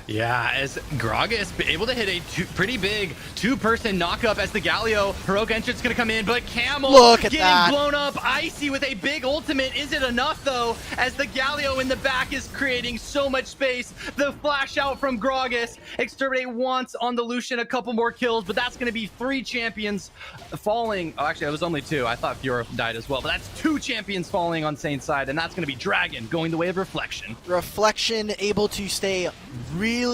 Yeah, as Gragas able to hit a pretty big 2-person knock-up as the Galio heroic entrance going to come in, but Camel getting blown up. Icy with a big ultimate. Is it enough, though, as the Galio in the back is creating so much space? The flash out from Gragas. Exterminate once on the Lucian, a couple more kills, but that's going to be 3 champions falling. Oh, actually, it was only 2. I thought Fiora died as well, but that's 2 champions falling on Saint's side, and that's going to be Dragon going the way of Reflection. Reflection able to stay really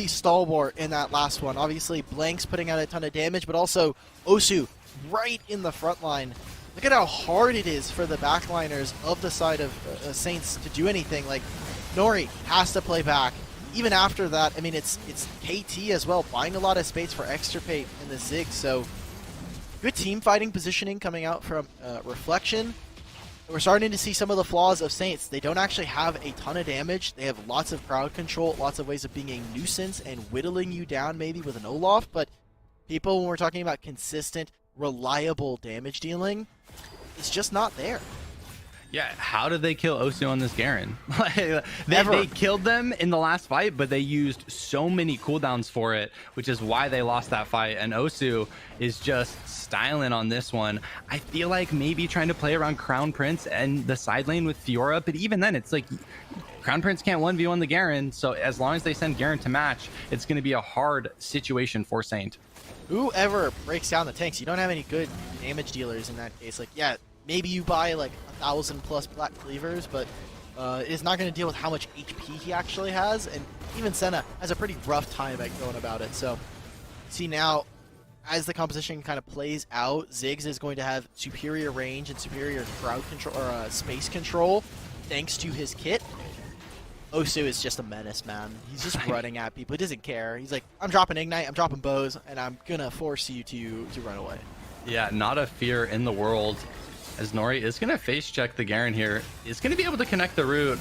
stalwart in that last one. Obviously, Blanks putting out a ton of damage, but also Osu right in the front line. Look at how hard it is for the backliners of the side of Saints to do anything. Like, Nori has to play back. Even after that, I mean, it's KT as well, buying a lot of space for Extirpate in the Zig, so good team fighting positioning coming out from Reflection. We're starting to see some of the flaws of Saints. They don't actually have a ton of damage. They have lots of crowd control, lots of ways of being a nuisance and whittling you down maybe with an Olaf, but people, when we're talking about consistent, reliable damage dealing, it's just not there. Yeah, how did they kill Osu on this Garen? They killed them in the last fight, but they used so many cooldowns for it, which is why they lost that fight. And Osu is just styling on this one. I feel like maybe trying to play around Crown Prince and the side lane with Fiora, but even then, it's like Crown Prince can't 1v1 the Garen, so as long as they send Garen to match, it's going to be a hard situation for Saint. Whoever breaks down the tanks, you don't have any good damage dealers in that case. Like, yeah, maybe you buy like 1,000+ Black Cleavers, but it's not going to deal with how much HP he actually has, and even Senna has a pretty rough time at going about it. So, see now, as the composition kind of plays out, Ziggs is going to have superior range and superior crowd control, or space control, thanks to his kit. Osu is just a menace, man. He's just running at people. He doesn't care. He's like, I'm dropping Ignite, I'm dropping bows, and I'm going to force you to run away. Yeah, not a fear in the world. As Nori is going to face check the Garen here, is going to be able to connect the root.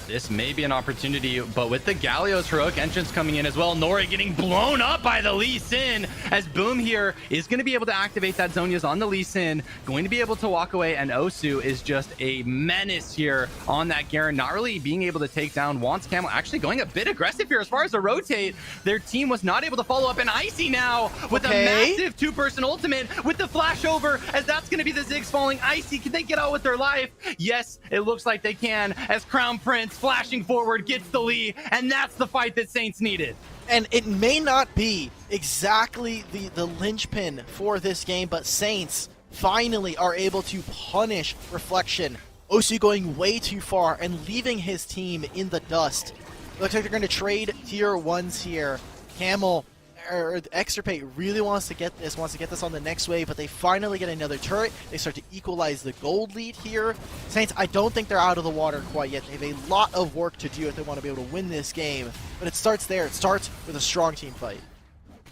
This may be an opportunity, but with the Galio's heroic entrance coming in as well, Nori getting blown up by the Lee Sin, as Boom here is going to be able to activate that Zhonya's on the Lee Sin, going to be able to walk away, and Osu is just a menace here on that Garen, not really being able to take down Wants Camel, actually going a bit aggressive here as far as the rotate. Their team was not able to follow up, and Icy now with a massive two-person ultimate with the flash over, as that's going to be the Ziggs falling. Icy, can they get out with their life? Yes, it looks like they can, as Crown Prince flashing forward gets the lead, and that's the fight that Saints needed. And it may not be exactly the linchpin for this game, but Saints finally are able to punish Reflection. Osu going way too far and leaving his team in the dust. Looks like they're going to trade tier 1s here. Camel or Extirpate really wants to get this on the next wave, but they finally get another turret. They start to equalize the gold lead here. Saints, I don't think they're out of the water quite yet. They have a lot of work to do if they want to be able to win this game, but it starts there. It starts with a strong team fight.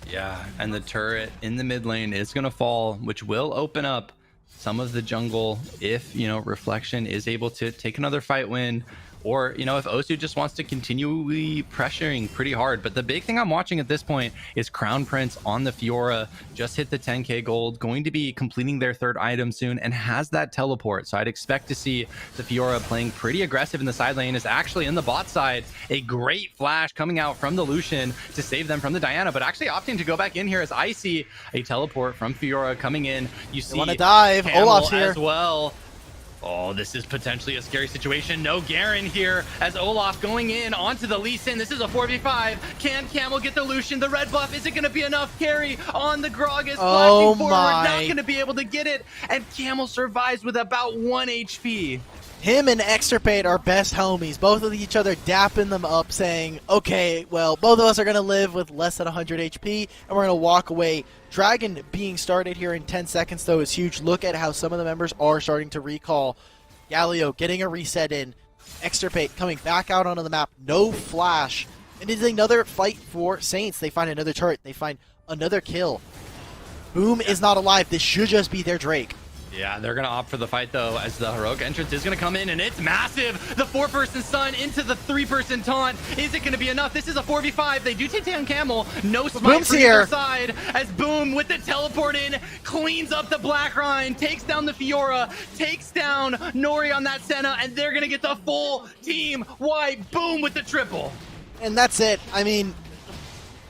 Yeah, and the turret in the mid lane is going to fall, which will open up some of the jungle if, you know, Reflection is able to take another fight win, or, you know, if Osu just wants to continually pressuring pretty hard. But the big thing I'm watching at this point is Crown Prince on the Fiora, just hit the 10k gold, going to be completing their third item soon, and has that teleport. So I'd expect to see the Fiora playing pretty aggressive in the side lane. Is actually in the bot side, a great flash coming out from the Lucian to save them from the Diana, but actually opting to go back in here as I see a teleport from Fiora coming in. You see, want to dive, Olaf's here as well. Oh, this is potentially a scary situation. No Garen here as Olaf going in onto the Lee Sin. This is a 4v5. Can Camel get the Lucian? The red buff, is it going to be enough? Carry on the Grog is flashing forward, not going to be able to get it. And Camel survives with about 1 HP. Him and Extirpate are best homies, both of each other dapping them up, saying, okay, well, both of us are going to live with less than 100 HP, and we're going to walk away. Dragon being started here in 10 seconds, though, is huge. Look at how some of the members are starting to recall. Galio getting a reset in. Extirpate coming back out onto the map. No flash. And it is another fight for Saints. They find another turret. They find another kill. Boom is not alive. This should just be their Drake. Yeah, they're going to opt for the fight, though, as the heroic entrance is going to come in, and it's massive. The 4-person stun into the 3-person taunt. Is it going to be enough? This is a 4v5. They do take down Camel. No smite from either side, as Boom with the teleport in, cleans up the Black Rhine, takes down the Fiora, takes down Nori on that Senna, and they're going to get the full team wipe. Boom with the triple. And that's it. I mean,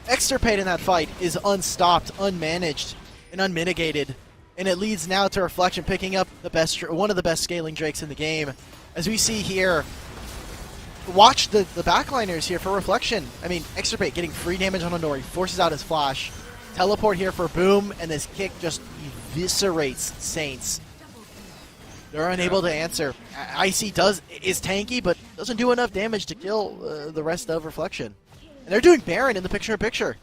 Extirpate in that fight is unstopped, unmanaged, and unmitigated. And it leads now to Reflection picking up one of the best scaling Drakes in the game. As we see here, watch the backliners here for Reflection. I mean, Extirpate getting free damage on Nori, forces out his flash. Teleport here for Boom, and this kick just eviscerates Saints. They're unable to answer. Icy is tanky, but doesn't do enough damage to kill the rest of Reflection. And they're doing Baron in the picture-in-picture.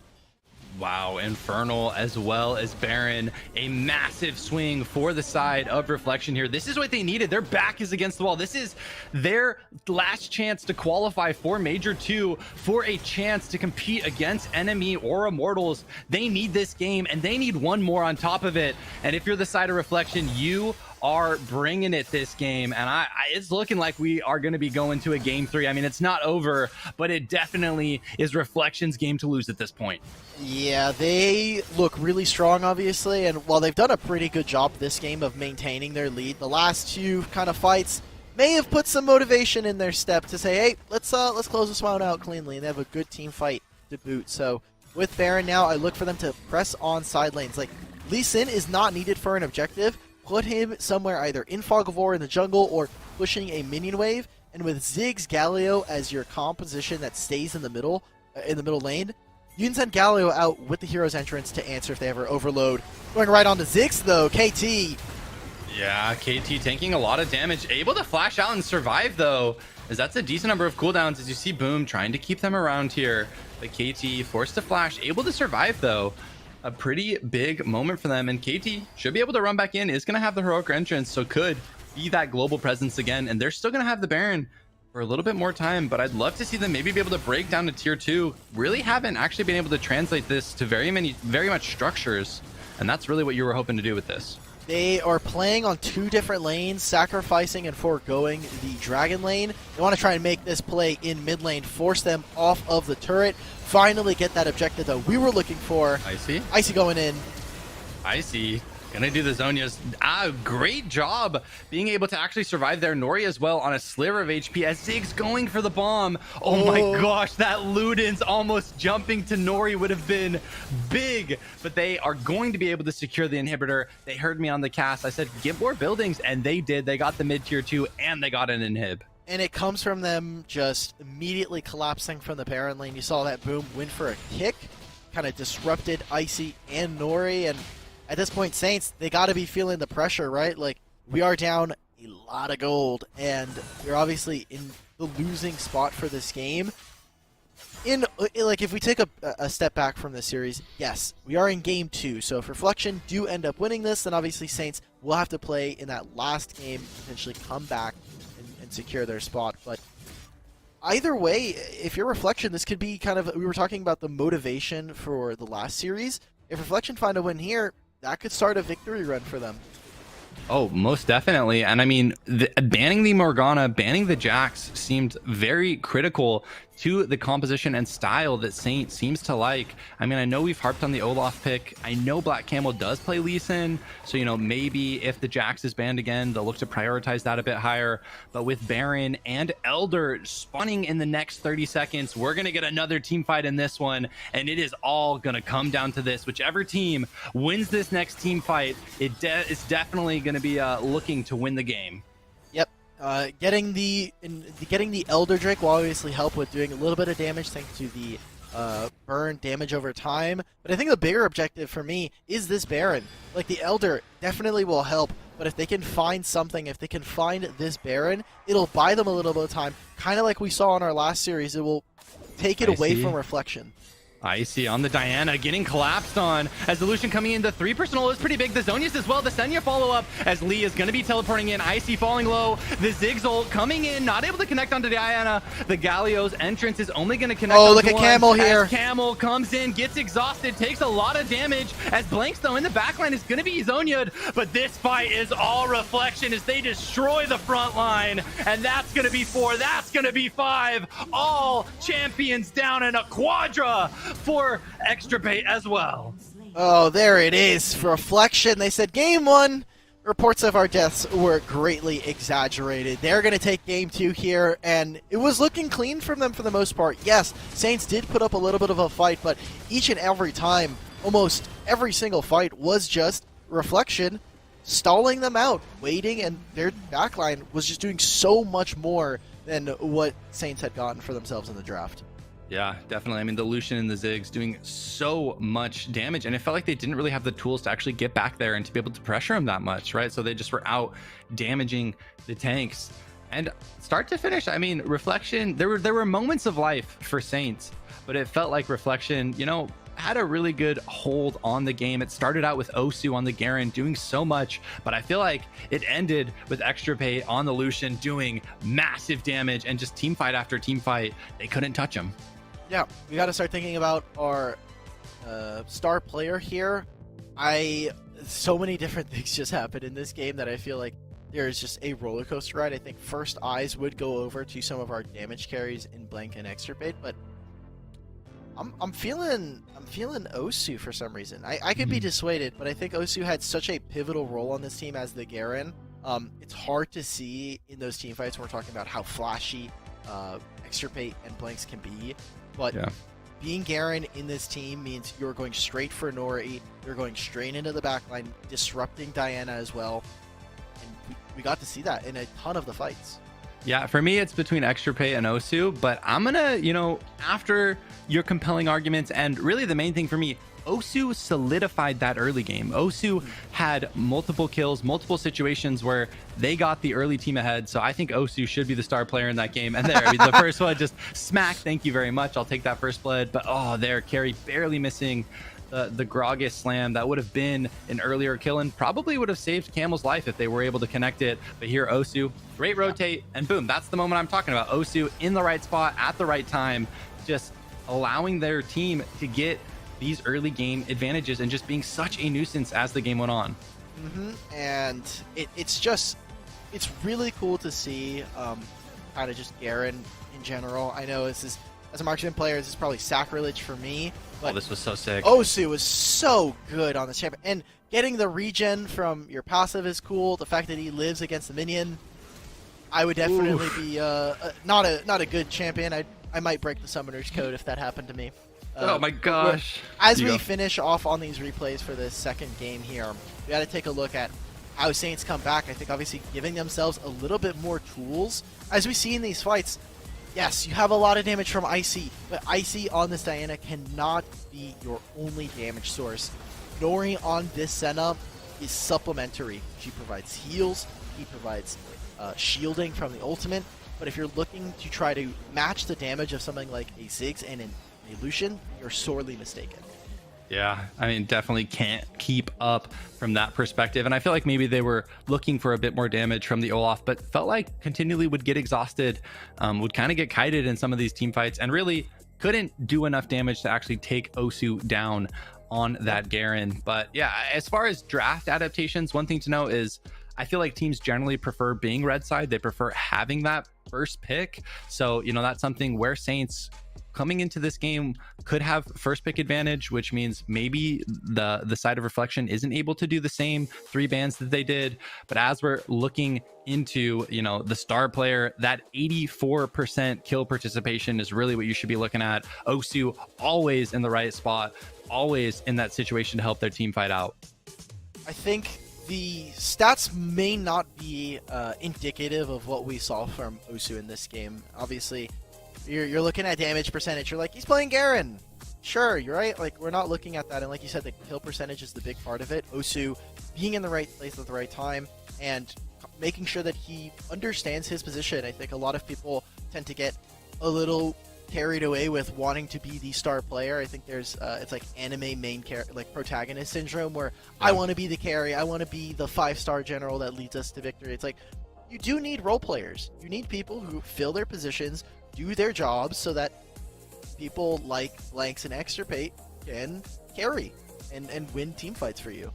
Wow, Infernal as well as Baron. A massive swing for the side of Reflection here. This is what they needed. Their back is against the wall. This is their last chance to qualify for Major 2, for a chance to compete against enemy or Immortals. They need this game, and they need one more on top of it. And if you're the side of Reflection, you are bringing it this game, and it's looking like we are going to be going to a game 3. I mean, it's not over, but it definitely is Reflection's game to lose at this point. Yeah, they look really strong, obviously, and while they've done a pretty good job this game of maintaining their lead, the last two kind of fights may have put some motivation in their step to say, hey, let's close this one out cleanly, and they have a good team fight to boot. So with Baron now, I look for them to press on side lanes. Like, Lee Sin is not needed for an objective. Put him somewhere either in Fog of War in the jungle or pushing a minion wave. And with Ziggs Galio as your composition that stays in the middle lane, you can send Galio out with the hero's entrance to answer if they ever overload. Going right on to Ziggs though, KT. Yeah, KT taking a lot of damage, able to flash out and survive though, as that's a decent number of cooldowns as you see Boom trying to keep them around here. But KT forced to flash, able to survive though. A pretty big moment for them, and KT should be able to run back in, is going to have the heroic entrance, so could be that global presence again, and they're still going to have the Baron for a little bit more time, but I'd love to see them maybe be able to break down to tier 2. Really haven't actually been able to translate this to very much structures, and that's really what you were hoping to do with this. They are playing on 2 different lanes, sacrificing and foregoing the dragon lane. They want to try and make this play in mid lane, force them off of the turret, finally get that objective that we were looking for. Icy going in. Icy gonna do the Zhonya's. Great job being able to actually survive there. Nori as well on a sliver of HP as Ziggs going for the bomb. Oh my gosh, that Luden's almost jumping to Nori would have been big, but they are going to be able to secure the inhibitor. They heard me on the cast. I said, get more buildings, and they did. They got the mid tier 2 and they got an inhib. And it comes from them just immediately collapsing from the Baron lane. You saw that Boom win for a kick, kind of disrupted Icy and Nori, and at this point, Saints, they got to be feeling the pressure, right? Like, we are down a lot of gold, and we're obviously in the losing spot for this game. Like, if we take a step back from this series, yes, we are in game 2. So if Reflection do end up winning this, then obviously Saints will have to play in that last game, potentially come back and secure their spot. But either way, if you're Reflection, this could be kind of, we were talking about the motivation for the last series. If Reflection find a win here, that could start a victory run for them. Oh, most definitely. And I mean, banning the Morgana, banning the Jax seemed very critical to the composition and style that Saint seems to like. I mean, I know we've harped on the Olaf pick. I know Black Camel does play Lee Sin, so, you know, maybe if the Jax is banned again, they'll look to prioritize that a bit higher. But with Baron and Elder spawning in the next 30 seconds, we're going to get another team fight in this one, and it is all going to come down to this. Whichever team wins this next team fight, it's definitely going to be looking to win the game. Yep. Getting the Elder Drake will obviously help with doing a little bit of damage thanks to the burn damage over time. But I think the bigger objective for me is this Baron. Like, the Elder definitely will help, but if they can find something, if they can find this Baron, it'll buy them a little bit of time. Kind of like we saw in our last series, it will take it away from Reflection. Icy on the Diana getting collapsed on as the Lucian coming in. The 3% ult is pretty big. The Zhonya's as well. The Senya follow-up as Lee is going to be teleporting in. Icy falling low. The Ziggs ult coming in. Not able to connect onto Diana. The Galio's entrance is only going to connect look at Camel here. As Camel comes in, gets exhausted, takes a lot of damage. As Blanks, though, in the backline is going to be Zhonya'd. But this fight is all Reflection as they destroy the front line. And that's going to be 4. That's going to be 5. All champions down in a quadra for Extra Bait as well. Oh, there it is. For Reflection, they said game 1, reports of our deaths were greatly exaggerated. They're going to take game 2 here, and it was looking clean from them for the most part. Yes, Saints did put up a little bit of a fight, but each and every time, almost every single fight was just Reflection stalling them out, waiting, and their backline was just doing so much more than what Saints had gotten for themselves in the draft. Yeah, definitely. I mean, the Lucian and the Ziggs doing so much damage, and it felt like they didn't really have the tools to actually get back there and to be able to pressure them that much, right? So they just were out damaging the tanks. And start to finish, I mean, Reflection, there were moments of life for Saints, but it felt like Reflection, you know, had a really good hold on the game. It started out with Osu on the Garen doing so much, but I feel like it ended with Extra Bait on the Lucian doing massive damage, and just team fight after team fight, they couldn't touch him. Yeah, we got to start thinking about our star player here. So many different things just happened in this game that I feel like there's just a roller coaster ride. I think first eyes would go over to some of our damage carries in Blank and Extra Bait, but I'm feeling Osu for some reason. I could be dissuaded, but I think Osu had such a pivotal role on this team as the Garen. It's hard to see in those team fights when we're talking about how flashy Extra Bait and Blanks can be. But being Garen in this team means you're going straight for Nori, you're going straight into the backline, disrupting Diana as well. And we got to see that in a ton of the fights. Yeah, for me, it's between Extra Pay and Osu, but I'm gonna, you know, after your compelling arguments, and really the main thing for me, Osu solidified that early game. Osu had multiple kills, multiple situations where they got the early team ahead. So I think Osu should be the star player in that game. And there, I mean, the first one just smack. Thank you very much. I'll take that first blood. But oh, there, Carry barely missing the Gragas slam. That would have been an earlier kill and probably would have saved Camel's life if they were able to connect it. But here, Osu, great rotate, and boom, that's the moment I'm talking about. Osu in the right spot at the right time, just allowing their team to get these early game advantages and just being such a nuisance as the game went on. And it's really cool to see kind of just Garen in general. I know this is, as a marksman player, this is probably sacrilege for me, but this was so sick. Osu was so good on this champion, and getting the regen from your passive is cool. The fact that he lives against the minion, I would definitely be not a good champion. I might break the summoner's code if that happened to me. Oh my gosh. As we finish off on these replays for this second game here, we got to take a look at how Saints come back. I think obviously giving themselves a little bit more tools. As we see in these fights, yes, you have a lot of damage from Icy, but Icy on this Diana cannot be your only damage source. Nori on this Senna is supplementary. She provides heals, he provides shielding from the ultimate, but if you're looking to try to match the damage of something like a Ziggs and a Lucian, you're sorely mistaken. Yeah, I mean, definitely can't keep up from that perspective. And I feel like maybe they were looking for a bit more damage from the Olaf, but felt like continually would get exhausted, would kind of get kited in some of these team fights, and really couldn't do enough damage to actually take Osu down on that Garen. But yeah, as far as draft adaptations, one thing to know is I feel like teams generally prefer being red side. They prefer having that first pick. So, that's something where Saints coming into this game could have first pick advantage, which means maybe the side of Reflection isn't able to do the same 3 bans that they did. But as we're looking into the star player, that 84% kill participation is really what you should be looking at. Osu always in the right spot, always in that situation to help their team fight out. I think the stats may not be indicative of what we saw from Osu in this game. Obviously, you're looking at damage percentage. You're like, he's playing Garen. Sure, you're right. Like, we're not looking at that. And like you said, the kill percentage is the big part of it. Osu being in the right place at the right time and making sure that he understands his position. I think a lot of people tend to get a little carried away with wanting to be the star player. I think there's it's like anime main character, like protagonist syndrome, where I want to be the carry. I want to be the 5-star general that leads us to victory. It's like, you do need role players. You need people who fill their positions, do their jobs, so that people like Blanks and Extirpate can carry and win team fights for you.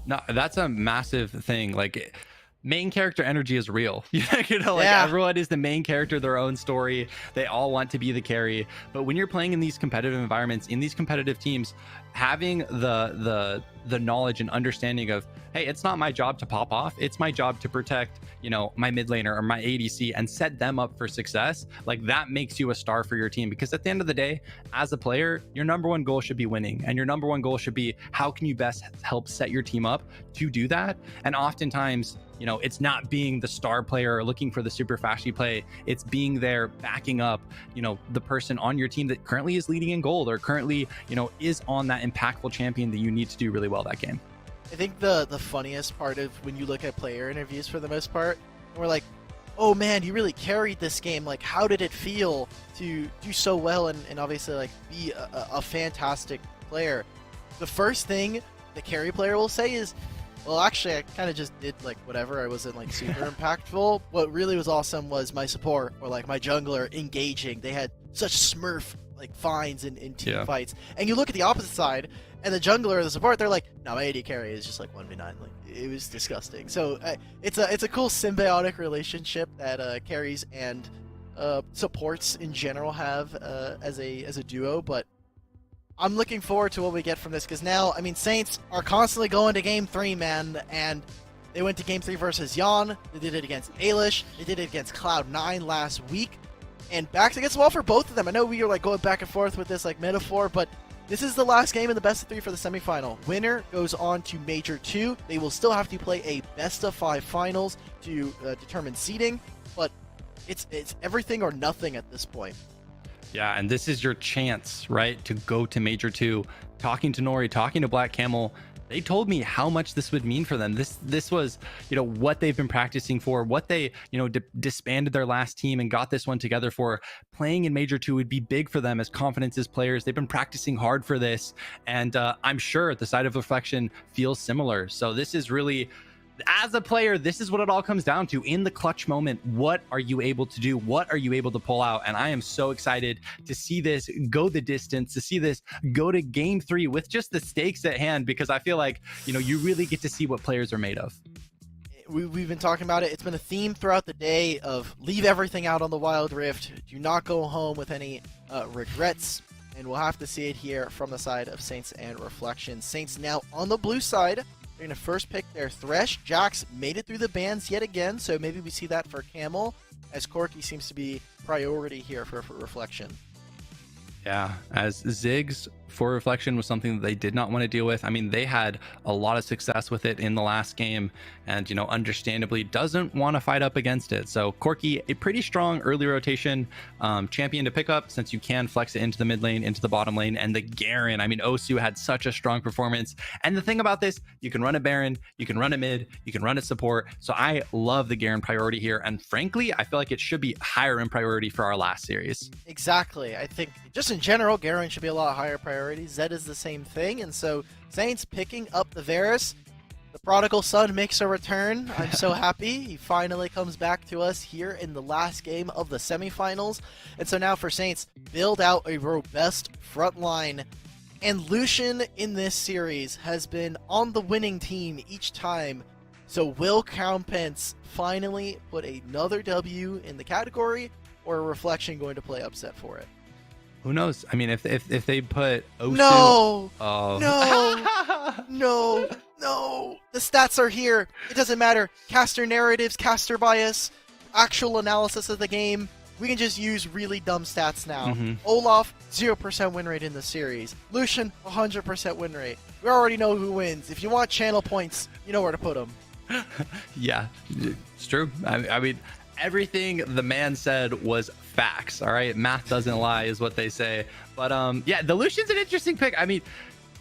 No, that's a massive thing. Like, main character energy is real. Everyone is the main character of their own story. They all want to be the carry. But when you're playing in these competitive environments, in these competitive teams, having the knowledge and understanding of, hey, it's not my job to pop off. It's my job to protect, my mid laner or my ADC and set them up for success. Like, that makes you a star for your team, because at the end of the day, as a player, your number one goal should be winning, and your number one goal should be, how can you best help set your team up to do that? And oftentimes, it's not being the star player or looking for the super flashy play. It's being there backing up, the person on your team that currently is leading in gold, or currently, is on that impactful champion that you need to do really well that game. I think the funniest part of when you look at player interviews, for the most part, we're like, oh man, you really carried this game. Like, how did it feel to do so well and obviously like be a fantastic player? The first thing the carry player will say is, well, actually, I kind of just did like whatever. I wasn't like super impactful. What really was awesome was my support, or like my jungler engaging. They had such smurf like finds in team fights. And you look at the opposite side, and the jungler or the support, they're like, no, my AD carry is just like 1v9. Like, it was disgusting. So it's a cool symbiotic relationship that carries and supports in general have as a duo. But I'm looking forward to what we get from this, because now, I mean, Saints are constantly going to Game 3, man, and they went to Game 3 versus Yon. They did it against Ailish. They did it against Cloud9 last week, and backs against the wall for both of them. I know we are like going back and forth with this like metaphor, but this is the last game in the best of 3 for the semifinal. Winner goes on to Major 2. They will still have to play a best of 5 finals to determine seeding, but it's everything or nothing at this point. Yeah, and this is your chance, right, to go to Major 2. Talking to Nori, talking to Black Camel, they told me how much this would mean for them. This was, what they've been practicing for, what they, disbanded their last team and got this one together for. Playing in Major 2 would be big for them as confidence as players. They've been practicing hard for this, and I'm sure the side of Reflection feels similar. So this is really as a player, this is what it all comes down to. In the clutch moment, what are you able to do? What are you able to pull out? And I am so excited to see this go the distance, to see this go to game 3 with just the stakes at hand, because I feel like, you really get to see what players are made of. We've been talking about it. It's been a theme throughout the day of leave everything out on the Wild Rift. Do not go home with any regrets. And we'll have to see it here from the side of Saints and Reflection. Saints now on the blue side. They're going to first pick their Thresh. Jax made it through the bans yet again, so maybe we see that for Camel, as Corki seems to be priority here for Reflection. Yeah, as Ziggs for Reflection was something that they did not want to deal with. I mean, they had a lot of success with it in the last game, and understandably doesn't want to fight up against it. So Corki, a pretty strong early rotation champion to pick up, since you can flex it into the mid lane, into the bottom lane. And the Garen, I mean, Osu had such a strong performance. And the thing about this, you can run a Baron, you can run a mid, you can run a support. So I love the Garen priority here, and frankly, I feel like it should be higher in priority for our last series. Exactly. I think just in general, Garen should be a lot higher priority. Zed is the same thing, and so Saints picking up the Varus. The prodigal son makes a return. I'm so happy. He finally comes back to us here in the last game of the semifinals. And so now for Saints, build out a robust front line. And Lucian in this series has been on the winning team each time. So will Crownpence finally put another W in the category, or a Reflection going to play upset for it? Who knows? I mean, if they put Osu... No! Oh. No! The stats are here. It doesn't matter. Caster narratives, caster bias, actual analysis of the game. We can just use really dumb stats now. Mm-hmm. Olaf, 0% win rate in the series. Lucian, 100% win rate. We already know who wins. If you want channel points, you know where to put them. Yeah, it's true. I mean, everything the man said was facts. All right, math doesn't lie is what they say. But yeah, the Lucian's an interesting pick. I mean,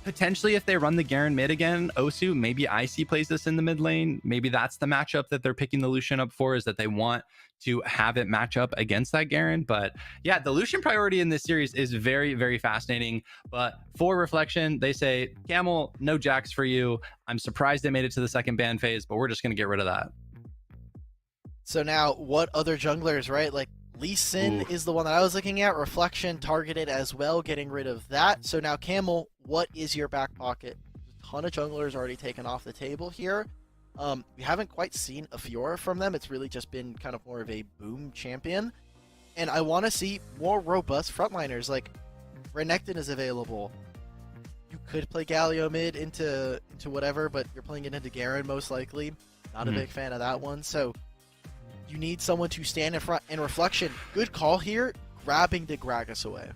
potentially if they run the Garen mid again, Osu, maybe IC plays this in the mid lane. Maybe that's the matchup that they're picking the Lucian up for, is that they want to have it match up against that Garen. But yeah, the Lucian priority in this series is very, very fascinating. But for Reflection, they say, Camel, no Jax for you. I'm surprised they made it to the second ban phase, but we're just going to get rid of that. So now, what other junglers, right? Like, Lee Sin is the one that I was looking at. Reflection targeted as well, getting rid of that. So now, Camel, what is your back pocket? A ton of junglers already taken off the table here. We haven't quite seen a Fiora from them. It's really just been kind of more of a boom champion. And I want to see more robust frontliners. Like, Renekton is available. You could play Galio mid into whatever, but you're playing it into Garen most likely. Not a big fan of that one. So you need someone to stand in front. And Reflection, good call here, grabbing the Gragas away.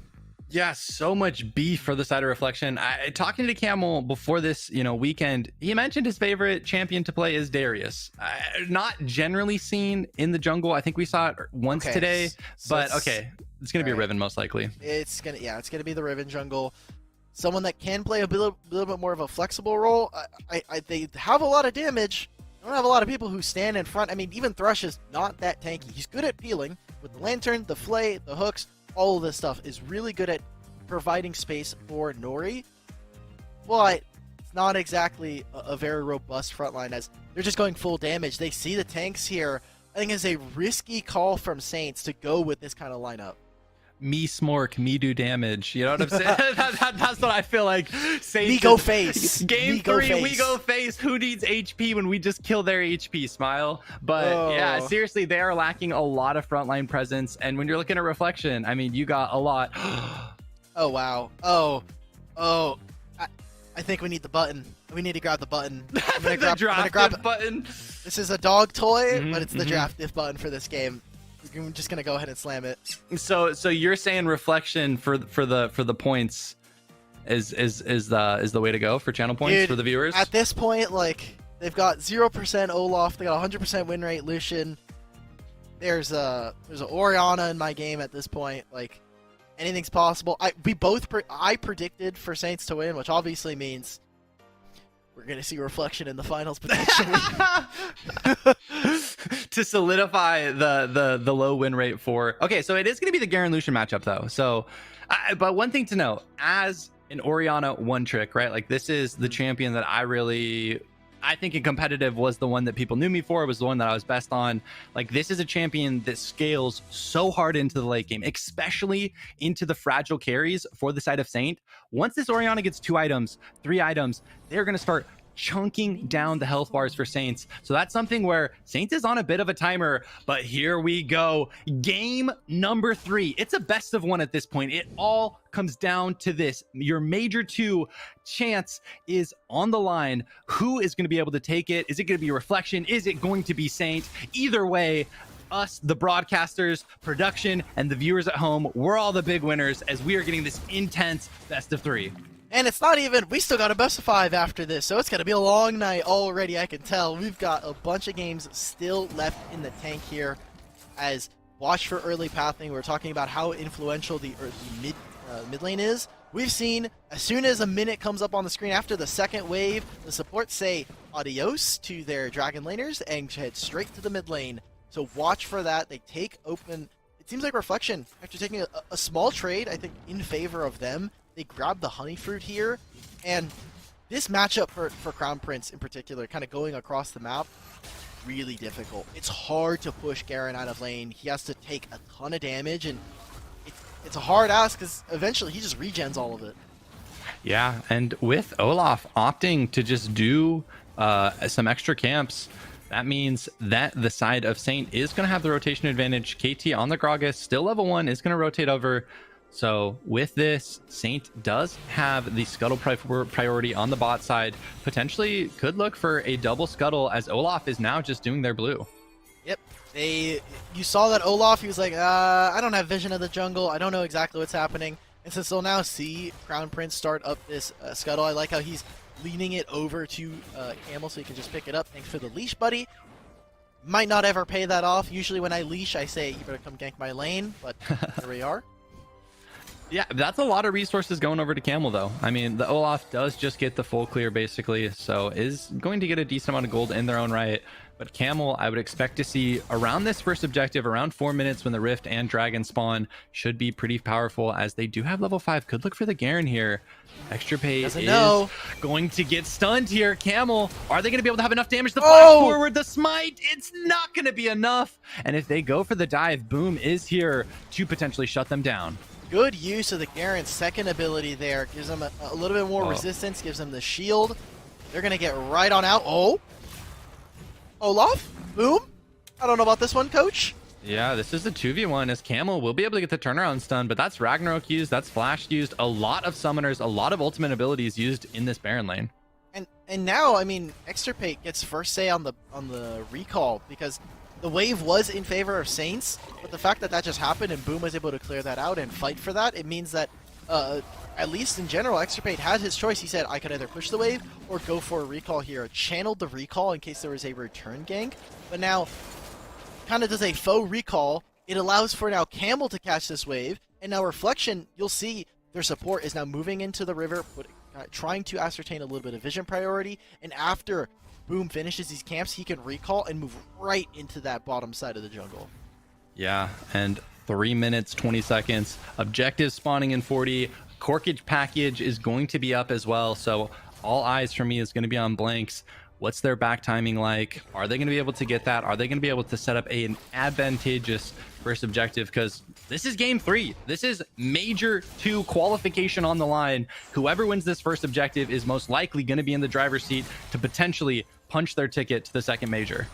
Yeah, so much beef for the side of Reflection. Talking to Camel before this, weekend, he mentioned his favorite champion to play is Darius. Not generally seen in the jungle. I think we saw it once today, but it's gonna be a Riven most likely. It's gonna be the Riven jungle. Someone that can play a little bit more of a flexible role. They have a lot of damage. Don't have a lot of people who stand in front. I mean, even Thresh is not that tanky. He's good at peeling with the lantern, the flay, the hooks. All of this stuff is really good at providing space for Nori, but it's not exactly a very robust frontline, as they're just going full damage. They see the tanks here. I think it's a risky call from Saints to go with this kind of lineup. Me smork, me do damage. You know what I'm saying? That's what I feel like. Saints we go face. Game 3, we go face. Who needs HP when we just kill their HP? Smile. But yeah, seriously, they are lacking a lot of frontline presence. And when you're looking at Reflection, I mean, you got a lot. Oh, wow. I think we need the button. We need to grab the button. I'm gonna grab the button. This is a dog toy, but it's the draft diff button for this game. I'm just gonna go ahead and slam it. So you're saying Reflection for the points is the way to go for channel points for the viewers? At this point, like, they've got 0% Olaf, they got 100% win rate Lucian. There's a Orianna in my game at this point. Like, anything's possible. I predicted for Saints to win, which obviously means we're going to see Reflection in the finals potentially. To solidify the low win rate for... Okay, so it is going to be the Garen Lucian matchup, though. So, but one thing to know, as an Orianna one trick, right? Like, this is the champion that I really I think in competitive was the one that people knew me for. It was the one that I was best on. Like, this is a champion that scales so hard into the late game, especially into the fragile carries for the side of Saint. Once this Orianna gets 2 items, 3 items, they're going to start chunking down the health bars for Saints. So that's something where Saints is on a bit of a timer, but here we go. Game number 3. It's a best of 1 at this point. It all comes down to this. Your major 2 chance is on the line. Who is going to be able to take it? Is it going to be Reflection? Is it going to be Saint? Either way, us, the broadcasters, production, and the viewers at home, we're all the big winners as we are getting this intense best of 3. And it's not even, we still got a best of 5 after this, so it's going to be a long night already, I can tell. We've got a bunch of games still left in the tank here. As watch for early pathing, we're talking about how influential the mid lane is. We've seen, as soon as a minute comes up on the screen after the second wave, the supports say adios to their dragon laners and head straight to the mid lane. So watch for that. They take open, it seems like Reflection, after taking a small trade, I think, in favor of them. They grab the honey fruit here, and this matchup for Crown Prince in particular, kind of going across the map, really difficult. It's hard to push Garen out of lane. He has to take a ton of damage, and it's a hard ask because eventually he just regens all of it. Yeah, and with Olaf opting to just do some extra camps, that means that the side of Saint is going to have the rotation advantage. KT on the Gragas, still level 1, is going to rotate over. So with this, Saint does have the scuttle priority on the bot side. Potentially could look for a double scuttle as Olaf is now just doing their blue. Yep. You saw that Olaf, he was like, I don't have vision of the jungle. I don't know exactly what's happening. And since they'll now see Crown Prince start up this scuttle, I like how he's leaning it over to Camel so he can just pick it up. Thanks for the leash, buddy. Might not ever pay that off. Usually when I leash, I say, you better come gank my lane, but here we are. Yeah, that's a lot of resources going over to Camel, though. I mean, the Olaf does just get the full clear, basically, so is going to get a decent amount of gold in their own right. But Camel, I would expect to see around this first objective, around 4 minutes when the Rift and Dragon spawn, should be pretty powerful, as they do have level 5. Could look for the Garen here. Extra Pay is going to get stunned here. Camel, are they going to be able to have enough damage to flash forward? The smite, it's not going to be enough. And if they go for the dive, Boom is here to potentially shut them down. Good use of the Garen's second ability there. Gives them a little bit more resistance, gives them the shield. They're going to get right on out. Oh! Olaf? Boom? I don't know about this one, coach. Yeah, this is a 2v1 as Camel will be able to get the turnaround stun, but that's Ragnarok used, that's Flash used, a lot of summoners, a lot of ultimate abilities used in this Baron lane. And now, I mean, Extirpate gets first say on the recall, because the wave was in favor of Saints, but the fact that that just happened and Boom was able to clear that out and fight for that, it means that, at least in general, Extirpate had his choice. He said, I could either push the wave or go for a recall here. Channeled the recall in case there was a return gank, but now kind of does a faux recall. It allows for now Camel to catch this wave, and now Reflection, you'll see their support is now moving into the river, trying to ascertain a little bit of vision priority, and after Boom finishes these camps, he can recall and move right into that bottom side of the jungle. Yeah, and 3 minutes, 20 seconds. Objective spawning in 40. Corkage package is going to be up as well. So all eyes for me is going to be on Blanks. What's their back timing like? Are they going to be able to get that? Are they going to be able to set up an advantageous first objective? Because this is game 3. This is major 2 qualification on the line. Whoever wins this first objective is most likely going to be in the driver's seat to potentially punch their ticket to the second major.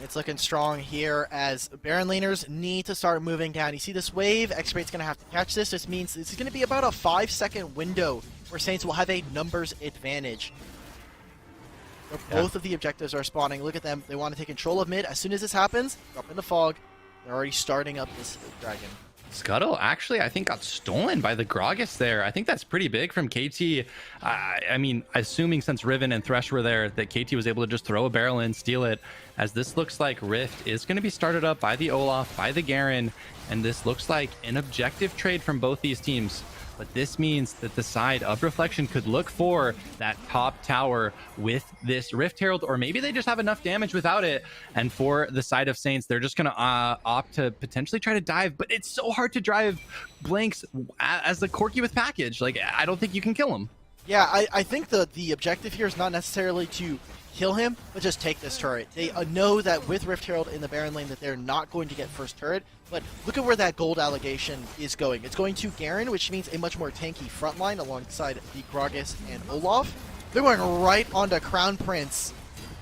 It's looking strong here as Baron laners need to start moving down. You see this wave, Extirpate's going to have to catch this. This means this is going to be about a 5-second window where Saints will have a numbers advantage. Both of the objectives are spawning. Look at them. They want to take control of mid. As soon as this happens, drop in the fog. They're already starting up this dragon. Scuttle actually, I think, got stolen by the Gragas there. I think that's pretty big from KT. I mean, assuming since Riven and Thresh were there, that KT was able to just throw a barrel in, steal it, as this looks like Rift is going to be started up by the Olaf, by the Garen, and this looks like an objective trade from both these teams. But this means that the side of Reflection could look for that top tower with this Rift Herald, or maybe they just have enough damage without it. And for the side of Saints, they're just going to opt to potentially try to dive, but it's so hard to drive Blanks as the Corky with package. Like, I don't think you can kill him. Yeah, I think the objective here is not necessarily to kill him, but just take this turret. They know that with Rift Herald in the Baron lane that they're not going to get first turret, but look at where that gold allocation is going. It's going to Garen, which means a much more tanky front line alongside the Gragas and Olaf. They're going right onto Crown Prince.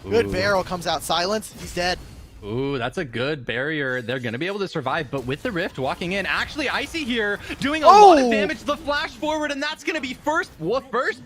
Good barrel comes out. Silence. He's dead. Ooh, that's a good barrier. They're going to be able to survive, but with the Rift walking in, actually Icy here doing a lot of damage to the flash forward, and that's going to be first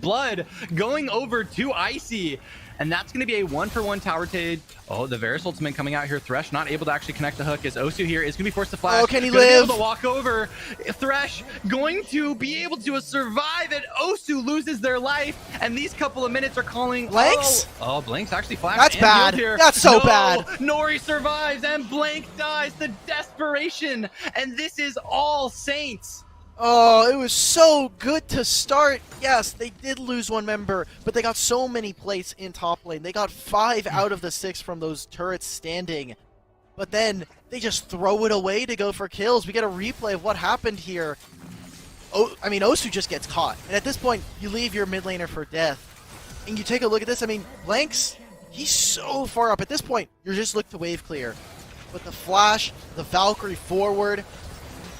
blood going over to Icy. And that's going to be a 1-for-1 tower trade. Oh, the Varus ultimate coming out here. Thresh not able to actually connect the hook as Osu here is going to be forced to flash. Oh, can he live? Be able to walk over. Thresh going to be able to survive, and Osu loses their life. And these couple of minutes are calling... Blanks? Oh, Blanks actually flashed. That's bad. Here. That's so bad. Nori survives, and Blank dies. The desperation. And this is all Saints. Oh, it was so good to start. Yes, they did lose one member, but they got so many plates in top lane. They got 5 out of the 6 from those turrets standing. But then they just throw it away to go for kills. We get a replay of what happened here. I mean, Osu just gets caught. And at this point, you leave your mid laner for death. And you take a look at this. I mean, Blanks, he's so far up. At this point, you're just look to wave clear. But the flash, the Valkyrie forward,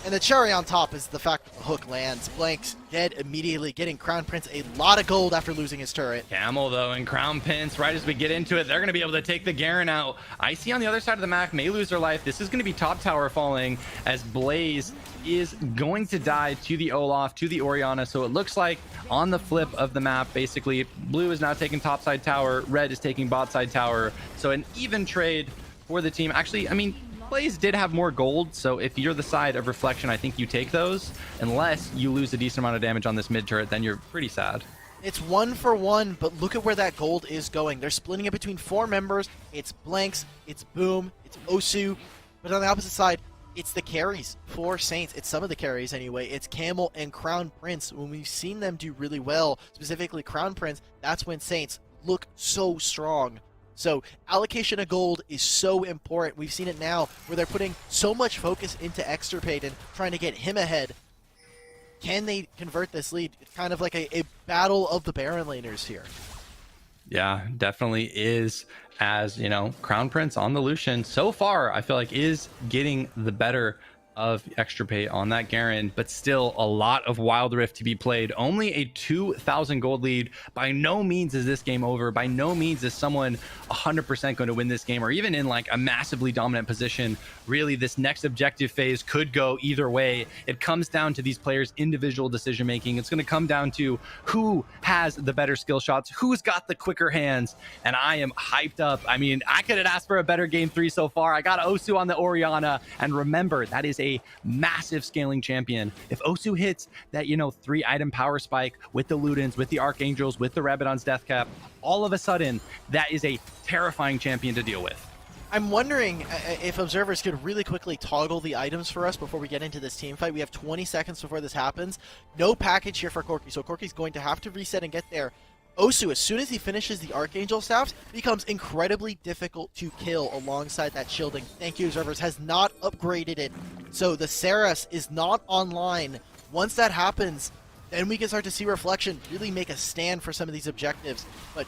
and the cherry on top is the fact that the hook lands. Blanks dead immediately, getting Crown Prince a lot of gold after losing his turret. Camel, though, and Crown Prince, right as we get into it, they're going to be able to take the Garen out. Icy on the other side of the map may lose their life. This is going to be top tower falling as Blaze is going to die to the Olaf, to the Orianna. So it looks like on the flip of the map, basically, blue is now taking top side tower, red is taking bot side tower. So an even trade for the team. Actually, I mean, Blaze did have more gold, so if you're the side of Reflection, I think you take those. Unless you lose a decent amount of damage on this mid turret, then you're pretty sad. It's 1-for-1, but look at where that gold is going. They're splitting it between 4 members. It's Blanks, it's Boom, it's Osu. But on the opposite side, it's the carries for Saints. It's some of the carries anyway. It's Camel and Crown Prince. When we've seen them do really well, specifically Crown Prince, that's when Saints look so strong. So allocation of gold is so important. We've seen it now where they're putting so much focus into Extirpate and trying to get him ahead. Can they convert this lead? It's kind of like a battle of the Baron laners here. Yeah, definitely is. As, you know, Crown Prince on the Lucian so far, I feel like is getting the better of Extirpate on that Garen, but still a lot of Wild Rift to be played. Only a 2,000 gold lead. By no means is this game over. By no means is someone 100% going to win this game, or even in like a massively dominant position. Really, this next objective phase could go either way. It comes down to these players' individual decision making. It's going to come down to who has the better skill shots, who's got the quicker hands, and I am hyped up. I mean, I couldn't ask for a better game 3 so far. I got Osu on the Orianna, and remember, that is a massive scaling champion. If Osu hits that, you know, 3-item power spike with the Ludens, with the Archangels, with the Rabadon's death cap, all of a sudden, that is a terrifying champion to deal with. I'm wondering if observers could really quickly toggle the items for us before we get into this team fight. We have 20 seconds before this happens. No package here for Corki, so Corki's going to have to reset and get there. Osu, as soon as he finishes the Archangel staffs, becomes incredibly difficult to kill alongside that shielding. Thank you, observers, has not upgraded it. So the Saras is not online. Once that happens, then we can start to see Reflection really make a stand for some of these objectives. But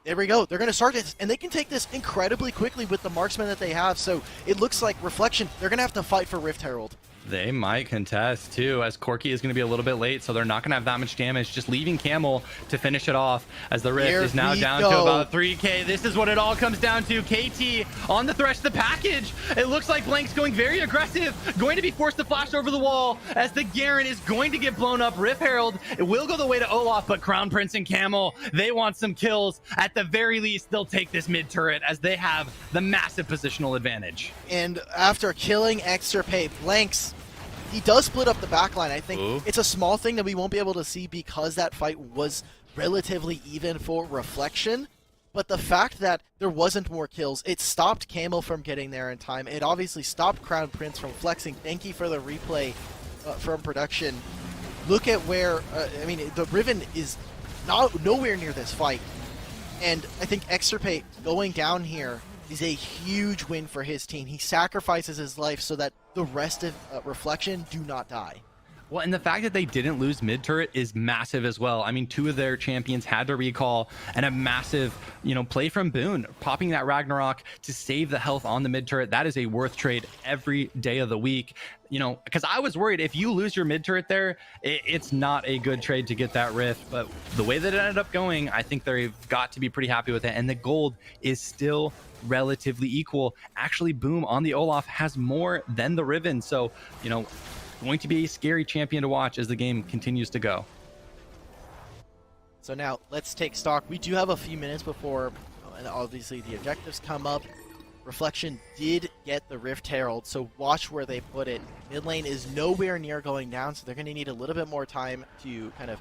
there we go. They're going to start this, and they can take this incredibly quickly with the marksman that they have. So it looks like Reflection, they're going to have to fight for Rift Herald. They might contest too, as Corki is going to be a little bit late, so they're not going to have that much damage. Just leaving Camel to finish it off, as the Rift is now down to about 3k. This is what it all comes down to. KT on the Thresh, the package. It looks like Blank's going very aggressive, going to be forced to flash over the wall, as the Garen is going to get blown up. Rift Herald, it will go the way to Olaf, but Crown Prince and Camel, they want some kills. At the very least, they'll take this mid turret, as they have the massive positional advantage. And after killing Extirpate, Blanks, he does split up the backline. I think it's a small thing that we won't be able to see because that fight was relatively even for Reflection. But the fact that there wasn't more kills, it stopped Camel from getting there in time. It obviously stopped Crown Prince from flexing. Thank you for the replay from production. Look at where, I mean, the Riven is nowhere near this fight. And I think Extirpate going down here is a huge win for his team. He sacrifices his life so that the rest of Reflection do not die. Well, and the fact that they didn't lose mid turret is massive as well. I mean, 2 of their champions had to recall, and a massive, play from Boone, popping that Ragnarok to save the health on the mid turret. That is a worth trade every day of the week. Because I was worried if you lose your mid turret there, it's not a good trade to get that rift. But the way that it ended up going, I think they've got to be pretty happy with it. And the gold is still relatively equal. Actually, Boom on the Olaf has more than the Riven. So, going to be a scary champion to watch as the game continues to go. So now let's take stock. We do have a few minutes before, and obviously the objectives come up. Reflection did get the Rift Herald, so watch where they put it. Mid lane is nowhere near going down, so they're going to need a little bit more time to kind of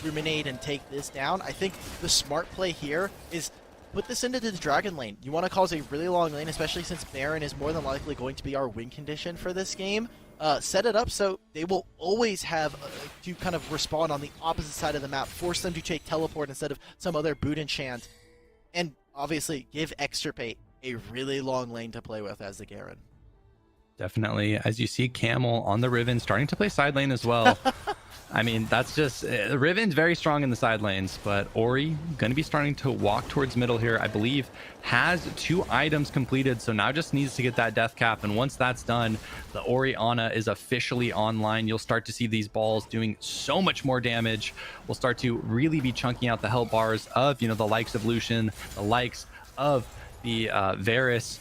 ruminate and take this down. I think the smart play here is put this into the Dragon lane. You want to cause a really long lane, especially since Baron is more than likely going to be our win condition for this game. Set it up so they will always have to kind of respawn on the opposite side of the map, force them to take teleport instead of some other boot enchant, and obviously give Extirpate a really long lane to play with as the Garen. Definitely. As you see Camel on the Riven starting to play side lane as well. I mean, that's just Riven's very strong in the side lanes, but Ori going to be starting to walk towards middle here. I believe has 2 items completed, so now just needs to get that death cap, and once that's done, the Ori Ana is officially online. You'll start to see these balls doing so much more damage. We'll start to really be chunking out the health bars of the likes of Lucian, the likes of the Varus.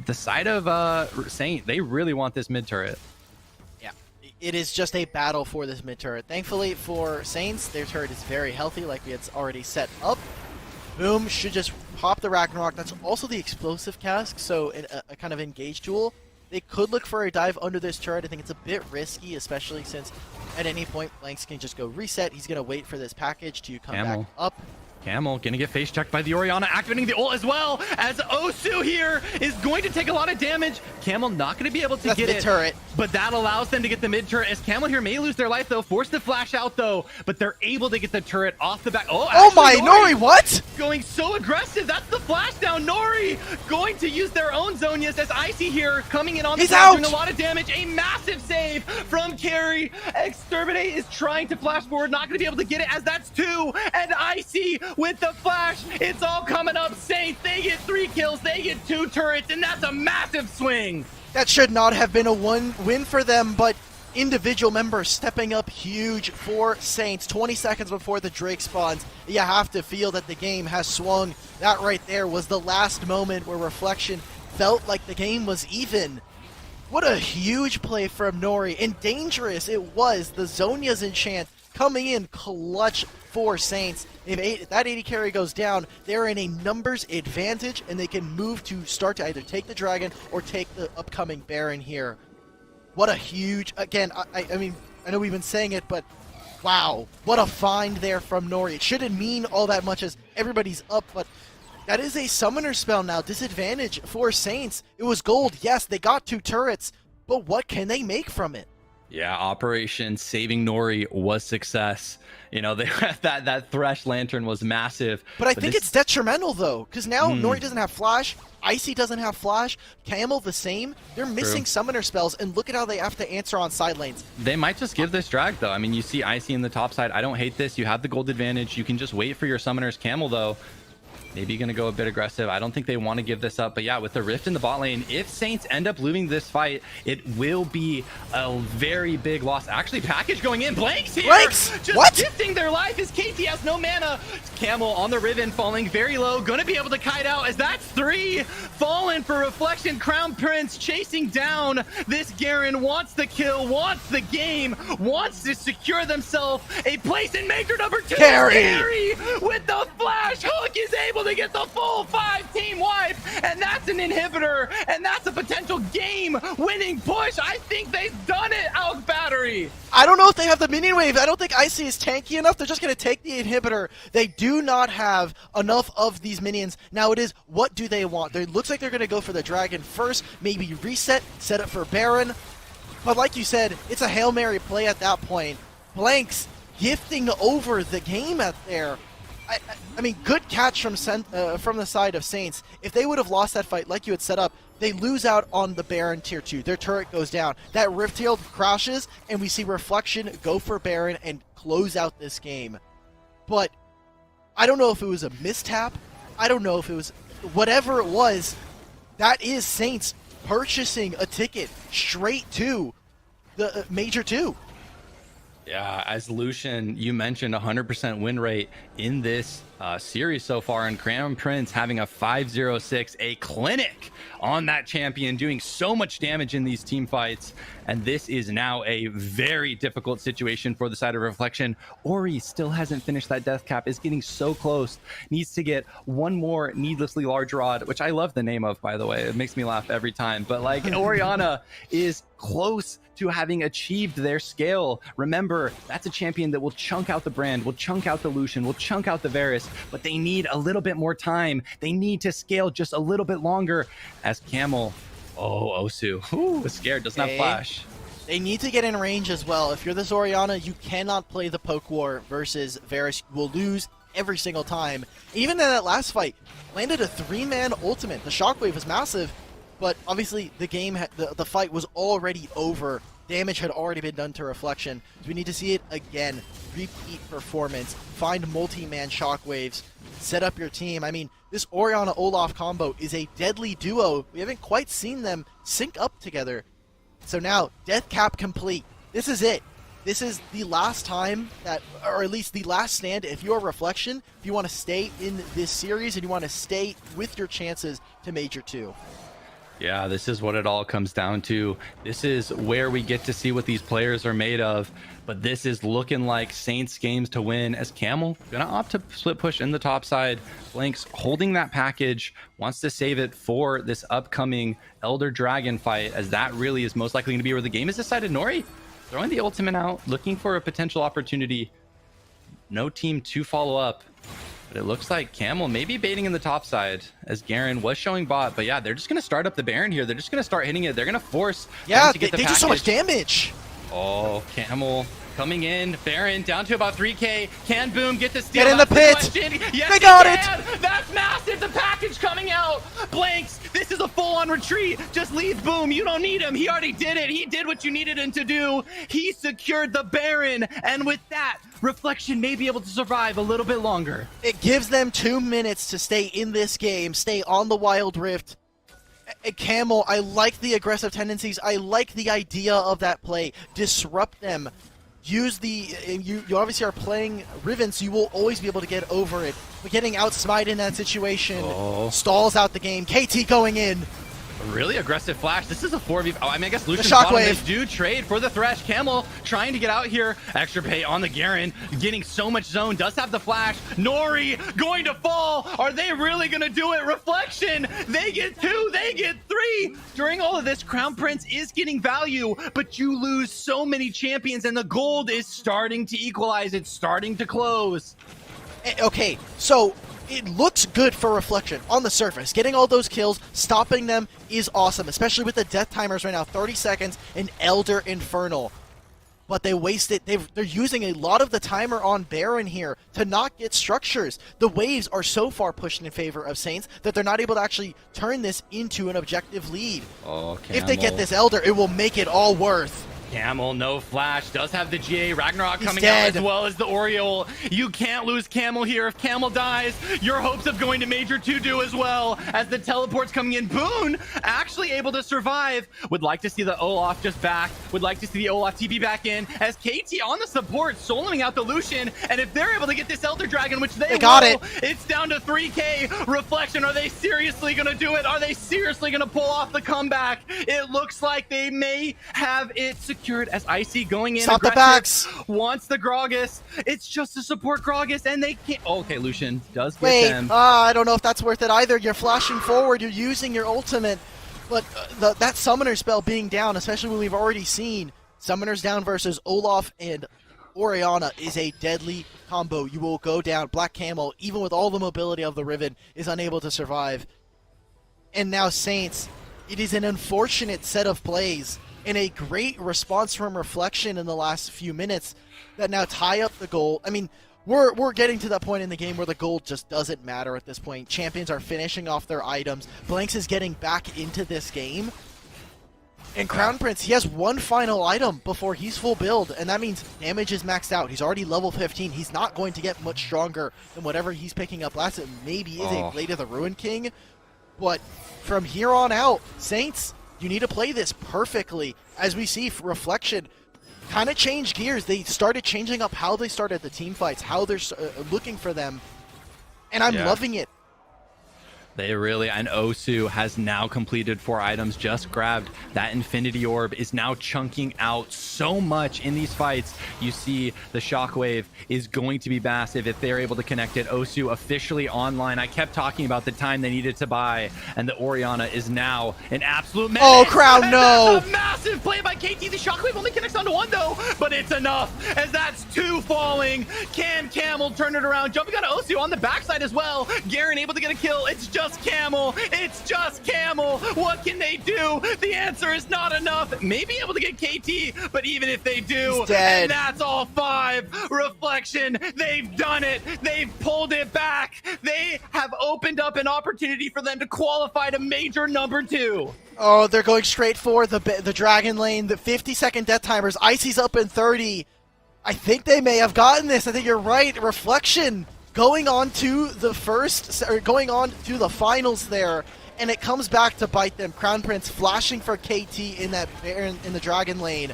The side of Saint, they really want this mid turret. Yeah, it is just a battle for this mid turret. Thankfully for Saints, their turret is very healthy, like we had already set up. Boom should just pop the Ragnarok. That's also the explosive cask, so a kind of engage tool. They could look for a dive under this turret. I think it's a bit risky, especially since at any point Blanks can just go reset. He's going to wait for this package to come back up. Camel gonna get face checked by the Orianna, activating the ult as well, as Osu here is going to take a lot of damage. Camel not gonna be able to get it, turret, but that allows them to get the mid turret, as Camel here may lose their life though, forced to flash out though, but they're able to get the turret off the back. Oh my, Nori, what? Going so aggressive, that's the flash down. Nori going to use their own Zonias, as Icy here coming in on the side, doing a lot of damage. A massive save from Carry. Exterminate is trying to flash forward, not gonna be able to get it, as that's 2, and Icy with the flash. It's all coming up. Saint, they get 3 kills, they get 2 turrets, and that's a massive swing. That should not have been a win for them, but individual members stepping up huge for Saints. 20 seconds before the Drake spawns, you have to feel that the game has swung. That right there was the last moment where Reflection felt like the game was even. What a huge play from Nori, and dangerous it was. The Zonia's enchant coming in clutch for Saints. If that 80 carry goes down, they're in a numbers advantage, and they can move to start to either take the Dragon or take the upcoming Baron here. What a huge, again, I mean, I know we've been saying it, but wow, what a find there from Nori. It shouldn't mean all that much as everybody's up, but that is a summoner spell now. Disadvantage for Saints. It was gold, yes, they got 2 turrets, but what can they make from it? Yeah, Operation Saving Nori was success. That Thresh Lantern was massive. But I think it's detrimental, though, because now Nori doesn't have Flash, Icy doesn't have Flash, Camel the same. They're missing summoner spells, and look at how they have to answer on side lanes. They might just give this drag, though. I mean, you see Icy in the top side. I don't hate this. You have the gold advantage. You can just wait for your summoners. Camel, though, maybe going to go a bit aggressive. I don't think they want to give this up. But yeah, with the Rift in the bot lane, if Saints end up losing this fight, it will be a very big loss. Actually, package going in. Blanks here. Blanks? Just what? gifting their life as KT has no mana. Camel on the Riven, falling very low. Going to be able to kite out, as that's 3. Fallen for Reflection. Crown Prince chasing down this Garen. Wants the kill, wants the game, wants to secure themselves a place in Major number 2. Carry with the flash. Hook is able to get the full 5-team wipe, and that's an inhibitor, and that's a potential game-winning push. I think they've done it, Alk Battery. I don't know if they have the minion wave. I don't think Icy is tanky enough. They're just going to take the inhibitor. They do not have enough of these minions. Now it is, what do they want? It looks like they're going to go for the Dragon first, maybe reset, set up for Baron. But like you said, it's a Hail Mary play at that point. Blanks gifting over the game out there. I mean, good catch from the side of Saints. If they would have lost that fight, like you had set up, they lose out on the Baron tier 2. Their turret goes down. That Rift Shield crashes, and we see Reflection go for Baron and close out this game. But I don't know if it was a mistap. I don't know if it was whatever it was. That is Saints purchasing a ticket straight to the Major 2. Yeah, as Lucian, you mentioned 100% win rate in this series so far, and Crown Prince having a 5-0-6, a clinic on that champion, doing so much damage in these team fights. And this is now a very difficult situation for the side of Reflection. Ori still hasn't finished that death cap, is getting so close, needs to get one more needlessly large rod, which I love the name of, by the way. It makes me laugh every time. But like, Orianna is close to having achieved their scale. Remember, that's a champion that will chunk out the Brand, will chunk out the Lucian, will chunk out the Varus, but they need a little bit more time. They need to scale just a little bit longer. As Camel, Osu, is scared, does not flash. They need to get in range as well. If you're this Orianna, you cannot play the poke war versus Varus. You will lose every single time. Even in that last fight, landed a 3-man ultimate. The shockwave was massive, but obviously the game, the fight was already over. Damage had already been done to Reflection. So we need to see it again. Repeat performance. Find multi-man shockwaves. Set up your team. I mean, this Orianna-Olaf combo is a deadly duo. We haven't quite seen them sync up together. So now, death cap complete. This is it. This is the last time that, or at least the last stand, if you're Reflection, if you want to stay in this series and you want to stay with your chances to Major 2. Yeah, this is what it all comes down to. This is where we get to see what these players are made of. But this is looking like Saints games to win, as Camel gonna opt to split push in the top side. Blanks holding that package, wants to save it for this upcoming Elder Dragon fight, as that really is most likely going to be where the game is decided. Nori throwing the ultimate out, looking for a potential opportunity. No team to follow up. But it looks like Camel may be baiting in the top side, as Garen was showing bot. But yeah, they're just going to start up the Baron here. They're just going to start hitting it. They're going to force them to get the they do so much damage. Oh, Camel coming in. Baron down to about 3k. Can Boom get the steal? Get in the pit. Yes, they got it. That's massive. The package coming out. Blanks, this is a full-on retreat. Just leave Boom. You don't need him. He already did it. He did what you needed him to do. He secured the Baron. And with that, Reflection may be able to survive a little bit longer. It gives them 2 minutes to stay in this game, stay on the Wild Rift. Camel, I like the aggressive tendencies. I like the idea of that play. Disrupt them. Use the... You obviously are playing Riven, so you will always be able to get over it. But getting outsmite in that situation stalls out the game. KT going in. A really aggressive flash. This is a 4v. Oh, I mean, I guess Lucian's shockwave. Do trade for the Thresh. Camel trying to get out here. Extra pay on the Garen. Getting so much zone. Does have the flash. Nori going to fall. Are they really going to do it? Reflection. They get 2. They get 3. During all of this, Crown Prince is getting value, but you lose so many champions, and the gold is starting to equalize. It's starting to close. Okay, so it looks good for Reflection on the surface. Getting all those kills, stopping them is awesome, especially with the death timers right now, 30 seconds, and Elder Infernal. But they waste it. They're using a lot of the timer on Baron here to not get structures. The waves are so far pushed in favor of Saints that they're not able to actually turn this into an objective lead. Oh, if they get this Elder, it will make it all worth. Camel, no flash, does have the GA. Ragnarok coming dead. out as well as the Oriole. You can't lose Camel here. If Camel dies, your hopes of going to Major 2 do as well, as the teleport's coming in. Boone actually able to survive. Would like to see the Olaf just back. Would like to see the Olaf TP back in, as KT on the support, soloing out the Lucian. And if they're able to get this Elder Dragon, which they got will, it. It's down to 3k. Reflection, are they seriously going to do it? Are they seriously going to pull off the comeback? It looks like they may have it secured, as Icy going in. Stop the backs. Wants the Gragas. It's just to support Gragas, and they can't. Oh, okay, Lucian does get them. I don't know if that's worth it either. You're flashing forward. You're using your ultimate. But that summoner spell being down, especially when we've already seen summoners down versus Olaf and Orianna, is a deadly combo. You will go down. Black Camel, even with all the mobility of the Riven, is unable to survive. And now Saints, it is an unfortunate set of plays and a great response from Reflection in the last few minutes that now tie up the goal. I mean, we're getting to that point in the game where the gold just doesn't matter at this point. Champions are finishing off their items. Blanks is getting back into this game. And Crown Prince, he has one final item before he's full build, and that means damage is maxed out. He's already level 15. He's not going to get much stronger than whatever he's picking up last. It maybe is a Blade of the Ruin King, but from here on out, Saints, you need to play this perfectly. As we see, Reflection kind of changed gears. They started changing up how they started the team fights, how they're looking for them, and I'm loving it. They really, and Osu has now completed 4 items, just grabbed that Infinity Orb, is now chunking out so much in these fights. You see the Shockwave is going to be massive if they're able to connect it. Osu officially online. I kept talking about the time they needed to buy, and the Orianna is now an absolute menace. Oh, Crown, no! That's a massive play by KT. The Shockwave only connects onto 1 though, but it's enough, as that's 2 falling. Can Camel turn it around? Jumping on Osu on the backside as well. Garen able to get a kill. It's just Camel. It's just Camel. What can they do? The answer is not enough. Maybe able to get KT, but even if they do, and that's all 5. Reflection, they've done it. They've pulled it back. They have opened up an opportunity for them to qualify to major number 2. Oh, they're going straight for the Dragon Lane. The 50-second death timers. Icy's up in 30. I think they may have gotten this. I think you're right. Reflection going on to the finals there, and it comes back to bite them. Crown Prince flashing for KT in the Dragon Lane.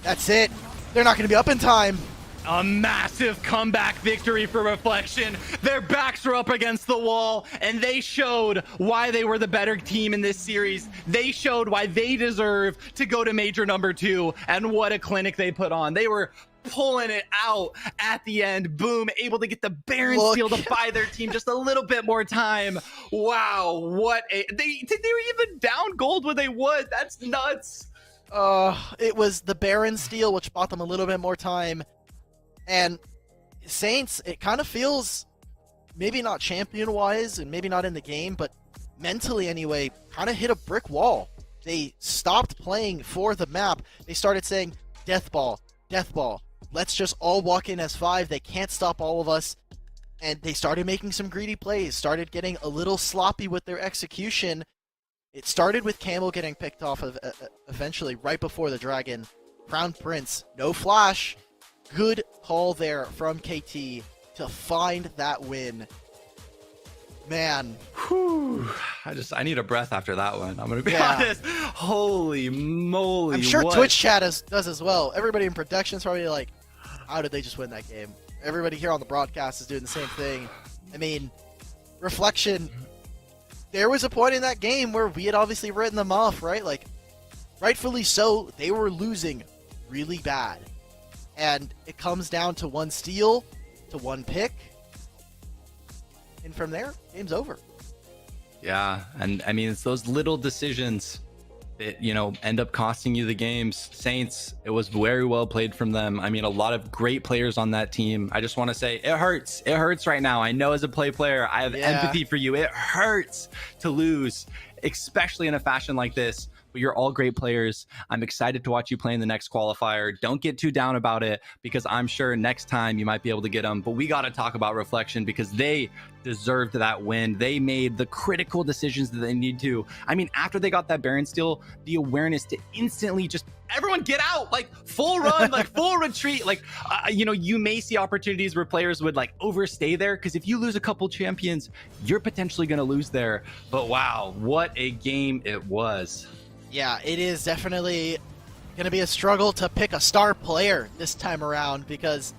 That's it. They're not going to be up in time. A massive comeback victory for Reflection. Their backs were up against the wall, and they showed why they were the better team in this series. They showed why they deserve to go to major number 2, and what a clinic they put on. They were pulling it out at the end. Boom, able to get the Baron steal to buy their team just a little bit more time. Wow, what a they were even down gold when they would. That's nuts. It was the Baron steal which bought them a little bit more time. And Saints, it kind of feels maybe not champion wise and maybe not in the game, but mentally anyway, kind of hit a brick wall. They stopped playing for the map. They started saying death ball. Let's just all walk in as 5. They can't stop all of us. And they started making some greedy plays, started getting a little sloppy with their execution. It started with Camel getting picked off of eventually right before the Dragon. Crown Prince, no flash. Good call there from KT to find that win. Man. Whew. I need a breath after that one. I'm going to be honest. Holy moly. I'm sure Twitch chat does as well. Everybody in production is probably like, how did they just win that game? Everybody here on the broadcast is doing the same thing. I mean, Reflection, there was a point in that game where we had obviously written them off, right? Like, rightfully so, they were losing really bad. And it comes down to 1 steal, to 1 pick. And from there, game's over. Yeah, and I mean, it's those little decisions that, you know, end up costing you the games. Saints, it was very well played from them. I mean, a lot of great players on that team. I just want to say, it hurts. It hurts right now. I know as a player, I have empathy for you. It hurts to lose, especially in a fashion like this. But you're all great players. I'm excited to watch you play in the next qualifier. Don't get too down about it, because I'm sure next time you might be able to get them. But we got to talk about Reflection, because they deserved that win. They made the critical decisions that they need to. I mean, after they got that Baron steal, the awareness to instantly just everyone get out, like full run, like full retreat. Like, you know, you may see opportunities where players would like overstay there, because if you lose a couple champions, you're potentially going to lose there. But wow, what a game it was. Yeah, it is definitely going to be a struggle to pick a star player this time around, because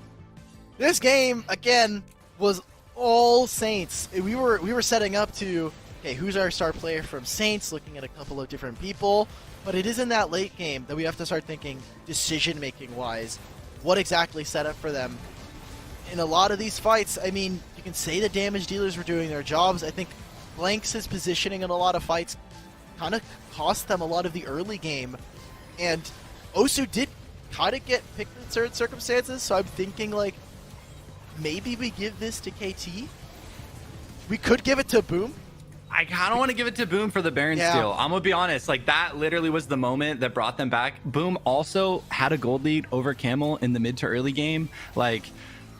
this game, again, was all Saints. We were setting up to, okay, who's our star player from Saints, looking at a couple of different people, but it is in that late game that we have to start thinking decision-making wise, what exactly set up for them. In a lot of these fights, I mean, you can say the damage dealers were doing their jobs. I think Blanks' positioning in a lot of fights kind of cost them a lot of the early game, and Osu did kind of get picked in certain circumstances, so I'm thinking like maybe we give this to KT. We could give it to Boom. I kind of want to give it to Boom for the Baron steal. I'm gonna be honest, like that literally was the moment that brought them back. Boom also had a gold lead over Camel in the mid to early game. Like,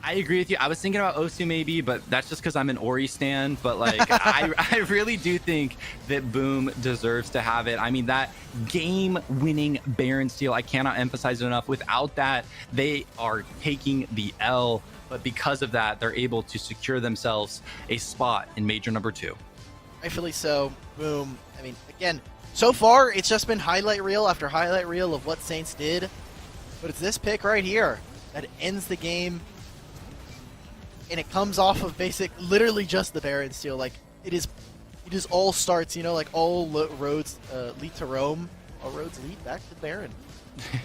I agree with you. I was thinking about Osu maybe, but that's just because I'm an Ori stan. But like, I really do think that Boom deserves to have it. I mean, that game-winning Baron steal, I cannot emphasize it enough. Without that, they are taking the L. But because of that, they're able to secure themselves a spot in Major number 2. Rightfully so. Boom. I mean, again, so far it's just been highlight reel after highlight reel of what Saints did. But it's this pick right here that ends the game. And it comes off of literally just the Baron steal. Like, it is all starts, you know, like all roads lead to Rome. All roads lead back to Baron.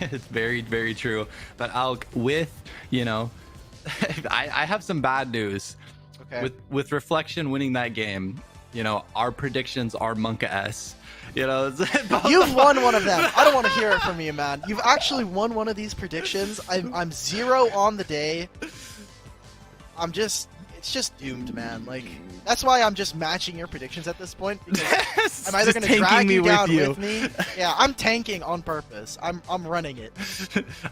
It's very, very true. But Alk, with, you know, I have some bad news. Okay. With Reflection winning that game, you know, our predictions are Monka S. You know, you've won one of them. I don't want to hear it from you, man. You've actually won one of these predictions. I'm 0 on the day. It's just doomed, man. Like, that's why I'm just matching your predictions at this point. Because I'm either going to drag you down with me. Yeah, I'm tanking on purpose. I'm running it.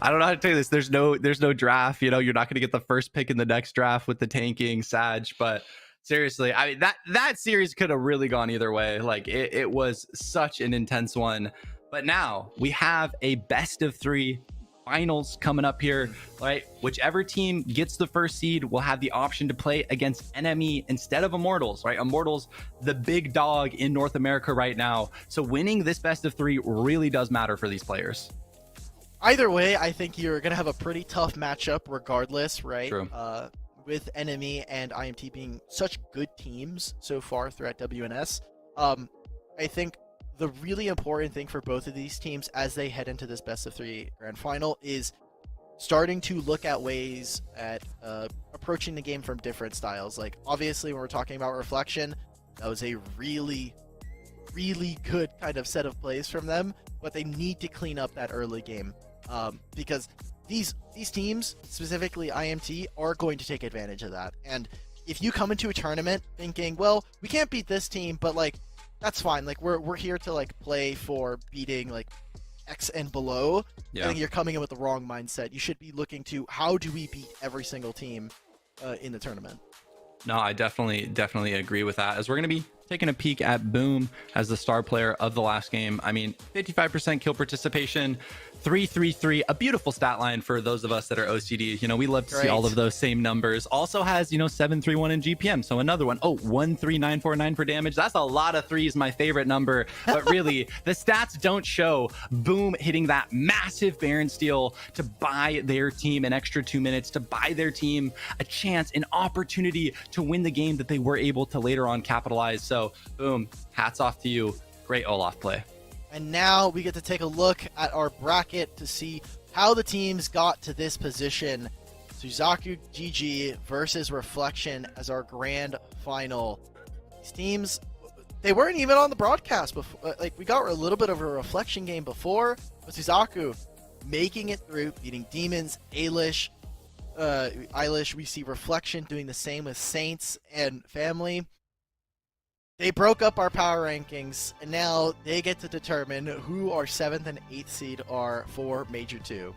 I don't know how to tell you this. There's no draft. You know, you're not going to get the first pick in the next draft with the tanking Sag. But seriously, I mean, that series could have really gone either way. Like, it was such an intense one. But now we have a best of 3 finals coming up here, right? Whichever team gets the first seed will have the option to play against NME instead of Immortals, right? Immortals, the big dog in North America right now. So winning this best of 3 really does matter for these players. Either way, I think you're going to have a pretty tough matchup regardless, right? True. With NME and IMT being such good teams so far throughout WNS. I think the really important thing for both of these teams as they head into this best of 3 grand final is starting to look at ways at approaching the game from different styles. Like, obviously, when we're talking about Reflection, that was a really, really good kind of set of plays from them, but they need to clean up that early game because these teams, specifically IMT, are going to take advantage of that. And if you come into a tournament thinking, well, we can't beat this team, but like, that's fine. Like, we're here to like play for beating like X and below. Yeah. I think you're coming in with the wrong mindset. You should be looking to how do we beat every single team in the tournament. No, I definitely agree with that. As we're going to be taking a peek at Boom as the star player of the last game. I mean, 55% kill participation, 333, a beautiful stat line for those of us that are OCD. You know, we love to see all of those same numbers. Also has, you know, 731 in GPM. So another one. Oh, 13949 for damage. That's a lot of threes, my favorite number. But really, the stats don't show Boom hitting that massive Baron steal to buy their team an extra 2 minutes, to buy their team a chance, an opportunity to win the game that they were able to later on capitalize. So Boom, hats off to you. Great Olaf play. And now we get to take a look at our bracket to see how the teams got to this position. Suzaku GG versus Reflection as our grand final. These teams, they weren't even on the broadcast before. Like, we got a little bit of a Reflection game before, but Suzaku making it through, beating Demons, Eilish. We see Reflection doing the same with Saints and Family. They broke up our power rankings, and now they get to determine who our 7th and 8th seed are for Major 2.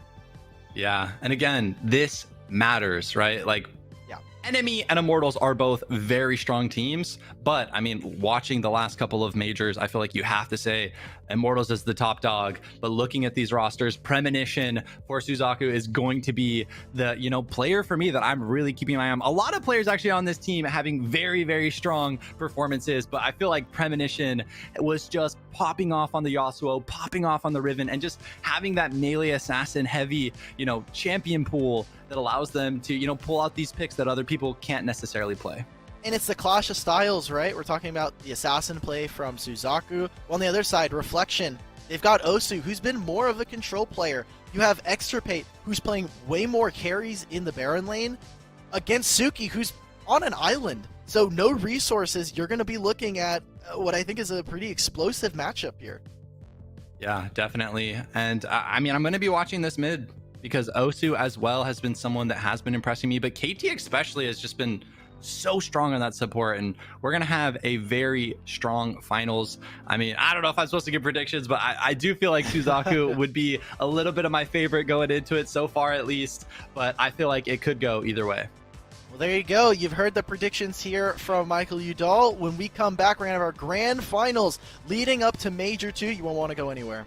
Yeah, and again, this matters, right? Like, yeah, NME and Immortals are both very strong teams, but I mean, watching the last couple of majors, I feel like you have to say Immortals is the top dog. But looking at these rosters, Premonition for Suzaku is going to be the, you know, player for me that I'm really keeping my eye on. A lot of players actually on this team having very, very strong performances, but I feel like Premonition was just popping off on the Yasuo, popping off on the Riven, and just having that melee assassin heavy, you know, champion pool that allows them to, you know, pull out these picks that other people can't necessarily play. And it's the clash of styles, right? We're talking about the assassin play from Suzaku. Well, on the other side, Reflection. They've got Osu, who's been more of a control player. You have Extirpate, who's playing way more carries in the Baron lane, against Suki, who's on an island. So no resources. You're going to be looking at what I think is a pretty explosive matchup here. Yeah, definitely. And I mean, I'm going to be watching this mid because Osu as well has been someone that has been impressing me, but KT especially has just been so strong on that support, and we're gonna have a very strong finals. I mean, I don't know if I'm supposed to give predictions, but I do feel like Suzaku would be a little bit of my favorite going into it so far, at least. But I feel like it could go either way. Well, there you go. You've heard the predictions here from Michael Udall. When we come back, we're going to have our grand finals leading up to Major 2. You won't want to go anywhere.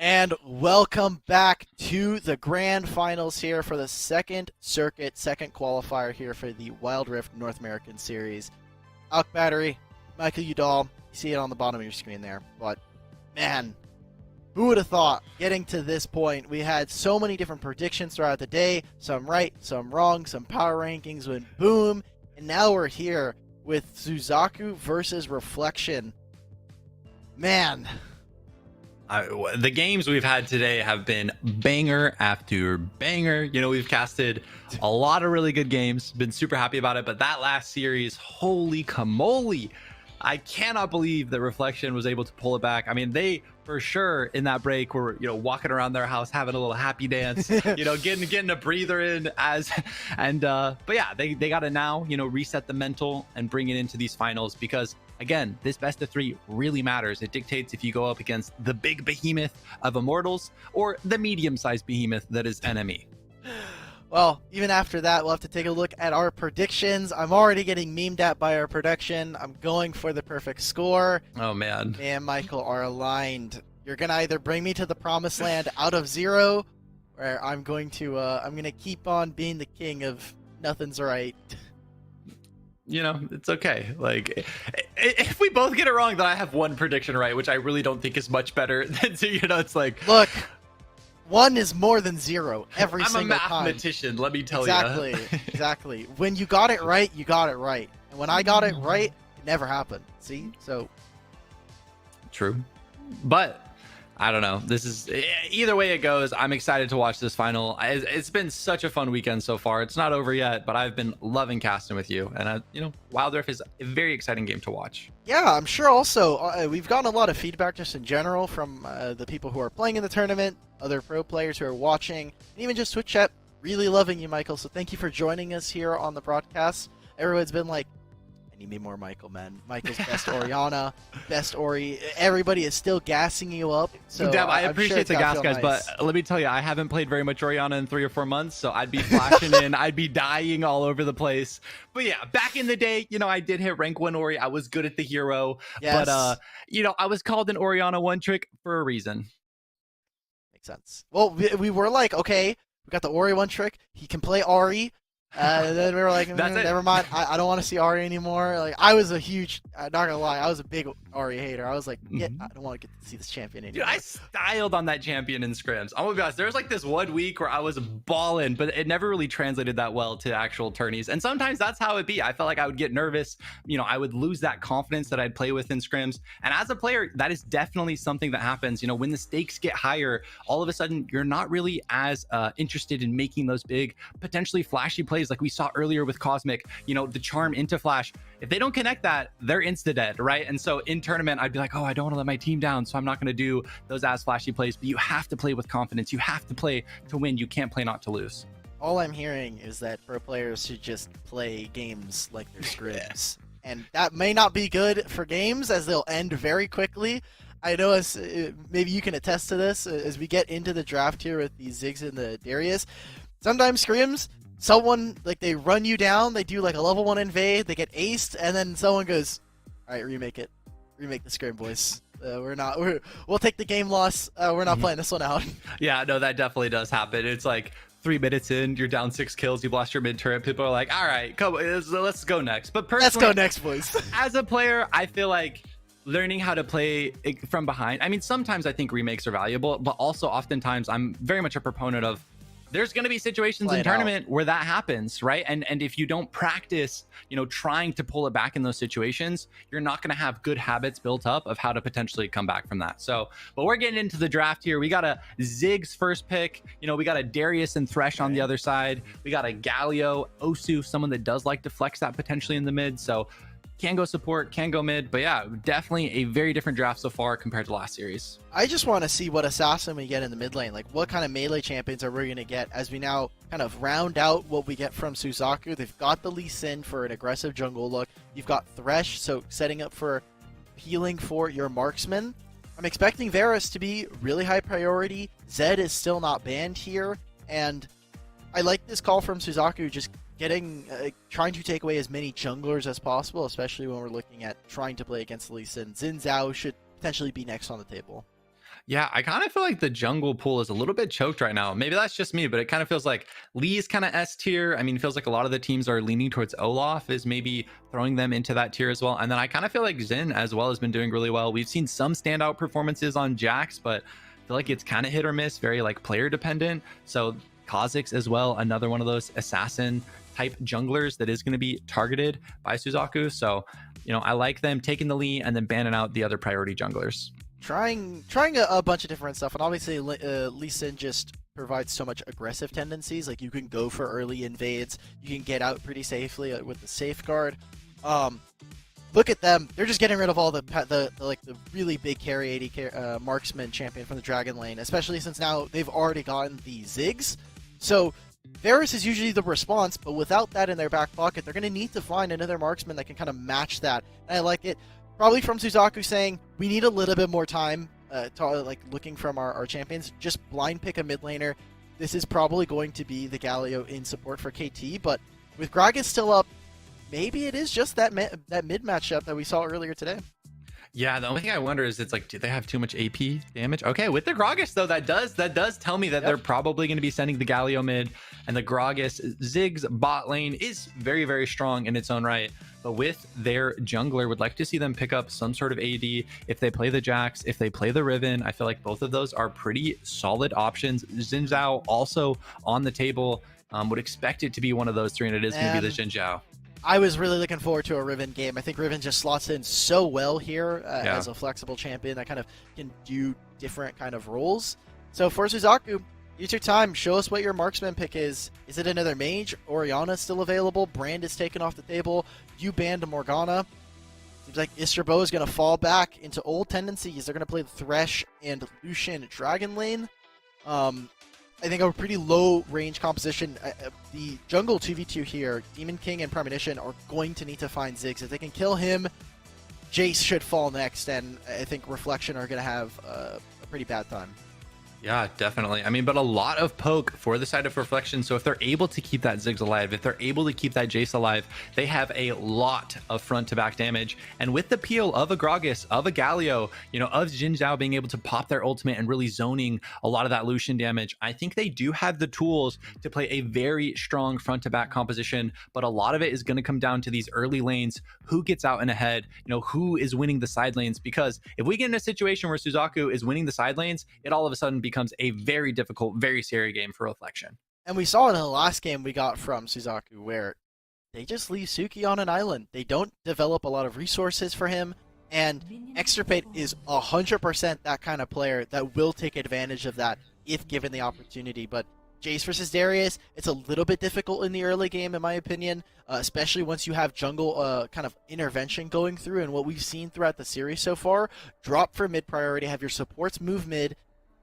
And welcome back to the grand finals here for the second circuit, second qualifier here for the Wild Rift North American Series. Alk Battery, Michael Udall, you see it on the bottom of your screen there. But, man, who would have thought getting to this point? We had so many different predictions throughout the day, some right, some wrong, some power rankings went boom, and now we're here with Suzaku versus Reflection. Man. The games we've had today have been banger after banger. You know, we've casted a lot of really good games, been super happy about it, but that last series, holy camole, I cannot believe that Reflection was able to pull it back. I mean, they for sure in that break were, you know, walking around their house having a little happy dance, you know, getting a breather in but yeah, they got to now, you know, reset the mental and bring it into these finals, because again, this best of three really matters. It dictates if you go up against the big behemoth of Immortals or the medium-sized behemoth that is enemy. Well, even after that, we'll have to take a look at our predictions. I'm already getting memed at by our production. I'm going for the perfect score. Oh, man. Me and Michael are aligned. You're going to either bring me to the promised land out of 0, or I'm going to keep on being the king of nothing's right. You know, it's okay. Like, if we both get it wrong, then I have one prediction right, which I really don't think is much better than two. You know, it's like, look, 1 is more than 0 every single time. I'm a mathematician, let me tell you. Exactly. When you got it right, you got it right. And when I got it right, it never happened. See? So. True. But I don't know. This is, either way it goes, I'm excited to watch this final. It's been such a fun weekend so far. It's not over yet, but I've been loving casting with you. And, you know, Wild Rift is a very exciting game to watch. Yeah, I'm sure also we've gotten a lot of feedback just in general from the people who are playing in the tournament, other pro players who are watching, and even just Twitch chat. Really loving you, Michael. So thank you for joining us here on the broadcast. Everyone's been like, need me more Michael, man. Michael's best Orianna, best Ori. Everybody is still gassing you up. So Deb, I appreciate the gas, guys, nice. But let me tell you, I haven't played very much Orianna in 3 or 4 months, so I'd be flashing in, I'd be dying all over the place. But yeah, back in the day, you know, I did hit rank 1 Ori. I was good at the hero, yes. But you know, I was called an Orianna one trick for a reason. Makes sense. Well, we were like, okay, we got the Ori one trick. He can play Ari. And then we were like, never mind. I don't want to see Ari anymore. Like, I was a huge, not gonna lie, I was a big Ari hater. I was like, I don't want to get to see this champion anymore. Dude, I styled on that champion in scrims. Oh my gosh, there was like this 1 week where I was balling, but it never really translated that well to actual tourneys. And sometimes that's how it be. I felt like I would get nervous. You know, I would lose that confidence that I'd play with in scrims. And as a player, that is definitely something that happens. You know, when the stakes get higher, all of a sudden you're not really as interested in making those big, potentially flashy plays like we saw earlier with Cosmic, you know, the charm into flash. If they don't connect that, they're insta-dead, right? And so in tournament, I'd be like, oh, I don't want to let my team down, so I'm not going to do those as flashy plays. But you have to play with confidence. You have to play to win. You can't play not to lose. All I'm hearing is that pro players should just play games like they're scrims. And that may not be good for games, as they'll end very quickly. I know maybe you can attest to this as we get into the draft here with the Ziggs and the Darius. Sometimes scrims, someone, like, they run you down, they do like a level 1 invade, they get aced, and then someone goes, all right, remake it. Remake the scrim, boys. We'll take the game loss. We're not playing this one out. Yeah, no, that definitely does happen. It's like 3 minutes in, you're down 6 kills, you've lost your mid turret. People are like, all right, come, let's go next. But personally, let's go next, boys. As a player, I feel like learning how to play from behind. I mean, sometimes I think remakes are valuable, but also oftentimes I'm very much a proponent of there's going to be situations in tournament where that happens, right? And if you don't practice, you know, trying to pull it back in those situations, you're not going to have good habits built up of how to potentially come back from that. So, but we're getting into the draft here. We got a Ziggs first pick. You know, we got a Darius and Thresh on the other side. We got a Galio, Osu, someone that does like to flex that potentially in the mid. So can go support, can go mid, but yeah, definitely a very different draft so far compared to last series. I just want to see what assassin we get in the mid lane. Like, what kind of melee champions are we going to get as we now kind of round out what we get from Suzaku? They've got the Lee Sin for an aggressive jungle look. You've got Thresh, so setting up for healing for your marksman. I'm expecting Varus to be really high priority. Zed is still not banned here, and I like this call from Suzaku, just trying to take away as many junglers as possible, especially when we're looking at trying to play against Lee Sin. Xin Zhao should potentially be next on the table. Yeah, I kind of feel like the jungle pool is a little bit choked right now. Maybe that's just me, but it kind of feels like Lee's kind of S tier. I mean, it feels like a lot of the teams are leaning towards Olaf is maybe throwing them into that tier as well. And then I kind of feel like Xin as well has been doing really well. We've seen some standout performances on Jax, but I feel like it's kind of hit or miss, very like player dependent. So Kha'Zix as well, another one of those assassin type junglers that is going to be targeted by Suzaku. So, I like them taking the lead and then banning out the other priority junglers. Trying a bunch of different stuff, and obviously Lee Sin just provides so much aggressive tendencies. Like, you can go for early invades, you can get out pretty safely with the safeguard. Look at them; they're just getting rid of all the really big carry 80 marksman champion from the Dragon lane, especially since now they've already gotten the Ziggs. So Varus is usually the response, but without that in their back pocket, they're going to need to find another marksman that can kind of match that. And I like it. Probably from Suzaku saying, we need a little bit more time looking from our champions. Just blind pick a mid laner. This is probably going to be the Galio in support for KT, but with Gragas still up, maybe it is just that mid matchup that we saw earlier today. Yeah, the only thing I wonder is it's like, do they have too much AP damage? Okay, with the Gragas though, that does tell me that they're probably going to be sending the Galio mid, and the Gragas Ziggs bot lane is very, very strong in its own right. But with their jungler, would like to see them pick up some sort of AD. If they play the Jax, if they play the Riven, I feel like both of those are pretty solid options. Xin Zhao also on the table. Would expect it to be one of those three, and it is going to be the Xin Zhao. I was really looking forward to a Riven game. I think Riven just slots in so well here as a flexible champion that kind of can do different kind of roles. So for Suzaku, use your time. Show us what your marksman pick is. Is it another mage? Orianna still available? Brand is taken off the table. You banned Morgana. Seems like Istrabo is going to fall back into old tendencies. They're going to play the Thresh and Lucian Dragon lane. I think a pretty low range composition. The jungle 2v2 here, Demon King and Premonition are going to need to find Ziggs. If they can kill him, Jace should fall next, and I think Reflection are going to have a pretty bad time. Yeah, definitely. I mean, but a lot of poke for the side of Reflection. So if they're able to keep that Ziggs alive, if they're able to keep that Jace alive, they have a lot of front to back damage. And with the peel of a Gragas, of a Galio, of Xin Zhao being able to pop their ultimate and really zoning a lot of that Lucian damage, I think they do have the tools to play a very strong front to back composition. But a lot of it is going to come down to these early lanes. Who gets out and ahead? Who is winning the side lanes? Because if we get in a situation where Suzaku is winning the side lanes, it all of a sudden becomes a very difficult, very scary game for Reflection. And we saw in the last game we got from Suzaku where they just leave Suki on an island. They don't develop a lot of resources for him, and Extirpate is 100% that kind of player that will take advantage of that if given the opportunity. But Jace versus Darius, it's a little bit difficult in the early game, in my opinion, especially once you have jungle kind of intervention going through. And what we've seen throughout the series so far, drop for mid priority, have your supports move mid,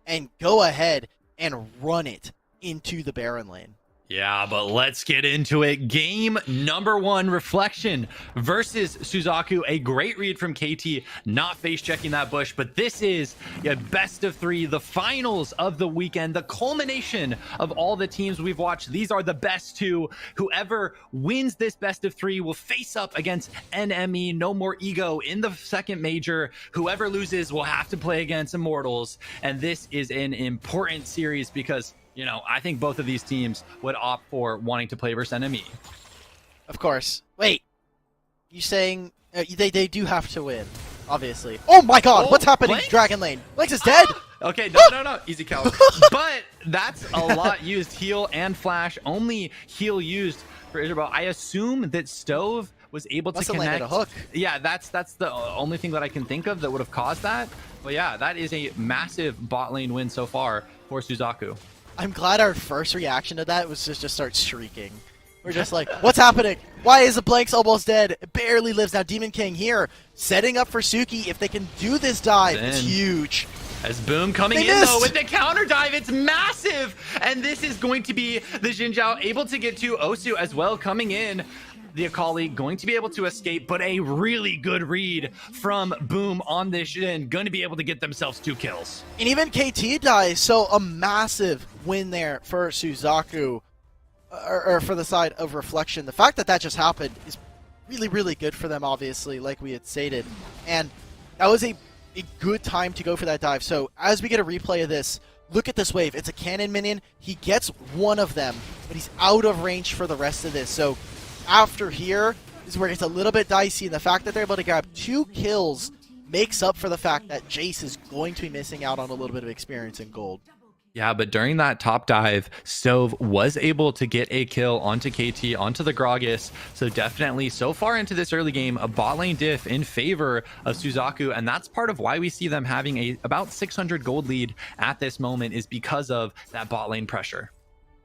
and go ahead and run it into the Baron lane. Yeah, but let's get into it. Game number 1, Reflection versus Suzaku. A great read from KT, not face checking that bush, but this is a best of 3, the finals of the weekend, the culmination of all the teams we've watched. These are the best 2. Whoever wins this best of 3 will face up against NME, No More Ego in the second major. Whoever loses will have to play against Immortals. And this is an important series because I think both of these teams would opt for wanting to play versus NME. Of course. Wait, you saying they do have to win? Obviously. Oh my God! What's happening? Blanks? Dragon lane. Blanks is dead. Okay, no, easy Cal. But that's a lot used. Heal and flash. Only heal used for Isabel. I assume that Stove was able to connect. Landed a hook. Yeah, that's the only thing that I can think of that would have caused that. But yeah, that is a massive bot lane win so far for Suzaku. I'm glad our first reaction to that was just start shrieking. We're just like, what's happening? Why is the Blanks almost dead? It barely lives now. Demon King here, setting up for Suki. If they can do this dive, it's huge. As Boom coming in though with the counter dive, it's massive. And this is going to be the Xin Zhao able to get to Osu as well coming in. The Akali going to be able to escape, but a really good read from Boom on this Xin, going to be able to get themselves 2 kills. And even KT dies, so a massive win there for Suzaku, or for the side of Reflection. The fact that that just happened is really, really good for them, obviously, like we had stated. And that was a a good time to go for that dive. So as we get a replay of this, look at this wave. It's a cannon minion. He gets one of them, but he's out of range for the rest of this. So after here is where it's a little bit dicey, and the fact that they're able to grab 2 kills makes up for the fact that Jace is going to be missing out on a little bit of experience in gold. Yeah, but during that top dive, Stove was able to get a kill onto KT, onto the Gragas. So definitely, so far into this early game, a bot lane diff in favor of Suzaku. And that's part of why we see them having a about 600 gold lead at this moment, is because of that bot lane pressure.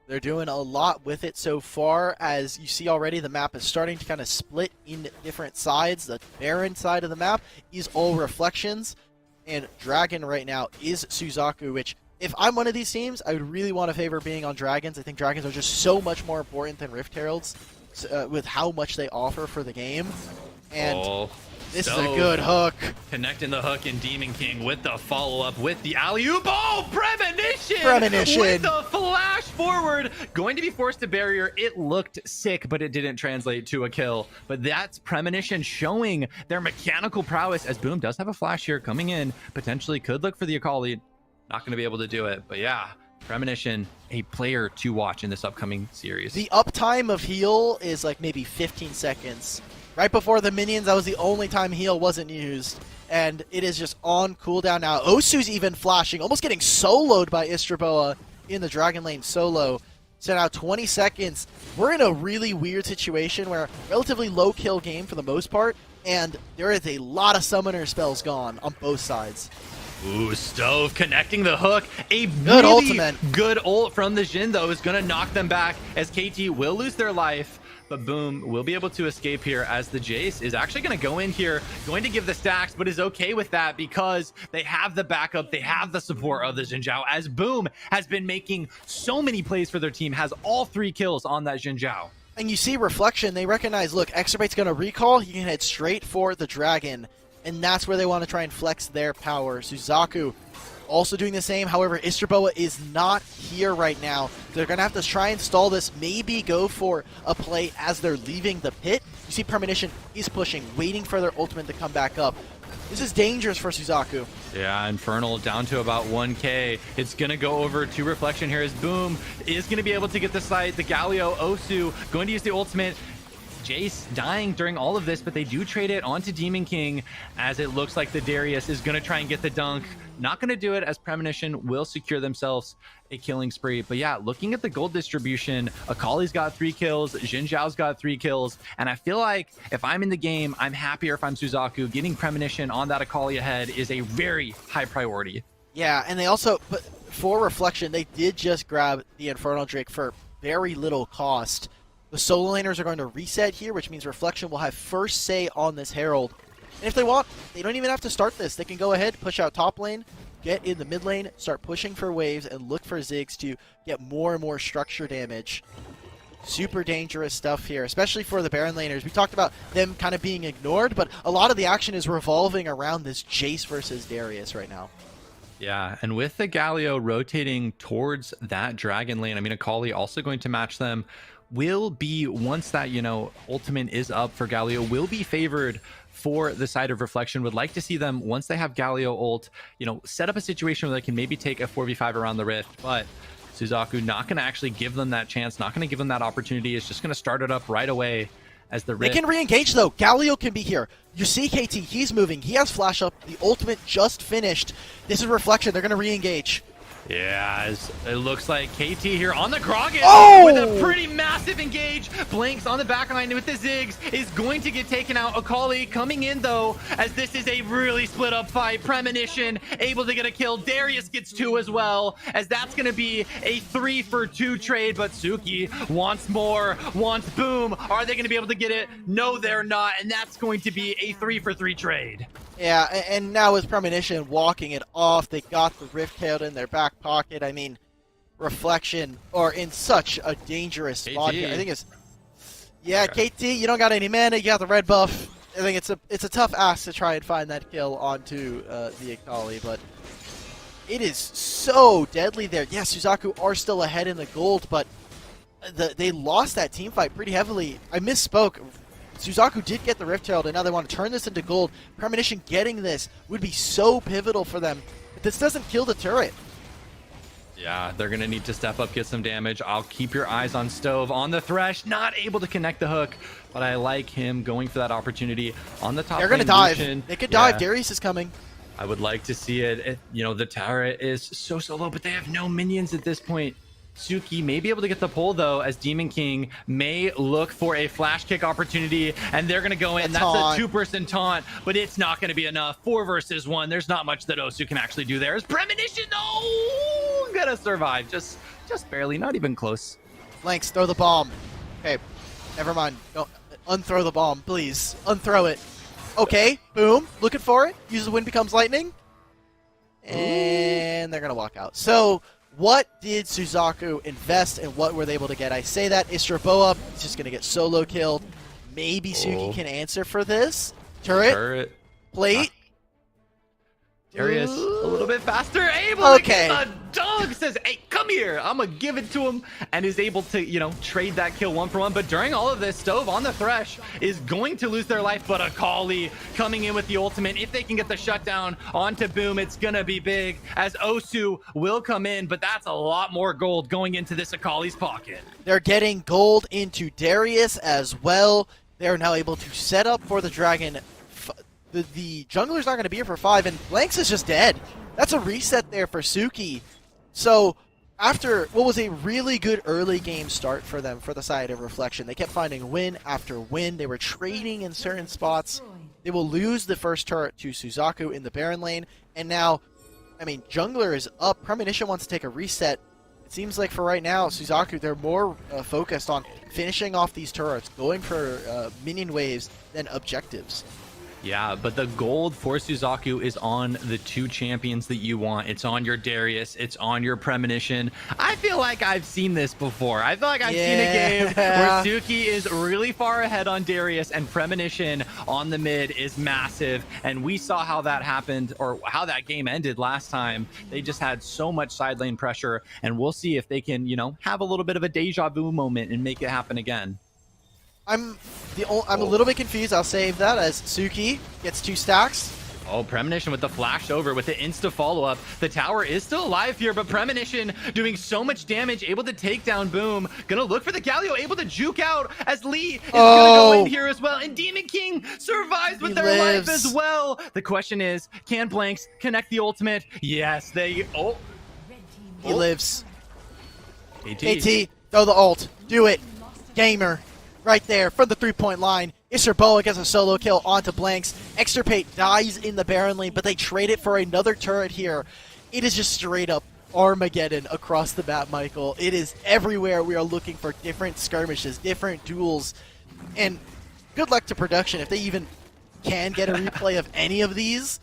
They're doing a lot with it so far. As you see already, the map is starting to kind of split in different sides. The Baron side of the map is all reflections, and Dragon right now is Suzaku, which, if I'm one of these teams, I would really want to favor being on Dragons. I think Dragons are just so much more important than Rift Heralds with how much they offer for the game. And this is a good hook. Connecting the hook in Demon King with the follow-up with the alley-oop. Oh, Premonition! Premonition! With the flash forward. Going to be forced to barrier. It looked sick, but it didn't translate to a kill. But that's Premonition showing their mechanical prowess, as Boom does have a flash here coming in. Potentially could look for the Akali. Not going to be able to do it, but yeah, Premonition, a player to watch in this upcoming series. The uptime of heal is like maybe 15 seconds. Right before the minions, that was the only time heal wasn't used, and it is just on cooldown now. Osu's even flashing, almost getting soloed by Istraboa in the Dragon Lane solo. So now 20 seconds. We're in a really weird situation where relatively low kill game for the most part, and there is a lot of summoner spells gone on both sides. Ooh, Stove connecting the hook. A good really ultimate. Good ult from the Jhin, though, is going to knock them back as KT will lose their life. But Boom will be able to escape here, as the Jace is actually going to go in here, going to give the stacks, but is okay with that because they have the backup, they have the support of the Xin Zhao, as Boom has been making so many plays for their team, has all 3 kills on that Xin Zhao. And you see Reflection, they recognize, look, Exabyte's going to recall, he can head straight for the Dragon. And that's where they want to try and flex their power. Suzaku also doing the same. However, Istraboa is not here right now. They're going to have to try and stall this. Maybe go for a play as they're leaving the pit. You see Premonition is pushing, waiting for their ultimate to come back up. This is dangerous for Suzaku. Yeah, Infernal down to about 1k. It's going to go over to Reflection here as Boom is going to be able to get the site. The Galio, Osu going to use the ultimate. Jace dying during all of this, but they do trade it onto Demon King, as it looks like the Darius is going to try and get the dunk. Not going to do it, as Premonition will secure themselves a killing spree. But yeah, looking at the gold distribution, Akali's got 3 kills, Xin Zhao's got 3 kills, and I feel like if I'm in the game, I'm happier if I'm Suzaku. Getting Premonition on that Akali ahead is a very high priority. Yeah, and they also, but for Reflection, they did just grab the Infernal Drake for very little cost. The solo laners are going to reset here, which means Reflection will have first say on this Herald. And if they want, they don't even have to start this. They can go ahead, push out top lane, get in the mid lane, start pushing for waves, and look for Ziggs to get more and more structure damage. Super dangerous stuff here, especially for the Baron laners. We talked about them kind of being ignored, but a lot of the action is revolving around this Jace versus Darius right now. Yeah, and with the Galio rotating towards that Dragon lane, I mean, Akali also going to match them. Will be, once that, you know, ultimate is up for Galio, will be favored for the side of Reflection. Would like to see them, once they have Galio ult, you know, set up a situation where they can maybe take a 4v5 around the Rift, but Suzaku not going to actually give them that chance, not going to give them that opportunity. It's just going to start it up right away as the Rift. They can re-engage though. Galio can be here. You see KT, he's moving, he has flash up, the ultimate just finished. This is Reflection, they're going to re-engage. Yeah, it looks like KT here on the Gragas with a pretty massive engage. Blanks on the back line with the Ziggs is going to get taken out. Akali coming in though, as this is a really split up fight. Premonition able to get a kill. Darius gets 2 as well, as that's going to be a 3-for-2 trade. But Suki wants more, wants Boom. Are they going to be able to get it? No, they're not. And that's going to be a 3-for-3 trade. Yeah, and now with Premonition walking it off, they got the Rift Tailed in their back pocket. I mean, Reflection are in such a dangerous spot here. I think it's... Yeah, KT, you don't got any mana, you got the red buff. I think it's a tough ask to try and find that kill onto the Akali, but it is so deadly there. Yeah, Suzaku are still ahead in the gold, but they lost that team fight pretty heavily. I misspoke. Suzaku did get the Rift Herald, and now they want to turn this into gold. Premonition getting this would be so pivotal for them. But this doesn't kill the turret. Yeah, they're going to need to step up, get some damage. I'll keep your eyes on Stove on the Thresh. Not able to connect the hook, but I like him going for that opportunity on the top. They're going to dive. They could dive. Darius is coming. I would like to see it. You know, the tower is so low, but they have no minions at this point. Suki may be able to get the pull, though, as Demon King may look for a flash kick opportunity, and they're going to go in. That's a two-person taunt, but it's not going to be enough. 4 versus 1. There's not much that Osu can actually do there. Is Premonition, no! Gonna survive. Just barely. Not even close. Blanks, throw the bomb. Okay, never mind. Don't unthrow the bomb, please. Unthrow it. Okay, boom. Looking for it. Uses Wind Becomes Lightning. And they're going to walk out. So, what did Suzaku invest and what were they able to get? I say that Istra is just going to get solo killed. Maybe Suki can answer for this. Turret. Plate. Darius, a little bit faster, able to get the dog, says, hey, come here, I'm gonna give it to him, and is able to, you know, trade that kill 1-for-1. But during all of this, Stove on the Thresh is going to lose their life, but Akali coming in with the ultimate. If they can get the shutdown onto Boom, it's gonna be big, as Osu will come in, but that's a lot more gold going into this Akali's pocket. They're getting gold into Darius as well. They're now able to set up for the Dragon. The jungler's not going to be here for 5, and Blanks is just dead. That's a reset there for Suki. So, after what was a really good early game start for them for the side of Reflection, they kept finding win after win. They were trading in certain spots. They will lose the first turret to Suzaku in the Baron lane, and now, I mean, jungler is up. Premonition wants to take a reset. It seems like for right now, Suzaku, they're more focused on finishing off these turrets, going for minion waves than objectives. Yeah, but the gold for Suzaku is on the 2 champions that you want. It's on your Darius. It's on your Premonition. I feel like I've seen this before. I feel like I've seen a game where Suki is really far ahead on Darius and Premonition on the mid is massive. And we saw how that happened, or how that game ended last time. They just had so much side lane pressure, and we'll see if they can, you know, have a little bit of a deja vu moment and make it happen again. I'm a little bit confused. I'll save that as Suki gets 2 stacks. Oh, Premonition with the flash over with the insta follow-up. The tower is still alive here, but Premonition doing so much damage, able to take down Boom. Gonna look for the Galio, able to juke out as Lee is gonna go in here as well. And Demon King survives with their life as well. The question is, can Blanks connect the ultimate? Yes, they... He lives. AT, throw the ult. Do it. Gamer. Right there, from the 3-point line. Isra gets a solo kill onto Blanks. Extirpate dies in the Baron lane, but they trade it for another turret here. It is just straight up Armageddon across the map, Michael. It is everywhere. We are looking for different skirmishes, different duels. And good luck to production if they even can get a replay of any of these.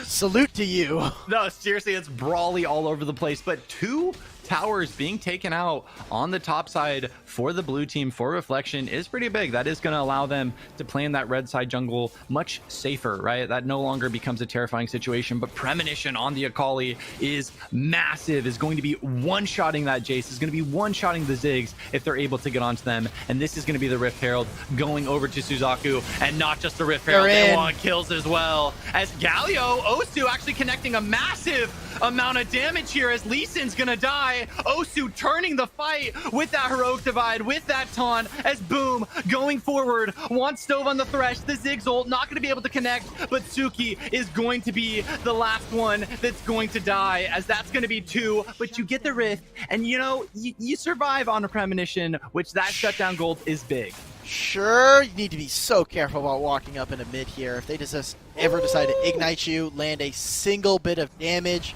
Salute to you. No, seriously, it's brawly all over the place, but 2 towers being taken out on the top side for the blue team for Reflection is pretty big. That is going to allow them to play in that red side jungle much safer, right? That no longer becomes a terrifying situation. But Premonition on the Akali is massive, is going to be one-shotting that Jace, is going to be one-shotting the Ziggs if they're able to get onto them. And this is going to be the Rift Herald going over to Suzaku, and not just the Rift Herald, they want kills as well. As Galio, Osu actually connecting a massive amount of damage here as Lee Sin's going to die. Osu turning the fight with that heroic divide, with that taunt, as Boom going forward, wants Stove on the Thresh. The Ziggs ult not going to be able to connect, but Suki is going to be the last one that's going to die, as that's going to be 2, but you get the Rift, and you know, you survive on a Premonition, which that shutdown gold is big. Sure, you need to be so careful about walking up in a mid here. If they just ever decide to ignite you, land a single bit of damage,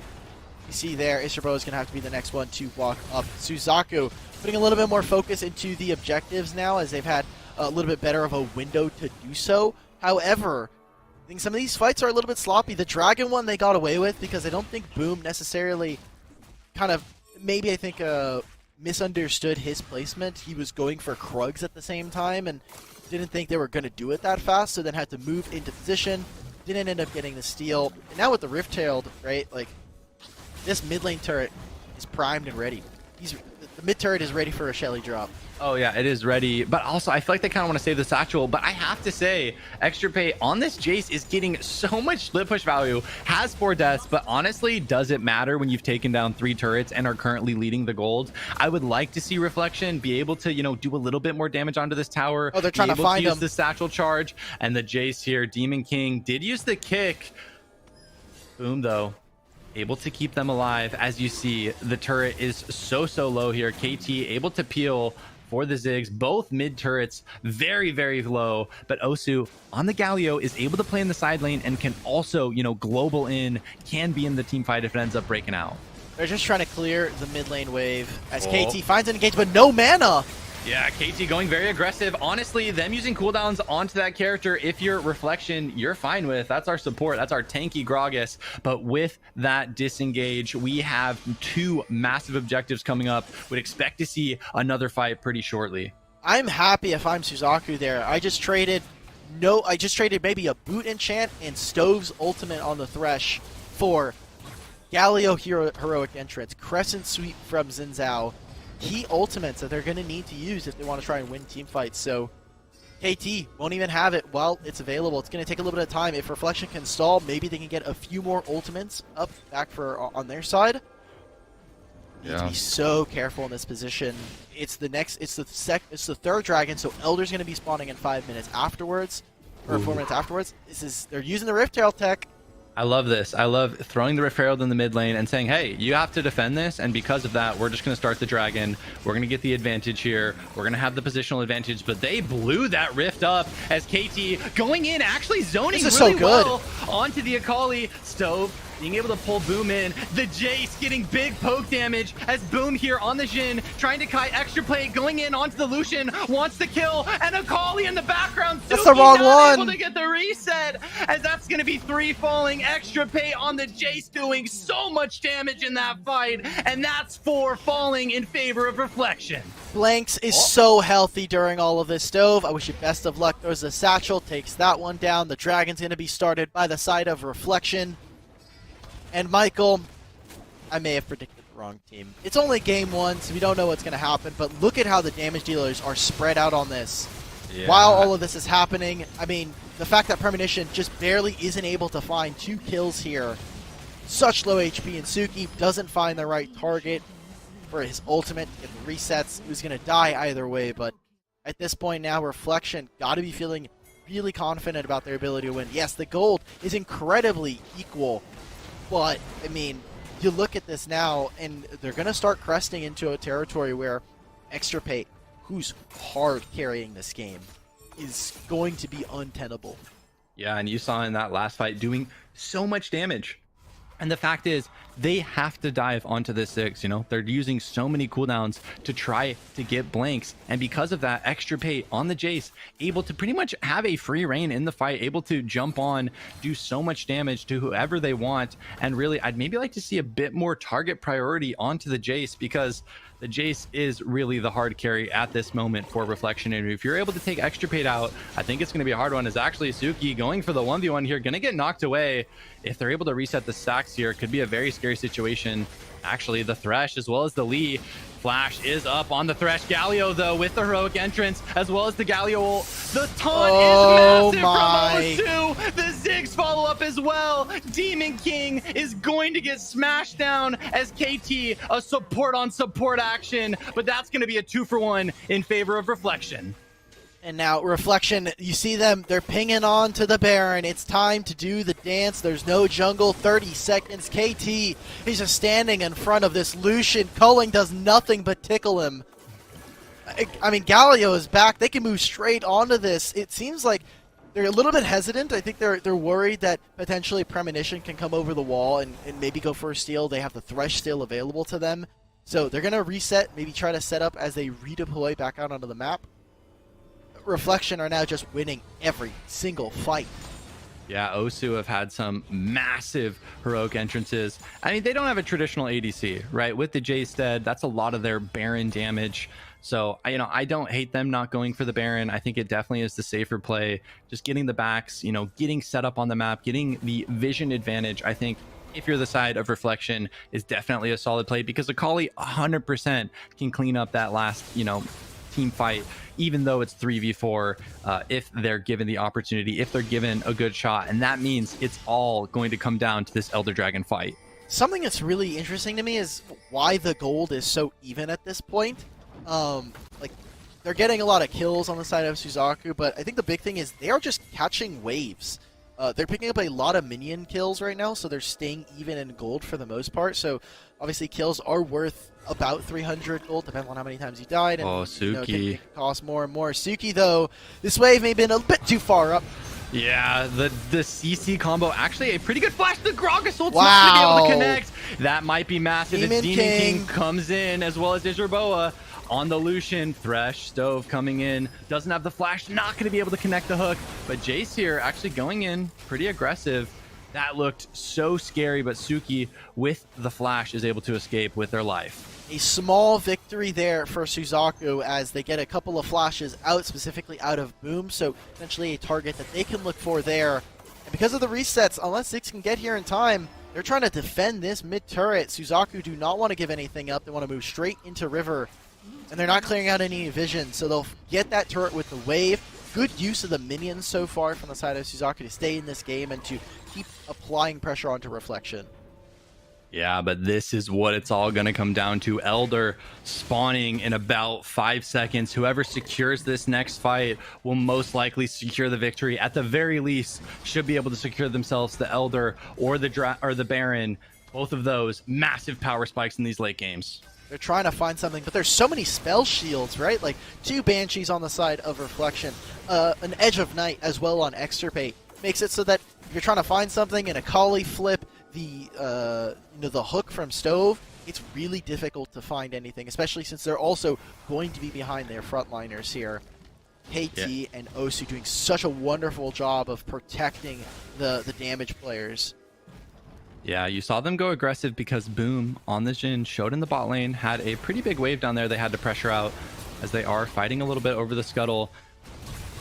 you see there, Isra is going to have to be the next one to walk up. Suzaku putting a little bit more focus into the objectives now, as they've had a little bit better of a window to do so. However, I think some of these fights are a little bit sloppy. The Dragon one they got away with because I don't think Boom necessarily kind of, maybe I think misunderstood his placement. He was going for Krugs at the same time and didn't think they were going to do it that fast, so then had to move into position. Didn't end up getting the steal. And now with the Rift Herald, right, like, this mid lane turret is primed and ready. The mid turret is ready for a Shelly drop. Oh yeah, it is ready. But also, I feel like they kind of want to save the satchel. But I have to say, Extra Pay on this Jace is getting so much split push value. Has 4 deaths, but honestly, does it matter when you've taken down 3 turrets and are currently leading the gold? I would like to see Reflection be able to, you know, do a little bit more damage onto this tower. Oh, they're trying to find use him. the satchel charge, and the Jace here, Demon King did use the kick. Boom though. Able to keep them alive. As you see, the turret is so low here. KT able to peel for the Ziggs. Both mid turrets very low, but Osu on the Galio is able to play in the side lane and can also, you know, global in, can be in the team fight if it ends up breaking out. They're just trying to clear the mid lane wave as KT finds an engage, but no mana. Yeah, KT going very aggressive. Honestly, them using cooldowns onto that character, if you're Reflection, you're fine with. That's our support. That's our tanky Gragas. But with that disengage, we have 2 massive objectives coming up. Would expect to see another fight pretty shortly. I'm happy if I'm Suzaku there. I just traded maybe a boot enchant and Stove's ultimate on the Thresh for Galio heroic entrance, Crescent Sweep from Xin Zhao. Key ultimates that they're going to need to use if they want to try and win team fights. So KT won't even have it while it's available. It's going to take a little bit of time. If Reflection can stall, maybe they can get a few more ultimates back on their side. Need to be so careful in this position. It's the 3rd dragon, so Elder's going to be spawning in 5 minutes afterwards, or 4 minutes afterwards. They're using the Rift Herald tech. I love this. I love throwing the Rift Herald in the mid lane and saying, hey, you have to defend this, and because of that, we're just going to start the dragon. We're going to get the advantage here. We're going to have the positional advantage, but they blew that Rift up as KT going in, actually zoning really well onto the Akali. Stove being able to pull Boom in. The Jace getting big poke damage as Boom here on the Jhin, trying to kite Extra Play, going in onto the Lucian, wants to kill, and Akali in the background. That's the wrong one. Able to get the reset, as that's going to be 3 falling. Extra Pay on the Jace doing so much damage in that fight, and that's 4 falling in favor of Reflection. Blanks is so healthy during all of this. Stove, I wish you best of luck. There's a satchel, takes that one down. The dragon's going to be started by the side of Reflection. And Michael, I may have predicted the wrong team. It's only game 1, so we don't know what's going to happen, but look at how the damage dealers are spread out on this. Yeah. While all of this is happening, I mean, the fact that Premonition just barely isn't able to find 2 kills here. Such low HP, and Suki doesn't find the right target for his ultimate. It resets. He was going to die either way, but at this point now, Reflection got to be feeling really confident about their ability to win. Yes, the gold is incredibly equal. But, I mean, you look at this now, and they're going to start cresting into a territory where Extra Pay, who's hard carrying this game, is going to be untenable. Yeah, and you saw in that last fight doing so much damage. And the fact is, they have to dive onto this 6, you know? They're using so many cooldowns to try to get blanks. And because of that, Extra Pay on the Jace, able to pretty much have a free reign in the fight, able to jump on, do so much damage to whoever they want. And really, I'd maybe like to see a bit more target priority onto the Jace, because the Jace is really the hard carry at this moment for Reflection. And if you're able to take Extra Paid out, I think it's going to be a hard one. Is actually Suki going for the 1v1 here, going to get knocked away. If they're able to reset the stacks here, could be a very scary situation. Actually, the Thresh as well as the Lee. Flash is up on the Thresh. Galio, though, with the heroic entrance, as well as the Galio ult. The taunt is massive from O2. The Ziggs follow up as well. Demon King is going to get smashed down as KT, a support on support action, but that's going to be a 2-for-1 in favor of Reflection. And now Reflection, you see them, they're pinging on to the Baron. It's time to do the dance. There's no jungle, 30 seconds. KT, he's just standing in front of this Lucian. Culling does nothing but tickle him. I mean, Galio is back. They can move straight onto this. It seems like they're a little bit hesitant. I think they're worried that potentially Premonition can come over the wall and maybe go for a steal. They have the Thresh still available to them. So they're going to reset, maybe try to set up as they redeploy back out onto the map. Reflection are now just winning every single fight. Yeah, Osu have had some massive heroic entrances. I mean, they don't have a traditional ADC, right? With the J-Stead, that's a lot of their Baron damage. So, you know, I don't hate them not going for the Baron. I think it definitely is the safer play. Just getting the backs, you know, getting set up on the map, getting the vision advantage, I think if you're the side of Reflection, is definitely a solid play, because Akali 100% can clean up that last, team fight, even though it's 3v4, if they're given the opportunity, if they're given a good shot. And that means it's all going to come down to this Elder Dragon fight. Something that's really interesting to me is why the gold is so even at this point. Like, they're getting a lot of kills on the side of Suzaku, but I think the big thing is they are just catching waves. They're picking up a lot of minion kills right now, so they're staying even in gold for the most part. So obviously kills are worth about 300 gold, depending on how many times you died. And, Suki. Can cost more and more. Suki, though, this wave may have been a bit too far up. Yeah, the CC combo, actually a pretty good flash. The Gragas ult's Wow. not going to be able to connect. That might be massive. Demon Demon King comes in, as well as Izurboa on the Lucian. Thresh, Stove coming in, doesn't have the flash, not going to be able to connect the hook. But Jace here actually going in pretty aggressive. That looked so scary, but Suki with the flash is able to escape with their life. A small victory there for Suzaku as they get a couple of flashes out, specifically out of Boom, so essentially a target that they can look for there. And because of the resets, unless Ziggs can get here in time, they're trying to defend this mid turret. Suzaku do not want to give anything up. They want to move straight into River, and they're not clearing out any vision, so they'll get that turret with the wave. Good use of the minions so far from the side of Suzaku to stay in this game and to keep applying pressure onto Reflection. Yeah, but this is what it's all going to come down to. Elder spawning in about 5 seconds. Whoever secures this next fight will most likely secure the victory. At the very least, should be able to secure themselves the Elder or the Baron. Both of those massive power spikes in these late games. They're trying to find something, but there's so many spell shields, right? Like 2 Banshees on the side of Reflection, an Edge of Night as well on Extirpate. Makes it so that if you're trying to find something in a Kali flip, the hook from Stove, it's really difficult to find anything, especially since they're also going to be behind their frontliners here. KT and Osu doing such a wonderful job of protecting the damage players. Yeah, you saw them go aggressive because Boom on the Jhin showed in the bot lane, had a pretty big wave down there they had to pressure out, as they are fighting a little bit over the scuttle.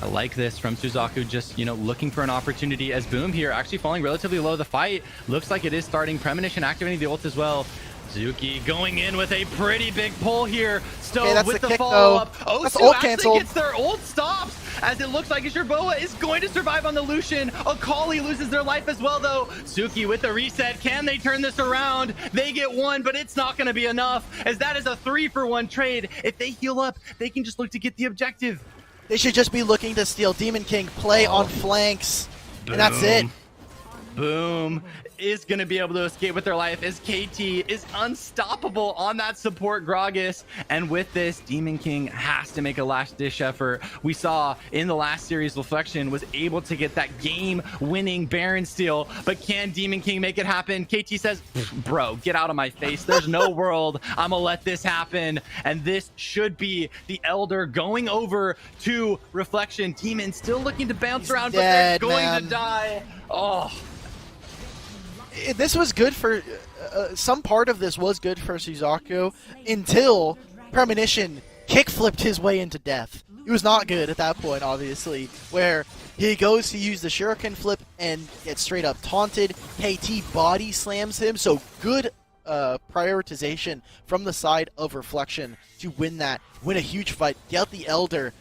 I like this from Suzaku, just, looking for an opportunity, as Boom here actually falling relatively low. The fight looks like it is starting. Premonition activating the ult as well. Zuki going in with a pretty big pull here. Stove with the follow-up. Osu actually gets their ult stops, as it looks like Izurboa is going to survive on the Lucian. Akali loses their life as well, though. Suki with the reset. Can they turn this around? They get one, but it's not going to be enough, as that is a 3-for-1 trade. If they heal up, they can just look to get the objective. They should just be looking to steal Demon King, play on flanks, and that's it. Boom is going to be able to escape with their life, as KT is unstoppable on that support Gragas. And with this, Demon King has to make a last dish effort. We saw in the last series, Reflection was able to get that game-winning Baron steal, but can Demon King make it happen? KT says, bro, get out of my face. There's no world I'm gonna let this happen. And this should be the Elder going over to Reflection. Demon still looking to bounce around, but they're going to die. Oh. This was good for some part of this was good for Suzaku until Premonition kickflipped his way into death. It was not good at that point, obviously, where he goes to use the Shuriken flip and gets straight up taunted. KT body slams him, so good prioritization from the side of Reflection to win a huge fight, get the Elder,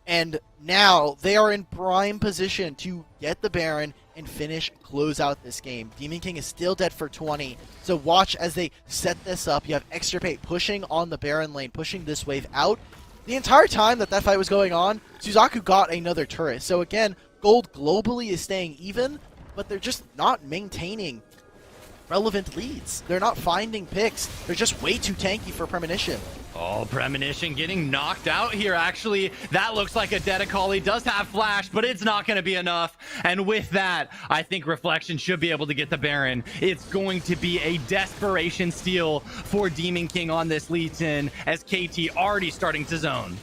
and now they are in prime position to get the Baron and close out this game. Demon King is still dead for 20, so watch as they set this up. You have Extirpate pushing on the Baron lane, pushing this wave out. The entire time that fight was going on, Suzaku got another turret. So again, gold globally is staying even, but they're just not maintaining relevant leads. They're not finding picks. They're just way too tanky for Premonition. Oh, Premonition getting knocked out here, actually. That looks like a dead Akali. Does have flash, but it's not going to be enough. And with that, I think Reflection should be able to get the Baron. It's going to be a desperation steal for Demon King on this lead in, as KT already starting to zone.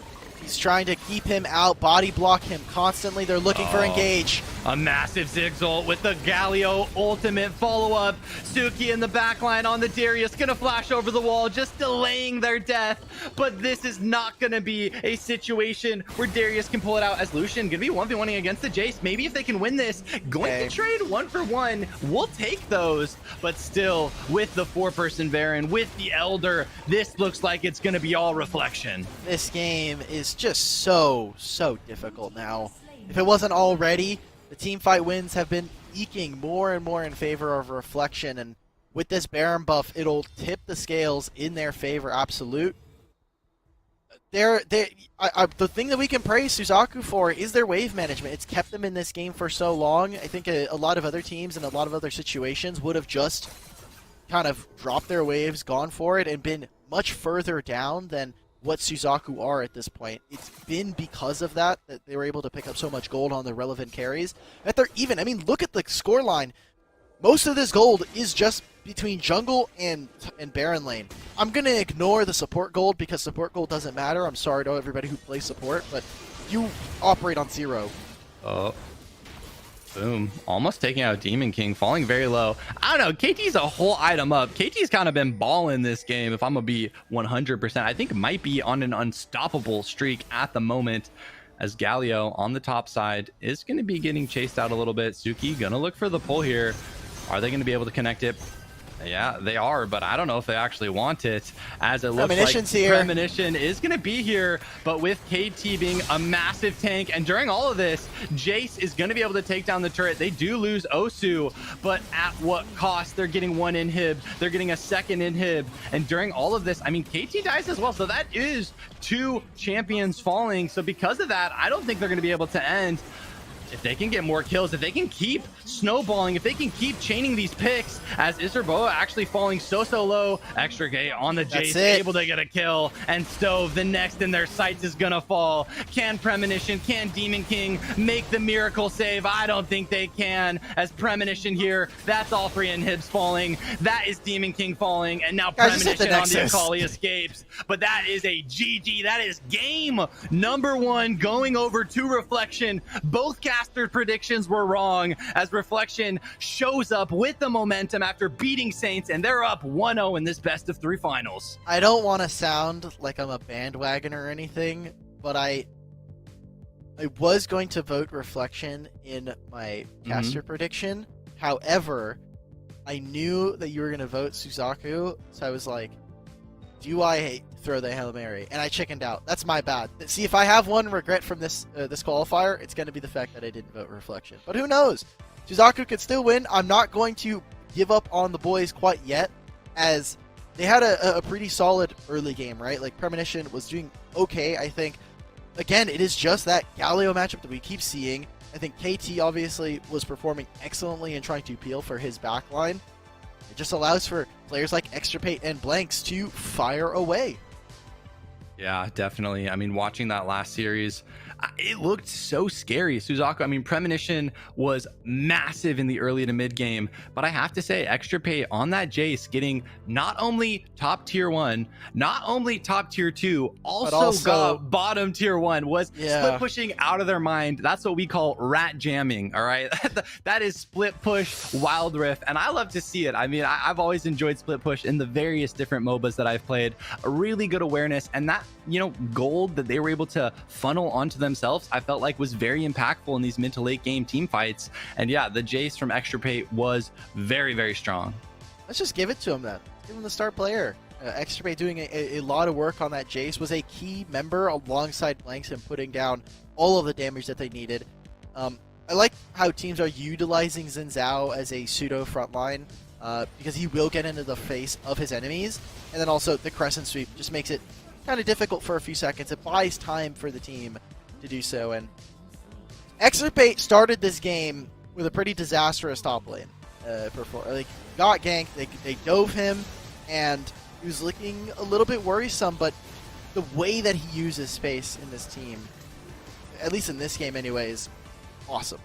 He's trying to keep him out, body block him constantly. They're looking for engage. A massive Zigzult with the Galio ultimate follow-up. Suki in the backline on the Darius, gonna flash over the wall, just delaying their death. But this is not gonna be a situation where Darius can pull it out, as Lucian gonna be 1v1ing against the Jace. Maybe if they can win this, going to trade 1-for-1. We'll take those, but still, with the 4-person Baron, with the Elder, this looks like it's gonna be all Reflection. This game is just so difficult now. If it wasn't already, the team fight wins have been eking more and more in favor of Reflection, and with this Baron buff, it'll tip the scales in their favor, absolute. The thing that we can praise Suzaku for is their wave management. It's kept them in this game for so long. I think a lot of other teams and a lot of other situations would have just kind of dropped their waves, gone for it, and been much further down than what Suzaku are at this point. It's been because of that they were able to pick up so much gold on the relevant carries. That they're even, I mean, look at the scoreline. Most of this gold is just between jungle and Baron lane. I'm going to ignore the support gold because support gold doesn't matter. I'm sorry to everybody who plays support, but you operate on 0. Oh. Boom. Almost taking out Demon King, falling very low. I don't know. KT's a whole item up. KT's kind of been balling this game, if I'm going to be 100%. I think it might be on an unstoppable streak at the moment, as Galio on the top side is going to be getting chased out a little bit. Suki going to look for the pull here. Are they going to be able to connect it? Yeah, they are, but I don't know if they actually want it, as it looks like Premonition is going to be here, but with KT being a massive tank, and during all of this, Jace is going to be able to take down the turret. They do lose Osu, but at what cost? They're getting 1 inhib, they're getting a second inhib, and during all of this, I mean, KT dies as well, so that is 2 champions falling, so because of that, I don't think they're going to be able to end. If they can get more kills, if they can keep snowballing, if they can keep chaining these picks, as Isarboa actually falling so low, Extra Gate on the Jace, able to get a kill, and Stove, the next in their sights, is gonna fall. Can Premonition, can Demon King make the miracle save? I don't think they can, as Premonition here, that's all 3 inhibs falling, that is Demon King falling, and now Premonition on the Akali escapes. But that is a GG, that is game number 1 going over to Reflection. Both caster predictions were wrong, as Reflection shows up with the momentum after beating Saints, and they're up 1-0 in this best of 3 finals. I don't want to sound like I'm a bandwagon or anything, but I was going to vote Reflection in my caster prediction. However, I knew that you were going to vote Suzaku, so I was like, do I throw the Hail Mary? And I chickened out. That's my bad. See, if I have one regret from this this qualifier, it's going to be the fact that I didn't vote Reflection. But who knows? Suzaku could still win. I'm not going to give up on the boys quite yet, as they had a pretty solid early game, right? Like, Premonition was doing okay, I think. Again, it is just that Galio matchup that we keep seeing. I think KT obviously was performing excellently in trying to peel for his backline. It just allows for players like Extirpate and Blanks to fire away. Yeah, definitely. I mean, watching that last series, it looked so scary. Suzaku, I mean, Premonition was massive in the early to mid game, but I have to say, Extirpate on that Jace getting not only top tier 1, not only top tier 2, also got bottom tier 1, was split pushing out of their mind. That's what we call rat jamming, all right? That is split push Wild Rift, and I love to see it. I mean, I've always enjoyed split push in the various different MOBAs that I've played. A really good awareness, and that, you know, gold that they were able to funnel onto themselves, I felt like was very impactful in these mid to late game team fights. And yeah, the Jace from Extirpate was very strong. Let's just give it to him then. Give him the star player. Extirpate doing a lot of work on that Jace, was a key member alongside Blanks and putting down all of the damage that they needed. I like how teams are utilizing Xin Zhao as a pseudo frontline, because he will get into the face of his enemies, and then also the Crescent Sweep just makes it kind of difficult for a few seconds. It buys time for the team to do so, and Extirpate started this game with a pretty disastrous top lane. Got ganked, they dove him, and he was looking a little bit worrisome, but the way that he uses space in this team, at least in this game anyways, awesome.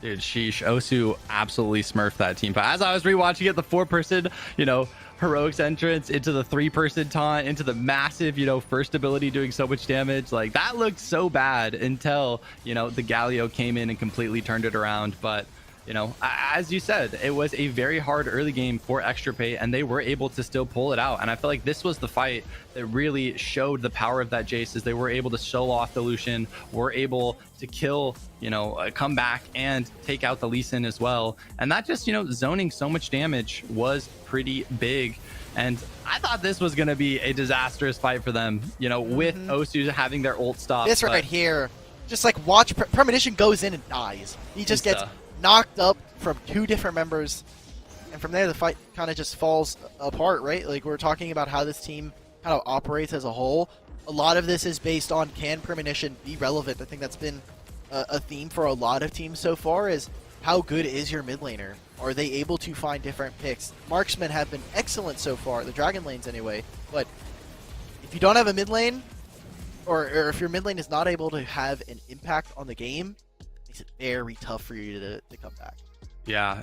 Dude, sheesh. Osu absolutely smurfed that team. But as I was rewatching it, the 4-person, you know, Heroic's entrance into the 3-person taunt, into the massive, first ability doing so much damage. Like, that looked so bad until, the Galio came in and completely turned it around. But, as you said, it was a very hard early game for Extirpate, and they were able to still pull it out. And I feel like this was the fight that really showed the power of that Jace, as they were able to solo off the Lucian, were able to kill, come back and take out the Lee Sin as well. And that just, zoning so much damage was pretty big. And I thought this was going to be a disastrous fight for them, with Osu having their ult stop. This right here, just like watch, Premonition goes in and dies. He just gets knocked up from 2 different members, and from there the fight kind of just falls apart, right? Like, we're talking about how this team kind of operates as a whole. A lot of this is based on, can Premonition be relevant? I think that's been a theme for a lot of teams so far, is how good is your mid laner? Are they able to find different picks? Marksmen have been excellent so far, the Dragon lanes anyway, but if you don't have a mid lane, or if your mid lane is not able to have an impact on the game, makes it very tough for you to come back. Yeah,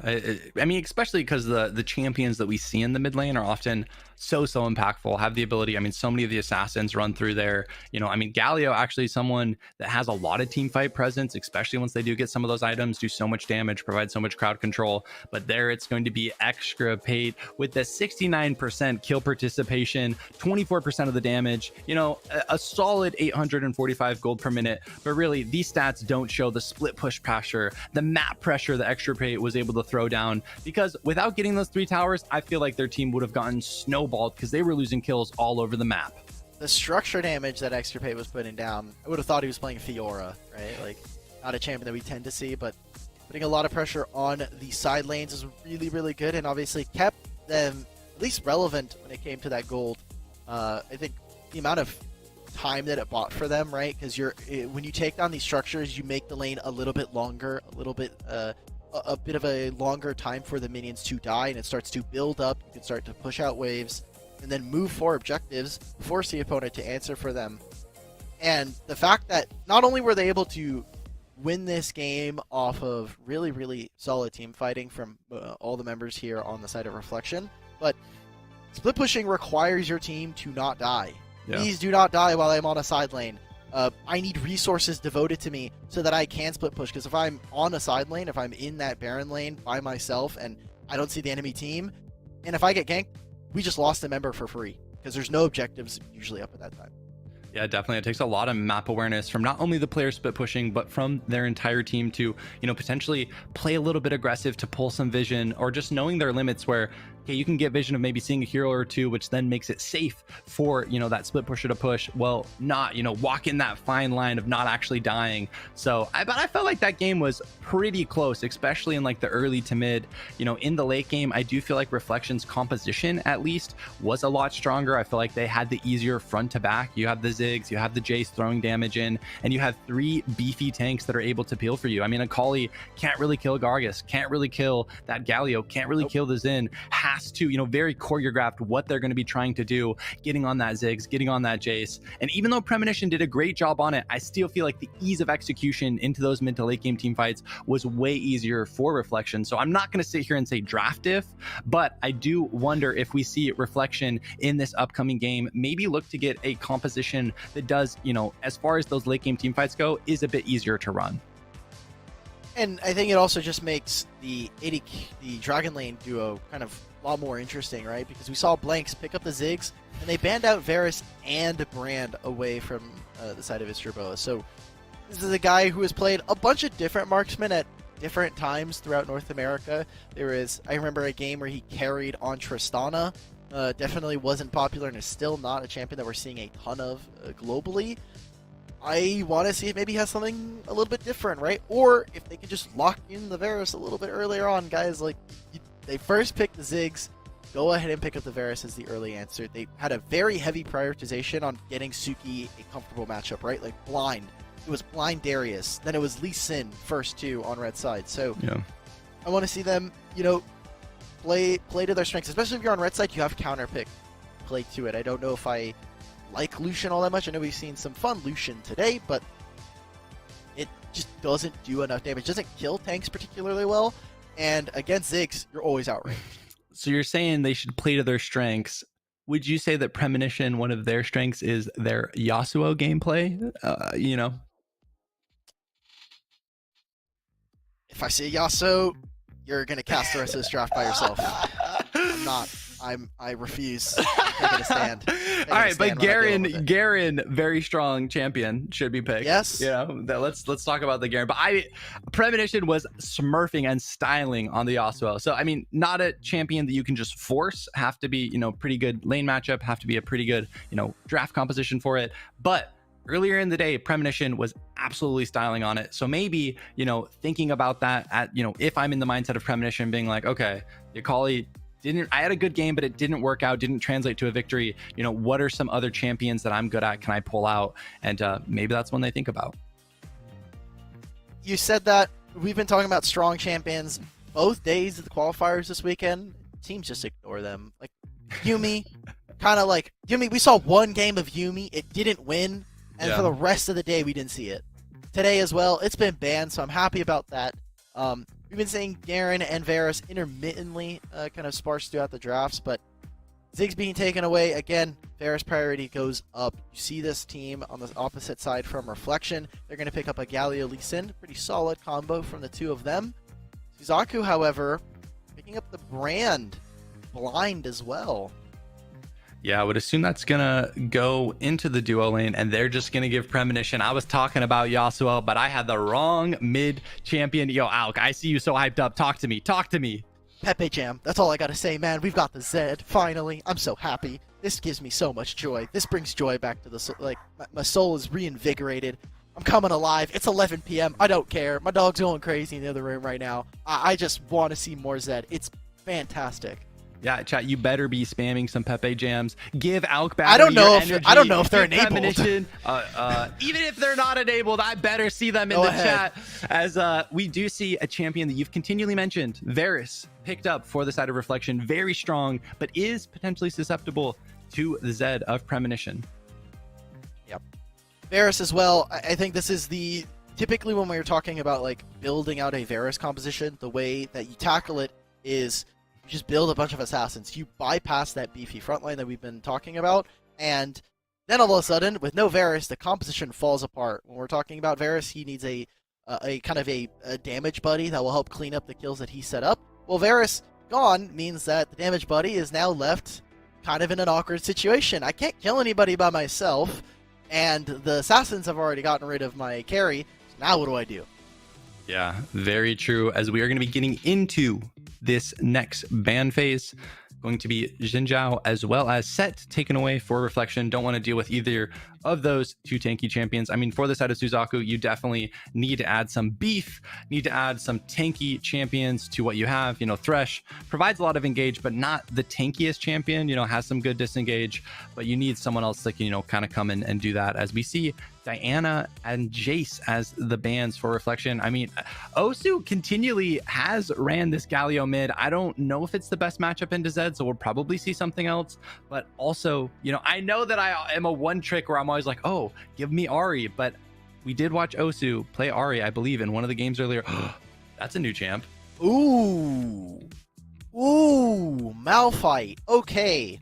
I mean, especially because the champions that we see in the mid lane are often so impactful, have the ability. I mean, so many of the assassins run through there. I mean, Galio actually someone that has a lot of team fight presence, especially once they do get some of those items, do so much damage, provide so much crowd control. But there it's going to be Extirpate with the 69% kill participation, 24% of the damage, a solid 845 gold per minute. But really, these stats don't show the split push pressure, the map pressure that Extirpate was able to throw down, because without getting those 3 towers, I feel like their team would have gotten snowballed because they were losing kills all over the map. The structure damage that Extirpate was putting down, I would have thought he was playing Fiora, right? Like, not a champion that we tend to see, but putting a lot of pressure on the side lanes is really good, and obviously kept them at least relevant when it came to that gold. I think the amount of time that it bought for them, right? Because when you take down these structures, you make the lane a little bit longer, a bit of a longer time for the minions to die, and it starts to build up. You can start to push out waves and then move for objectives, force the opponent to answer for them. And the fact that not only were they able to win this game off of really solid team fighting from all the members here on the side of Reflection, but split pushing requires your team to not die. Yeah. Please do not die while I'm on a side lane. I need resources devoted to me so that I can split push, because if I'm on a side lane, if I'm in that Baron lane by myself and I don't see the enemy team, and if I get ganked, we just lost a member for free, because there's no objectives usually up at that time. Yeah, definitely. It takes a lot of map awareness from not only the players split pushing, but from their entire team to, potentially play a little bit aggressive to pull some vision, or just knowing their limits where, okay, you can get vision of maybe seeing a hero or 2, which then makes it safe for, that split pusher to push, well, not, walk in that fine line of not actually dying. So, but I felt like that game was pretty close, especially in like the early to mid. In the late game, I do feel like Reflection's composition at least was a lot stronger. I feel like they had the easier front to back. You have the Ziggs, you have the Jace throwing damage in, and you have 3 beefy tanks that are able to peel for you. I mean, Akali can't really kill Gargus, can't really kill that Galio, can't really kill the Xin, has to, very choreographed what they're going to be trying to do, getting on that Ziggs, getting on that Jace. And even though Premonition did a great job on it, I still feel like the ease of execution into those mid to late game team fights was way easier for Reflection. So I'm not going to sit here and say draft diff, but I do wonder if we see Reflection in this upcoming game maybe look to get a composition that does, as far as those late game team fights go, is a bit easier to run. And I think it also just makes the Dragon Lane duo kind of a lot more interesting, right? Because we saw Blanks pick up the Ziggs, and they banned out Varus and Brand away from the side of Isturboa. So this is a guy who has played a bunch of different marksmen at different times throughout North America. I remember a game where he carried on Tristana. Definitely wasn't popular and is still not a champion that we're seeing a ton of globally. I want to see if maybe he has something a little bit different, right? Or if they could just lock in the Varus a little bit earlier on. Guys, like, they first picked the Ziggs, go ahead and pick up the Varus as the early answer. They had a very heavy prioritization on getting Suki a comfortable matchup, right? Like, blind. It was blind Darius. Then it was Lee Sin first 2 on red side. So yeah. I want to see them, play to their strengths. Especially if you're on red side, you have counter pick. Play to it. I don't know if I like Lucian all that much. I know we've seen some fun Lucian today, but it just doesn't do enough damage. It doesn't kill tanks particularly well, and against Ziggs, you're always outranged. So you're saying they should play to their strengths. Would you say that Premonition, one of their strengths is their Yasuo gameplay? If I say Yasuo, you're gonna cast the rest of this draft by yourself. I'm not. I refuse. I'm taking a stand. All right, but Garen, very strong champion, should be picked. Yes. Let's talk about the Garen. But Premonition was smurfing and styling on the Yasuo. So I mean, not a champion that you can just force. Have to be, pretty good lane matchup. Have to be a pretty good, draft composition for it. But earlier in the day, Premonition was absolutely styling on it. So maybe, thinking about that if I'm in the mindset of Premonition, being like, okay, the Akali I had a good game, but it didn't work out, didn't translate to a victory. What are some other champions that I'm good at? Can I pull out? And maybe that's one they think about. You said that. We've been talking about strong champions both days of the qualifiers this weekend. Teams just ignore them. Like Yuumi, Yuumi, we saw one game of Yuumi. It didn't win. And for the rest of the day, we didn't see it. Today as well, it's been banned, so I'm happy about that. We've been seeing Garen and Varus intermittently kind of sparse throughout the drafts, but Ziggs being taken away, again, Varus priority goes up. You see this team on the opposite side from Reflection. They're going to pick up a Galio Lee Sin. Pretty solid combo from the two of them. Suzaku, however, picking up the brand blind as well. Yeah, I would assume that's going to go into the duo lane, and they're just going to give Premonition. I was talking about Yasuo, but I had the wrong mid champion. Yo, Alk, I see you so hyped up. Talk to me. Talk to me. Pepe Jam. That's all I got to say, man. We've got the Zed, finally. I'm so happy. This gives me so much joy. This brings joy back to the soul. Like, my soul is reinvigorated. I'm coming alive. It's 11 p.m. I don't care. My dog's going crazy in the other room right now. I just want to see more Zed. It's fantastic. Yeah, chat. You better be spamming some Pepe jams. Give Alk back. I don't know if they're enabled. Even if they're not enabled, I better see them in the chat. As we do see a champion that you've continually mentioned, Varus, picked up for the side of Reflection, very strong, but is potentially susceptible to the Zed of Premonition. Yep, Varus as well. I think this is typically when we were talking about like building out a Varus composition, the way that you tackle it is. You just build a bunch of assassins. You bypass that beefy frontline that we've been talking about, and then all of a sudden, with no Varus, the composition falls apart. When we're talking about Varus, he needs a kind of a damage buddy that will help clean up the kills that he set up. Well, Varus gone means that the damage buddy is now left kind of in an awkward situation. I can't kill anybody by myself, and the assassins have already gotten rid of my carry. So now what do I do? Yeah, very true. As we are going to be getting into this next ban phase, going to be Xin Zhao as well as Set taken away for Reflection. Don't want to deal with either of those two tanky champions. I mean, for the side of Suzaku, you definitely need to add some beef, need to add some tanky champions to what you have. Thresh provides a lot of engage, but not the tankiest champion, has some good disengage, but you need someone else that can, kind of come in and do that, as we see Diana and Jace as the bans for Reflection. I mean, Osu continually has ran this Galio mid. I don't know if it's the best matchup into Zed, so we'll probably see something else. But also, I know that I am a one trick where I'm always like, oh, give me Ari. But we did watch Osu play Ari, I believe, in one of the games earlier. That's a new champ. Ooh, Malphite. Okay.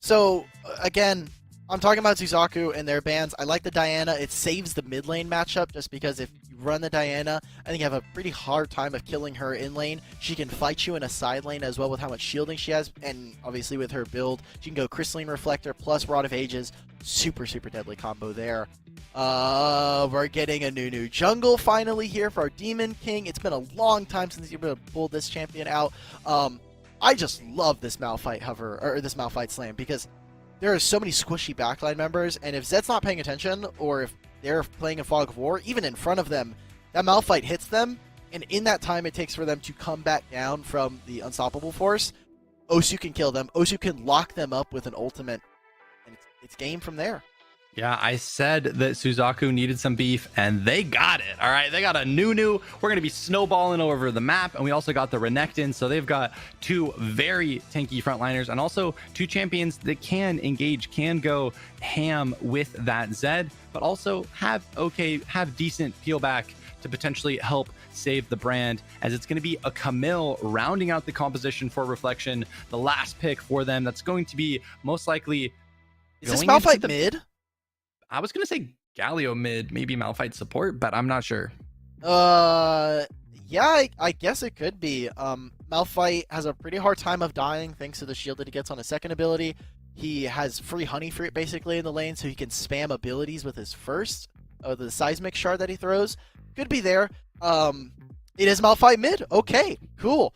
So again, I'm talking about Suzaku and their bans. I like the Diana. It saves the mid lane matchup just because if you run the Diana, I think you have a pretty hard time of killing her in lane. She can fight you in a side lane as well with how much shielding she has, and obviously with her build, she can go Crystalline Reflector plus Rod of Ages. Super, super deadly combo there. We're getting a new jungle finally here for our Demon King. It's been a long time since you've been able to pull this champion out. I just love this Malphite hover, or this Malphite slam, because there are so many squishy backline members, and if Zed's not paying attention, or if they're playing a Fog of War, even in front of them, that Malphite hits them, and in that time it takes for them to come back down from the unstoppable force, Osu can kill them. Osu can lock them up with an ultimate, and it's game from there. Yeah, I said that Suzaku needed some beef, and they got it. All right, they got a Nunu. We're going to be snowballing over the map, and we also got the Renekton. So they've got two very tanky frontliners, and also two champions that can engage, can go ham with that Zed, but also have decent peel back to potentially help save the brand, as it's going to be a Camille rounding out the composition for Reflection, the last pick for them. That's going to be most likely. Is this Malphite mid? I was going to say Galio mid, maybe Malphite support, but I'm not sure. Yeah, I guess it could be. Malphite has a pretty hard time of dying thanks to the shield that he gets on his second ability. He has free honey fruit basically in the lane, so he can spam abilities with his first, the seismic shard that he throws. Could be there. It is Malphite mid. Okay, cool.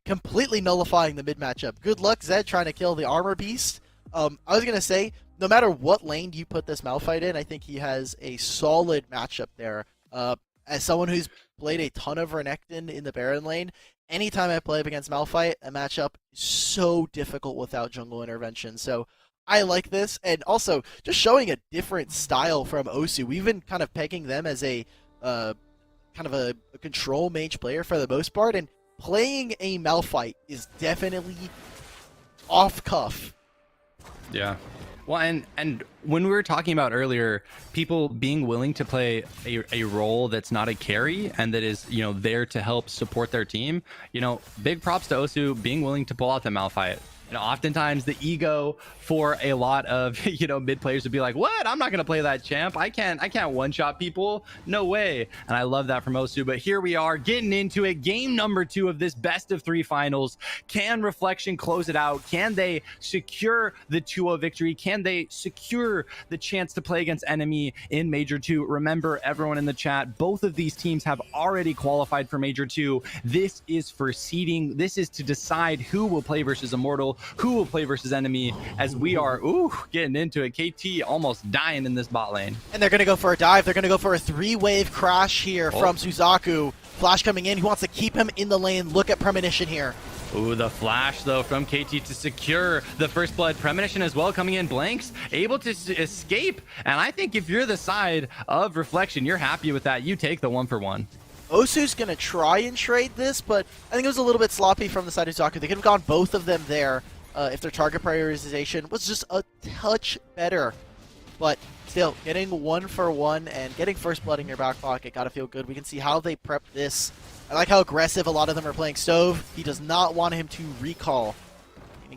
Completely nullifying the mid matchup. Good luck, Zed, trying to kill the armor beast. I was gonna say, no matter what lane you put this Malphite in, I think he has a solid matchup there. As someone who's played a ton of Renekton in the Baron lane, anytime I play up against Malphite, a matchup is so difficult without jungle intervention. So I like this, and also just showing a different style from Osu. We've been kind of pegging them as a kind of a control mage player for the most part, and playing a Malphite is definitely off cuff. Yeah. Well, and when we were talking about earlier, people being willing to play a role that's not a carry and that is, there to help support their team, big props to Osu being willing to pull out the Malphite. Oftentimes the ego for a lot of mid players would be like, what? I'm not gonna play that champ. I can't one-shot people. No way. And I love that from Osu. But here we are getting into it. Game number 2 of this best of 3 finals. Can Reflection close it out? Can they secure the 2-0 victory? Can they secure the chance to play against enemy in Major 2? Remember, everyone in the chat, both of these teams have already qualified for Major 2. This is for seeding. This is to decide who will play versus Immortal, who will play versus enemy, as we are getting into it. KT almost dying in this bot lane, and they're gonna go for a dive. They're gonna go for a 3-wave crash here from Suzaku. Flash coming in. He wants to keep him in the lane. Look at Premonition here. Ooh, the flash though from KT to secure the first blood. Premonition as well coming in. Blanks able to escape, and I think if you're the side of Reflection, you're happy with that. You take the 1-for-1. Osu's going to try and trade this, but I think it was a little bit sloppy from the side of Suzaku. They could have gone both of them there if their target prioritization was just a touch better. But still, getting 1-for-1 and getting first blood in your back pocket, gotta feel good. We can see how they prep this. I like how aggressive a lot of them are playing Stove. He does not want him to recall.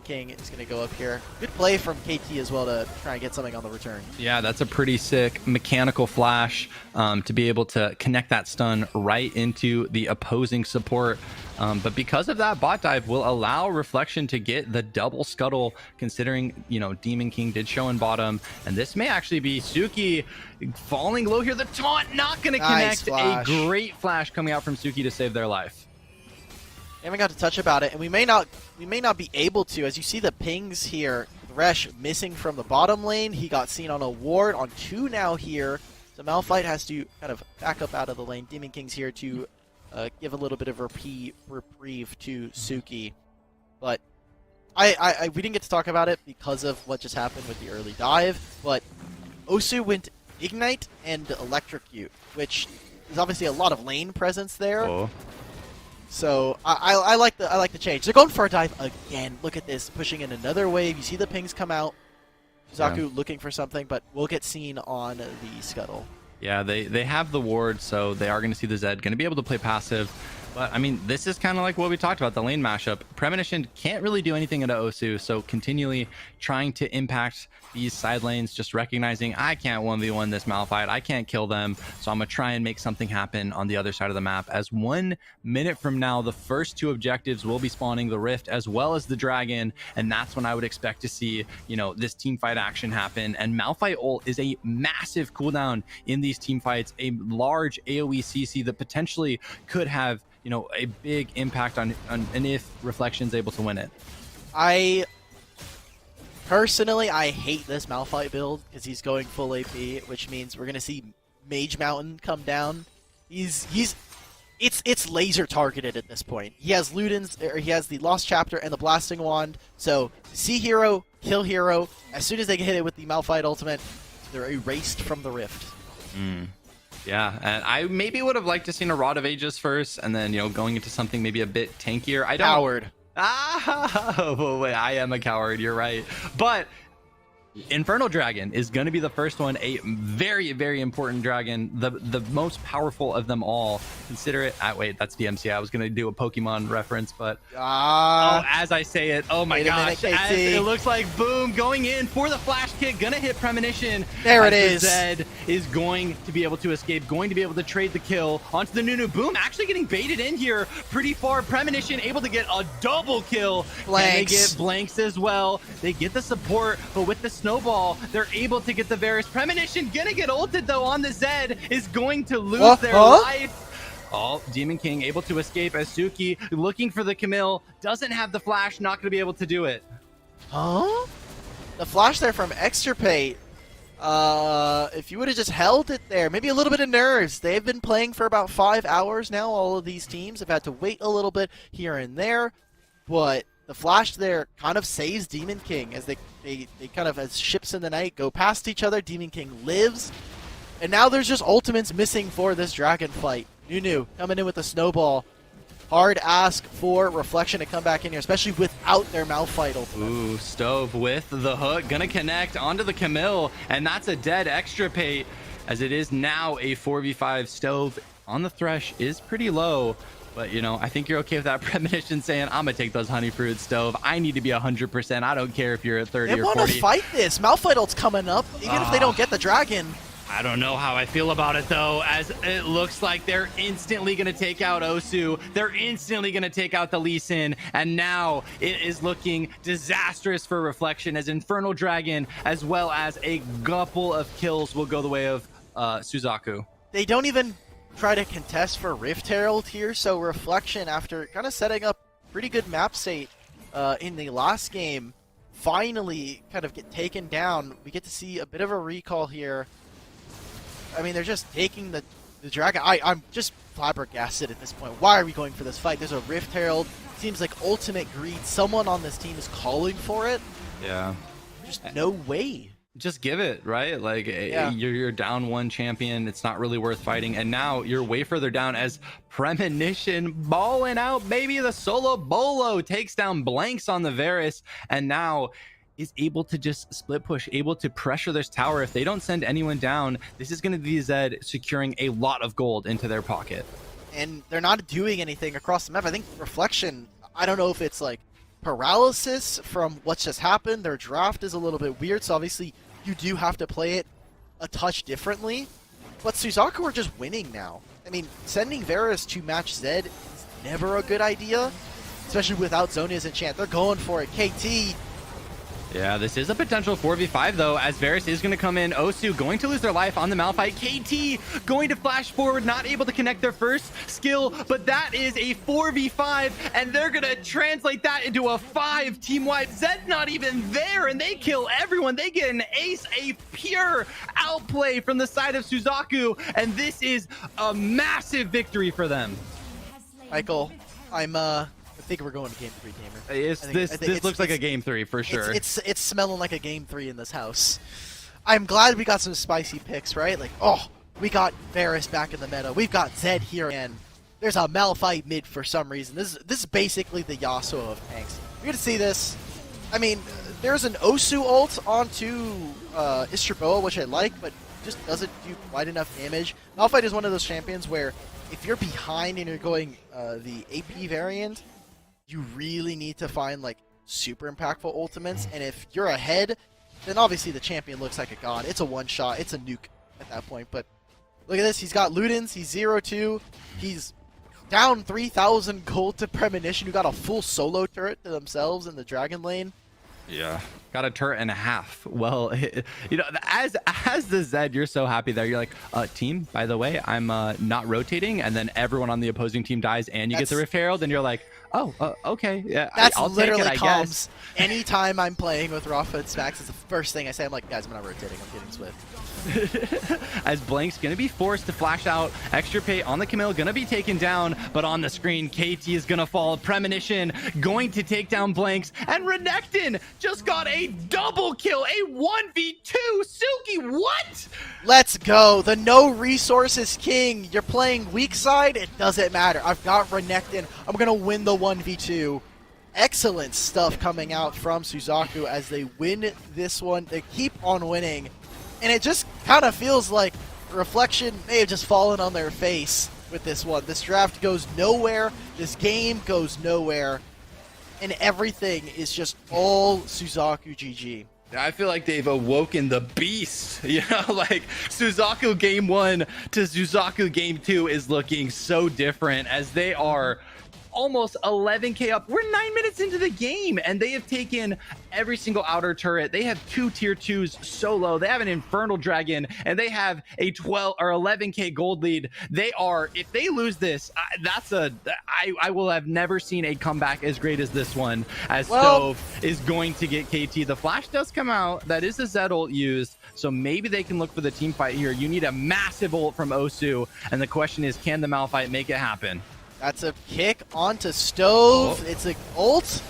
King is going to go up here. Good play from KT as well to try and get something on the return. Yeah, that's a pretty sick mechanical flash to be able to connect that stun right into the opposing support. But because of that, bot dive will allow Reflection to get the double scuttle, considering, Demon King did show in bottom. And this may actually be Suki falling low here. The taunt not going to connect. Flash. A great flash coming out from Suki to save their life. Haven't got to touch about it, and we may not be able to. As you see the pings here, Thresh missing from the bottom lane. He got seen on a ward on 2 now here. So Malphite has to kind of back up out of the lane. Demon King's here to give a little bit of reprieve to Suki. But we didn't get to talk about it because of what just happened with the early dive. But Osu went Ignite and Electrocute, which is obviously a lot of lane presence there. Oh. So I like the change. They're going for a dive again. Look at this, pushing in another wave. You see the pings come out. Suzaku looking for something, but will get seen on the scuttle. Yeah, they have the ward, so they are going to see the Zed, going to be able to play passive. But, I mean, this is kind of like what we talked about, the lane mashup. Premonition can't really do anything into Osu, so continually trying to impact these side lanes, just recognizing I can't 1v1 this Malphite, I can't kill them, so I'm going to try and make something happen on the other side of the map. As 1 minute from now, the first 2 objectives will be spawning, the Rift as well as the Dragon, and that's when I would expect to see, this team fight action happen. And Malphite ult is a massive cooldown in these team fights, a large AoE CC that potentially could have a big impact on and if Reflection's able to win it. Personally, I hate this Malphite build because he's going full AP, which means we're gonna see Mage Mountain come down. It's laser targeted at this point. He has Luden's, or he has the Lost Chapter and the Blasting Wand. So see hero, kill hero. As soon as they get hit it with the Malphite ultimate, they're erased from the Rift. Yeah, and I maybe would have liked to seen a Rod of Ages first, and then going into something maybe a bit tankier. Coward. Oh, wait, I am a coward. You're right, but Infernal Dragon is going to be the first one, a very, very important dragon, the most powerful of them all. Consider it. Wait, that's DMC. I was going to do a Pokemon reference, but as I say it, oh my gosh, it looks like boom, going in for the flash kick, going to hit Premonition. There it is. Zed is going to be able to escape, going to be able to trade the kill onto the Nunu. Boom, actually getting baited in here pretty far. Premonition able to get a double kill. Blanks. And they get blanks as well. They get the support, but with the snowball, they're able to get the Varus. Premonition gonna get ulted though on the Zed, is going to lose their life. Oh, Demon King able to escape as Suki looking for the Camille, doesn't have the flash, not gonna be able to do it. Huh? The flash there from Extirpate. If you would have just held it there, maybe a little bit of nerves. They've been playing for about 5 hours now. All of these teams have had to wait a little bit here and there, but the flash there kind of saves Demon King as they kind of, as ships in the night go past each other. Demon King lives, and now there's just ultimates missing for this dragon fight. Nunu coming in with a snowball. Hard ask for Reflection to come back in here, especially without their Malphite ultimate. Ooh, Stove with the hook, gonna connect onto the Camille, and that's a dead Extirpate, as it is now a 4v5. Stove on the Thresh is pretty low. But, you know, I think you're okay with that Premonition saying, I'm going to take those honey fruits, Stove. I need to be 100%. I don't care if you're at 30 or 40. They want to fight this. Malphite ult's coming up, even if they don't get the dragon. I don't know how I feel about it, though, as it looks like they're instantly going to take out Osu. They're instantly going to take out the Lee Sin. And now it is looking disastrous for Reflection, as Infernal Dragon, as well as a couple of kills, will go the way of Suzaku. They don't even try to contest for Rift Herald here, so Reflection, after kind of setting up pretty good map state in the last game, finally kind of get taken down. We get to see a bit of a recall here. I mean, they're just taking the dragon. I'm just flabbergasted at this point. Why are we going for this fight? There's a Rift Herald. Seems like ultimate greed. Someone on this team is calling for it. Yeah. Just no way. Just give it, right? Like, yeah. You're down one champion. It's not really worth fighting. And now you're way further down as Premonition balling out. Maybe the solo Bolo takes down blanks on the Varus. And now is able to just split push, able to pressure this tower. If they don't send anyone down, this is going to be Zed securing a lot of gold into their pocket. And they're not doing anything across the map. I think Reflection, I don't know if it's like paralysis from what's just happened. Their draft is a little bit weird, so obviously you do have to play it a touch differently. But Suzaku are just winning now. I mean, sending Varus to match Zed is never a good idea, especially without Zhonya's enchant. They're going for it. KT. Yeah, this is a potential 4v5 though, as Varus is going to come in. Osu going to lose their life on the Malphite. KT going to flash forward, not able to connect their first skill, but that is a 4v5, and they're going to translate that into a 5 team wipe. Zed's not even there, and they kill everyone. They get an ace, a pure outplay from the side of Suzaku, and this is a massive victory for them. Michael, I think we're going to Game 3, Gamer. This looks like a Game 3 for sure. It's smelling like a Game 3 in this house. I'm glad we got some spicy picks, right? Like, oh, we got Varus back in the meta. We've got Zed here, and there's a Malphite mid for some reason. This is basically the Yasuo of tanks. We're going to see this. I mean, there's an Osu ult onto Istroboa, which I like, but just doesn't do quite enough damage. Malphite is one of those champions where if you're behind and you're going the AP variant, you really need to find like super impactful ultimates, and if you're ahead, then obviously the champion looks like a god. It's a one-shot, it's a nuke at that point. But look at this, he's got Ludens, he's 0-2, he's down 3,000 gold to Premonition, who got a full solo turret to themselves in the Dragon Lane. Yeah, got a turret and a half. Well, you know, as the Zed, you're so happy there. You're like, team, by the way, I'm not rotating, and then everyone on the opposing team dies, and you get the Rift Herald, and you're like, oh, okay, yeah, I'll literally take it, I guess. Anytime I'm playing with Rafa and Smacks, it's the first thing I say. I'm like, guys, I'm not rotating. I'm getting Swift. As Blank's gonna be forced to flash out. Extirpate on the Camille, gonna be taken down, but on the screen, KT is gonna fall. Premonition going to take down Blanks, and Renekton just got a double kill, a 1v2. Suki, what? Let's go. The no resources king. You're playing weak side, it doesn't matter. I've got Renekton. I'm gonna win the 1v2. excellent stuff coming out from Suzaku as they win this one. They keep on winning, and it just kind of feels like Reflection may have just fallen on their face with this one. This draft goes nowhere. This game goes nowhere. And everything is just all Suzaku GG. I feel like they've awoken the beast. You know, like Suzaku game 1 to Suzaku game 2 is looking so different as they are almost 11k up. We're 9 minutes into the game and they have taken every single outer turret. They have 2 tier 2s solo. They have an Infernal Dragon and they have a 12 or 11k gold lead. They are, if they lose this, I will have never seen a comeback as great as this one, as Stove is going to get KT. The flash does come out. That is a Zed ult used. So maybe they can look for the team fight here. You need a massive ult from Osu. And the question is, can the Malphite make it happen? That's a kick onto Stove. It's an ult.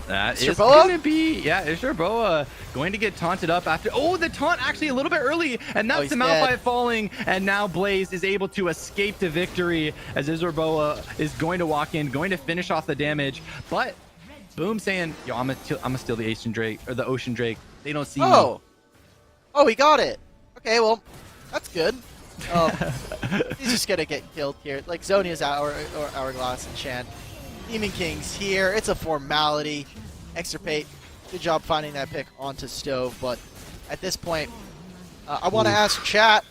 That is going to be, Isherboa going to get taunted up after. Oh, the taunt actually a little bit early, and that's the Malphite falling. And now Blaze is able to escape to victory as Isherboa is going to walk in, going to finish off the damage. But Boom saying, yo, I'm gonna steal the Ocean Drake, or the Ocean Drake. They don't see me. Oh, he got it. Okay, well, that's good. He's just gonna get killed here. Like Zonia's Hourglass and Shan. Demon King's here. It's a formality. Extirpate. Good job finding that pick onto Stove. But at this point, I want to ask chat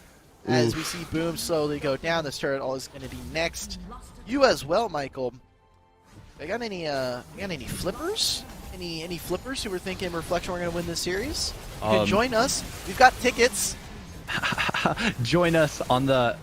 as we see Boom slowly go down. This turret all is going to be next. You as well, Michael. I got any flippers? Any flippers who were thinking Reflection were going to win this series? You can join us. We've got tickets. Join us on the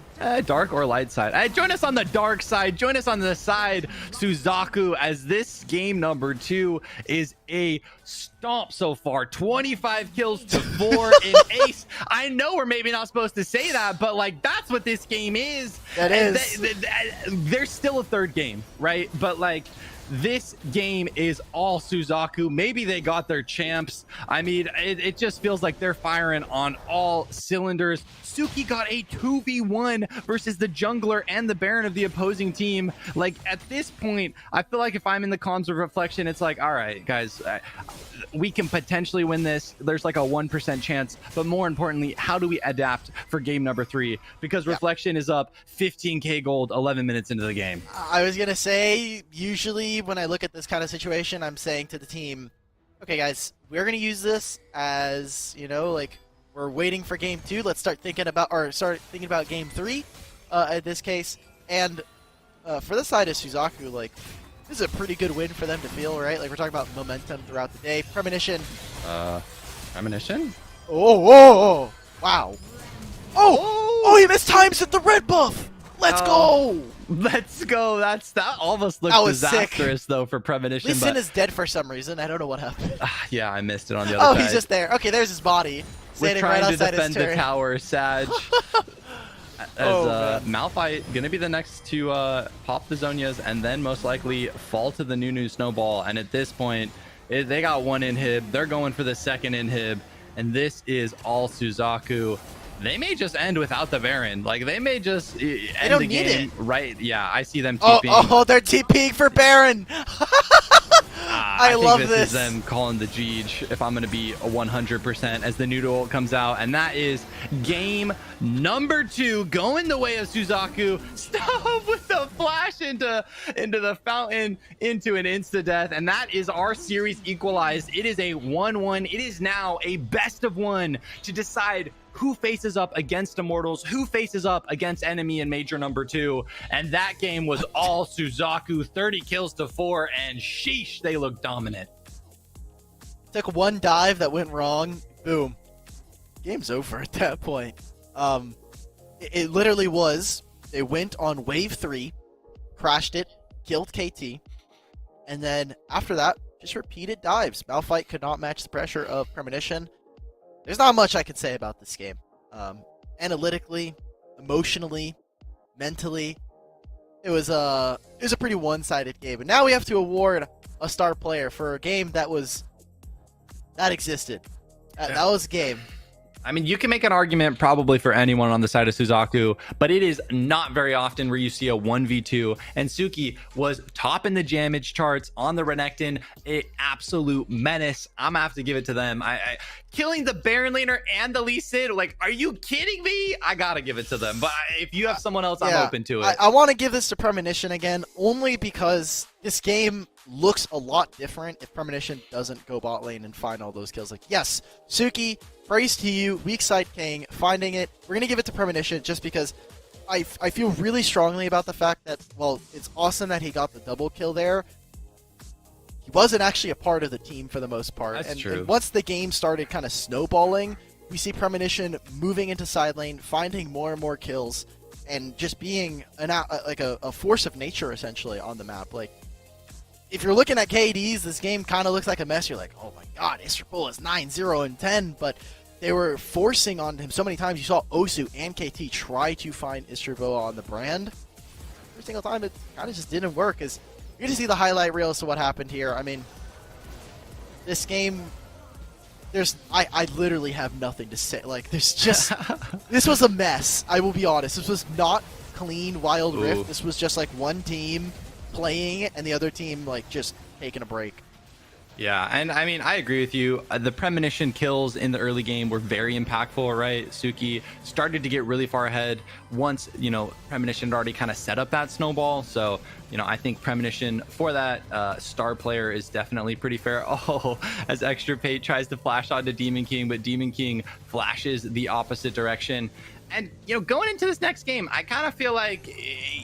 dark or light side. Join us on the dark side. Join us on the side Suzaku, as this game number 2 is a stomp so far. 25 kills to 4 in ace. I know we're maybe not supposed to say that, but like that's what this game is. That is. There's still a third game, right? But like this game is all Suzaku. Maybe they got their champs. I mean, it just feels like they're firing on all cylinders. Suki got a 2v1 versus the jungler and the Baron of the opposing team. Like, at this point, I feel like if I'm in the comms of Reflection, it's like, all right, guys, we can potentially win this. There's like a 1% chance. But more importantly, how do we adapt for game number 3? Because Reflection is up 15k gold 11 minutes into the game. I was going to say, usually when I look at this kind of situation, I'm saying to the team, okay, guys, we're going to use this as, you know, like, we're waiting for game 2. Let's start thinking about game 3 in this case. And for the side of Suzaku, like, this is a pretty good win for them to feel, right? Like, we're talking about momentum throughout the day. Premonition. Premonition? Oh, wow. Oh, he missed times at the red buff. Let's go. Let's go. That almost looked disastrous, sick. Though, for Premonition. Lee Sin is dead for some reason. I don't know what happened. Yeah, I missed it on the other side. He's just there. Okay, there's his body. We're trying to defend the tower, Sag. As Malphite gonna be the next to pop the Zonias and then most likely fall to the Nunu Snowball. And at this point, they got one inhib. They're going for the second inhib. And this is all Suzaku. They may just end without the Baron. Like, they may just end the game. Right? Yeah, I see them TPing. They're TPing for Baron. I love this. This is them calling the Jeej, if I'm going to be a 100%, as the noodle comes out. And that is game number 2, going the way of Suzaku. Stop with the flash into the fountain, into an insta-death. And that is our series equalized. It is a 1-1. It is now a best of 1 to decide who faces up against Immortals, who faces up against enemy in major number 2. And that game was all Suzaku, 30 kills to 4, and sheesh, they look dominant. Took one dive that went wrong, boom. Game's over at that point. It literally was, they went on wave 3, crashed it, killed KT, and then after that, just repeated dives. Malphite could not match the pressure of Premonition. There's not much I could say about this game. Analytically, emotionally, mentally, it was a pretty one-sided game. And now we have to award a star player for a game that existed. That was a game. I mean, you can make an argument probably for anyone on the side of Suzaku, but it is not very often where you see a 1v2. And Suki was top in the damage charts on the Renekton, an absolute menace. I'm gonna have to give it to them. Killing the Baron laner and the Lee Sin, like, are you kidding me? I gotta give it to them. But if you have someone else, I'm open to it. I want to give this to Premonition again, only because this game looks a lot different if Premonition doesn't go bot lane and find all those kills. Like, yes, Suki, praise to you, weak side king, finding it. We're going to give it to Premonition just because I feel really strongly about the fact that, well, it's awesome that he got the double kill there. He wasn't actually a part of the team for the most part. That's true. And once the game started kind of snowballing, we see Premonition moving into side lane, finding more and more kills, and just being a force of nature essentially on the map. Like, if you're looking at KDs, this game kind of looks like a mess. You're like, oh my god, Istanbul is 9-0 and 10, but they were forcing on him so many times. You saw Osu and KT try to find Istanbul on the brand. Every single time it kind of just didn't work. You're going to see the highlight reel as to what happened here. I mean, this game, I literally have nothing to say. Like, there's just, this was a mess. I will be honest. This was not clean Wild Rift. This was just like one team playing and the other team like just taking a break. Yeah, and I mean, I agree with you. The Premonition kills in the early game were very impactful, right? Suki started to get really far ahead once, you know, Premonition had already kind of set up that snowball. So, you know, I think Premonition for that star player is definitely pretty fair. Oh, as Extra Pate tries to flash onto Demon King, but Demon King flashes the opposite direction. And, you know, going into this next game, I kind of feel like,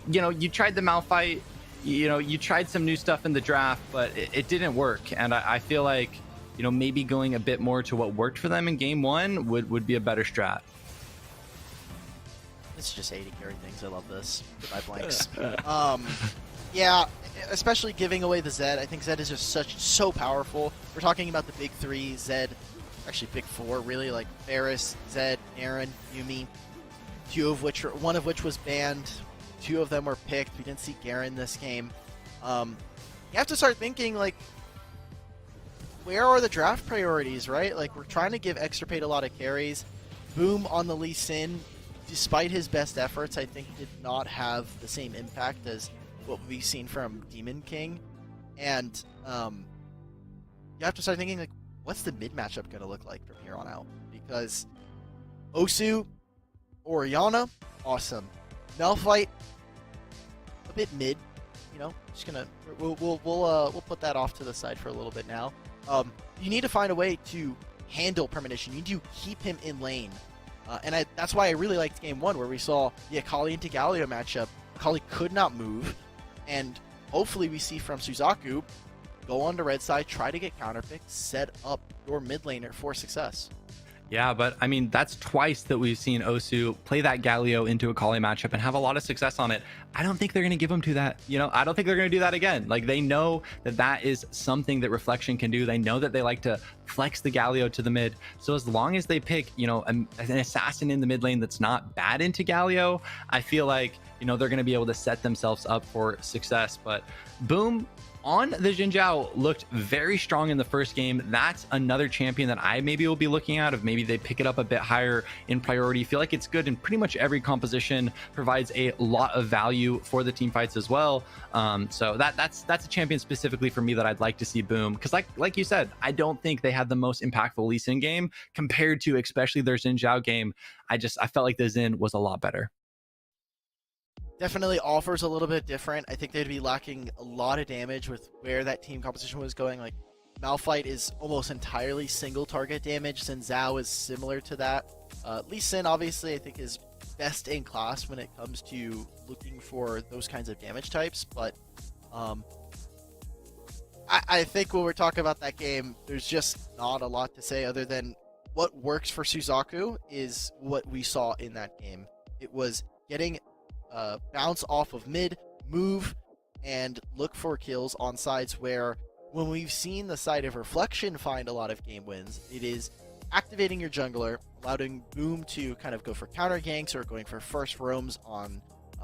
you know, you tried the Malphite, you know, you tried some new stuff in the draft, but it didn't work. And I feel like, you know, maybe going a bit more to what worked for them in game one would be a better strat. It's just 80 carry things. I love this. Goodbye blanks. Yeah, especially giving away the Zed. I think Zed is just so powerful. We're talking about the big three, Zed, actually big four, really, like Varus, Zed, Aaron, Yumi, one of which was banned. Two of them were picked. We didn't see Garen this game. You have to start thinking, like, where are the draft priorities, right? Like, we're trying to give Extirpate a lot of carries. Boom on the Lee Sin, despite his best efforts, I think did not have the same impact as what we've seen from Demon King. And you have to start thinking, like, what's the mid matchup going to look like from here on out? Because Osu, Orianna, awesome. Malphite, a bit mid, you know. Just gonna we'll put that off to the side for a little bit now. You need to find a way to handle Premonition. You need to keep him in lane, and that's why I really liked game one, where we saw the Akali into Galio matchup. Akali could not move, and hopefully we see from Suzaku go on to red side, try to get counterpicked, set up your mid laner for success. Yeah, but I mean, that's twice that we've seen Osu play that Galio into a Kali matchup and have a lot of success on it. I don't think they're going to give him to that. You know, I don't think they're going to do that again. Like, they know that that is something that Reflection can do. They know that they like to flex the Galio to the mid. So as long as they pick, you know, an assassin in the mid lane that's not bad into Galio, I feel like, you know, they're going to be able to set themselves up for success. But Boom on the Xin Zhao looked very strong in the first game. That's another champion that I maybe will be looking at, if maybe they pick it up a bit higher in priority. Feel like it's good in pretty much every composition, provides a lot of value for the team fights as well. So that's a champion specifically for me that I'd like to see Boom, because like you said, I don't think they had the most impactful Lee Sin game compared to especially their Xin Zhao game. I felt like the Xin was a lot better. Definitely offers a little bit different. I think they'd be lacking a lot of damage with where that team composition was going. Like, Malphite is almost entirely single target damage, and Zhao is similar to that. Lee Sin, obviously, I think is best in class when it comes to looking for those kinds of damage types. But I think when we're talking about that game, there's just not a lot to say other than what works for Suzaku is what we saw in that game. It was getting bounce off of mid, move, and look for kills on sides where, when we've seen the side of Reflection find a lot of game wins, it is activating your jungler, allowing Boom to kind of go for counter ganks or going for first roams on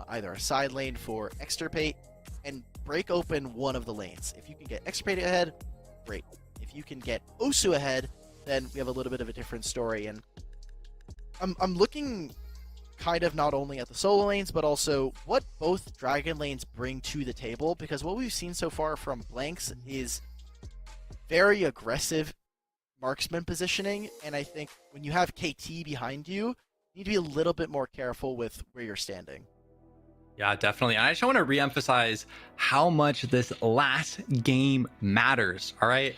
either a side lane for Extirpate, and break open one of the lanes. If you can get Extirpate ahead, great. If you can get Osu ahead, then we have a little bit of a different story. And I'm looking kind of not only at the solo lanes, but also what both dragon lanes bring to the table, because what we've seen so far from Blanks is very aggressive marksman positioning, and I think when you have KT behind you, you need to be a little bit more careful with where you're standing. Yeah, definitely. And I just want to reemphasize how much this last game matters. All right.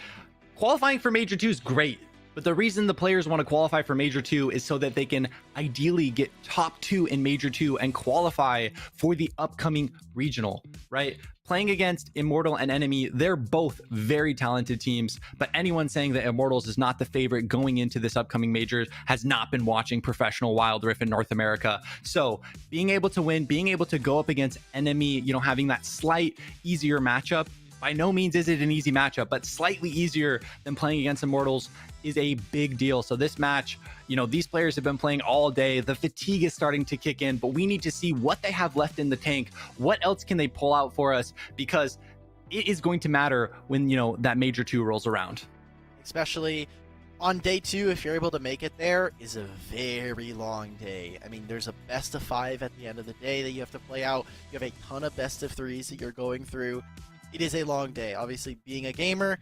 Qualifying for Major 2 is great, but the reason the players want to qualify for Major 2 is so that they can ideally get top 2 in Major 2 and qualify for the upcoming regional, right? Playing against Immortal and Enemy, they're both very talented teams, but anyone saying that Immortals is not the favorite going into this upcoming major has not been watching professional Wild Rift in North America. So being able to win, being able to go up against Enemy, you know, having that slight easier matchup, by no means is it an easy matchup, but slightly easier than playing against Immortals is a big deal. So this match, you know, these players have been playing all day. The fatigue is starting to kick in, but we need to see what they have left in the tank. What else can they pull out for us? Because it is going to matter when, you know, that Major 2 rolls around. Especially on day 2, if you're able to make it there, is a very long day. I mean, there's a best of 5 at the end of the day that you have to play out. You have a ton of best of 3s that you're going through. It is a long day. Obviously, being a gamer,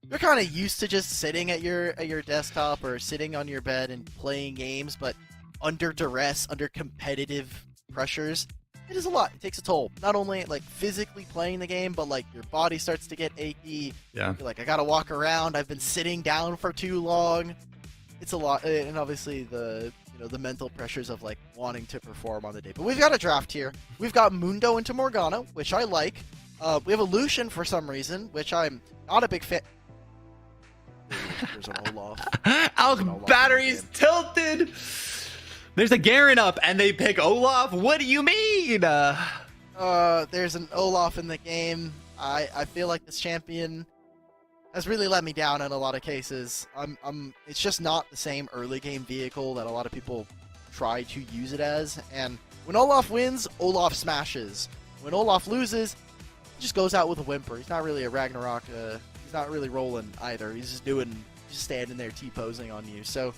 you're kind of used to just sitting at your desktop or sitting on your bed and playing games, but under duress, under competitive pressures, it is a lot. It takes a toll. Not only like physically playing the game, but like your body starts to get achy. Yeah. You're like, I gotta walk around. I've been sitting down for too long. It's a lot, and obviously the mental pressures of like wanting to perform on the day. But we've got a draft here. We've got Mundo into Morgana, which I like. We have a Lucian for some reason, which I'm not a big fan. There's an Olaf. Alk battery's tilted. There's a Garen up, and they pick Olaf. What do you mean? There's an Olaf in the game. I feel like this champion has really let me down in a lot of cases. It's just not the same early game vehicle that a lot of people try to use it as. And when Olaf wins, Olaf smashes. When Olaf loses, just goes out with a whimper. He's not really a Ragnarok. He's not really rolling either. He's just standing there T-posing on you. So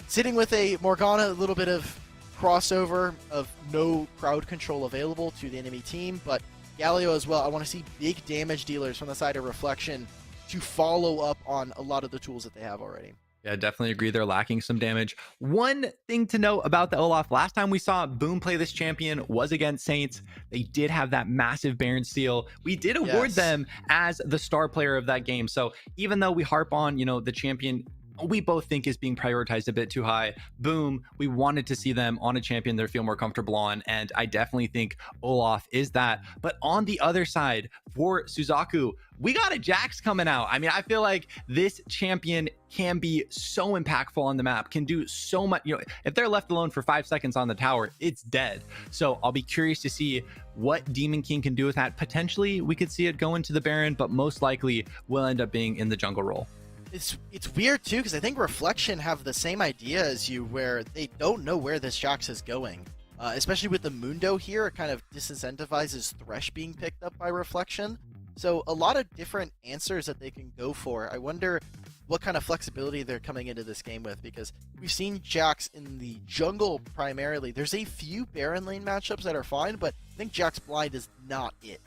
sitting with a Morgana, a little bit of crossover of no crowd control available to the enemy team, but Galio as well. I want to see big damage dealers from the side of Reflection to follow up on a lot of the tools that they have already. Yeah, definitely agree. They're lacking some damage. One thing to note about the Olaf, last time we saw Boom play this champion was against Saints. They did have that massive Baron steal. We did award them as the star player of that game. So even though we harp on, you know, the champion we both think is being prioritized a bit too high. Boom, we wanted to see them on a champion they feel more comfortable on, and I definitely think Olaf is that. But on the other side, for Suzaku, we got a Jax coming out. I mean, I feel like this champion can be so impactful on the map, can do so much. You know, if they're left alone for 5 seconds on the tower, it's dead. So I'll be curious to see what Demon King can do with that. Potentially, we could see it go into the Baron, but most likely will end up being in the jungle role. It's weird too, because I think Reflection have the same idea as you, where they don't know where this Jax is going. Especially with the Mundo here, it kind of disincentivizes Thresh being picked up by Reflection. So a lot of different answers that they can go for. I wonder what kind of flexibility they're coming into this game with, because we've seen Jax in the jungle primarily. There's a few Baron lane matchups that are fine, but I think Jax Blind is not it.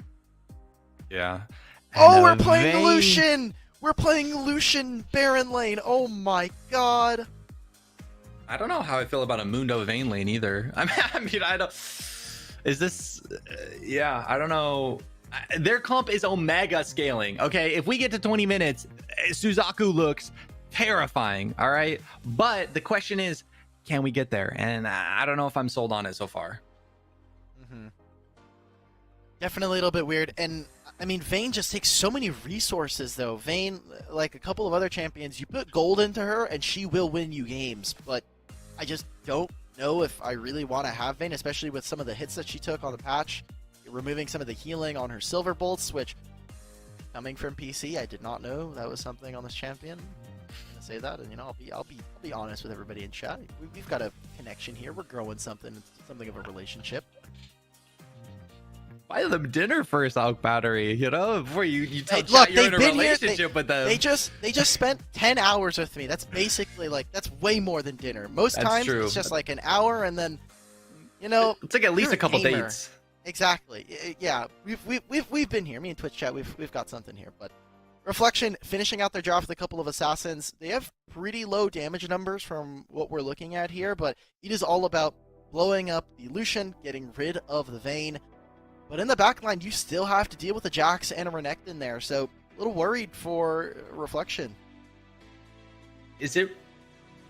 Yeah. Oh, we're playing Lucian! We're playing Lucian Baron lane. Oh my god. I don't know how I feel about a Mundo Vayne lane either. I mean, I don't. Is this? Yeah, I don't know. Their comp is Omega scaling. Okay, if we get to 20 minutes, Suzaku looks terrifying. All right, but the question is, can we get there? And I don't know if I'm sold on it so far. Definitely a little bit weird. And I mean, Vayne just takes so many resources, though. Vayne, like a couple of other champions, you put gold into her and she will win you games. But I just don't know if I really want to have Vayne, especially with some of the hits that she took on the patch, removing some of the healing on her silver bolts, which, coming from PC, I did not know that was something on this champion. I'm gonna say that, and you know, I'll be honest with everybody in chat. We've got a connection here. We're growing something of a relationship. Buy them dinner first, Alk Battery, you know, before you tell Hey, chat look, you're in they've a been here. relationship with them. They just spent 10 hours with me. That's basically like, that's way more than dinner. Most That's times true. it's just like an hour, and then, you know, It's like at least you're a couple gamer. dates. Exactly. Yeah, we've been here. Me and Twitch chat, we've got something here. But Reflection finishing out their job with a couple of assassins. They have pretty low damage numbers from what we're looking at here, but it is all about blowing up the Lucian, getting rid of the Vayne. But in the backline, you still have to deal with a Jax and a Renekton there, so a little worried for Reflection. Is it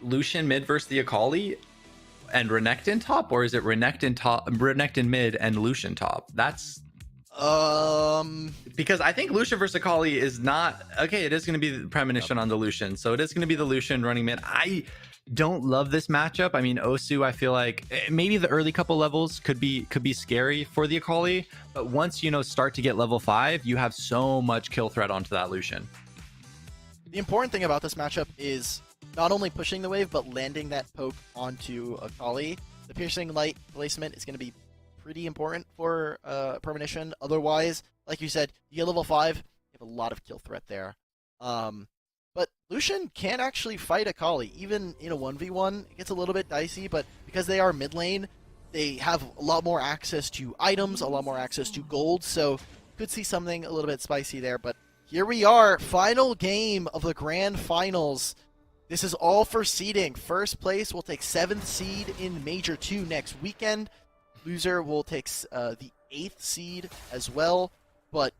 Lucian mid versus the Akali and Renekton top, or is it Renekton mid and Lucian top? That's because I think Lucian versus Akali is not okay. It is going to be the premonition on the Lucian, so it is going to be the Lucian running mid. I don't love this matchup. I mean, Osu, I feel like maybe the early couple levels could be scary for the Akali, but once start to get level 5, you have so much kill threat onto that Lucian. The important thing about this matchup is not only pushing the wave, but landing that poke onto Akali. The piercing light placement is going to be pretty important for Premonition. Otherwise, like you said, you get level 5, you have a lot of kill threat there. But Lucian can actually fight Akali, even in a 1v1. It gets a little bit dicey, but because they are mid lane, they have a lot more access to items, a lot more access to gold, so could see something a little bit spicy there. But here we are, final game of the grand finals. This is all for seeding. First place will take 7th seed in Major 2 next weekend. Loser will take the 8th seed as well. But,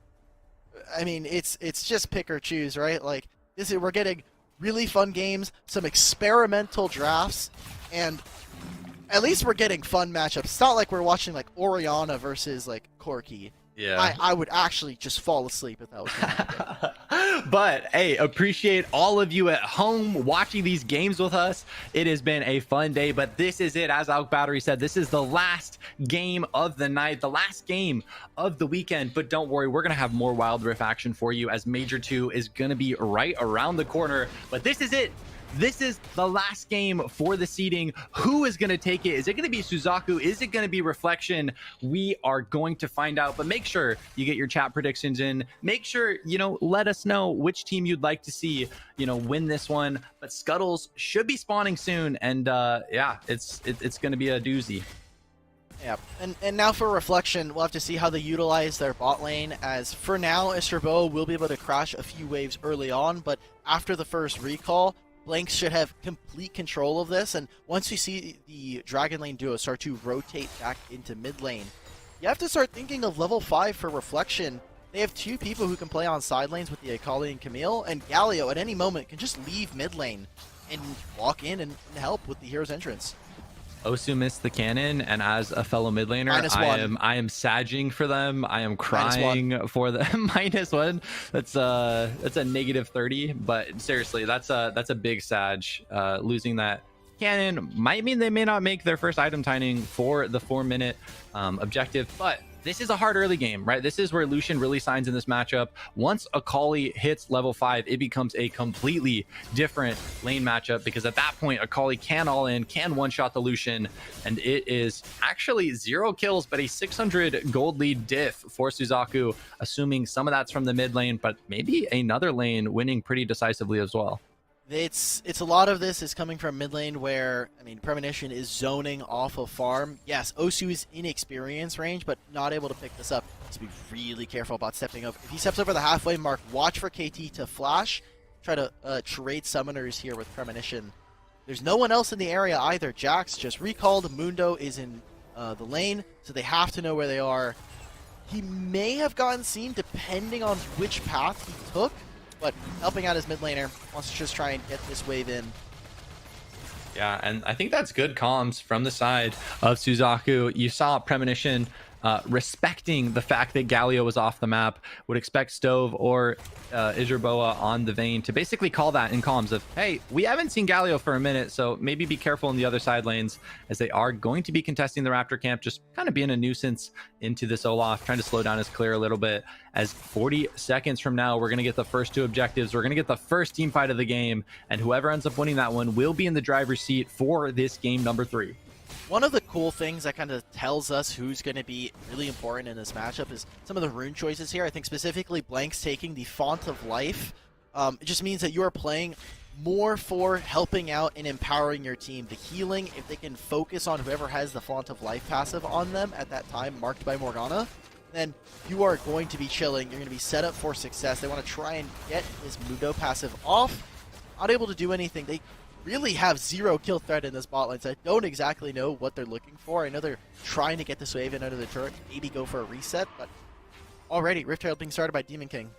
I mean, it's just pick or choose, right? Like, we're getting really fun games, some experimental drafts, and at least we're getting fun matchups. It's not like we're watching like Orianna versus like Corki. Yeah. I would actually just fall asleep if that was happening. But hey, appreciate all of you at home watching these games with us. It has been a fun day, but this is it. As Alk Battery said, this is the last game of the night, the last game of the weekend. But don't worry, we're going to have more Wild Rift action for you as Major 2 is going to be right around the corner. But this is it. This is the last game for the seeding. Who is going to take it? Is it going to be Suzaku? Is it going to be Reflection? We are going to find out, but make sure you get your chat predictions in. Make sure, let us know which team you'd like to see, win this one. But Scuffles should be spawning soon. And yeah, it's going to be a doozy. Yeah, and now for Reflection, we'll have to see how they utilize their bot lane, as for now, Estrabo will be able to crash a few waves early on, but after the first recall, Blanks should have complete control of this, and once we see the Dragon Lane duo start to rotate back into mid lane, you have to start thinking of level 5 for Reflection. They have 2 people who can play on side lanes with the Akali and Camille, and Galio at any moment can just leave mid lane and walk in and help with the hero's entrance. Osu missed the cannon, and as a fellow mid laner, I am sagging for them. I am crying for them. -1. That's a -30. But seriously, that's a big sag. Losing that cannon might mean they may not make their first item tining for the 4-minute objective, but this is a hard early game, right? This is where Lucian really shines in this matchup. Once Akali hits level 5, it becomes a completely different lane matchup, because at that point, Akali can all in, can one-shot the Lucian, and it is actually 0 kills, but a 600 gold lead diff for Suzaku, assuming some of that's from the mid lane, but maybe another lane winning pretty decisively as well. It's a lot of this is coming from mid lane where, I mean, Premonition is zoning off of farm. Yes, Osu is in experience range, but not able to pick this up. So be really careful about stepping over. If he steps over the halfway mark, watch for KT to flash. Try to trade summoners here with Premonition. There's no one else in the area either. Jax just recalled. Mundo is in the lane, so they have to know where they are. He may have gotten seen depending on which path he took, but helping out his mid laner, wants to just try and get this wave in. Yeah, and I think that's good comms from the side of Suzaku. You saw Premonition respecting the fact that Galio was off the map, would expect Stove or Ijerboa on the Vayne to basically call that in comms of, hey, we haven't seen Galio for a minute, so maybe be careful in the other side lanes, as they are going to be contesting the Raptor camp, just kind of being a nuisance into this Olaf, trying to slow down his clear a little bit, as 40 seconds from now, we're going to get the first 2 objectives, we're going to get the first team fight of the game, and whoever ends up winning that one will be in the driver's seat for this game number 3. One of the cool things that kind of tells us who's going to be really important in this matchup is some of the rune choices here. I think specifically Blank's taking the Font of Life. It just means that you are playing more for helping out and empowering your team. The healing, if they can focus on whoever has the Font of Life passive on them at that time, marked by Morgana, then you are going to be chilling. You're going to be set up for success. They want to try and get this Mundo passive off. Not able to do anything. They really have zero kill threat in this bot lane, so I don't exactly know what they're looking for. I know they're trying to get this wave in under the turret, maybe go for a reset, but already Rift Herald being started by Demon King.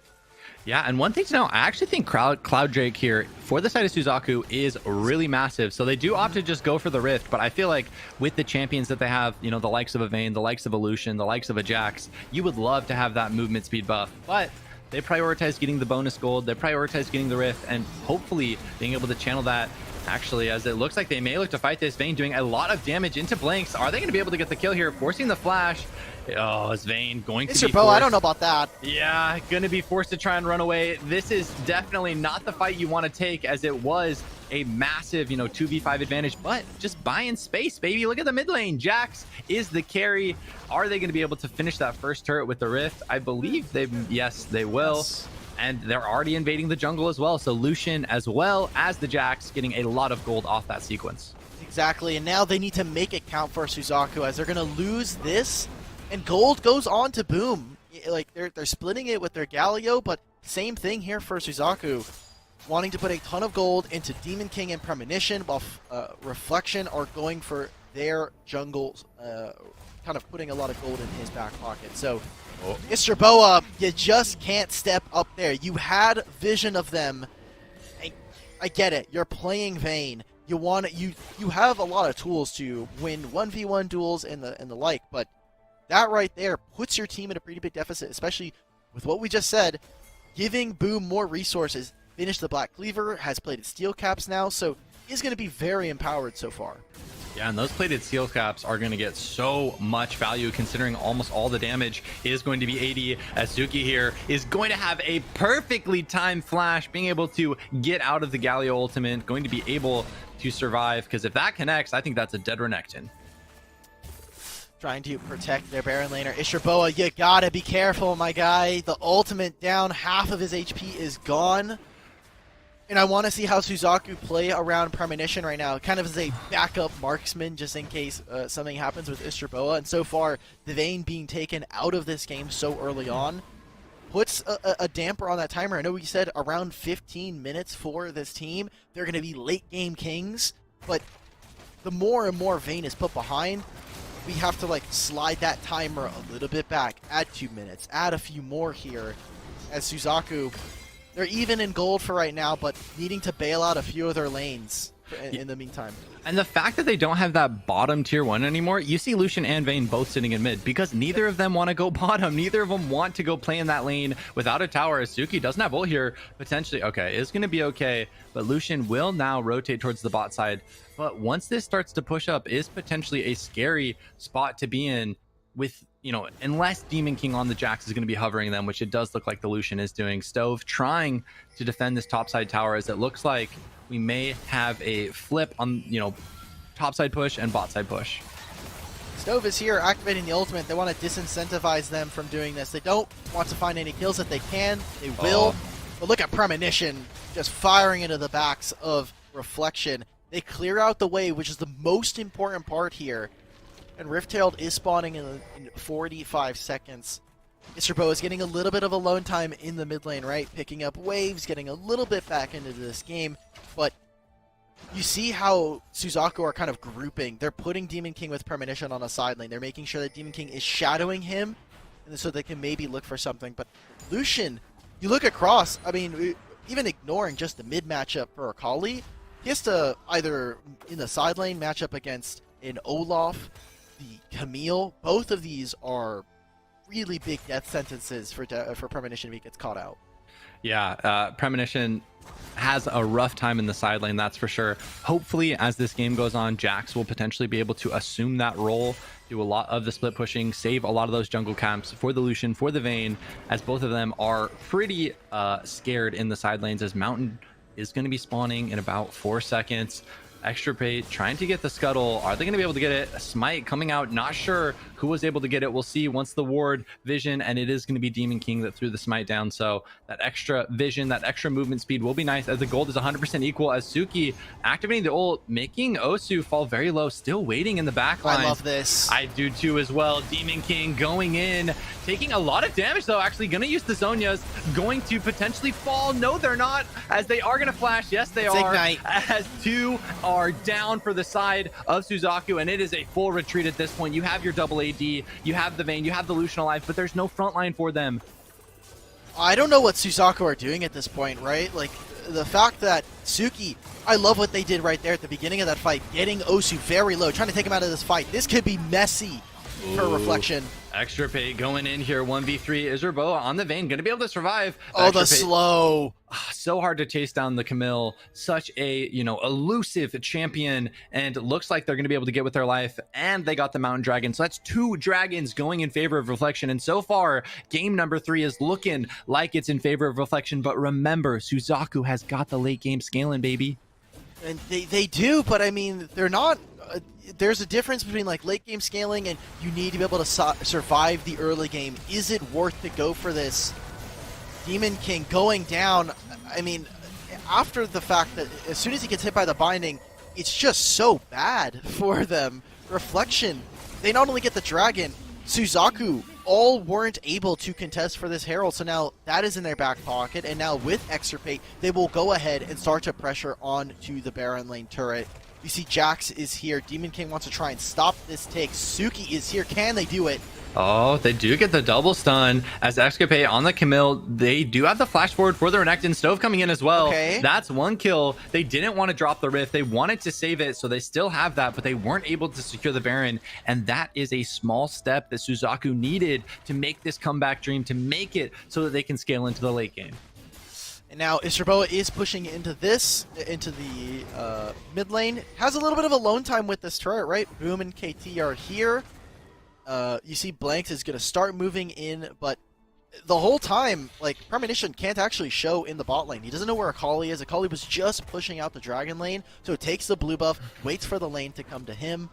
Yeah, and one thing to know, I actually think Cloud Drake here for the side of Suzaku is really massive. So they do opt to just go for the Rift, but I feel like with the champions that they have, you know, the likes of a Vayne, the likes of a Lucian, the likes of a Jax, you would love to have that movement speed buff, but they prioritize getting the bonus gold, they prioritize getting the Rift, and hopefully being able to channel that. Actually, as it looks like they may look to fight this, Vayne doing a lot of damage into Blanks. Are they going to be able to get the kill here? Forcing the flash. Oh, is Vayne going to be forced? I don't know about that. Yeah, going to be forced to try and run away. This is definitely not the fight you want to take, as it was a massive, 2v5 advantage, but just buying space, baby. Look at the mid lane. Jax is the carry. Are they going to be able to finish that first turret with the Rift? I believe yes, they will. Yes. And they're already invading the jungle as well. So Lucian, as well as the Jax, getting a lot of gold off that sequence. Exactly. And now they need to make it count for Suzaku, as they're going to lose this. And gold goes on to Boom. Like, they're splitting it with their Galio, but same thing here for Suzaku. Wanting to put a ton of gold into Demon King and Premonition, while Reflection are going for their jungles, kind of putting a lot of gold in his back pocket. So Mr. Boa, you just can't step up there. You had vision of them. I get it. You're playing Vayne. You have a lot of tools to win 1v1 duels and the like, but that right there puts your team in a pretty big deficit, especially with what we just said, giving Boom more resources. Finished the Black Cleaver, has plated steel caps now, so he's going to be very empowered so far. Yeah, and those plated steel caps are going to get so much value, considering almost all the damage is going to be 80, as Zuki here is going to have a perfectly timed flash, being able to get out of the Galio ultimate, going to be able to survive, because if that connects, I think that's a dead Renekton. Trying to protect their Baron laner. Isherboa, you gotta be careful, my guy. The ultimate down, half of his HP is gone. And I want to see how Suzaku play around Premonition right now, kind of as a backup marksman, just in case something happens with Isherboa. And so far, the Vayne being taken out of this game so early on puts a damper on that timer. I know we said around 15 minutes for this team. They're going to be late game kings, but the more and more Vayne is put behind, we have to like slide that timer a little bit back, add 2 minutes, add a few more here, as Suzaku, they're even in gold for right now, but needing to bail out a few of their lanes in the meantime. And the fact that they don't have that bottom tier 1 anymore, you see Lucian and Vayne both sitting in mid, because neither of them want to go bottom. Neither of them want to go play in that lane without a tower. Suki doesn't have ult here, potentially. Okay, it's going to be okay, but Lucian will now rotate towards the bot side. But once this starts to push up, is potentially a scary spot to be in, with, unless Demon King on the Jax is going to be hovering them, which it does look like the Lucian is doing. Stove trying to defend this topside tower, as it looks like we may have a flip on, topside push and bot side push. Stove is here activating the ultimate. They want to disincentivize them from doing this. They don't want to find any kills. If they can, they will. But look at Premonition just firing into the backs of Reflection. They clear out the way, which is the most important part here. And Rift Herald is spawning in 45 seconds. Mr. Bo is getting a little bit of alone time in the mid lane, right? Picking up waves, getting a little bit back into this game. But you see how Suzaku are kind of grouping. They're putting Demon King with Premonition on a side lane. They're making sure that Demon King is shadowing him, and so they can maybe look for something. But Lucian, you look across, I mean, even ignoring just the mid matchup for Akali, he has to either in the side lane match up against an Olaf, the Camille. Both of these are really big death sentences for Premonition if he gets caught out. Yeah, Premonition has a rough time in the side lane, that's for sure. Hopefully, as this game goes on, Jax will potentially be able to assume that role, do a lot of the split pushing, save a lot of those jungle camps for the Lucian, for the Vayne, as both of them are pretty scared in the side lanes, as Mountain is going to be spawning in about 4 seconds. Extirpate trying to get the scuttle. Are they going to be able to get it? A smite coming out. Not sure who was able to get it. We'll see once the ward vision, and it is going to be Demon King that threw the smite down. So that extra vision, that extra movement speed will be nice, as the gold is 100% equal, as Suki activating the ult, making Osu fall very low, still waiting in the back line. I love this. I do too as well. Demon King going in, taking a lot of damage though. Actually going to use the Zonias, going to potentially fall. No, they're not, as they are going to flash. Yes, they are. Ignite. As two are down for the side of Suzaku, and it is a full retreat at this point. You have your double AD, you have the Vayne, you have the Lucian alive, but there's no front line for them. I don't know what Suzaku are doing at this point, right? Like, the fact that Suki, I love what they did right there at the beginning of that fight, getting Osu very low, trying to take him out of this fight. This could be messy for Reflection. Extirpate going in here, 1v3. Izerboa on the Vayne, going to be able to survive. Oh, the slow. So hard to chase down the Camille. Such a, elusive champion, and looks like they're going to be able to get with their life, and they got the Mountain Dragon. So that's 2 dragons going in favor of Reflection, and so far, game number 3 is looking like it's in favor of Reflection, but remember, Suzaku has got the late game scaling, baby. And they do, but I mean, they're not... there's a difference between like late game scaling and you need to be able to survive the early game. Is it worth to go for this? Demon King going down. I mean, after the fact that as soon as he gets hit by the binding, it's just so bad for them. Reflection, they not only get the dragon, Suzaku all weren't able to contest for this Herald, so now that is in their back pocket, and now with Extirpate, they will go ahead and start to pressure onto the Baron lane turret. You see Jax is here. Demon King wants to try and stop this take. Suki is here. Can they do it? Oh, they do get the double stun as Escapade on the Camille. They do have the flash forward for the Renekton. Stove coming in as well. Okay. That's 1 kill. They didn't want to drop the Rift. They wanted to save it, so they still have that, but they weren't able to secure the Baron. And that is a small step that Suzaku needed to make this comeback dream, to make it so that they can scale into the late game. And now Isherboa is pushing into the mid lane. Has a little bit of alone time with this turret, right? Boom and KT are here. You see Blanks is going to start moving in, but the whole time, like, Premonition can't actually show in the bot lane. He doesn't know where Akali is. Akali was just pushing out the dragon lane, so it takes the blue buff, waits for the lane to come to him.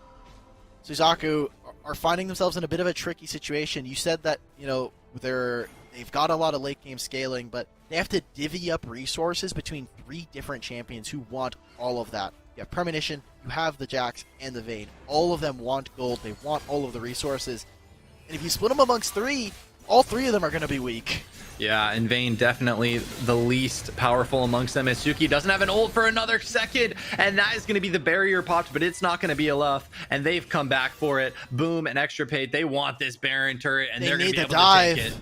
Suzaku are finding themselves in a bit of a tricky situation. You said that, they've got a lot of late game scaling, but they have to divvy up resources between 3 different champions who want all of that. You have Premonition, you have the Jax, and the Vayne. All of them want gold, they want all of the resources. And if you split them amongst 3, all 3 of them are going to be weak. Yeah, and Vayne definitely the least powerful amongst them, as Suki doesn't have an ult for another second, and that is going to be the barrier popped, but it's not going to be enough, and they've come back for it. Boom and Extirpate, they want this Baron turret, and they're going to be able to take it.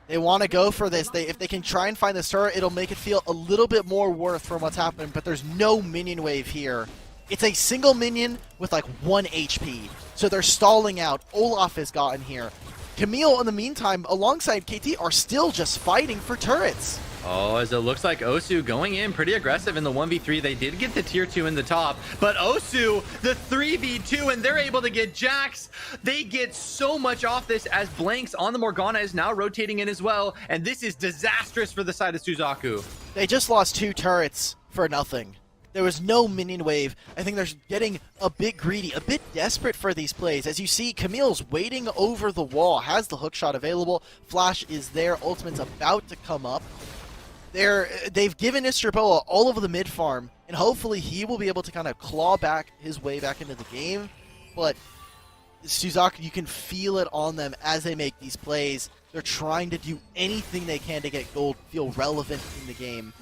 They want to go for this. If they can try and find this turret, it'll make it feel a little bit more worth from what's happening, but there's no minion wave here. It's a single minion with like 1 HP, so they're stalling out. Olaf has gotten here. Camille, in the meantime, alongside KT, are still just fighting for turrets. Oh, as it looks like Osu going in pretty aggressive in the 1v3. They did get the tier 2 in the top, but Osu, the 3v2, and they're able to get Jax. They get so much off this, as Blanks on the Morgana is now rotating in as well, and this is disastrous for the side of Suzaku. They just lost 2 turrets for nothing. There was no minion wave. I think they're getting a bit greedy, a bit desperate for these plays. As you see, Camille's waiting over the wall, has the hookshot available. Flash is there. Ultimate's about to come up. They've given Isherboa all of the mid farm, and hopefully he will be able to kind of claw back his way back into the game. But Suzaku, you can feel it on them as they make these plays. They're trying to do anything they can to get gold, feel relevant in the game.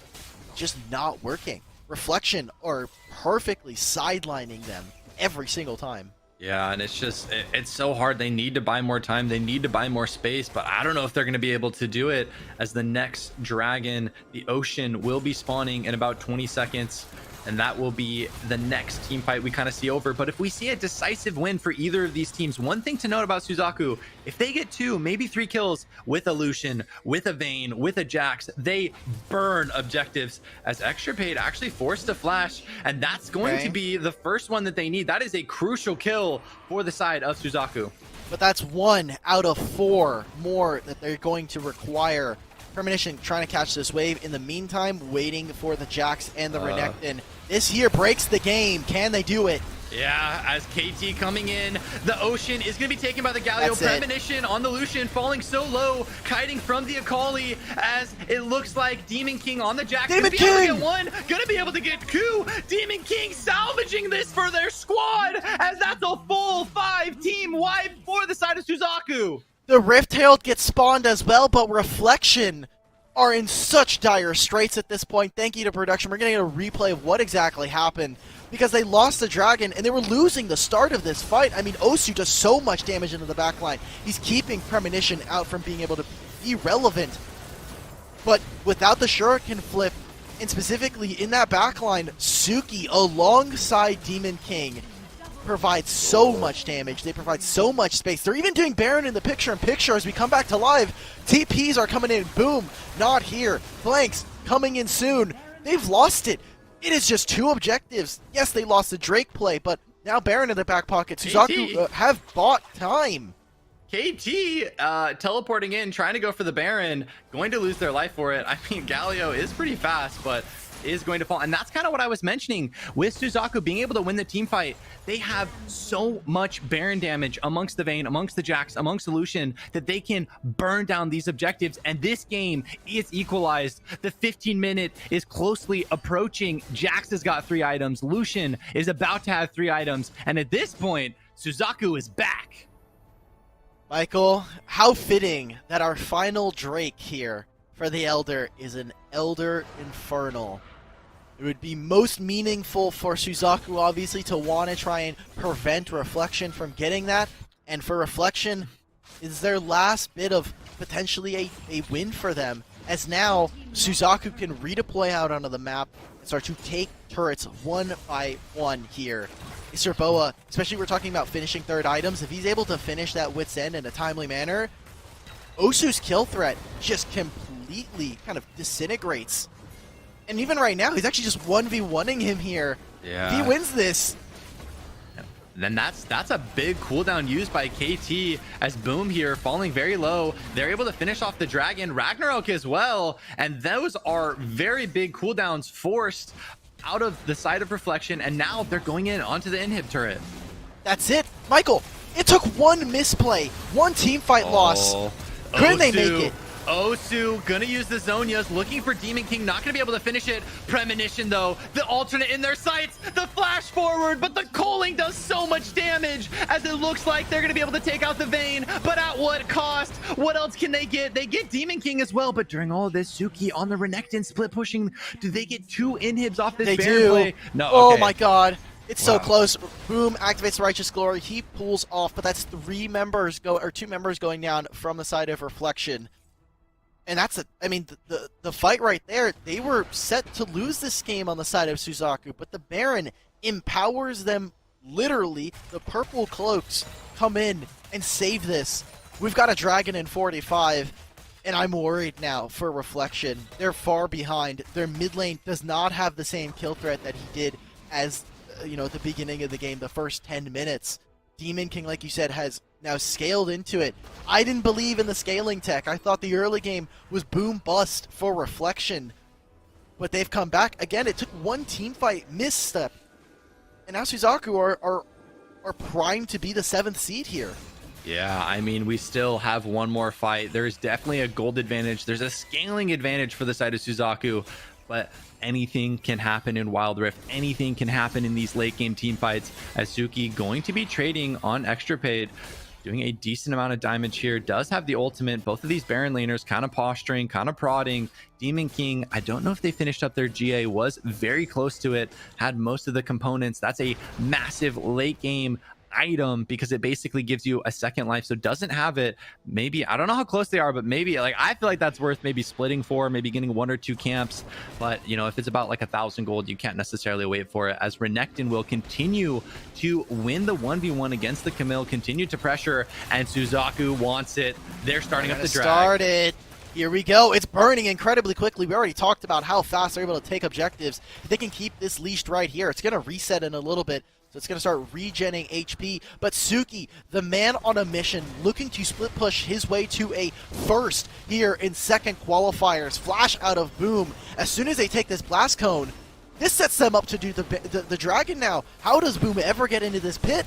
Just not working. Reflection are perfectly sidelining them every single time. Yeah, and it's so hard. They need to buy more time. They need to buy more space, but I don't know if they're going to be able to do it, as the next dragon, the Ocean, will be spawning in about 20 seconds. And that will be the next team fight we kind of see over. But if we see a decisive win for either of these teams, one thing to note about Suzaku, if they get 2, maybe 3 kills with a Lucian, with a Vayne, with a Jax, they burn objectives, as Extirpate actually forced a flash. And that's going to be the first one that they need. That is a crucial kill for the side of Suzaku. But that's 1 out of 4 more that they're going to require Premonition trying to catch this wave. In the meantime, waiting for the Jax and the Renekton. This here breaks the game. Can they do it? Yeah, as KT coming in, the Ocean is going to be taken by the Galio. Premonition on the Lucian, falling so low, kiting from the Akali, as it looks like Demon King on the Jax. Demon King! Able to get 1, gonna be able to get 2. Demon King salvaging this for their squad, as that's a full 5-team wipe for the side of Suzaku. The Rift Herald gets spawned as well, but Reflection are in such dire straits at this point. Thank you to production. We're going to get a replay of what exactly happened, because they lost the Dragon and they were losing the start of this fight. I mean, Osu does so much damage into the backline. He's keeping Premonition out from being able to be relevant. But without the Shuriken flip, and specifically in that backline, Suki alongside Demon King provides so much damage. They provide so much space. They're even doing Baron in the picture-in-picture as we come back to live. TPs are coming in. Boom. Not here. Blanks coming in soon. They've lost it. It is just 2 objectives. Yes, they lost the Drake play, but now Baron in the back pocket. Suzaku have bought time. KT teleporting in, trying to go for the Baron, going to lose their life for it. I mean, Galio is pretty fast, but is going to fall. And that's kind of what I was mentioning with Suzaku being able to win the team fight. They have so much Baron damage amongst the Vayne, amongst the Jax, amongst the Lucian, that they can burn down these objectives. And this game is equalized. The 15-minute is closely approaching. Jax has got 3 items. Lucian is about to have 3 items. And at this point, Suzaku is back. Michael, how fitting that our final Drake here for the Elder is an Elder Infernal. It would be most meaningful for Suzaku, obviously, to want to try and prevent Reflection from getting that. And for Reflection, is their last bit of potentially a win for them. As now, Suzaku can redeploy out onto the map and start to take turrets 1 by 1 here. Isserboa, especially we're talking about finishing 3rd items, if he's able to finish that Wit's End in a timely manner, Osu's kill threat just completely kind of disintegrates. And even right now, he's actually just 1v1ing him here. Yeah. If he wins this, then that's a big cooldown used by KT as Boom here falling very low. They're able to finish off the Dragon, Ragnarok as well, and those are very big cooldowns forced out of the side of Reflection, and now they're going in onto the inhib turret. That's it. Michael, it took 1 misplay, 1 team fight loss. Couldn't they make it? Osu gonna use the Zonias, looking for Demon King, not gonna be able to finish it. Premonition though, the alternate in their sights, the flash forward, but the culling does so much damage as it looks like they're gonna be able to take out the Vayne, but at what cost? What else can they get? They get Demon King as well, but during all of this, Suki on the Renekton split pushing. Do they get 2 inhibs off this Baron play? No, oh okay. my god. It's so close. Boom activates Righteous Glory. He pulls off, but that's 2 members going down from the side of Reflection. And that's I mean, the fight right there, they were set to lose this game on the side of Suzaku, but the Baron empowers them literally. The purple cloaks come in and save this. We've got a Dragon in 45, and I'm worried now for Reflection. They're far behind. Their mid lane does not have the same kill threat that he did as, you know, at the beginning of the game, the first 10 minutes. Demon King, like you said, has now scaled into it. I didn't believe in the scaling tech. I thought the early game was boom bust for Reflection. But they've come back. Again, it took 1 team fight misstep. And now Suzaku are primed to be the 7th seed here. Yeah, I mean, we still have 1 more fight. There's definitely a gold advantage. There's a scaling advantage for the side of Suzaku. But anything can happen in Wild Rift. Anything can happen in these late game team fights, as Suki going to be trading on Extra Paid, doing a decent amount of damage here. Does have the ultimate. Both of these Baron laners kind of posturing, kind of prodding. Demon King, I don't know if they finished up their GA, was very close to it, had most of the components. That's a massive late game item because it basically gives you a 2nd life, so doesn't have it. Maybe, I don't know how close they are, but maybe, like, I feel like that's worth maybe splitting for, maybe getting 1 or 2 camps. But you know, if it's about like 1,000 gold, you can't necessarily wait for it, as Renekton will continue to win the 1v1 against the Camille, continue to pressure, and Suzaku wants it. They're starting up the drag. Start it. Here we go. It's burning incredibly quickly. We already talked about how fast they're able to take objectives. If they can keep this leashed right here, it's going to reset in a little bit. So it's going to start regenning HP. But Suki, the man on a mission, looking to split push his way to a first here in second qualifiers. Flash out of Boom. As soon as they take this Blast Cone, this sets them up to do the Dragon now. How does Boom ever get into this pit?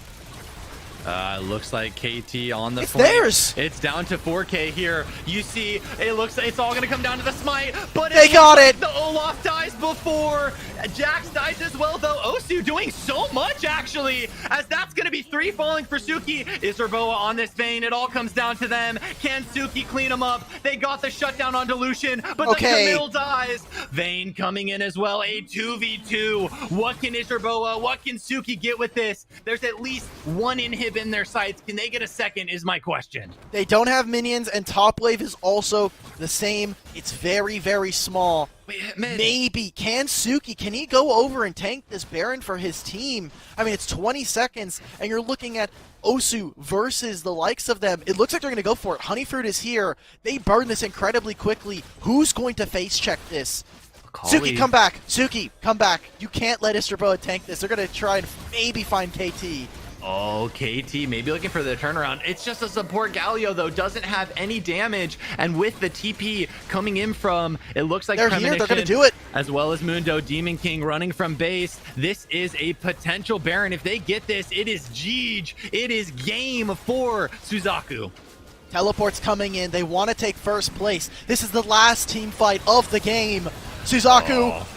Looks like KT on the It's flank. theirs. It's down to 4K here. You see, it looks like it's all going to come down to the smite, but They got it. The Olaf dies before. Jax dies as well, though. Osu doing so much, actually, as that's going to be 3 falling for Suki. Isherboa on this Vayne. It all comes down to them. Can Suki clean them up? They got the shutdown on Dilution, but the Camille dies. Vayne coming in as well. A 2v2. What can Isherboa, what can Suki get with this? There's at least one inhib in their sights. Can they get a second is my question. They don't have minions, and top wave is also the same. It's very, very small. Wait, mid. Maybe. Can Suki, can he go over and tank this Baron for his team? I mean, it's 20 seconds, and you're looking at Osu versus the likes of them. It looks like they're going to go for it. Honeyfruit is here. They burn this incredibly quickly. Who's going to face check this? Suki, come back. Suki, come back. You can't let Isherboa tank this. They're going to try and maybe find KT. Oh, KT maybe looking for the turnaround. It's just a support Galio, though, doesn't have any damage. And with the TP coming in from, it looks like they're here, they're going to do it. As well as Mundo, Demon King running from base. This is a potential Baron. If they get this, it is Jeej. It is game for Suzaku. Teleport's coming in. They want to take first place. This is the last team fight of the game. Suzaku. Oh.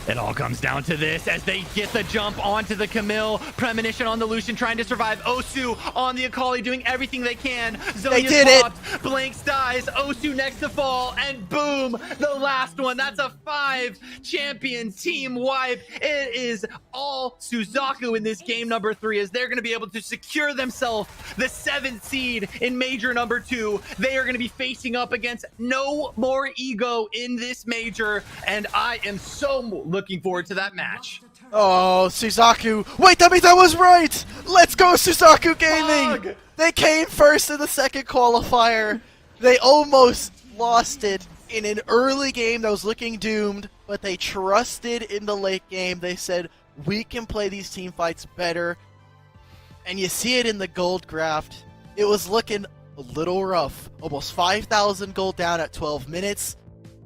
It all comes down to this as they get the jump onto the Camille. Premonition on the Lucian trying to survive. Osu on the Akali doing everything they can. Zonia's they did popped. Blanks dies. Osu next to fall. And boom, the last one. That's a 5-champion team wipe. It is all Suzaku in this game number 3 as they're going to be able to secure themselves the 7th seed in major number 2. They are going to be facing up against no more ego in this major. And I am so looking forward to that match. Oh, Suzaku. Wait, that means I was right. Let's go, Suzaku Gaming. Fog. They came first in the second qualifier. They almost lost it in an early game that was looking doomed, but they trusted in the late game. They said, we can play these team fights better. And you see it in the gold graph. It was looking a little rough. Almost 5,000 gold down at 12 minutes.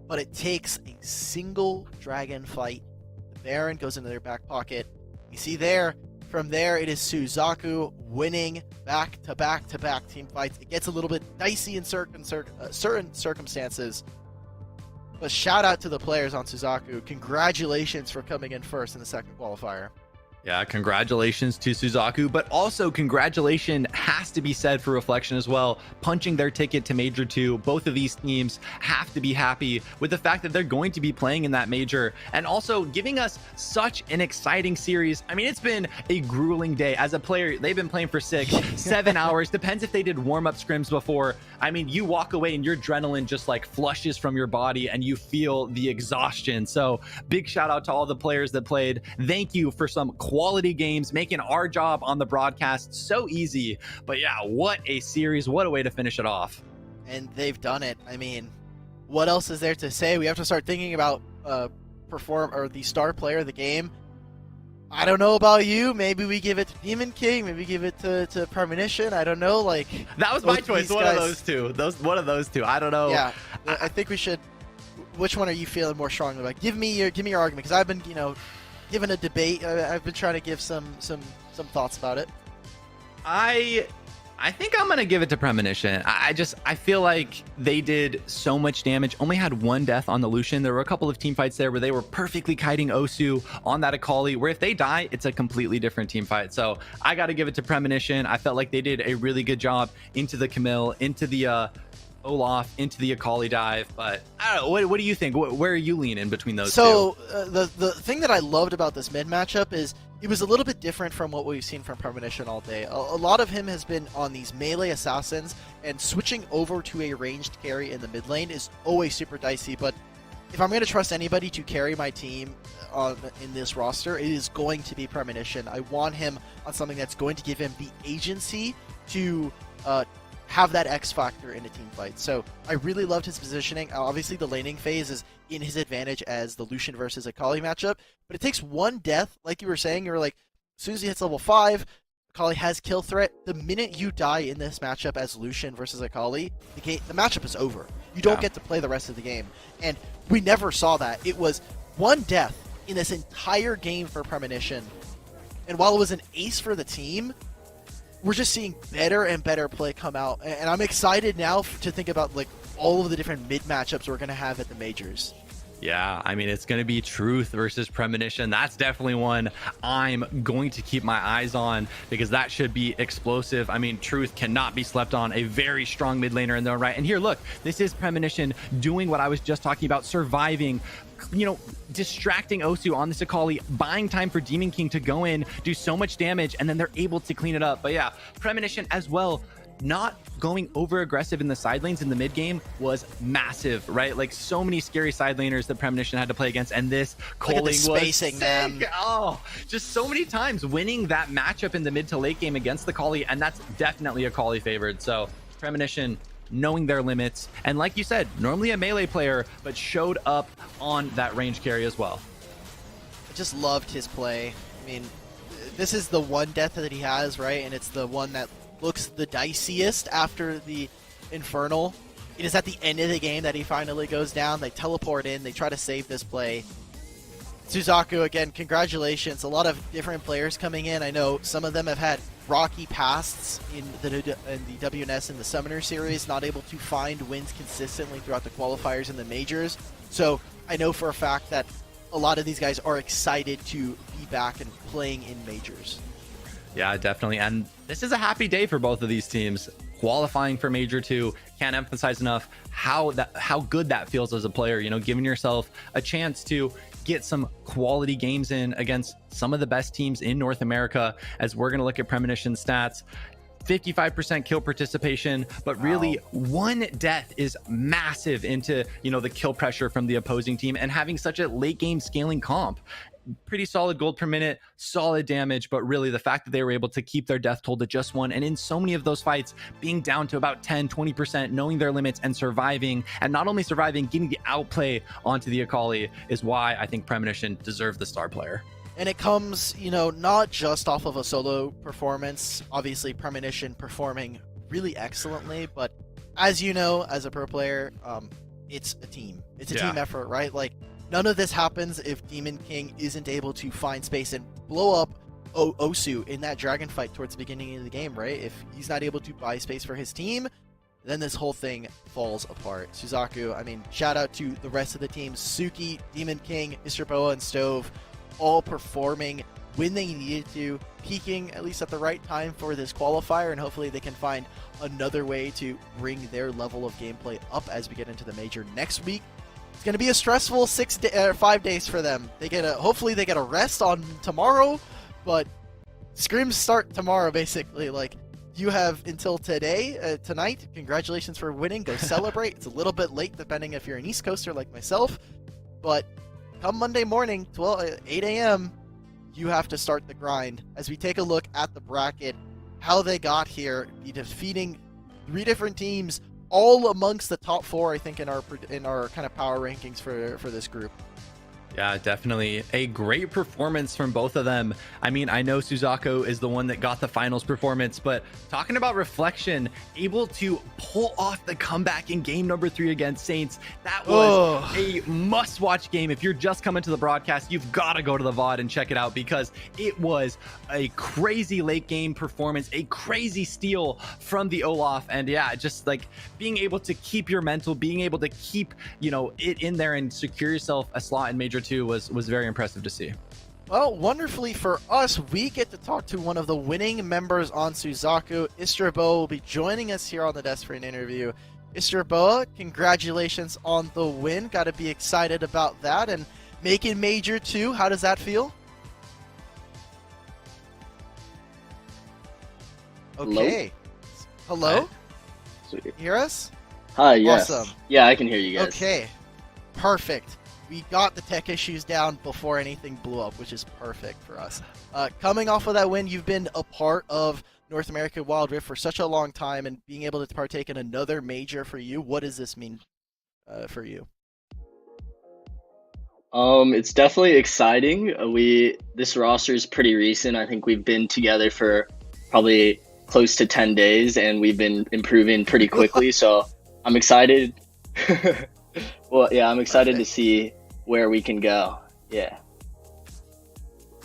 But it takes a single dragon fight. The Baron goes into their back pocket. You see there, from there it is Suzaku winning back-to-back-to-back team fights. It gets a little bit dicey in certain circumstances. But shout out to the players on Suzaku. Congratulations for coming in first in the second qualifier. Yeah, congratulations to Suzaku, but also congratulations has to be said for Reflection as well, punching their ticket to Major 2. Both of these teams have to be happy with the fact that they're going to be playing in that major and also giving us such an exciting series. I mean, it's been a grueling day. As a player, they've been playing for 6-7 hours. Depends if they did warm-up scrims before. I mean, you walk away and your adrenaline just like flushes from your body and you feel the exhaustion. So big shout out to all the players that played. Thank you for some quality games, making our job on the broadcast so easy. But yeah, what a series, what a way to finish it off. And they've done it. I mean, what else is there to say? We have to start thinking about the star player of the game. I don't know about you. Maybe we give it to Demon King. Maybe give it to Premonition. I don't know. Like that was my choice. One of those two. One of those two. I don't know. Yeah, I think we should. Which one are you feeling more strongly about? Give me your argument, because I've been given a debate. I've been trying to give some thoughts about it. I think I'm gonna give it to Premonition. I feel like they did so much damage. Only had 1 death on the Lucian. There were a couple of team fights there where they were perfectly kiting Osu on that Akali, where if they die, it's a completely different team fight. So I got to give it to Premonition. I felt like they did a really good job into the Camille, into the Olaf, into the Akali dive. But I don't know. What do you think? Where are you leaning between those two? So the thing that I loved about this mid matchup is it was a little bit different from what we've seen from Premonition all day. A lot of him has been on these melee assassins, and switching over to a ranged carry in the mid lane is always super dicey. But if I'm going to trust anybody to carry my team in this roster, it is going to be Premonition. I want him on something that's going to give him the agency to have that X factor in a team fight. So I really loved his positioning. Obviously, the laning phase is in his advantage as the Lucian versus Akali matchup, but it takes 1 death, like you were saying. You were like, Suzy hits level 5. Akali has kill threat. The minute you die in this matchup as Lucian versus Akali, the matchup is over. You don't get to play the rest of the game. And we never saw that. It was one death in this entire game for Premonition. And while it was an ace for the team, we're just seeing better and better play come out. And I'm excited now to think about like all of the different mid matchups we're going to have at the majors. Yeah, I mean, it's going to be Truth versus Premonition. That's definitely one I'm going to keep my eyes on because that should be explosive. I mean, Truth cannot be slept on. A very strong mid laner in their own right. And here, look, this is Premonition doing what I was just talking about, surviving, you know, distracting Osu on this Akali, buying time for Demon King to go in, do so much damage, and then they're able to clean it up. But yeah, Premonition as well, not going over aggressive in the side lanes in the mid game was massive, right? Like so many scary side laners that Premonition had to play against, and this Coling was spacing, man. Oh, just so many times winning that matchup in the mid to late game against the Kali, and that's definitely a Kali favored. So Premonition knowing their limits, and like you said, normally a melee player, but showed up on that range carry as well. I just loved his play. I mean, this is the one death that he has, right? And it's the one that looks the diciest after the Infernal. It is at the end of the game that he finally goes down. They teleport in. They try to save this play. Suzaku, again, congratulations. A lot of different players coming in. I know some of them have had rocky pasts in the WNS and the Summoner series, not able to find wins consistently throughout the qualifiers and the majors. So I know for a fact that a lot of these guys are excited to be back and playing in majors. Yeah, definitely. And this is a happy day for both of these teams. Qualifying for Major 2, can't emphasize enough how good that feels as a player, you know, giving yourself a chance to get some quality games in against some of the best teams in North America. As we're going to look at Premonition stats, 55% kill participation, but really one death is massive into, you know, the kill pressure from the opposing team, and having such a late game scaling comp. Pretty solid gold per minute, solid damage, but really the fact that they were able to keep their death toll to just 1, and in so many of those fights being down to about 10-20%, knowing their limits and surviving, and not only surviving, getting the outplay onto the Akali is why I think Premonition deserved the star player. And it comes, you know, not just off of a solo performance, obviously Premonition performing really excellently, but as you know, as a pro player, it's a team. It's a team effort, right? Like, none of this happens if Demon King isn't able to find space and blow up Osu in that dragon fight towards the beginning of the game, right? If he's not able to buy space for his team, then this whole thing falls apart. Suzaku, I mean, shout out to the rest of the team. Suki, Demon King, Mr. Boa, and Stove, all performing when they needed to, peaking at least at the right time for this qualifier, and hopefully they can find another way to bring their level of gameplay up as we get into the major next week. It's going to be a stressful 5 days for them. Hopefully they get a rest on tomorrow, but scrims start tomorrow basically. Like, you have until tonight. Congratulations for winning. Go celebrate. It's a little bit late depending if you're an East Coaster like myself, but come Monday morning, 8 a.m., you have to start the grind. As we take a look at the bracket, how they got here, defeating 3 different teams, all amongst the top 4, I think, in our kind of power rankings for this group. Yeah, definitely a great performance from both of them. I mean, I know Suzaku is the one that got the finals performance, but talking about reflection, able to pull off the comeback in game number 3 against Saints, that was a must-watch game. If you're just coming to the broadcast, you've got to go to the VOD and check it out, because it was a crazy late game performance, a crazy steal from the Olaf, and yeah, just like being able to keep your mental, being able to keep, you know, it in there and secure yourself a slot in Major 2 was very impressive to see. Well, wonderfully for us, we get to talk to one of the winning members on Suzaku. Istraboa will be joining us here on the desk for an interview. Istraboa, congratulations on the win. Got to be excited about that. And making Major 2, how does that feel? Okay. Hello? Sweet. Hear us? Hi, yes. Awesome. Yeah, I can hear you guys. Okay. Perfect. We got the tech issues down before anything blew up, which is perfect for us. Coming off of that win, you've been a part of North America Wild Rift for such a long time, and being able to partake in another major for you, what does this mean for you? It's definitely exciting. This roster is pretty recent. I think we've been together for probably close to 10 days, and we've been improving pretty quickly. So I'm excited. Well, yeah, I'm excited to Perfect. see where we can go. Yeah.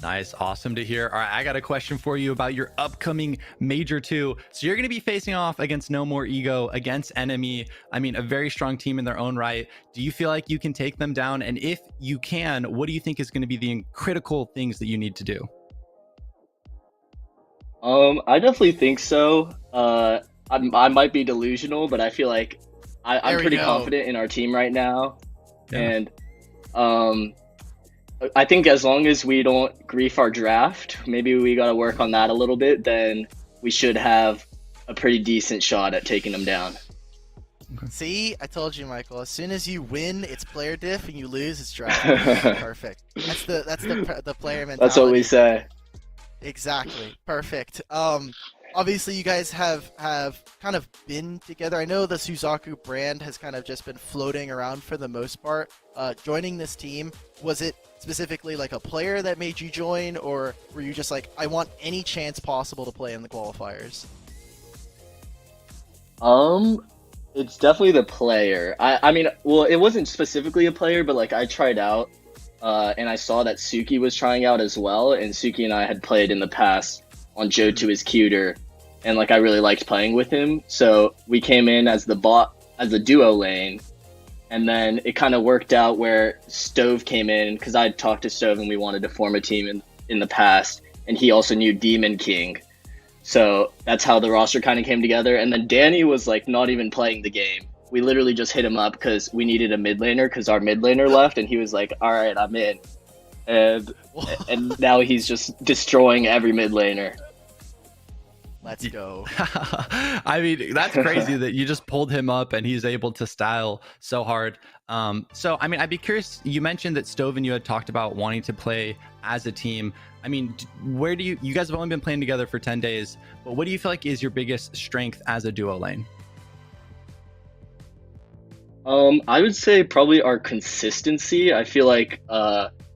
Nice. Awesome to hear. All right, I got a question for you about your upcoming Major 2. So you're going to be facing off against No More Ego, against Enemy. I mean, a very strong team in their own right. Do you feel like you can take them down? And if you can, what do you think is going to be the critical things that you need to do? I definitely think so. I might be delusional, but I feel like I'm There we pretty go. confident in our team right now. Yeah. And um, I think as long as we don't grief our draft, maybe we got to work on that a little bit, then we should have a pretty decent shot at taking them down. See, I told you, Michael. As soon as you win, it's player diff, and you lose, it's draft. Perfect. That's the player mentality. That's what we say. Exactly. Perfect. Obviously you guys have kind of been together. I know the Suzaku brand has kind of just been floating around for the most part. Joining this team, was it specifically like a player that made you join, or were you just like, I want any chance possible to play in the qualifiers? It's definitely the player. I mean, well, it wasn't specifically a player, but like I tried out, and I saw that Suki was trying out as well, and Suki and I had played in the past on Joe to his cuter, and like I really liked playing with him. So we came in as the duo lane, and then it kind of worked out where Stove came in because I'd talked to Stove and we wanted to form a team in the past, and he also knew Demon King. So that's how the roster kind of came together. And then Danny was like not even playing the game. We literally just hit him up because we needed a mid laner because our mid laner left, and he was like, "All right, I'm in." And now he's just destroying every mid laner. Let's go. I mean, that's crazy that you just pulled him up and he's able to style so hard. So, I mean, I'd be curious. You mentioned that Stove and you had talked about wanting to play as a team. I mean, where do you guys have only been playing together for 10 days, but what do you feel like is your biggest strength as a duo lane? I would say probably our consistency. I feel like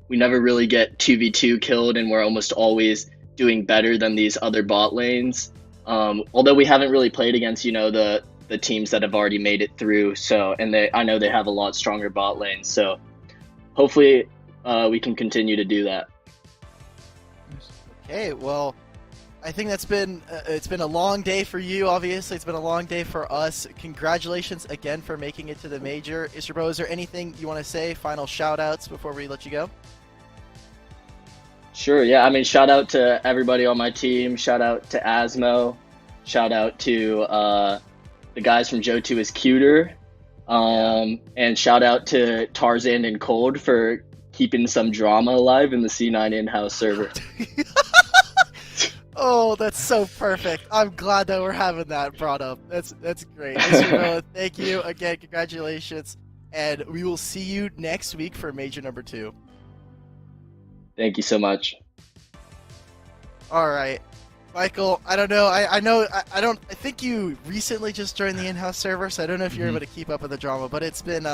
we never really get 2v2 killed, and we're almost always doing better than these other bot lanes. Although we haven't really played against, the teams that have already made it through. So, and I know they have a lot stronger bot lanes. So hopefully we can continue to do that. Okay, well, I think it's been a long day for you. Obviously, it's been a long day for us. Congratulations again for making it to the major. Isherbo, is there anything you want to say? Final shout outs before we let you go? Sure, yeah. I mean, shout out to everybody on my team. Shout out to Asmo. Shout out to the guys from Joe 2 is Cuter. And shout out to Tarzan and Cold for keeping some drama alive in the C9 in-house server. Oh, that's so perfect. I'm glad that we're having that brought up. That's great. Isherbo, thank you again. Congratulations. And we will see you next week for Major number 2. Thank you so much. All right, Michael. I don't know. I think you recently just joined the in-house server, so I don't know if you're able to keep up with the drama. But it's been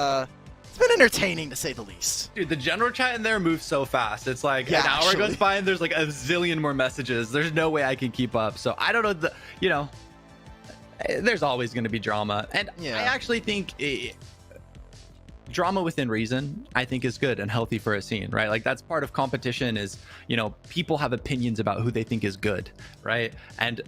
entertaining to say the least. Dude, the general chat in there moves so fast. It's like Yeah, an hour actually. goes by and there's like a zillion more messages. There's no way I can keep up. So I don't know. There's always going to be drama, and Yeah. I actually think drama within reason, I think, is good and healthy for a scene, right? Like that's part of competition is, people have opinions about who they think is good, right? And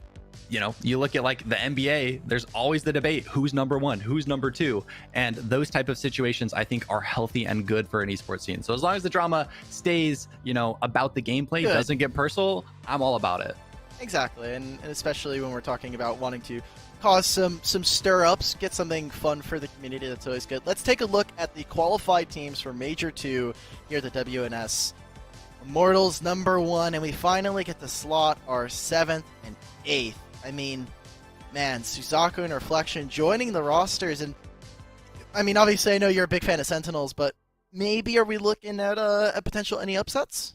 you look at like the NBA, there's always the debate, who's number 1, who's number 2, and those type of situations I think are healthy and good for an esports scene. So as long as the drama stays, about the gameplay, Good. doesn't get personal, I'm all about it. Exactly, and especially when we're talking about wanting to cause some stir-ups, get something fun for the community, that's always good. Let's take a look at the qualified teams for Major 2 here at the WNS. Immortals number 1, and we finally get to slot our 7th and 8th. I mean, man, Suzaku and Reflection joining the rosters, and I mean, obviously I know you're a big fan of Sentinels, but maybe are we looking at a potential any upsets?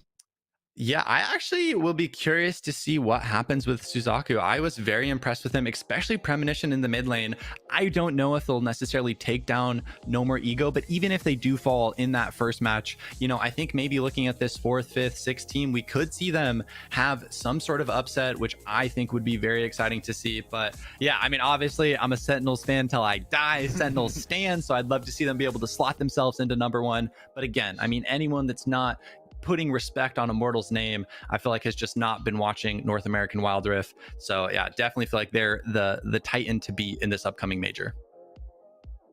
Yeah, I actually will be curious to see what happens with Suzaku. I was very impressed with him, especially Premonition in the mid lane. I don't know if they'll necessarily take down No More Ego, but even if they do fall in that first match, I think maybe looking at this 4th, 5th, 6th team, we could see them have some sort of upset, which I think would be very exciting to see. But yeah, I mean, obviously, I'm a Sentinels fan till I die. Sentinels stand, so I'd love to see them be able to slot themselves into #1. But again, I mean, anyone that's not putting respect on Immortal's name, I feel like has just not been watching North American Wild Rift. So yeah, definitely feel like they're the Titan to beat in this upcoming major.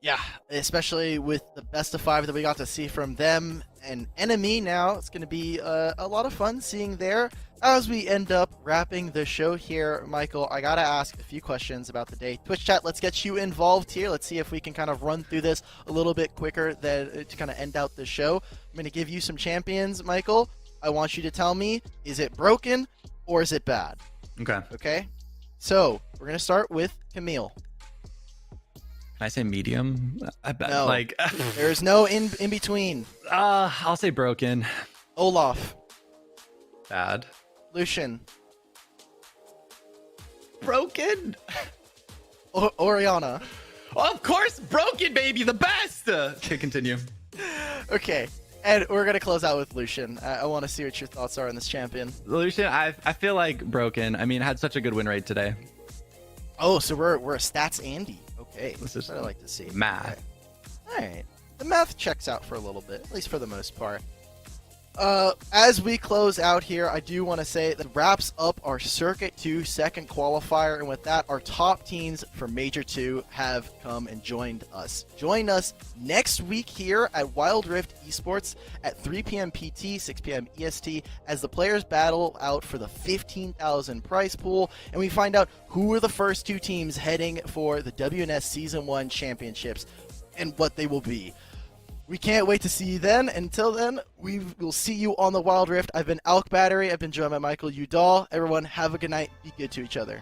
Yeah, especially with the best of 5 that we got to see from them and Enemy now. It's going to be a lot of fun seeing there. As we end up wrapping the show here, Michael, I got to ask a few questions about the day. Twitch chat, let's get you involved here. Let's see if we can kind of run through this a little bit quicker to kind of end out the show. I'm going to give you some champions, Michael. I want you to tell me, is it broken or is it bad? Okay. Okay? So, we're going to start with Camille. Can I say medium? I bet. No. Like There's no in between. I'll say broken. Olaf. Bad. Lucian. Broken. Oriana. Of course, broken, baby, the best. Okay, continue. Okay, and we're gonna close out with Lucian. I want to see what your thoughts are on this champion. Lucian, I feel like broken. I mean, had such a good win rate today. Oh, so we're a stats Andy. Okay, This is what I like to see. math. Okay. All right, the math checks out for a little bit, at least for the most part. As we close out here, I do want to say that wraps up our Circuit 2 second qualifier, and with that, our top teams for Major 2 have come and joined us. Join us next week here at Wild Rift Esports at 3 p.m. PT, 6 p.m. EST, as the players battle out for the 15,000 prize pool, and we find out who are the first 2 teams heading for the WNS Season 1 Championships and what they will be. We can't wait to see you then. Until then, we will see you on the Wild Rift. I've been Alk Battery. I've been joined by Michael Udall. Everyone, have a good night. Be good to each other.